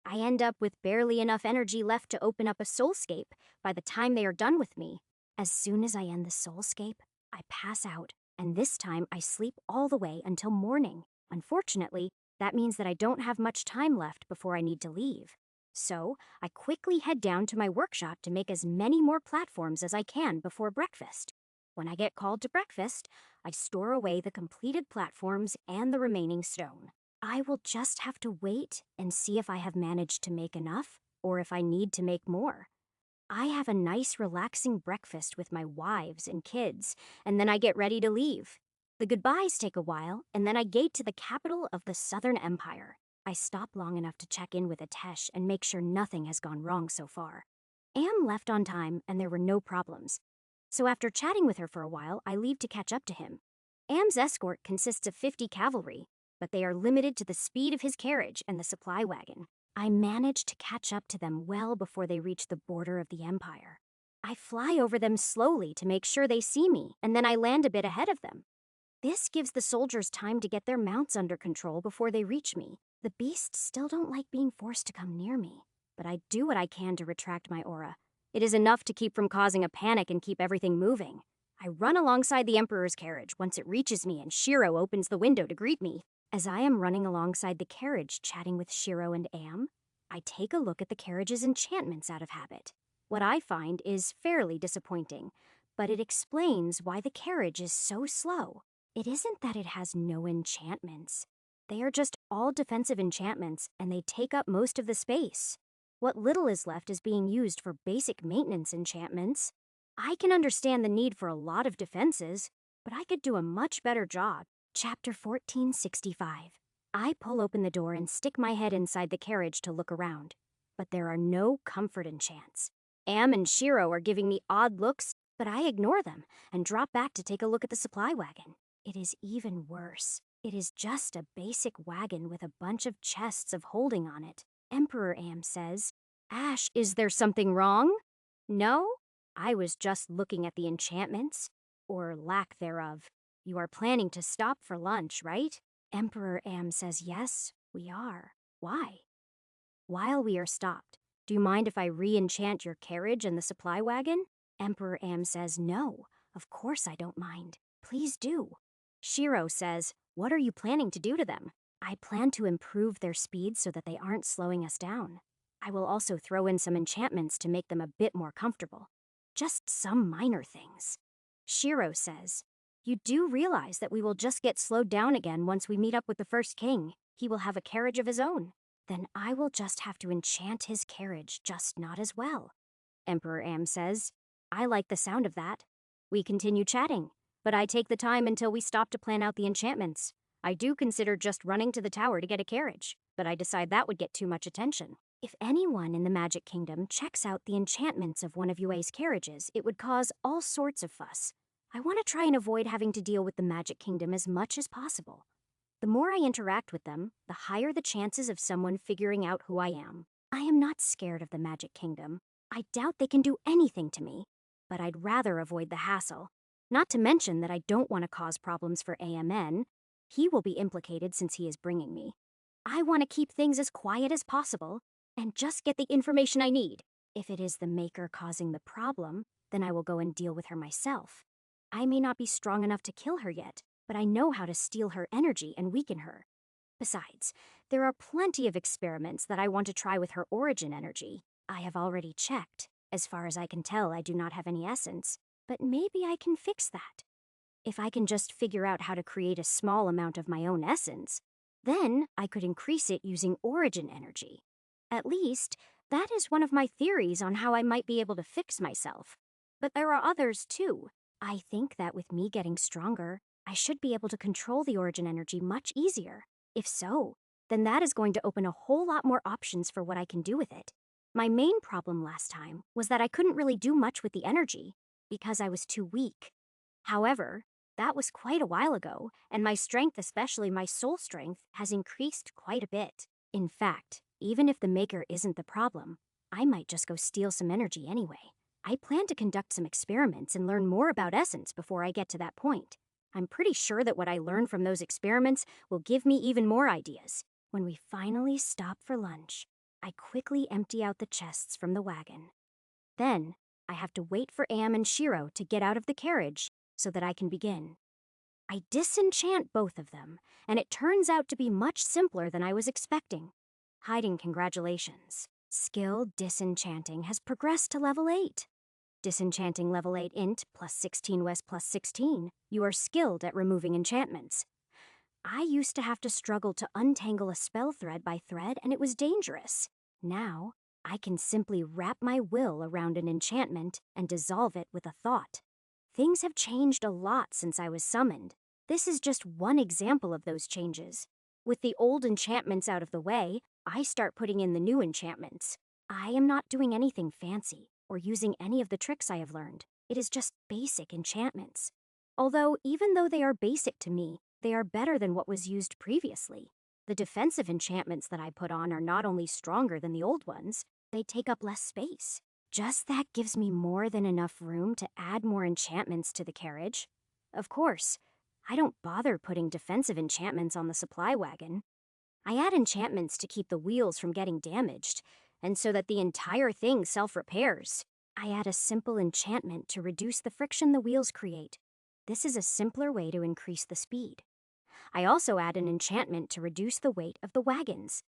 S1: I end up with barely enough energy left to open up a soulscape by the time they are done with me. As soon as I end the soulscape, I pass out, and this time I sleep all the way until morning. Unfortunately, that means that I don't have much time left before I need to leave. So, I quickly head down to my workshop to make as many more platforms as I can before breakfast. When I get called to breakfast, I store away the completed platforms and the remaining stone. I will just have to wait and see if I have managed to make enough or if I need to make more. I have a nice, relaxing breakfast with my wives and kids, and then I get ready to leave. The goodbyes take a while, and then I gate to the capital of the Southern Empire. I stop long enough to check in with Atesh and make sure nothing has gone wrong so far. Am left on time, and there were no problems. So after chatting with her for a while, I leave to catch up to him. Am's escort consists of 50 cavalry, but they are limited to the speed of his carriage and the supply wagon. I manage to catch up to them well before they reach the border of the Empire. I fly over them slowly to make sure they see me, and then I land a bit ahead of them. This gives the soldiers time to get their mounts under control before they reach me. The beasts still don't like being forced to come near me, but I do what I can to retract my aura. It is enough to keep from causing a panic and keep everything moving. I run alongside the Emperor's carriage once it reaches me, and Shiro opens the window to greet me. As I am running alongside the carriage chatting with Shiro and Am, I take a look at the carriage's enchantments out of habit. What I find is fairly disappointing, but it explains why the carriage is so slow. It isn't that it has no enchantments. They are just all defensive enchantments, and they take up most of the space. What little is left is being used for basic maintenance enchantments. I can understand the need for a lot of defenses, but I could do a much better job. Chapter 1465. I pull open the door and stick my head inside the carriage to look around, but there are no comfort enchants. Am and Shiro are giving me odd looks, but I ignore them and drop back to take a look at the supply wagon. It is even worse. It is just a basic wagon with a bunch of chests of holding on it. Emperor Am says, "Ash, is there something wrong?" No, I was just looking at the enchantments, or lack thereof. You are planning to stop for lunch, right? Emperor Am says, yes, we are. Why? While we are stopped, do you mind if I re-enchant your carriage and the supply wagon? Emperor Am says, no, of course I don't mind. Please do. Shiro says, what are you planning to do to them? I plan to improve their speed so that they aren't slowing us down. I will also throw in some enchantments to make them a bit more comfortable. Just some minor things. Shiro says, you do realize that we will just get slowed down again once we meet up with the first king. He will have a carriage of his own. Then I will just have to enchant his carriage, just not as well. Emperor Am says, I like the sound of that. We continue chatting, but I take the time until we stop to plan out the enchantments. I do consider just running to the tower to get a carriage, but I decide that would get too much attention. If anyone in the Magic Kingdom checks out the enchantments of one of Yue's carriages, it would cause all sorts of fuss. I want to try and avoid having to deal with the Magic Kingdom as much as possible. The more I interact with them, the higher the chances of someone figuring out who I am. I am not scared of the Magic Kingdom. I doubt they can do anything to me, but I'd rather avoid the hassle. Not to mention that I don't want to cause problems for AMN. He will be implicated since he is bringing me. I want to keep things as quiet as possible and just get the information I need. If it is the Maker causing the problem, then I will go and deal with her myself. I may not be strong enough to kill her yet, but I know how to steal her energy and weaken her. Besides, there are plenty of experiments that I want to try with her origin energy. I have already checked. As far as I can tell, I do not have any essence, but maybe I can fix that. If I can just figure out how to create a small amount of my own essence, then I could increase it using origin energy. At least, that is one of my theories on how I might be able to fix myself. But there are others too. I think that with me getting stronger, I should be able to control the origin energy much easier. If so, then that is going to open a whole lot more options for what I can do with it. My main problem last time was that I couldn't really do much with the energy because I was too weak. However, that was quite a while ago, and my strength, especially my soul strength, has increased quite a bit. In fact, even if the Maker isn't the problem, I might just go steal some energy anyway. I plan to conduct some experiments and learn more about essence before I get to that point. I'm pretty sure that what I learn from those experiments will give me even more ideas. When we finally stop for lunch, I quickly empty out the chests from the wagon. Then, I have to wait for Am and Shiro to get out of the carriage so that I can begin. I disenchant both of them, and it turns out to be much simpler than I was expecting. Hiding congratulations. Skill Disenchanting has progressed to level 8. Disenchanting level 8 int plus 16 west plus 16. You are skilled at removing enchantments. I used to have to struggle to untangle a spell thread by thread, and it was dangerous. Now, I can simply wrap my will around an enchantment and dissolve it with a thought. Things have changed a lot since I was summoned. This is just one example of those changes. With the old enchantments out of the way, I start putting in the new enchantments. I am not doing anything fancy or using any of the tricks I have learned. It is just basic enchantments. Although, even though they are basic to me, they are better than what was used previously. The defensive enchantments that I put on are not only stronger than the old ones, they take up less space. Just that gives me more than enough room to add more enchantments to the carriage. Of course, I don't bother putting defensive enchantments on the supply wagon. I add enchantments to keep the wheels from getting damaged, and so that the entire thing self-repairs. I add a simple enchantment to reduce the friction the wheels create. This is a simpler way to increase the speed. I also add an enchantment to reduce the weight of the wagons.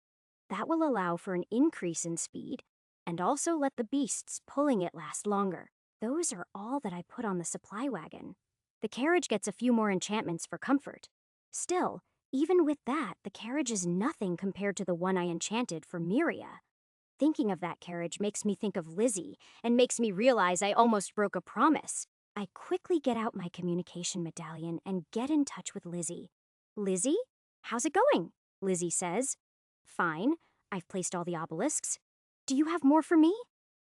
S1: That will allow for an increase in speed, and also let the beasts pulling it last longer. Those are all that I put on the supply wagon. The carriage gets a few more enchantments for comfort. Still, even with that, the carriage is nothing compared to the one I enchanted for Miria. Thinking of that carriage makes me think of Lizzie, and makes me realize I almost broke a promise. I quickly get out my communication medallion and get in touch with Lizzie. Lizzie? How's it going? Lizzie says. Fine. I've placed all the obelisks. Do you have more for me?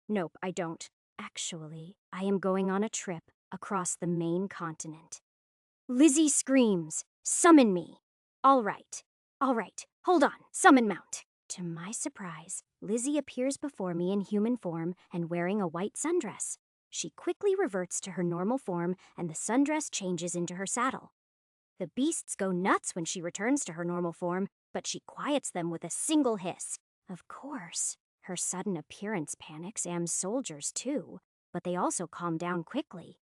S1: Nope, I don't. Actually, I am going on a trip across the main continent. Lizzie screams, summon me. All right, hold on, summon mount. To my surprise, Lizzie appears before me in human form and wearing a white sundress. She quickly reverts to her normal form and the sundress changes into her saddle. The beasts go nuts when she returns to her normal form, but she quiets them with a single hiss. Of course, her sudden appearance panics Am's soldiers too, but they also calm down quickly.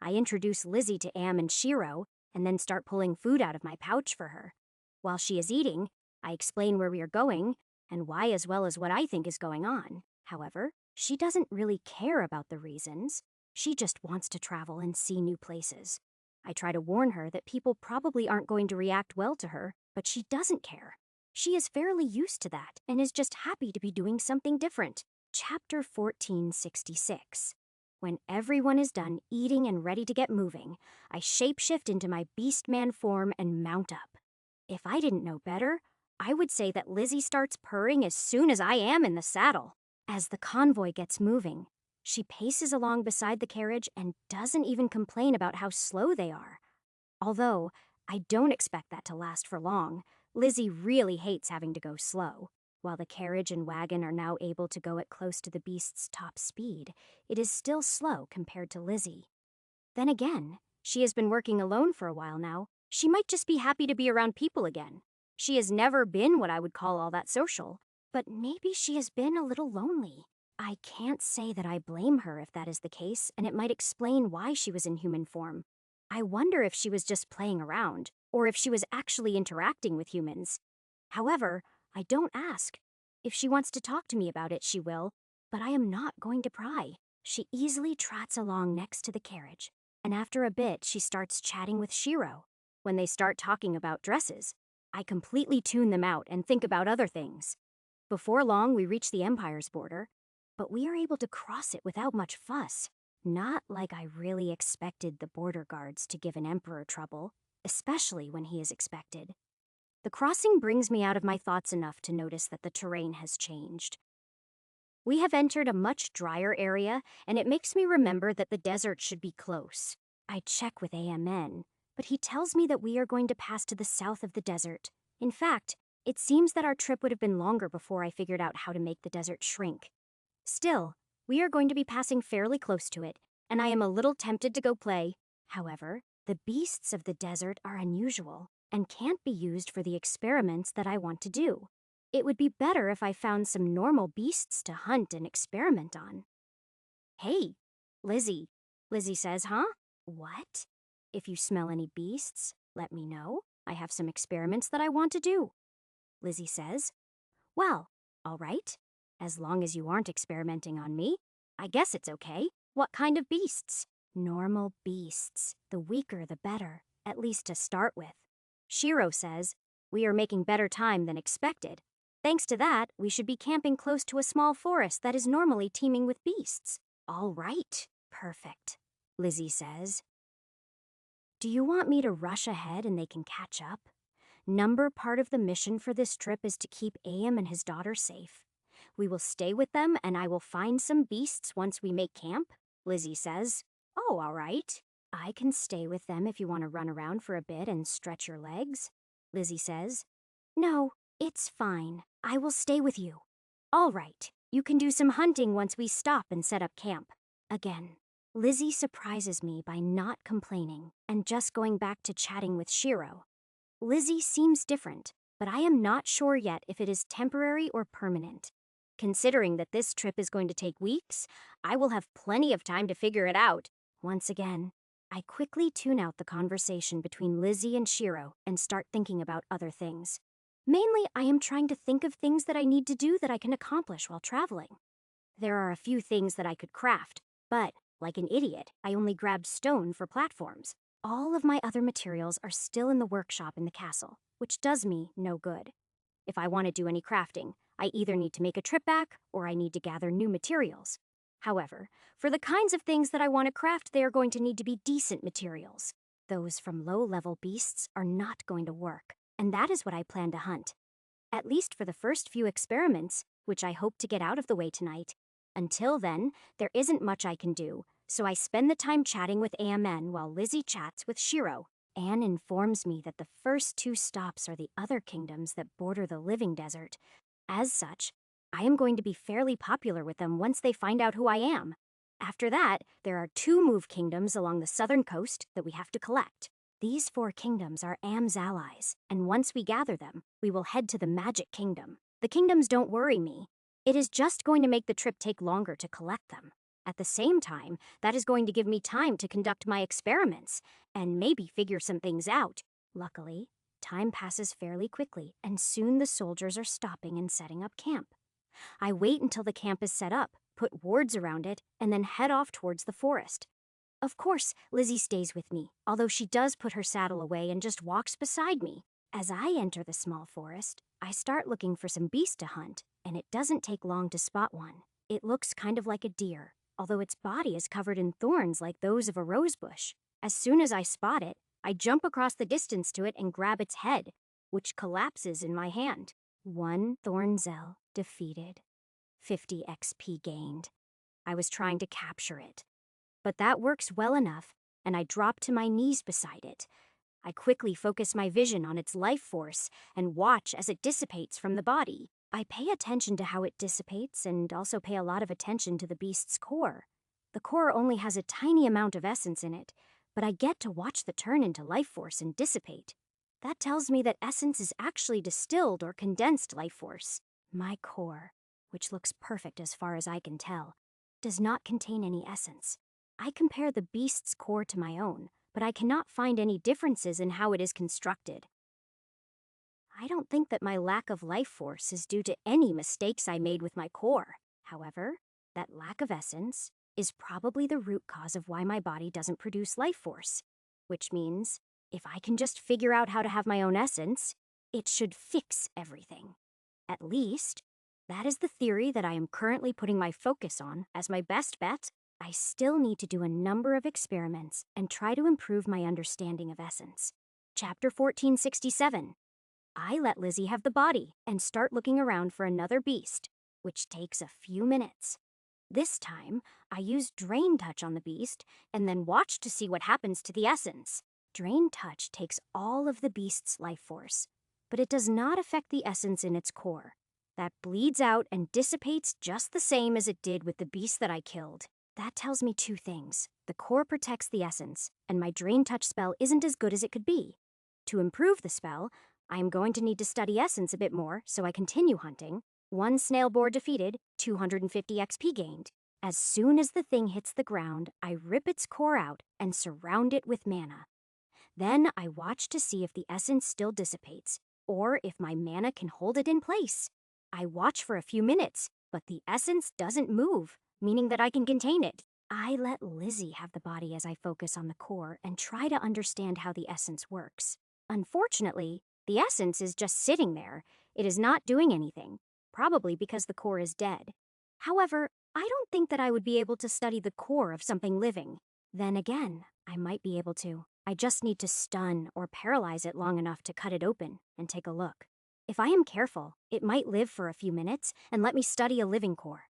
S1: I introduce Lizzie to Am and Shiro, and then start pulling food out of my pouch for her. While she is eating, I explain where we are going, and why, as well as what I think is going on. However, she doesn't really care about the reasons. She just wants to travel and see new places. I try to warn her that people probably aren't going to react well to her, but she doesn't care. She is fairly used to that and is just happy to be doing something different. Chapter 1466. When everyone is done eating and ready to get moving, I shapeshift into my Beastman form and mount up. If I didn't know better, I would say that Lizzie starts purring as soon as I am in the saddle. As the convoy gets moving, she paces along beside the carriage and doesn't even complain about how slow they are. Although, I don't expect that to last for long. Lizzie really hates having to go slow. While the carriage and wagon are now able to go at close to the beast's top speed, it is still slow compared to Lizzie. Then again, she has been working alone for a while now. She might just be happy to be around people again. She has never been what I would call all that social, but maybe she has been a little lonely. I can't say that I blame her if that is the case, and it might explain why she was in human form. I wonder if she was just playing around, or if she was actually interacting with humans. However, I don't ask. If she wants to talk to me about it, she will, but I am not going to pry. She easily trots along next to the carriage, and after a bit, she starts chatting with Shiro. When they start talking about dresses, I completely tune them out and think about other things. Before long, we reach the Empire's border, but we are able to cross it without much fuss. Not like I really expected the border guards to give an emperor trouble, especially when he is expected. The crossing brings me out of my thoughts enough to notice that the terrain has changed. We have entered a much drier area, and it makes me remember that the desert should be close. I check with AMN, but he tells me that we are going to pass to the south of the desert. In fact, it seems that our trip would have been longer before I figured out how to make the desert shrink. Still, we are going to be passing fairly close to it, and I am a little tempted to go play. However, the beasts of the desert are unusual and can't be used for the experiments that I want to do. It would be better if I found some normal beasts to hunt and experiment on. Hey, Lizzie. Lizzie says, huh? What? If you smell any beasts, let me know. I have some experiments that I want to do. Lizzie says, well, all right. As long as you aren't experimenting on me, I guess it's okay. What kind of beasts? Normal beasts. The weaker the better, at least to start with. Shiro says, we are making better time than expected. Thanks to that, we should be camping close to a small forest that is normally teeming with beasts. All right. Perfect. Lizzie says. Do you want me to rush ahead and they can catch up? Number part of the mission for this trip is to keep Am and his daughter safe. We will stay with them and I will find some beasts once we make camp, Lizzie says. Oh, all right. I can stay with them if you want to run around for a bit and stretch your legs, Lizzie says. No, it's fine. I will stay with you. All right. You can do some hunting once we stop and set up camp. Again, Lizzie surprises me by not complaining and just going back to chatting with Shiro. Lizzie seems different, but I am not sure yet if it is temporary or permanent. Considering that this trip is going to take weeks, I will have plenty of time to figure it out. Once again, I quickly tune out the conversation between Lizzie and Shiro and start thinking about other things. Mainly, I am trying to think of things that I need to do that I can accomplish while traveling. There are a few things that I could craft, but, like an idiot, I only grabbed stone for platforms. All of my other materials are still in the workshop in the castle, which does me no good. If I want to do any crafting, I either need to make a trip back or I need to gather new materials. However, for the kinds of things that I want to craft, they are going to need to be decent materials. Those from low-level beasts are not going to work, and that is what I plan to hunt. At least for the first few experiments, which I hope to get out of the way tonight. Until then, there isn't much I can do, so I spend the time chatting with AMN while Lizzie chats with Shiro. Anne informs me that the first 2 stops are the other kingdoms that border the living desert. As such, I am going to be fairly popular with them once they find out who I am. After that, there are 2 move kingdoms along the southern coast that we have to collect. These 4 kingdoms are Am's allies, and once we gather them, we will head to the Magic Kingdom. The kingdoms don't worry me. It is just going to make the trip take longer to collect them. At the same time, that is going to give me time to conduct my experiments and maybe figure some things out. Luckily, time passes fairly quickly, and soon the soldiers are stopping and setting up camp. I wait until the camp is set up, put wards around it, and then head off towards the forest. Of course, Lizzie stays with me, although she does put her saddle away and just walks beside me. As I enter the small forest, I start looking for some beast to hunt, and it doesn't take long to spot one. It looks kind of like a deer, although its body is covered in thorns like those of a rose bush. As soon as I spot it, I jump across the distance to it and grab its head, which collapses in my hand. 1 Thornzel defeated. 50 XP gained. I was trying to capture it. But that works well enough, and I drop to my knees beside it. I quickly focus my vision on its life force and watch as it dissipates from the body. I pay attention to how it dissipates and also pay a lot of attention to the beast's core. The core only has a tiny amount of essence in it, but I get to watch the turn into life force and dissipate. That tells me that essence is actually distilled or condensed life force. My core. which looks perfect as far as I can tell, does not contain any essence. I compare the beast's core to my own, but I cannot find any differences in how it is constructed. I don't think that my lack of life force is due to any mistakes I made with my core. However, that lack of essence is probably the root cause of why my body doesn't produce life force, which means if I can just figure out how to have my own essence, it should fix everything. At least, that is the theory that I am currently putting my focus on as my best bet. I still need to do a number of experiments and try to improve my understanding of essence. Chapter 1467. I let Lizzie have the body and start looking around for another beast, which takes a few minutes. This time, I use Drain Touch on the beast and then watch to see what happens to the essence. Drain Touch takes all of the beast's life force, but it does not affect the essence in its core. That bleeds out and dissipates just the same as it did with the beast that I killed. That tells me two things. The core protects the essence, and my Drain Touch spell isn't as good as it could be. To improve the spell, I am going to need to study essence a bit more, so I continue hunting. 1 snail boar defeated, 250 XP gained. As soon as the thing hits the ground, I rip its core out and surround it with mana. Then I watch to see if the essence still dissipates, or if my mana can hold it in place. I watch for a few minutes, but the essence doesn't move, meaning that I can contain it. I let Lizzie have the body as I focus on the core and try to understand how the essence works. Unfortunately, the essence is just sitting there. It is not doing anything, probably because the core is dead. However, I don't think that I would be able to study the core of something living. Then again, I might be able to. I just need to stun or paralyze it long enough to cut it open and take a look. If I am careful, it might live for a few minutes and let me study a living core.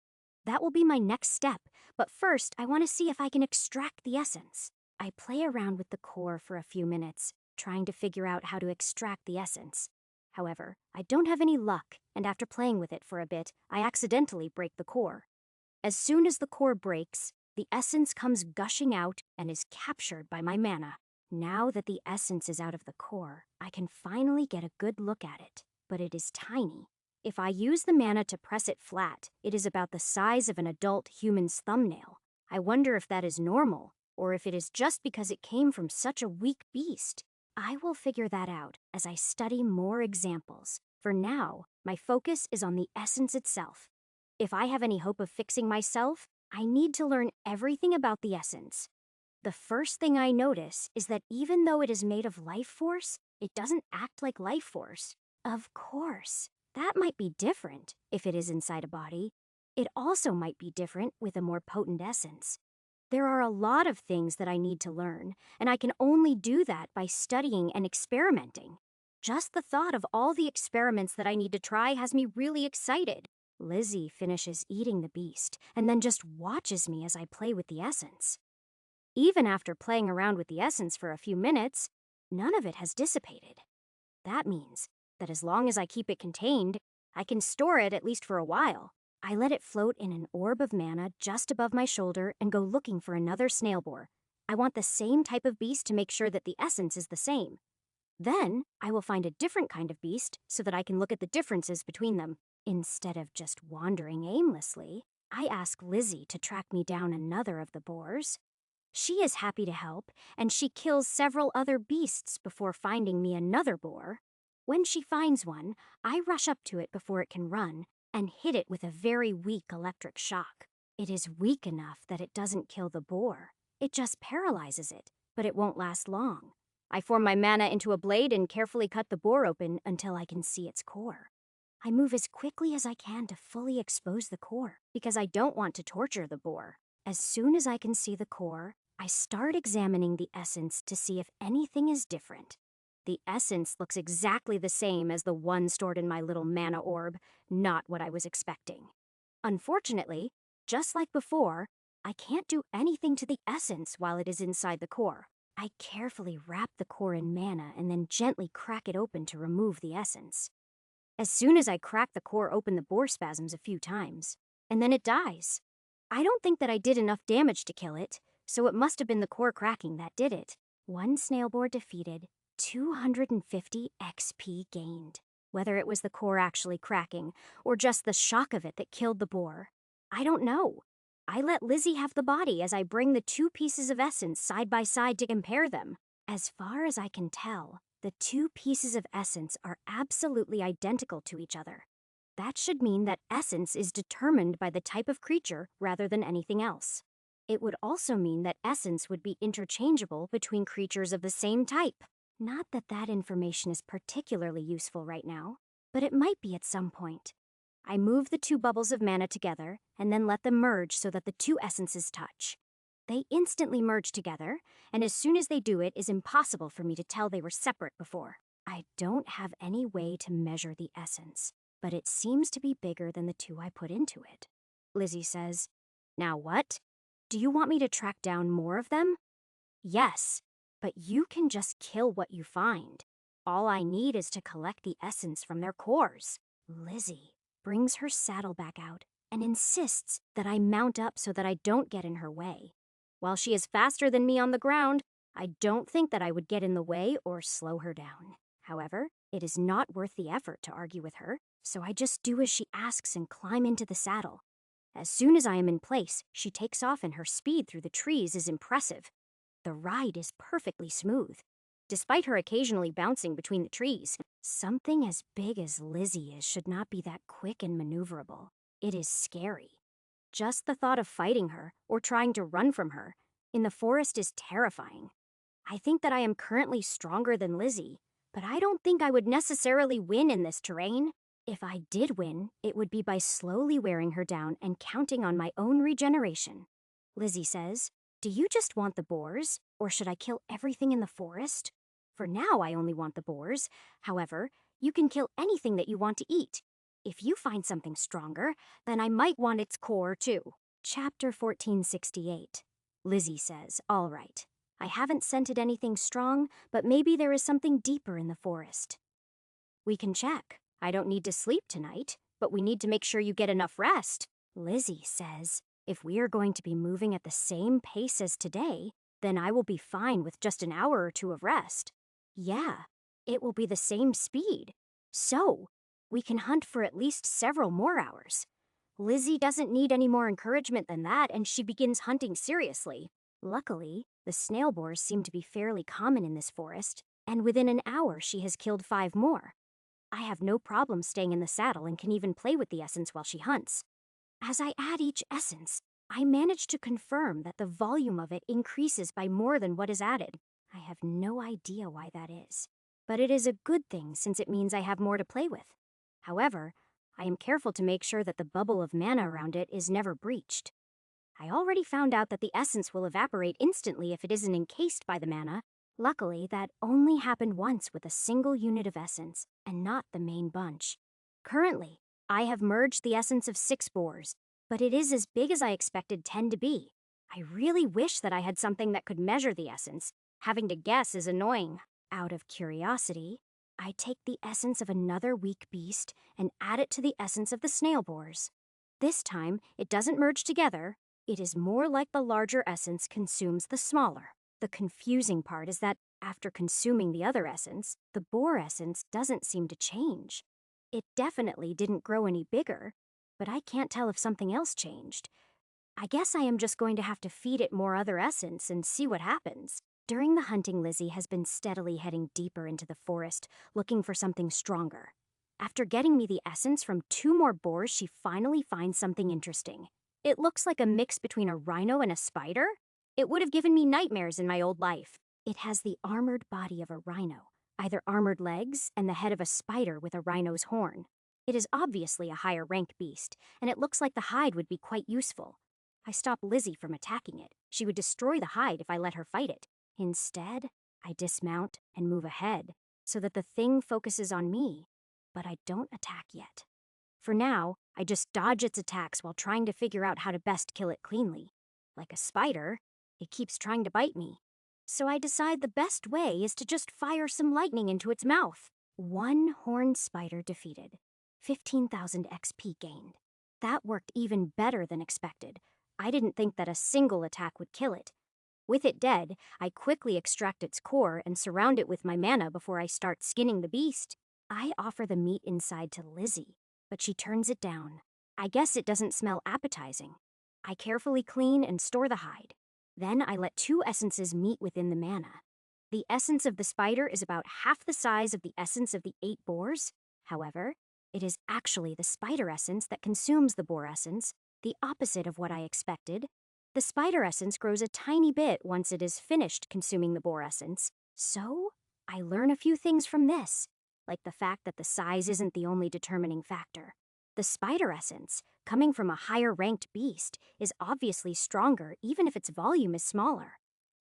S1: That will be my next step, but first I want to see if I can extract the essence. I play around with the core for a few minutes, trying to figure out how to extract the essence. However, I don't have any luck, and after playing with it for a bit, I accidentally break the core. As soon as the core breaks, the essence comes gushing out and is captured by my mana. Now that the essence is out of the core, I can finally get a good look at it, but it is tiny. If I use the mana to press it flat, it is about the size of an adult human's thumbnail. I wonder if that is normal, or if it is just because it came from such a weak beast. I will figure that out as I study more examples. For now, my focus is on the essence itself. If I have any hope of fixing myself, I need to learn everything about the essence. The first thing I notice is that even though it is made of life force, it doesn't act like life force. Of course, that might be different if it is inside a body. It also might be different with a more potent essence. There are a lot of things that I need to learn, and I can only do that by studying and experimenting. Just the thought of all the experiments that I need to try has me really excited. Lizzie finishes eating the beast and then just watches me as I play with the essence. Even after playing around with the essence for a few minutes, none of it has dissipated. That means that as long as I keep it contained, I can store it at least for a while. I let it float in an orb of mana just above my shoulder and go looking for another snail boar. I want the same type of beast to make sure that the essence is the same. Then, I will find a different kind of beast so that I can look at the differences between them. Instead of just wandering aimlessly, I ask Lizzie to track me down another of the boars. She is happy to help, and she kills several other beasts before finding me another boar. When she finds one, I rush up to it before it can run and hit it with a very weak electric shock. It is weak enough that it doesn't kill the boar. It just paralyzes it, but it won't last long. I form my mana into a blade and carefully cut the boar open until I can see its core. I move as quickly as I can to fully expose the core, because I don't want to torture the boar. As soon as I can see the core, I start examining the essence to see if anything is different. The essence looks exactly the same as the one stored in my little mana orb, not what I was expecting. Unfortunately, just like before, I can't do anything to the essence while it is inside the core. I carefully wrap the core in mana and then gently crack it open to remove the essence. As soon as I crack the core open, the boar spasms a few times, and then it dies. I don't think that I did enough damage to kill it, so it must have been the core cracking that did it. 1 snail boar defeated, 250 XP gained. Whether it was the core actually cracking, or just the shock of it that killed the boar, I don't know. I let Lizzie have the body as I bring the two pieces of essence side by side to compare them. As far as I can tell, the two pieces of essence are absolutely identical to each other. That should mean that essence is determined by the type of creature rather than anything else. It would also mean that essence would be interchangeable between creatures of the same type. Not that that information is particularly useful right now, but it might be at some point. I move the two bubbles of mana together and then let them merge so that the two essences touch. They instantly merge together, and as soon as they do, it is impossible for me to tell they were separate before. I don't have any way to measure the essence, but it seems to be bigger than the two I put into it. Lizzie says, "Now what? Do you want me to track down more of them?" "Yes, but you can just kill what you find. All I need is to collect the essence from their cores." Lizzie brings her saddleback out and insists that I mount up so that I don't get in her way. While she is faster than me on the ground, I don't think that I would get in the way or slow her down. However, it is not worth the effort to argue with her, so I just do as she asks and climb into the saddle. As soon as I am in place, she takes off and her speed through the trees is impressive. The ride is perfectly smooth. Despite her occasionally bouncing between the trees, something as big as Lizzie is should not be that quick and maneuverable. It is scary. Just the thought of fighting her, or trying to run from her, in the forest is terrifying. I think that I am currently stronger than Lizzie, but I don't think I would necessarily win in this terrain. If I did win, it would be by slowly wearing her down and counting on my own regeneration. Lizzie says, "Do you just want the boars, or should I kill everything in the forest?" For now, I only want the boars. However, you can kill anything that you want to eat. If you find something stronger, then I might want its core too. Chapter 1468. Lizzie says, "All right. I haven't scented anything strong, but maybe there is something deeper in the forest." "We can check. I don't need to sleep tonight, but we need to make sure you get enough rest." Lizzie says, "If we are going to be moving at the same pace as today, then I will be fine with just an hour or two of rest." "Yeah, it will be the same speed. So, we can hunt for at least several more hours." Lizzie doesn't need any more encouragement than that, and she begins hunting seriously. Luckily, the snail boars seem to be fairly common in this forest, and within an hour she has killed 5 more. I have no problem staying in the saddle and can even play with the essence while she hunts. As I add each essence, I manage to confirm that the volume of it increases by more than what is added. I have no idea why that is, but it is a good thing since it means I have more to play with. However, I am careful to make sure that the bubble of mana around it is never breached. I already found out that the essence will evaporate instantly if it isn't encased by the mana. Luckily, that only happened once with a single unit of essence, and not the main bunch. Currently, I have merged the essence of 6 boars, but it is as big as I expected 10 to be. I really wish that I had something that could measure the essence. Having to guess is annoying. Out of curiosity, I take the essence of another weak beast and add it to the essence of the snail boars. This time, it doesn't merge together. It is more like the larger essence consumes the smaller. The confusing part is that after consuming the other essence, the boar essence doesn't seem to change. It definitely didn't grow any bigger, but I can't tell if something else changed. I guess I am just going to have to feed it more other essence and see what happens. During the hunting, Lizzie has been steadily heading deeper into the forest, looking for something stronger. After getting me the essence from 2 more boars, she finally finds something interesting. It looks like a mix between a rhino and a spider. It would have given me nightmares in my old life. It has the armored body of a rhino, either armored legs and the head of a spider with a rhino's horn. It is obviously a higher rank beast, and it looks like the hide would be quite useful. I stop Lizzie from attacking it. She would destroy the hide if I let her fight it. Instead, I dismount and move ahead so that the thing focuses on me, but I don't attack yet. For now, I just dodge its attacks while trying to figure out how to best kill it cleanly. Like a spider, it keeps trying to bite me. So I decide the best way is to just fire some lightning into its mouth. 1 horned spider defeated. 15,000 XP gained. That worked even better than expected. I didn't think that a single attack would kill it. With it dead, I quickly extract its core and surround it with my mana before I start skinning the beast. I offer the meat inside to Lizzie, but she turns it down. I guess it doesn't smell appetizing. I carefully clean and store the hide. Then I let two essences meet within the manna. The essence of the spider is about half the size of the essence of the 8 boars. However, it is actually the spider essence that consumes the boar essence, the opposite of what I expected. The spider essence grows a tiny bit once it is finished consuming the boar essence. So, I learn a few things from this, like the fact that the size isn't the only determining factor. The spider essence, coming from a higher ranked beast, is obviously stronger even if its volume is smaller.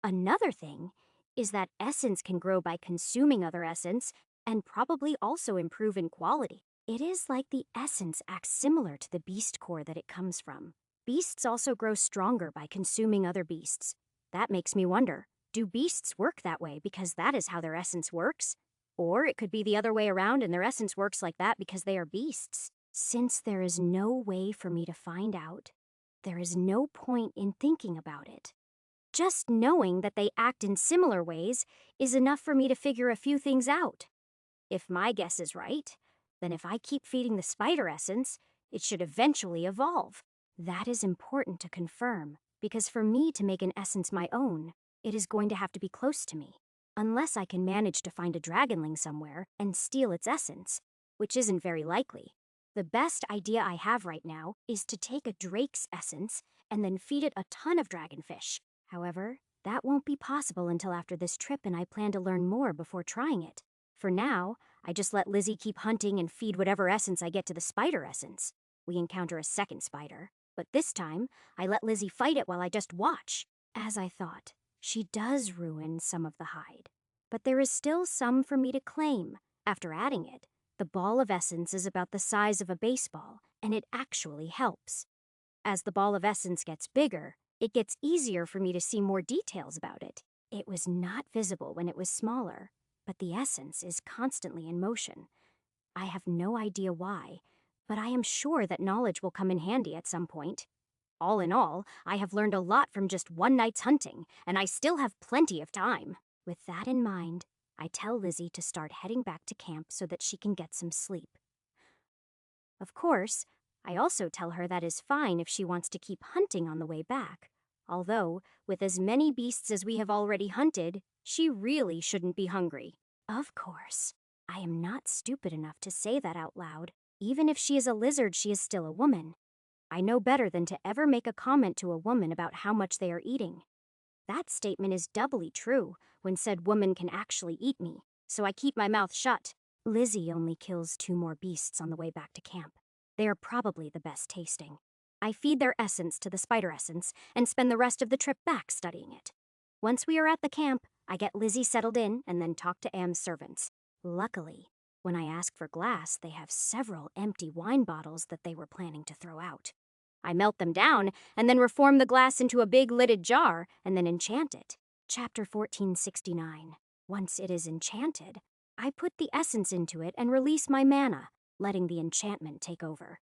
S1: Another thing is that essence can grow by consuming other essence and probably also improve in quality. It is like the essence acts similar to the beast core that it comes from. Beasts also grow stronger by consuming other beasts. That makes me wonder, do beasts work that way because that is how their essence works? Or it could be the other way around and their essence works like that because they are beasts. Since there is no way for me to find out, there is no point in thinking about it. Just knowing that they act in similar ways is enough for me to figure a few things out. If my guess is right, then if I keep feeding the spider essence, it should eventually evolve. That is important to confirm, because for me to make an essence my own, it is going to have to be close to me. Unless I can manage to find a dragonling somewhere and steal its essence, which isn't very likely. The best idea I have right now is to take a drake's essence and then feed it a ton of dragonfish. However, that won't be possible until after this trip, and I plan to learn more before trying it. For now, I just let Lizzie keep hunting and feed whatever essence I get to the spider essence. We encounter a second spider, but this time, I let Lizzie fight it while I just watch. As I thought, she does ruin some of the hide, but there is still some for me to claim. After adding it, the ball of essence is about the size of a baseball, and it actually helps. As the ball of essence gets bigger, it gets easier for me to see more details about it. It was not visible when it was smaller, but the essence is constantly in motion. I have no idea why, but I am sure that knowledge will come in handy at some point. All in all, I have learned a lot from just one night's hunting, and I still have plenty of time. With that in mind, I tell Lizzie to start heading back to camp so that she can get some sleep. Of course, I also tell her that is fine if she wants to keep hunting on the way back. Although, with as many beasts as we have already hunted, she really shouldn't be hungry. Of course, I am not stupid enough to say that out loud. Even if she is a lizard, she is still a woman. I know better than to ever make a comment to a woman about how much they are eating. That statement is doubly true when said woman can actually eat me, so I keep my mouth shut. Lizzie only kills 2 more beasts on the way back to camp. They are probably the best tasting. I feed their essence to the spider essence and spend the rest of the trip back studying it. Once we are at the camp, I get Lizzie settled in and then talk to Am's servants. Luckily, when I ask for glass, they have several empty wine bottles that they were planning to throw out. I melt them down and then reform the glass into a big lidded jar and then enchant it. Chapter 1469. Once it is enchanted, I put the essence into it and release my mana, letting the enchantment take over.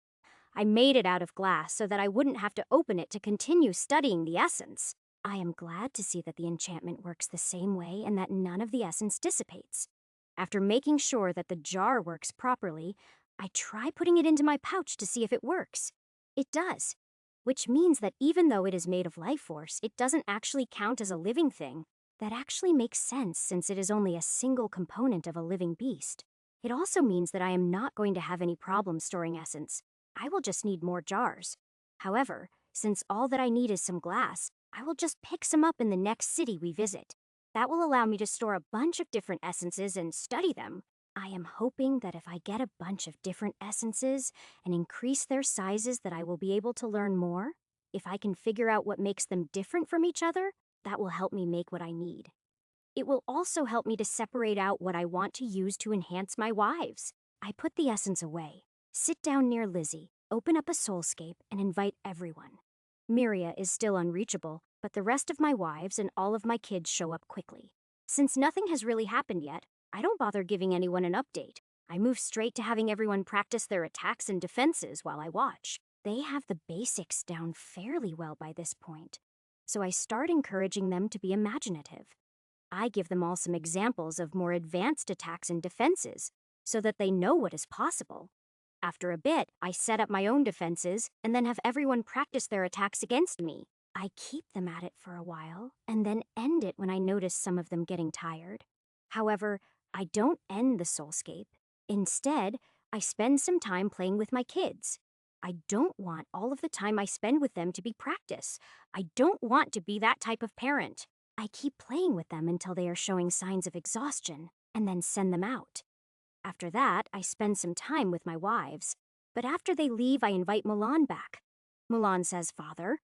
S1: I made it out of glass so that I wouldn't have to open it to continue studying the essence. I am glad to see that the enchantment works the same way and that none of the essence dissipates. After making sure that the jar works properly, I try putting it into my pouch to see if it works. It does, which means that even though it is made of life force, it doesn't actually count as a living thing. That actually makes sense since it is only a single component of a living beast. It also means that I am not going to have any problem storing essence. I will just need more jars. However, since all that I need is some glass, I will just pick some up in the next city we visit. That will allow me to store a bunch of different essences and study them. I am hoping that if I get a bunch of different essences and increase their sizes that I will be able to learn more. If I can figure out what makes them different from each other, that will help me make what I need. It will also help me to separate out what I want to use to enhance my wives. I put the essence away, sit down near Lizzie, open up a soulscape, and invite everyone. Miria is still unreachable, but the rest of my wives and all of my kids show up quickly. Since nothing has really happened yet, I don't bother giving anyone an update. I move straight to having everyone practice their attacks and defenses while I watch. They have the basics down fairly well by this point, so I start encouraging them to be imaginative. I give them all some examples of more advanced attacks and defenses, so that they know what is possible. After a bit, I set up my own defenses and then have everyone practice their attacks against me. I keep them at it for a while and then end it when I notice some of them getting tired. However, I don't end the soulscape. Instead, I spend some time playing with my kids. I don't want all of the time I spend with them to be practice. I don't want to be that type of parent. I keep playing with them until they are showing signs of exhaustion, and then send them out. After that, I spend some time with my wives. But after they leave, I invite Mulan back. Mulan says, "Father,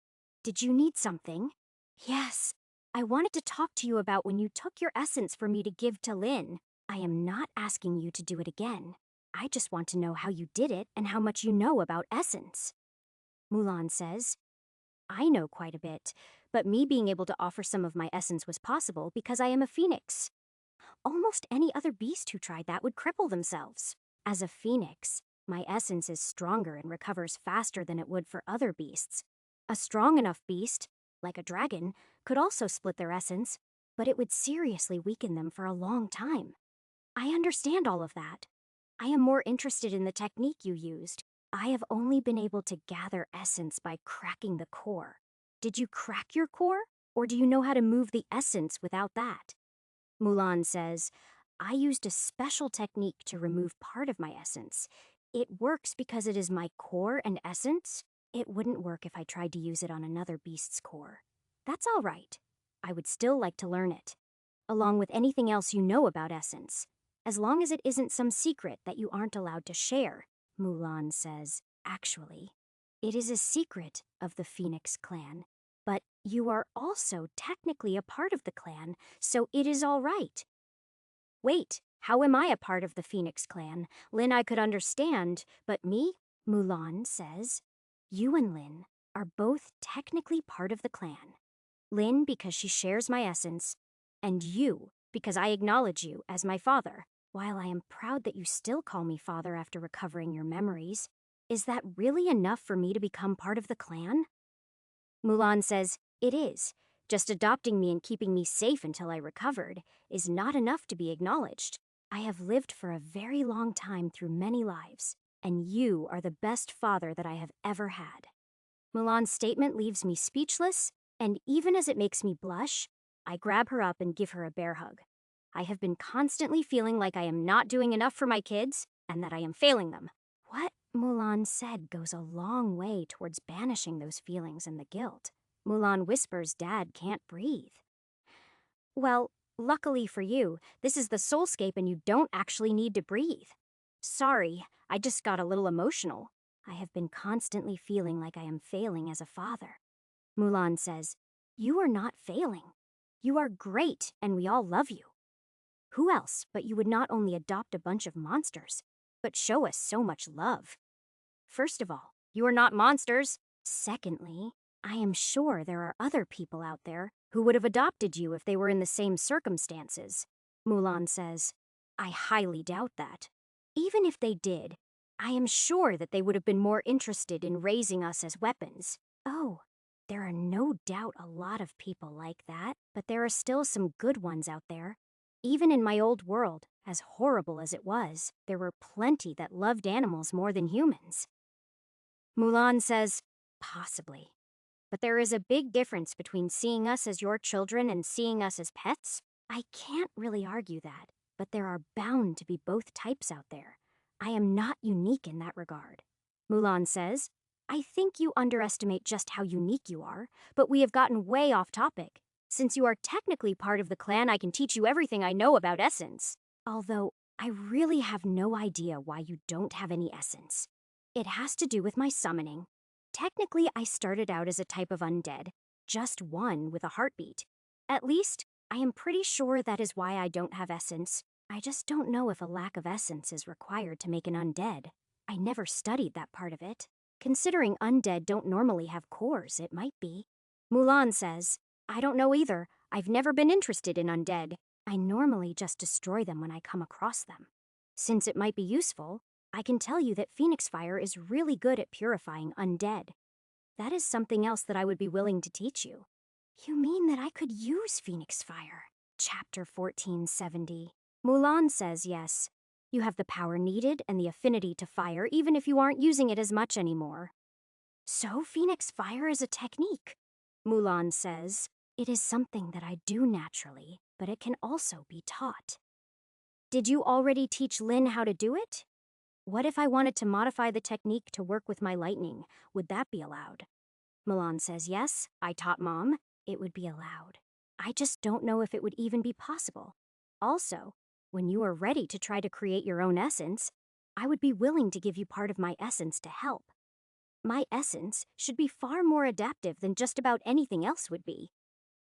S1: did you need something?" "Yes. I wanted to talk to you about when you took your essence for me to give to Lin. I am not asking you to do it again. I just want to know how you did it and how much you know about essence." Mulan says, "I know quite a bit, but me being able to offer some of my essence was possible because I am a phoenix. Almost any other beast who tried that would cripple themselves. As a phoenix, my essence is stronger and recovers faster than it would for other beasts. A strong enough beast, like a dragon, could also split their essence, but it would seriously weaken them for a long time. I understand all of that. I am more interested in the technique you used. I have only been able to gather essence by cracking the core. Did you crack your core, or do you know how to move the essence without that?" Mulan says, "I used a special technique to remove part of my essence. It works because it is my core and essence. It wouldn't work if I tried to use it on another beast's core. That's all right. I would still like to learn it, along with anything else you know about essence, as long as it isn't some secret that you aren't allowed to share." Mulan says, "Actually, it is a secret of the Phoenix clan, but you are also technically a part of the clan, so it is all right." "Wait, how am I a part of the Phoenix clan? Lin I could understand, but me?" Mulan says, "You and Lin are both technically part of the clan. Lin because she shares my essence, and you because I acknowledge you as my father. While I am proud that you still call me father after recovering your memories, is that really enough for me to become part of the clan?" Mulan says, "It is. Just adopting me and keeping me safe until I recovered is not enough to be acknowledged. I have lived for a very long time through many lives, and you are the best father that I have ever had." Mulan's statement leaves me speechless, and even as it makes me blush, I grab her up and give her a bear hug. I have been constantly feeling like I am not doing enough for my kids, and that I am failing them. What Mulan said goes a long way towards banishing those feelings and the guilt. Mulan whispers Dad can't breathe. "Well, luckily for you, this is the soulscape and you don't actually need to breathe. Sorry, I just got a little emotional. I have been constantly feeling like I am failing as a father." Mulan says, "You are not failing. You are great and we all love you. Who else but you would not only adopt a bunch of monsters, but show us so much love? First of all, you are not monsters. Secondly, I am sure there are other people out there who would have adopted you if they were in the same circumstances." Mulan says, "I highly doubt that. Even if they did, I am sure that they would have been more interested in raising us as weapons." "Oh, there are no doubt a lot of people like that, but there are still some good ones out there. Even in my old world, as horrible as it was, there were plenty that loved animals more than humans." Mulan says, "Possibly. But there is a big difference between seeing us as your children and seeing us as pets. I can't really argue that, but there are bound to be both types out there. I am not unique in that regard." Mulan says, "I think you underestimate just how unique you are, but we have gotten way off topic. Since you are technically part of the clan, I can teach you everything I know about essence. Although, I really have no idea why you don't have any essence. It has to do with my summoning. Technically, I started out as a type of undead, just one with a heartbeat. At least, I am pretty sure that is why I don't have essence. I just don't know if a lack of essence is required to make an undead. I never studied that part of it. Considering undead don't normally have cores, it might be." Mulan says, "I don't know either. I've never been interested in undead. I normally just destroy them when I come across them. Since it might be useful, I can tell you that Phoenix Fire is really good at purifying undead. That is something else that I would be willing to teach you." "You mean that I could use Phoenix Fire?" Chapter 1470. Mulan says yes. You have the power needed and the affinity to fire even if you aren't using it as much anymore. So Phoenix Fire is a technique, Mulan says. It is something that I do naturally, but it can also be taught. Did you already teach Lin how to do it? What if I wanted to modify the technique to work with my lightning? Would that be allowed? Mulan says yes, I taught Mom. It would be allowed. I just don't know if it would even be possible. Also, when you are ready to try to create your own essence, I would be willing to give you part of my essence to help. My essence should be far more adaptive than just about anything else would be.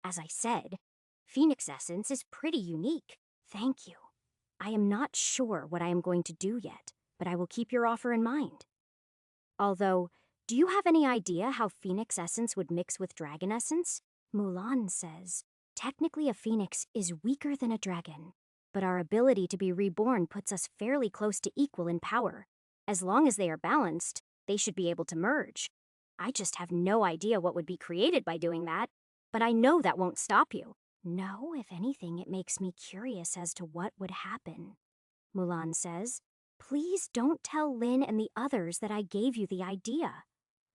S1: As I said, Phoenix Essence is pretty unique. Thank you. I am not sure what I am going to do yet, but I will keep your offer in mind. Although, do you have any idea how Phoenix Essence would mix with Dragon Essence? Mulan says, technically a Phoenix is weaker than a dragon, but our ability to be reborn puts us fairly close to equal in power. As long as they are balanced, they should be able to merge. I just have no idea what would be created by doing that, but I know that won't stop you. No, if anything, it makes me curious as to what would happen. Mulan says, please don't tell Lin and the others that I gave you the idea.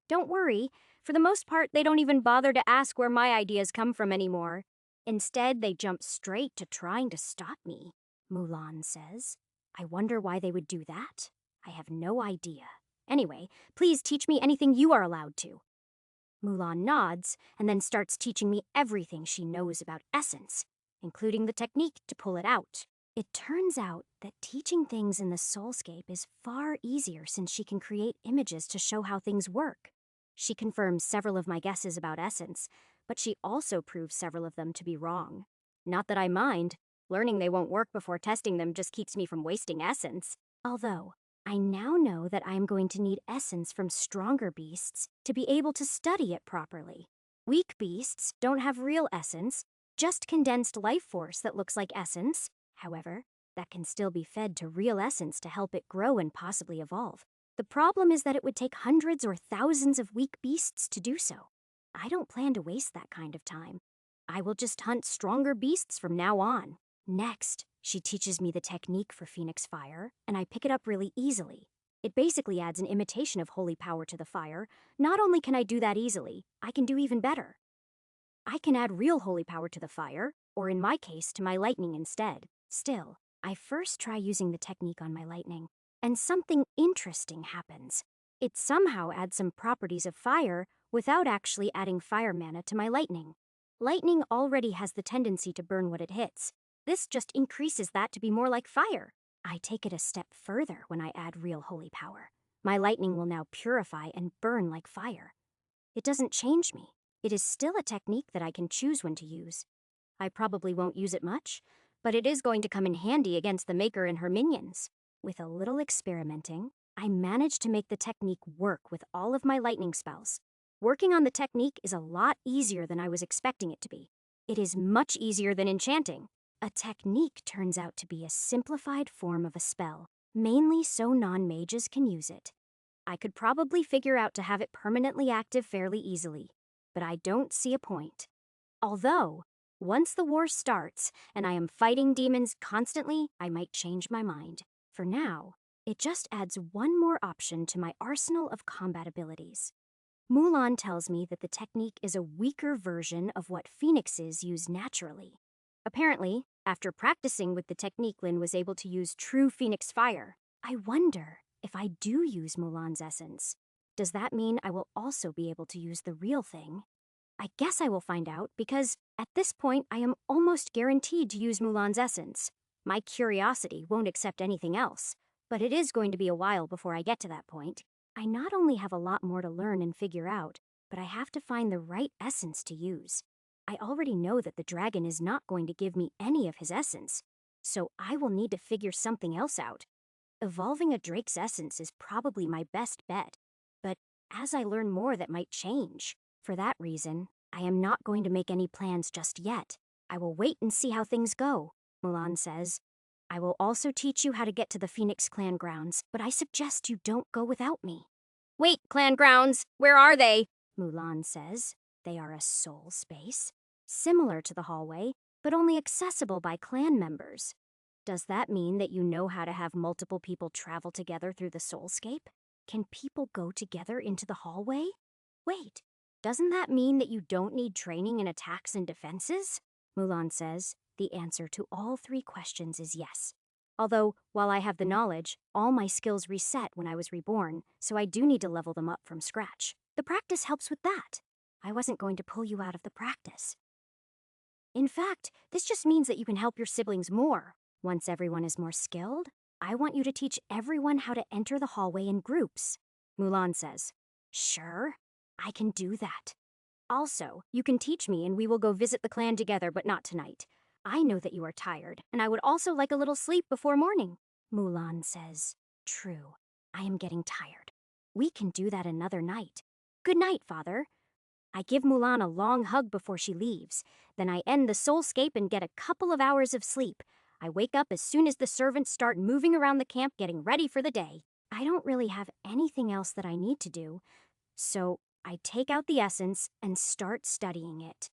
S1: Don't worry, for the most part, they don't even bother to ask where my ideas come from anymore. Instead, they jump straight to trying to stop me, Mulan says. I wonder why they would do that. I have no idea. Anyway, please teach me anything you are allowed to. Mulan nods and then starts teaching me everything she knows about essence, including the technique to pull it out. It turns out that teaching things in the soulscape is far easier since she can create images to show how things work. She confirms several of my guesses about essence, but she also proves several of them to be wrong. Not that I mind. Learning they won't work before testing them just keeps me from wasting essence. Although, I now know that I am going to need essence from stronger beasts to be able to study it properly. Weak beasts don't have real essence, just condensed life force that looks like essence. However, that can still be fed to real essence to help it grow and possibly evolve. The problem is that it would take hundreds or thousands of weak beasts to do so. I don't plan to waste that kind of time. I will just hunt stronger beasts from now on. Next, she teaches me the technique for Phoenix Fire, and I pick it up really easily. It basically adds an imitation of holy power to the fire. Not only can I do that easily, I can do even better. I can add real holy power to the fire, or in my case, to my lightning instead. Still, I first try using the technique on my lightning, and something interesting happens. It somehow adds some properties of fire without actually adding fire mana to my lightning. Lightning already has the tendency to burn what it hits. This just increases that to be more like fire. I take it a step further when I add real holy power. My lightning will now purify and burn like fire. It doesn't change me. It is still a technique that I can choose when to use. I probably won't use it much, but it is going to come in handy against the Maker and her minions. With a little experimenting, I managed to make the technique work with all of my lightning spells. Working on the technique is a lot easier than I was expecting it to be. It is much easier than enchanting. A technique turns out to be a simplified form of a spell, mainly so non-mages can use it. I could probably figure out to have it permanently active fairly easily, but I don't see a point. Although, once the war starts and I am fighting demons constantly, I might change my mind. For now, it just adds one more option to my arsenal of combat abilities. Mulan tells me that the technique is a weaker version of what phoenixes use naturally. Apparently, after practicing with the technique, Lin was able to use true phoenix fire. I wonder if I do use Mulan's essence. Does that mean I will also be able to use the real thing? I guess I will find out because, at this point, I am almost guaranteed to use Mulan's essence. My curiosity won't accept anything else, but it is going to be a while before I get to that point. I not only have a lot more to learn and figure out, but I have to find the right essence to use. I already know that the dragon is not going to give me any of his essence, so I will need to figure something else out. Evolving a drake's essence is probably my best bet, but as I learn more, that might change. For that reason, I am not going to make any plans just yet. I will wait and see how things go, Mulan says. I will also teach you how to get to the Phoenix Clan grounds, but I suggest you don't go without me. Wait, Clan grounds, where are they? Mulan says. They are a soul space, similar to the hallway, but only accessible by clan members. Does that mean that you know how to have multiple people travel together through the soulscape? Can people go together into the hallway? Wait, doesn't that mean that you don't need training in attacks and defenses? Mulan says, the answer to all three questions is yes. Although, while I have the knowledge, all my skills reset when I was reborn, so I do need to level them up from scratch. The practice helps with that. I wasn't going to pull you out of the practice. In fact, this just means that you can help your siblings more. Once everyone is more skilled, I want you to teach everyone how to enter the hallway in groups. Mulan says, Sure, I can do that. Also, you can teach me and we will go visit the clan together, but not tonight. I know that you are tired, and I would also like a little sleep before morning. Mulan says, True, I am getting tired. We can do that another night. Good night, Father. I give Mulan a long hug before she leaves. Then I end the soulscape and get a couple of hours of sleep. I wake up as soon as the servants start moving around the camp getting ready for the day. I don't really have anything else that I need to do, so I take out the essence and start studying it.